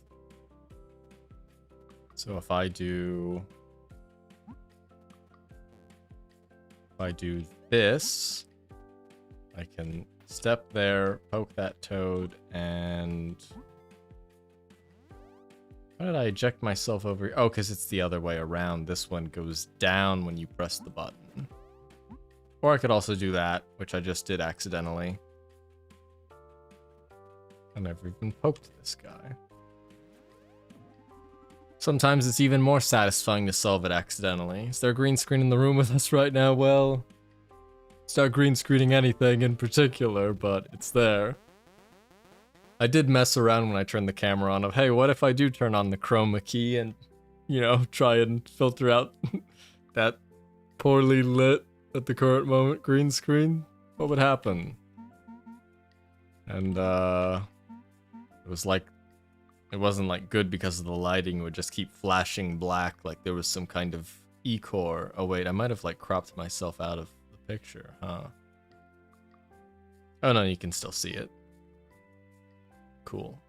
So if I do this, I can step there, poke that toad, and how did I eject myself over here? Oh, because it's the other way around. This one goes down when you press the button. Or I could also do that, which I just did accidentally. I never even poked this guy. Sometimes it's even more satisfying to solve it accidentally. Is there a green screen in the room with us right now? Well, it's not green screening anything in particular, but it's there. I did mess around when I turned the camera on of, hey, what if I do turn on the chroma key and, you know, try and filter out that poorly lit at the current moment green screen? What would happen? And, it was like, it wasn't like good because of the lighting. It would just keep flashing black like there was some kind of E-core. Oh wait, I might have like cropped myself out of the picture, huh? Oh no, you can still see it. Cool.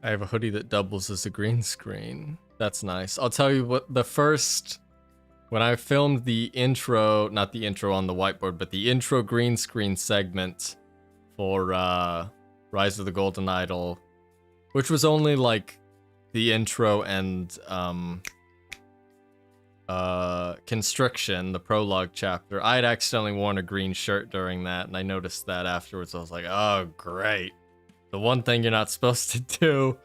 I have a hoodie that doubles as a green screen. That's nice. I'll tell you what, when I filmed the intro, not the intro on the whiteboard, but the intro green screen segment for Rise of the Golden Idol, which was only like the intro and Constriction, the prologue chapter, I had accidentally worn a green shirt during that, and I noticed that afterwards. I was like, oh, great. The one thing you're not supposed to do,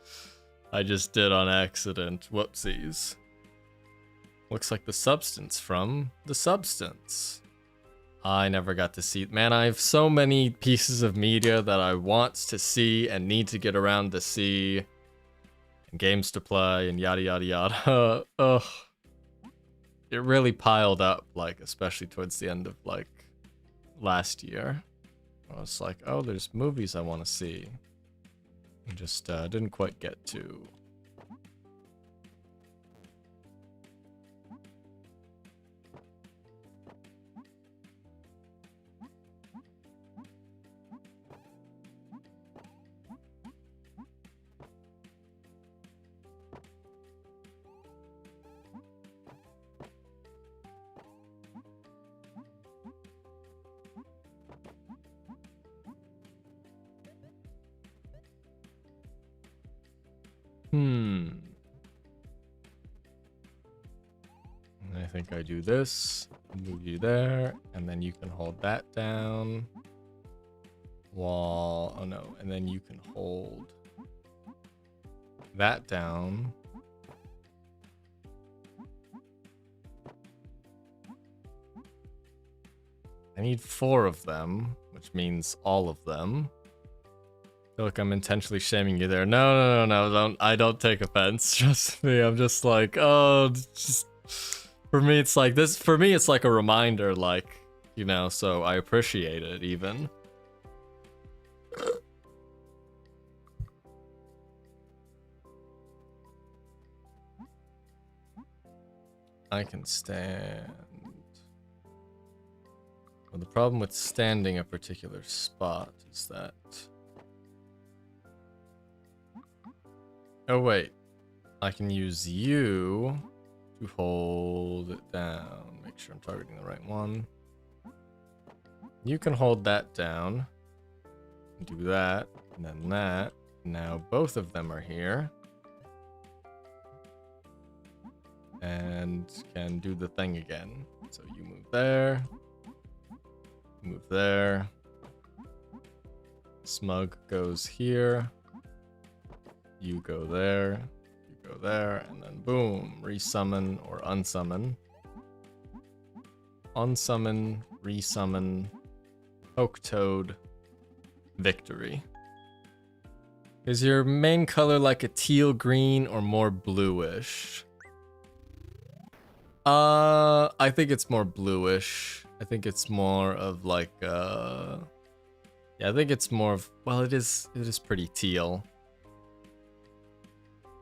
I just did on accident. Whoopsies. Looks like the substance from The Substance. I never got to see it. Man, I have so many pieces of media that I want to see and need to get around to see. And games to play and yada yada yada. Ugh. It really piled up, like, especially towards the end of, like, last year. I was like, oh, there's movies I want to see. I just didn't quite get to. I think I do this, move you there, and then you can hold that down. Wall, oh no, and then you can hold that down. I need 4 of them, which means all of them. feel like I'm intentionally shaming you there. No, I don't take offense. Trust me, I'm just like, oh, just for me, it's like this. For me, it's like a reminder, like, you know. So I appreciate it even. I can stand. Well, the problem with standing a particular spot is that. Oh wait, I can use you to hold it down. Make sure I'm targeting the right one. You can hold that down. Do that, and then that. Now both of them are here. And can do the thing again. So you move there. Move there. Smug goes here. You go there. You go there. And then boom. Resummon or unsummon. Unsummon. Resummon. Poke Toad. Victory. Is your main color like a teal green or more bluish? I think it's more bluish. I think it's more of like yeah, I think it's more of, well, it is pretty teal.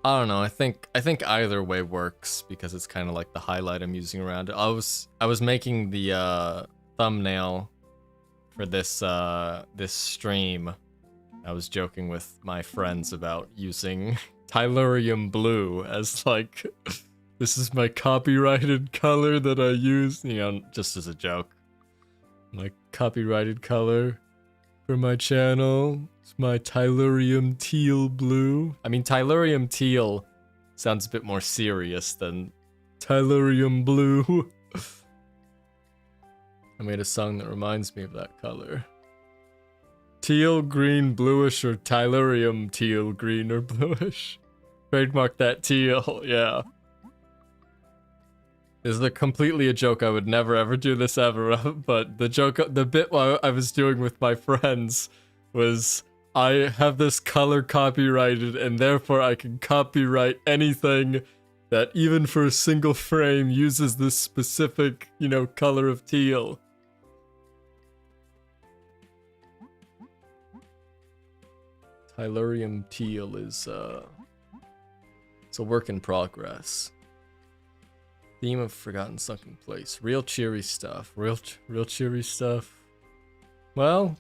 I don't know. I think either way works because it's kind of like the highlight I'm using around it. I was making the thumbnail for this this stream. I was joking with my friends about using Tylurium blue as like this is my copyrighted color that I use, you know, just as a joke. My copyrighted color for my channel. It's my Tylurium teal blue. I mean, Tylurium teal sounds a bit more serious than Tylurium blue. I made a song that reminds me of that color. Teal, green, bluish, or Tylurium teal, green, or bluish. Trademark that teal, yeah. This is completely a joke. I would never ever do this ever, but the bit I was doing with my friends was I have this color copyrighted and therefore I can copyright anything that even for a single frame uses this specific, you know, color of teal. Tylurium teal is it's a work in progress. Theme of Forgotten Sunken Place. Real cheery stuff. Real cheery stuff. Well,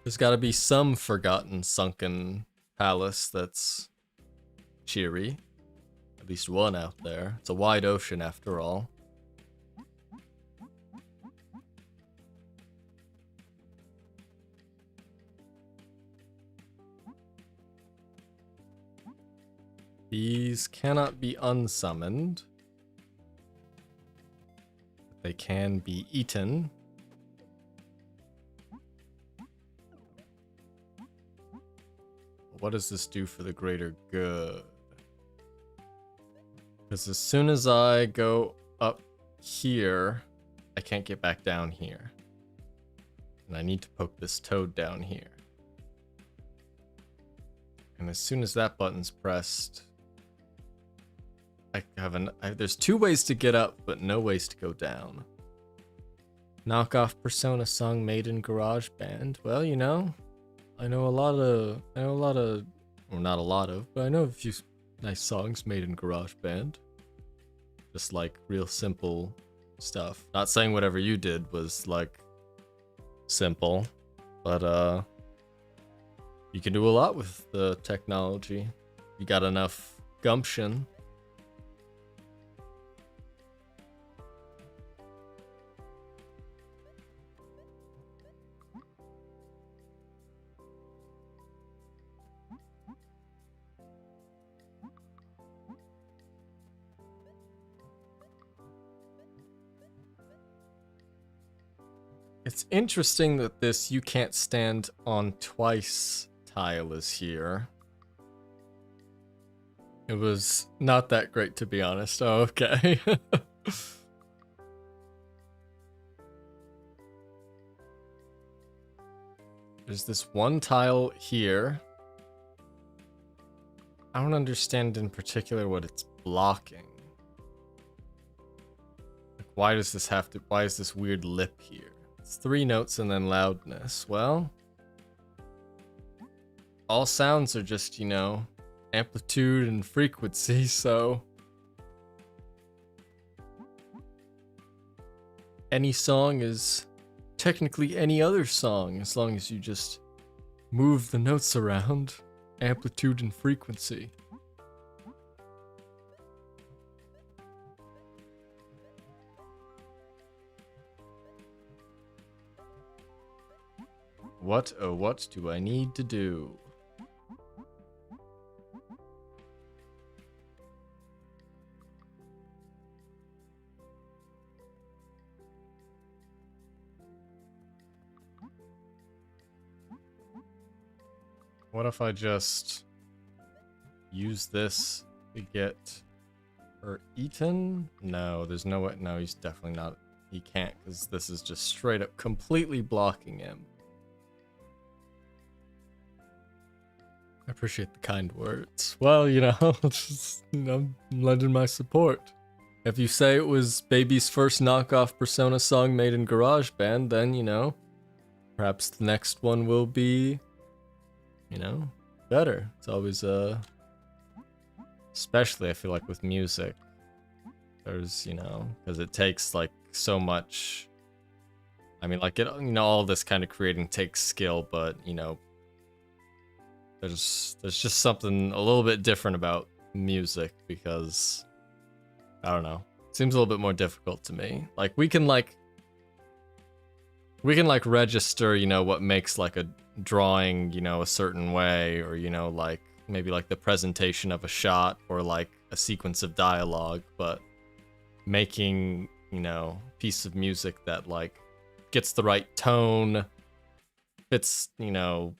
there's got to be some forgotten sunken palace that's cheery. At least one out there. It's a wide ocean after all. These cannot be unsummoned. They can be eaten. What does this do for the greater good? Because as soon as I go up here, I can't get back down here. And I need to poke this toad down here. And as soon as that button's pressed, I have there's two ways to get up, but no ways to go down. Knockoff Persona song made in GarageBand. Well, you know, I know a lot of, well, not a lot of, but I know a few nice songs made in GarageBand. Just like real simple stuff. Not saying whatever you did was like simple, but you can do a lot with the technology. You got enough gumption. It's interesting that this you can't stand on twice tile is here. It was not that great, to be honest. Oh, okay. There's this one tile here. I don't understand in particular what it's blocking. Like, why does this have to, why is this weird lip here? It's 3 notes and then loudness. Well, all sounds are just, you know, amplitude and frequency, so any song is technically any other song as long as you just move the notes around, amplitude and frequency. What, oh what do I need to do? What if I just use this to get her eaten? No, there's no way. No, he's definitely not. He can't, because this is just straight up completely blocking him. I appreciate the kind words. Well, you know, just, you know, I'm lending my support. If you say it was Baby's first knockoff Persona song made in GarageBand, then, you know, perhaps the next one will be, you know, better. It's always, especially I feel like with music, there's, you know, because it takes like so much. I mean, like, it, you know, all this kind of creating takes skill, but, you know, there's just something a little bit different about music because, I don't know, it seems a little bit more difficult to me. Like, we can register, you know, what makes like a drawing, you know, a certain way, or, you know, like maybe like the presentation of a shot or like a sequence of dialogue, but making, you know, a piece of music that like gets the right tone, fits, you know,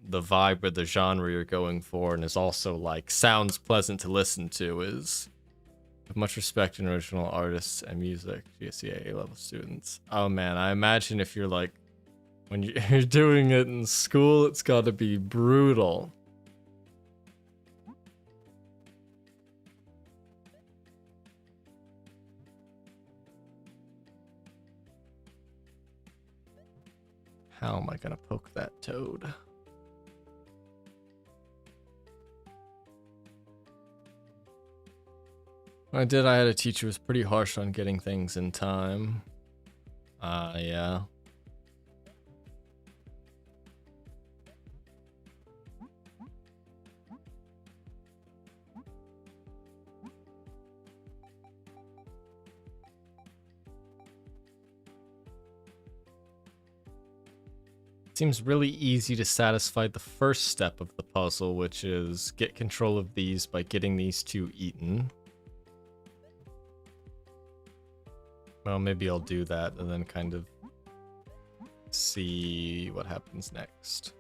the vibe or the genre you're going for, and is also like sounds pleasant to listen to, is with much respect in original artists and music, GSEA A-level students. Oh man, I imagine if you're like, when you're doing it in school, it's gotta be brutal. How am I gonna poke that toad? When I had a teacher who was pretty harsh on getting things in time. Yeah. Seems really easy to satisfy the first step of the puzzle, which is get control of these by getting these 2 eaten. Well, maybe I'll do that and then kind of see what happens next.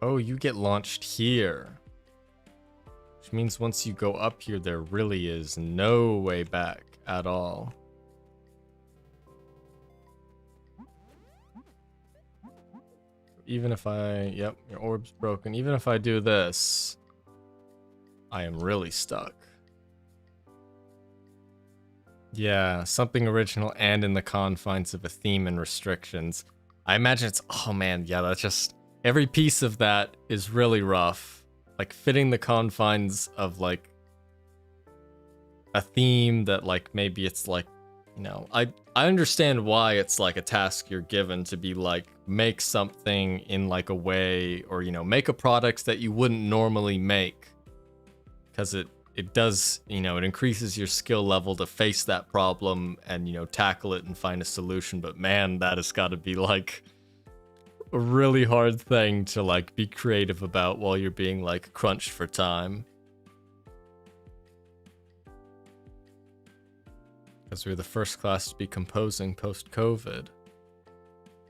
Oh, you get launched here. Which means once you go up here, there really is no way back at all. Even if I, yep, your orb's broken. Even if I do this, I am really stuck. Yeah, something original and in the confines of a theme and restrictions. I imagine it's, oh man, yeah, that's just, every piece of that is really rough. Like fitting the confines of like a theme that like maybe it's like, you know, I understand why it's like a task you're given to be like, make something in like a way, or, you know, make a product that you wouldn't normally make. Because it does, you know, it increases your skill level to face that problem and, you know, tackle it and find a solution. But man, that has got to be like a really hard thing to like be creative about while you're being like crunched for time. Because we're the first class to be composing post-COVID.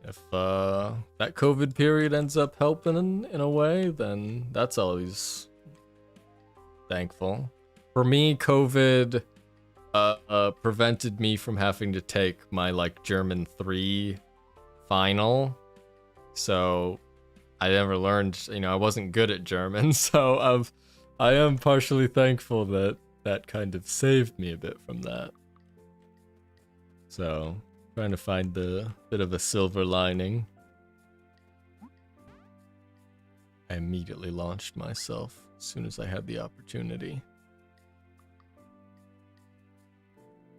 If that COVID period ends up helping in a way, then that's always thankful. For me, COVID prevented me from having to take my like German 3 final. So I never learned, you know, I wasn't good at German, so I am partially thankful that that kind of saved me a bit from that. So, trying to find the bit of a silver lining. I immediately launched myself as soon as I had the opportunity.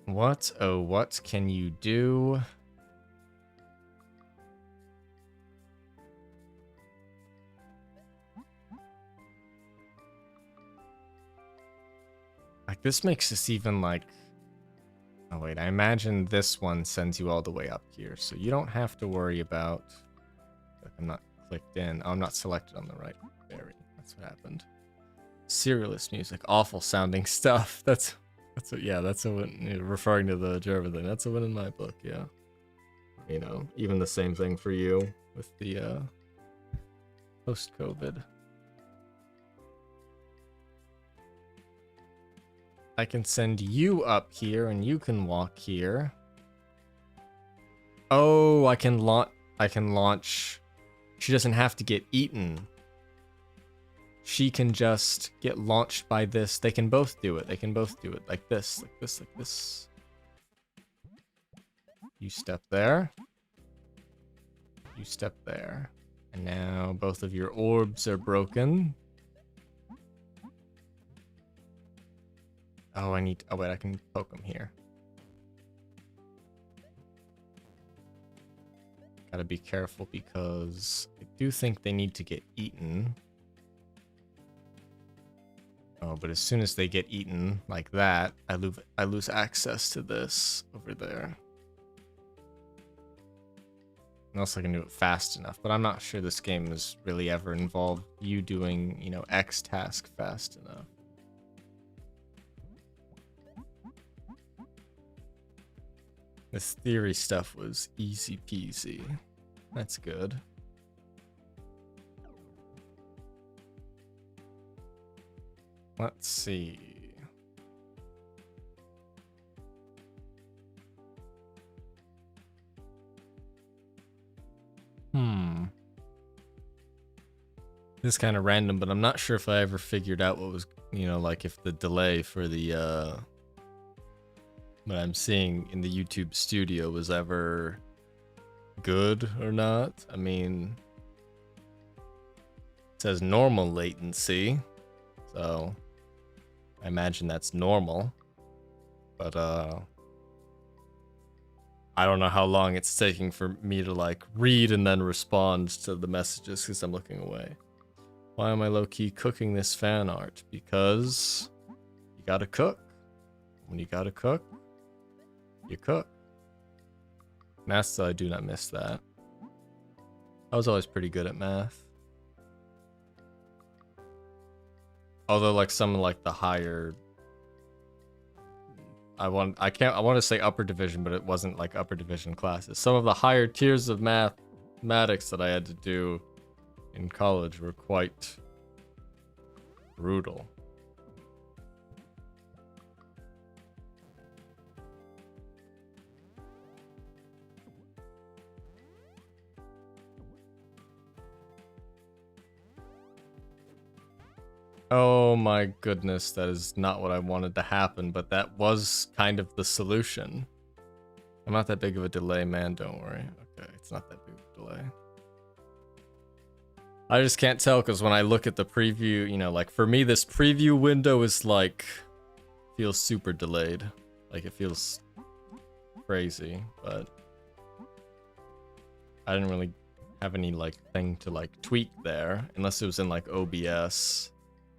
What, oh, what can you do? Like, this makes this even like... Oh wait, I imagine this one sends you all the way up here, so you don't have to worry about... Like, I'm not clicked in. Oh, I'm not selected on the right berry. That's what happened. Serialist music, awful sounding stuff. That's what, yeah, that's a win, you know, referring to the German thing. That's a win in my book, yeah. You know, even the same thing for you with the post-COVID. I can send you up here and you can walk here. Oh, I can launch. She doesn't have to get eaten. She can just get launched by this. They can both do it. They can both do it like this, like this, like this. You step there. You step there. And now both of your orbs are broken. Oh, I need... Oh, wait, I can poke them here. Gotta be careful because I do think they need to get eaten. Oh, but as soon as they get eaten like that, I lose access to this over there. Unless I can do it fast enough, but I'm not sure this game has really ever involved you doing, you know, X task fast enough. This theory stuff was easy peasy. That's good. Let's see. This is kind of random, but I'm not sure if I ever figured out what was, you know, like if the delay for the what I'm seeing in the YouTube studio was ever good or not. I mean, it says normal latency, so I imagine that's normal, but I don't know how long it's taking for me to like read and then respond to the messages because I'm looking away. Why am I low-key cooking this fan art? Because you gotta cook. When you gotta cook, you cook. Math, I do not miss that. I was always pretty good at math. Although like some of like the higher, I want to say upper division, but it wasn't like upper division classes. Some of the higher tiers of mathematics that I had to do in college were quite brutal. Oh my goodness, that is not what I wanted to happen, but that was kind of the solution. I'm not that big of a delay, man, don't worry. Okay, it's not that big of a delay. I just can't tell because when I look at the preview, you know, like for me, this preview window is like, feels super delayed. Like it feels crazy, but I didn't really have any like thing to like tweak there unless it was in like OBS.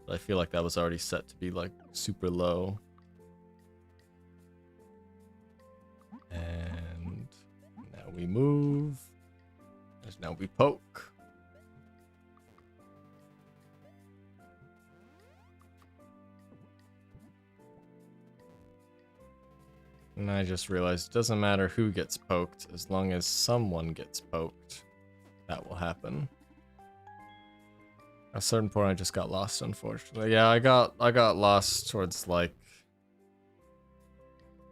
But I feel like that was already set to be like super low. And now we move. Now we poke. And I just realized it doesn't matter who gets poked, as long as someone gets poked, that will happen. At a certain point I just got lost, unfortunately. Yeah, I got lost towards like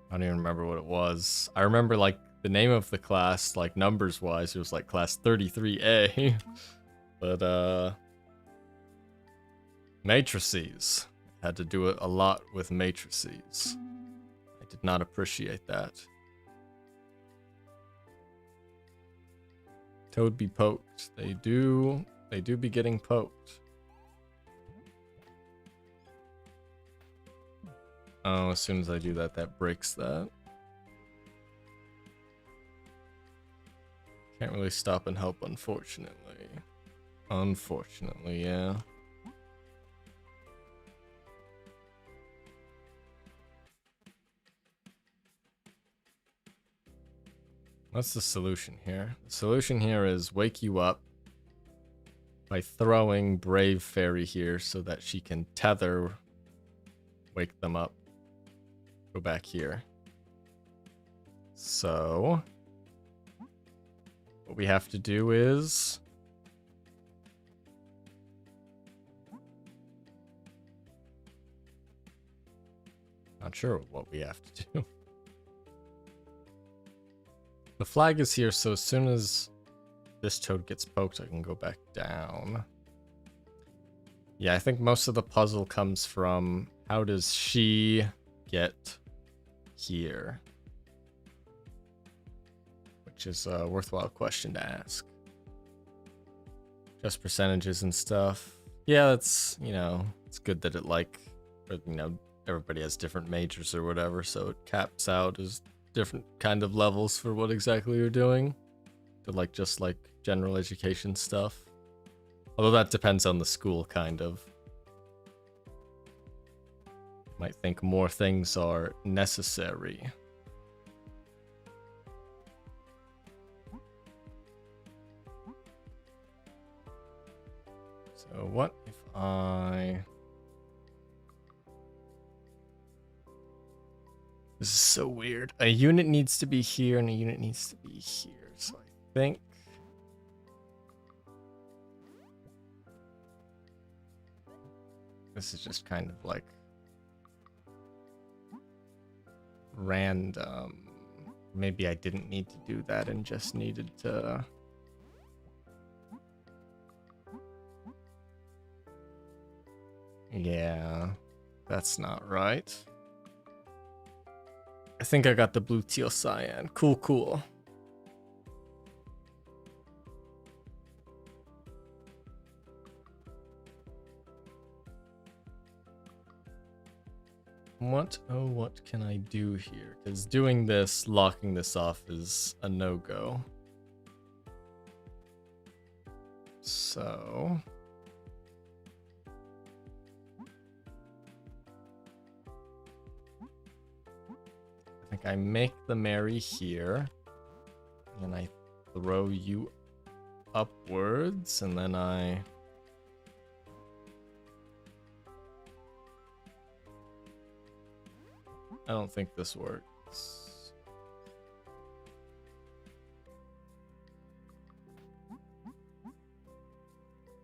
I don't even remember what it was. I remember like the name of the class, like numbers wise, it was like class 33A. But matrices. Had to do it a lot with matrices. I did not appreciate that. Toad be poked. They do be getting poked. Oh, as soon as I do that, that breaks that. Can't really stop and help, unfortunately. Unfortunately, yeah. What's the solution here? The solution here is wake you up by throwing Brave Fairy here so that she can tether, wake them up. Go back here. So, what we have to do is... Not sure what we have to do. The flag is here, so as soon as this toad gets poked, I can go back down. Yeah, I think most of the puzzle comes from how does she get here? Which is a worthwhile question to ask. Just percentages and stuff. Yeah, that's, you know, it's good that it like, or, you know, everybody has different majors or whatever, so it caps out as different kind of levels for what exactly you're doing. To like just like general education stuff. Although that depends on the school, kind of. Might think more things are necessary. So what if I... This is so weird. A unit needs to be here and a unit needs to be here. So I think... This is just kind of like... random. Maybe I didn't need to do that and just needed to... Yeah, that's not right. I think I got the blue teal cyan. Cool, cool. What can I do here? Because doing this, locking this off is a no-go. So... I think I make the Mary here, and I throw you upwards, and then I don't think this works.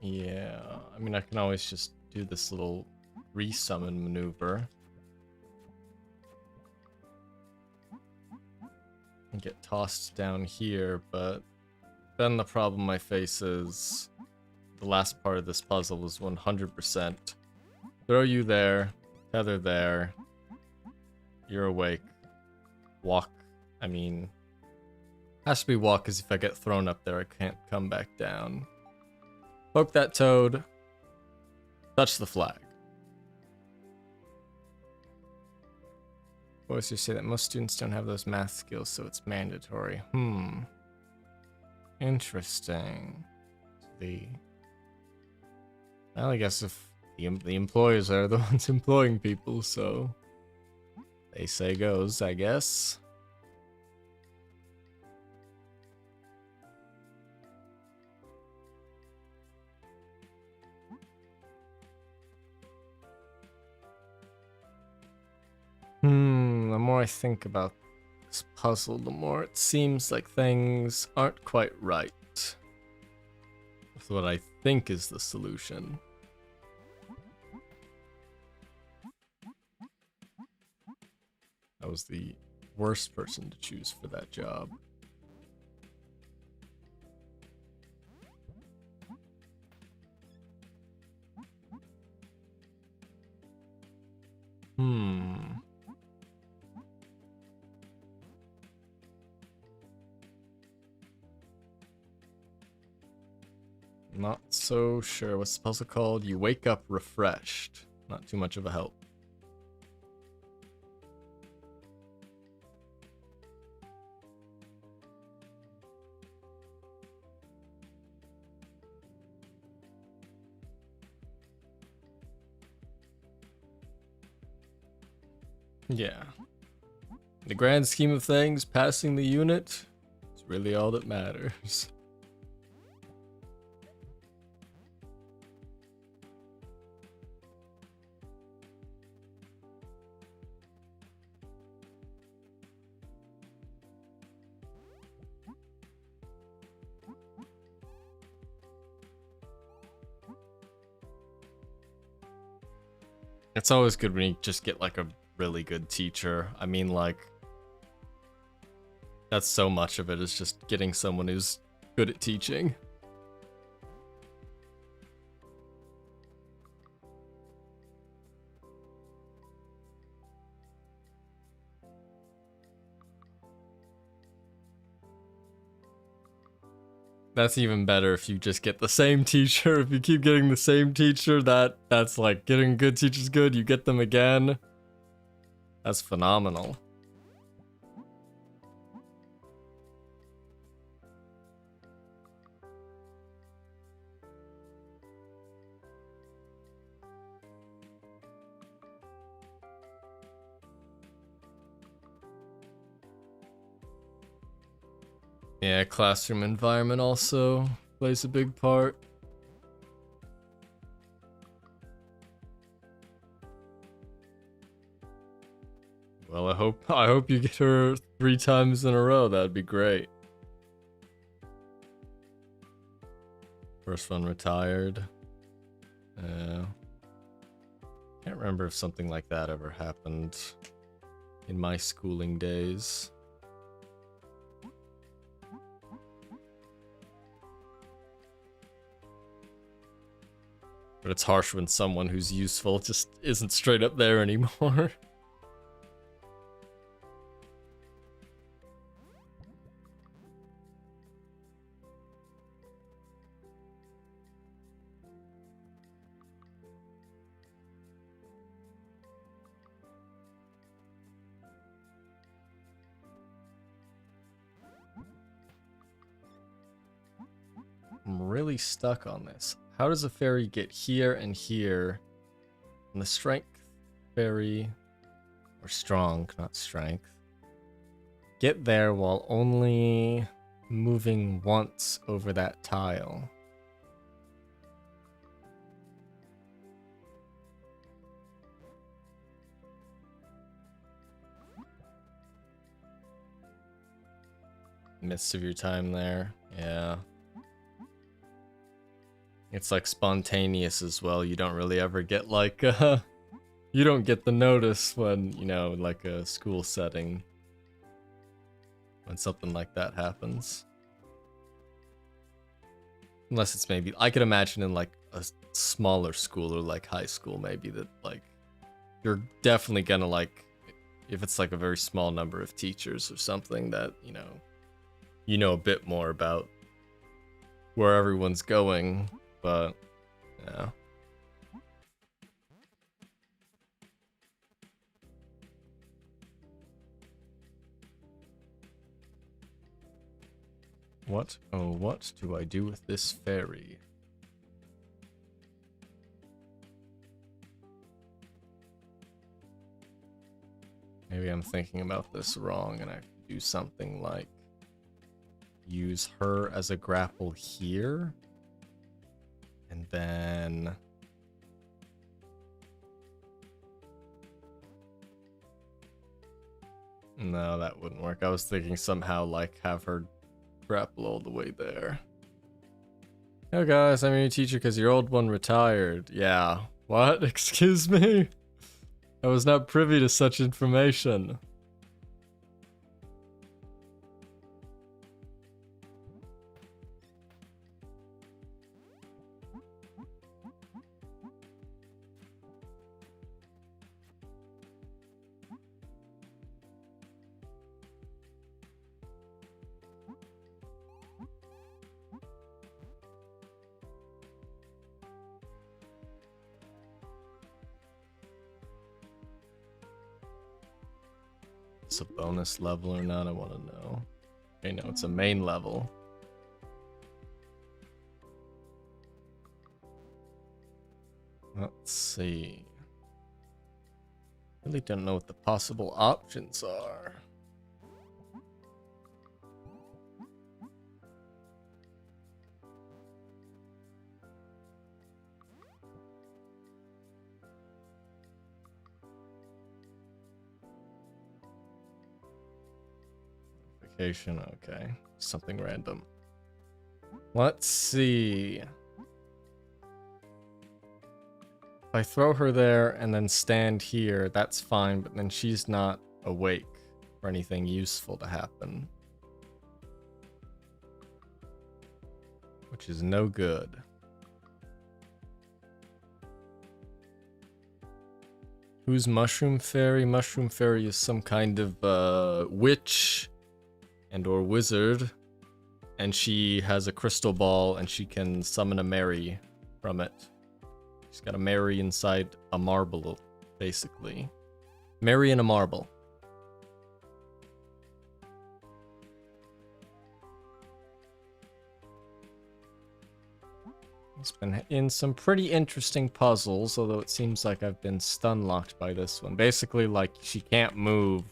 Yeah, I mean, I can always just do this little resummon maneuver. And get tossed down here, but then the problem I face is the last part of this puzzle is 100%. Throw you there, tether there, you're awake, walk, I mean, has to be walk because if I get thrown up there I can't come back down. Poke that toad, touch the flag. Boys, you say that most students don't have those math skills, so it's mandatory. Interesting. Well, I guess if the employers are the ones employing people, so they say goes, I guess. The more I think about this puzzle, the more it seems like things aren't quite right with what I think is the solution. That was the worst person to choose for that job. Not so sure. What's the puzzle called? You wake up refreshed. Not too much of a help. Yeah. In the grand scheme of things, passing the unit is really all that matters. It's always good when you just get like a really good teacher. I mean, like, that's so much of it is just getting someone who's good at teaching. That's even better if you just get the same teacher. If you keep getting the same teacher, that's like getting good teachers good. You get them again. That's phenomenal. Yeah, classroom environment also plays a big part. Well, I hope you get her 3 times in a row. That'd be great. First one retired. Can't remember if something like that ever happened in my schooling days. But it's harsh when someone who's useful just isn't straight up there anymore. I'm really stuck on this. How does a fairy get here and here? And the strength fairy, or strong, not strength, get there while only moving once over that tile. Midst of your time there, yeah. It's like spontaneous as well. You don't really ever get like you don't get the notice when, you know, like a school setting, when something like that happens. Unless it's maybe, I could imagine in like a smaller school or like high school maybe, that like you're definitely gonna like, if it's like a very small number of teachers or something, that, you know a bit more about where everyone's going. But, yeah. What? Oh, what do I do with this fairy? Maybe I'm thinking about this wrong and I could do something like use her as a grapple here. And then no, that wouldn't work. I was thinking somehow like have her grapple all the way there. Oh guys, I'm your teacher because your old one retired. Yeah. What? Excuse me? I was not privy to such information. it's a bonus level or not, I want to know. Okay, no, it's a main level. Let's see. Really don't know what the possible options are. Vacation, okay. Something random. Let's see. If I throw her there and then stand here, that's fine, but then she's not awake for anything useful to happen. Which is no good. Who's Mushroom Fairy? Mushroom Fairy is some kind of witch and or wizard, and she has a crystal ball and she can summon a Mary from it. She's got a Mary inside a marble, basically. Mary in a marble. It's been in some pretty interesting puzzles, although it seems like I've been stun-locked by this one. Basically, like, she can't move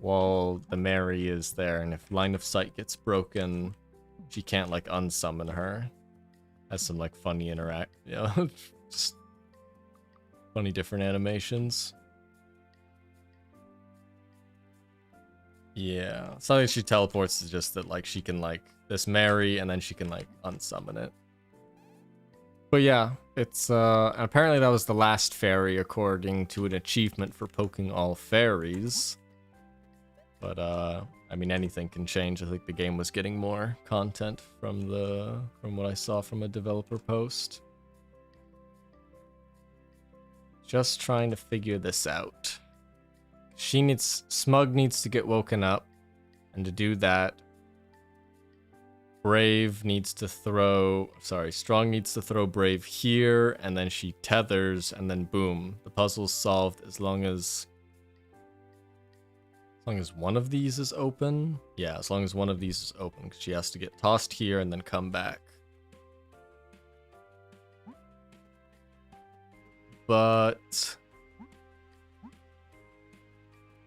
while the Mary is there, and if line of sight gets broken, she can't, like, unsummon her. Has some, like, funny just funny different animations. Yeah, it's not like she teleports, it's just that, like, she can, like, this Mary, and then she can, like, unsummon it. But yeah, it's, apparently that was the last fairy according to an achievement for poking all fairies. But, I mean, anything can change. I think the game was getting more content from what I saw from a developer post. Just trying to figure this out. Smug needs to get woken up, and to do that, Strong needs to throw Brave here, and then she tethers, and then boom, the puzzle's solved as long as one of these is open. Yeah, as long as one of these is open, because she has to get tossed here and then come back. But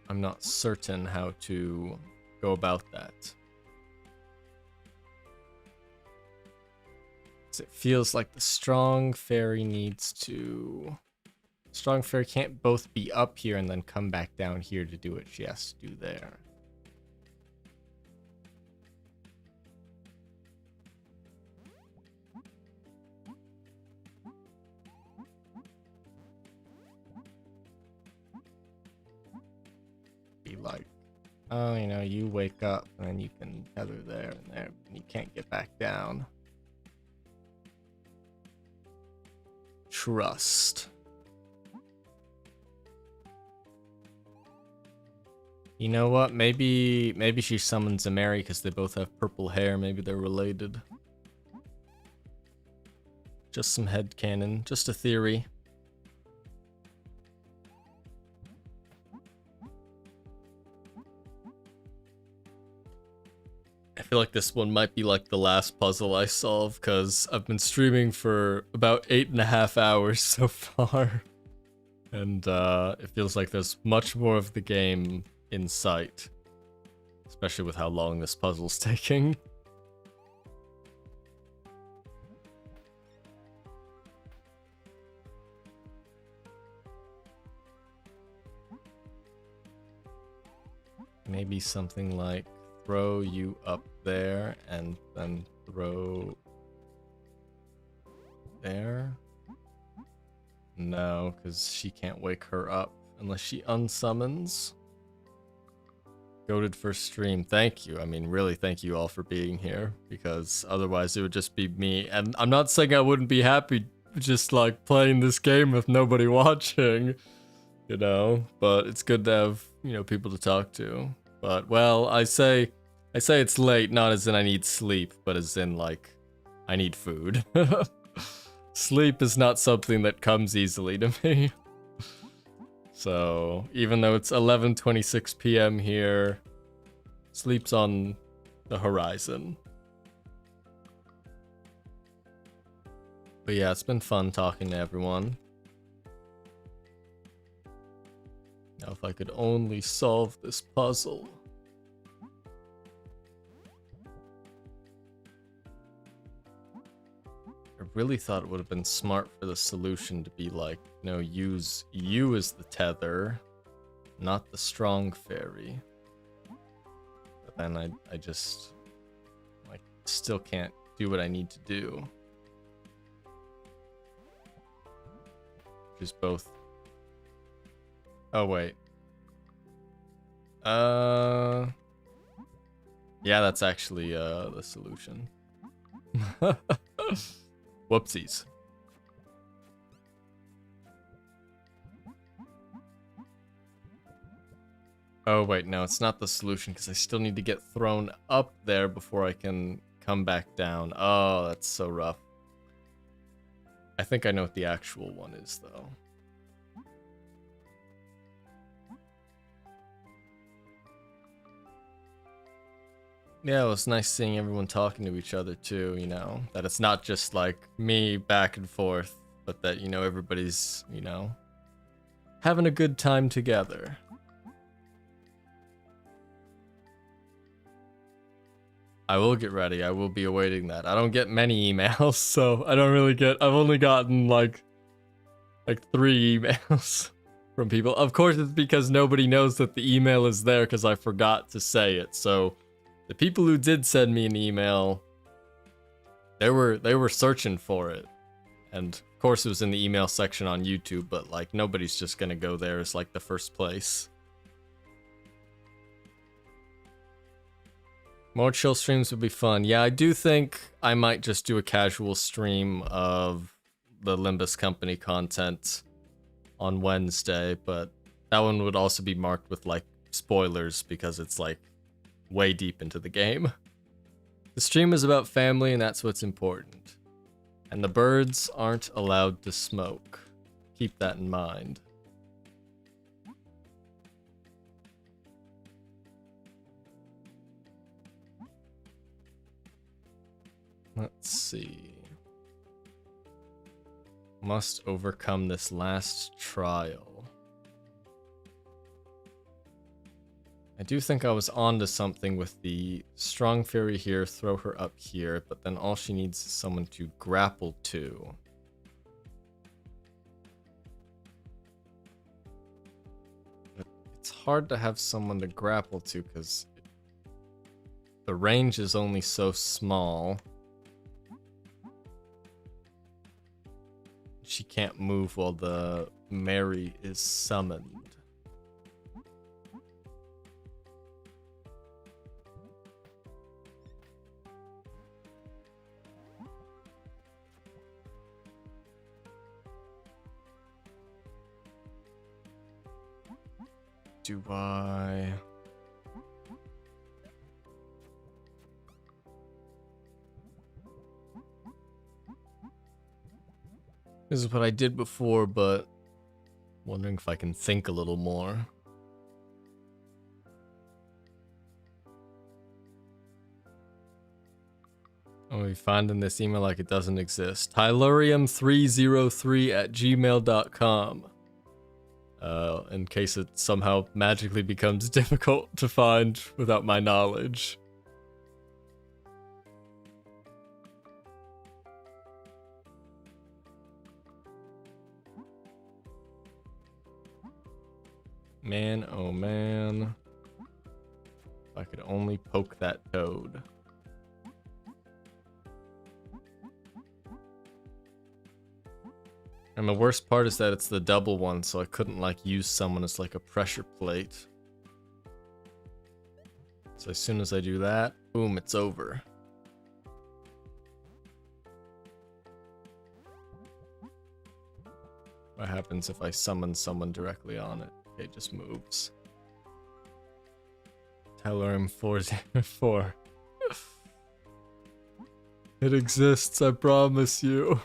I'm not certain how to go about that. It feels like the strong fairy Strong fairy can't both be up here and then come back down here to do what she has to do there. Be like, oh, you wake up and then you can tether there and there, and you can't get back down. Trust. You know what? Maybe she summons a Mary because they both have purple hair. Maybe they're related. Just some headcanon. Just a theory. I feel like this one might be like the last puzzle I solve, because I've been streaming for about 8.5 hours so far. And it feels like there's much more of the game in sight. Especially with how long this puzzle's taking. Maybe something like throw you up there and then throw there. No, because she can't wake her up unless she unsummons. Goated for stream. Thank you. I mean, really thank you all for being here, because otherwise it would just be me. And I'm not saying I wouldn't be happy just like playing this game with nobody watching, but it's good to have, people to talk to. But, well, I say it's late, not as in I need sleep, but as in, like, I need food. Sleep is not something that comes easily to me. So even though it's 11:26 p.m. here, sleep's on the horizon. But yeah, it's been fun talking to everyone. Now if I could only solve this puzzle. I really thought it would have been smart for the solution to be like, no, use you as the tether, not the strong fairy. But then I just, like, still can't do what I need to do. Just both. Oh, wait. Yeah, that's actually, the solution. Whoopsies. Oh, wait, no, it's not the solution because I still need to get thrown up there before I can come back down. Oh, that's so rough. I think I know what the actual one is, though. Yeah, it was nice seeing everyone talking to each other too, you know, that it's not just like me back and forth, but that, you know, everybody's, you know, having a good time together. I will get ready. I will be awaiting that. I don't get many emails, so I don't really get, I've only gotten like 3 emails from people. Of course, it's because nobody knows that the email is there because I forgot to say it, so the people who did send me an email, they were searching for it. And of course it was in the email section on YouTube, but like nobody's just gonna go there as like the first place. More chill streams would be fun. Yeah, I do think I might just do a casual stream of the Limbus Company content on Wednesday, but that one would also be marked with like spoilers because it's like way deep into the game. The stream is about family and that's what's important. And the birds aren't allowed to smoke. Keep that in mind. Let's see. Must overcome this last trial. I do think I was onto something with the strong fairy here, throw her up here, but then all she needs is someone to grapple to. But it's hard to have someone to grapple to because the range is only so small. She can't move while the Mary is summoned. Do I... This is what I did before, but wondering if I can think a little more. Oh, we find in this email like it doesn't exist. Tylurium303@gmail.com. In case it somehow magically becomes difficult to find without my knowledge. Man, oh man. If I could only poke that toad. And the worst part is that it's the double one, so I couldn't like use someone as like a pressure plate. So as soon as I do that, boom, it's over. What happens if I summon someone directly on it? Okay, it just moves. Tylurium 404. It exists, I promise you.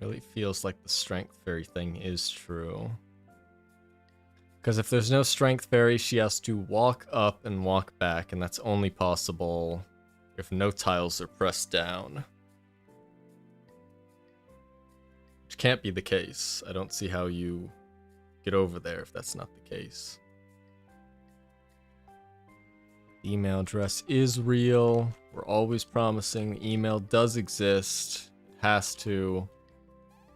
Really feels like the strength fairy thing is true. Because if there's no strength fairy, she has to walk up and walk back, and that's only possible if no tiles are pressed down. Which can't be the case. I don't see how you get over there if that's not the case. The email address is real. We're always promising the email does exist. It has to,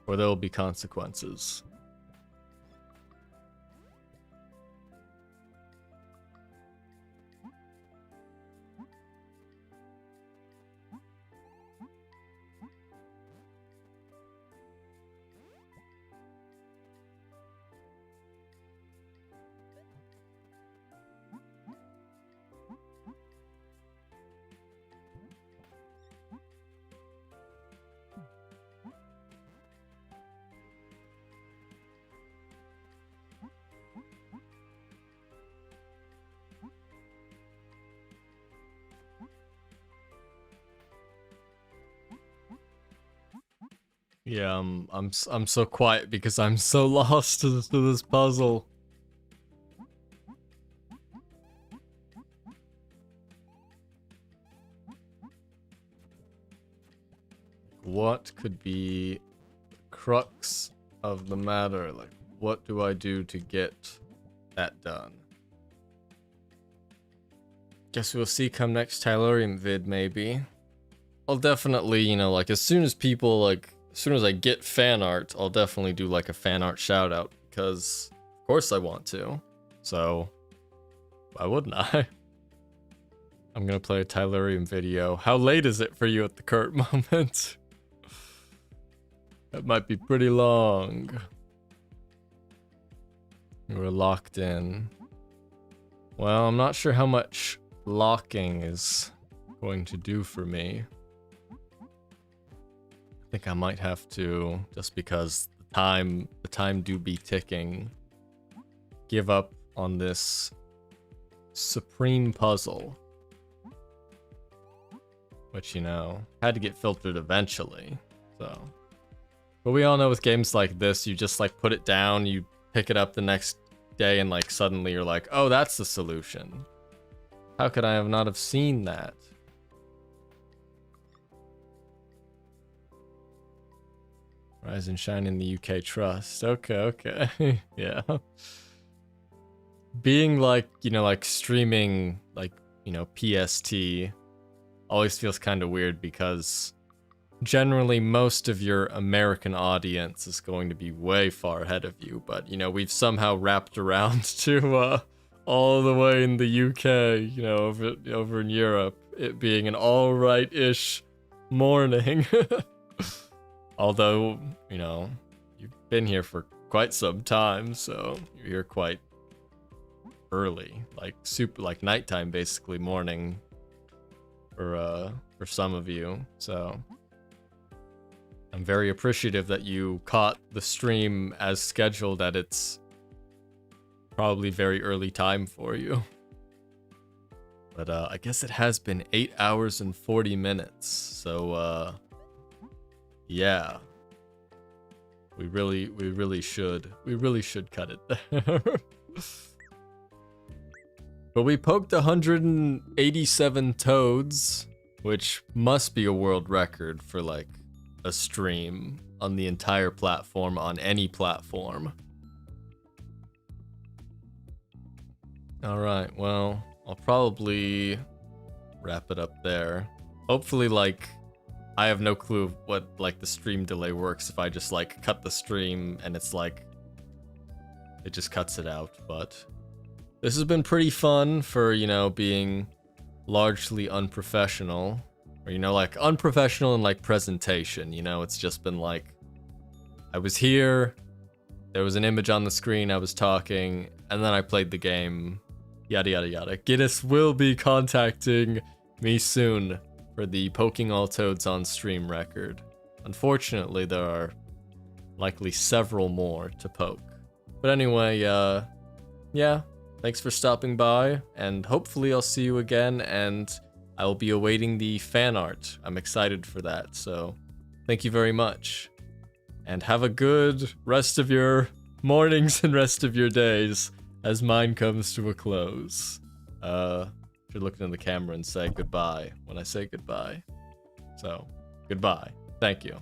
or there will be consequences. Yeah, I'm so quiet because I'm so lost to this puzzle. What could be the crux of the matter? Like, what do I do to get that done? Guess we'll see come next Tylorium vid, maybe. I'll definitely, you know, like, as soon as people, like, as soon as I get fan art, I'll definitely do, like, a fan art shout out, because, of course I want to. So, why wouldn't I? I'm gonna play a Tylorium video. How late is it for you at the current moment? That might be pretty long. We're locked in. Well, I'm not sure how much locking is going to do for me. I think I might have to, just because the time do be ticking, give up on this supreme puzzle. Which, you know, had to get filtered eventually, so. But we all know with games like this, you just, like, put it down, you pick it up the next day, and, like, suddenly you're like, oh, that's the solution. How could I have not have seen that? Rise and shine in the UK trust. Okay. Yeah. Being, like, you know, like, streaming, like, you know, PST always feels kind of weird because generally most of your American audience is going to be way far ahead of you, but, you know, we've somehow wrapped around to all the way in the UK, you know, over in Europe, it being an alright-ish morning. Although, you know, you've been here for quite some time, so you're here quite early, like super, like nighttime, basically morning for some of you. So I'm very appreciative that you caught the stream as scheduled at its probably very early time for you. But I guess it has been 8 hours and 40 minutes. So yeah. We really should cut it there. But we poked 187 toads, which must be a world record for, like, a stream on the entire platform, on any platform. Alright, well, I'll probably wrap it up there. Hopefully, like, I have no clue what, like, the stream delay works if I just, like, cut the stream and it's like, it just cuts it out, but this has been pretty fun for, you know, being largely unprofessional. Or, you know, like, unprofessional in, like, presentation, you know? It's just been, like, I was here, there was an image on the screen, I was talking, and then I played the game, yada yada yada. Giddis will be contacting me soon for the Poking All Toads on Stream record. Unfortunately, there are likely several more to poke. But anyway, yeah, thanks for stopping by, and hopefully I'll see you again, and I will be awaiting the fan art. I'm excited for that, so thank you very much. And have a good rest of your mornings and rest of your days as mine comes to a close. Should look in the camera and say goodbye when I say goodbye. So, goodbye. Thank you.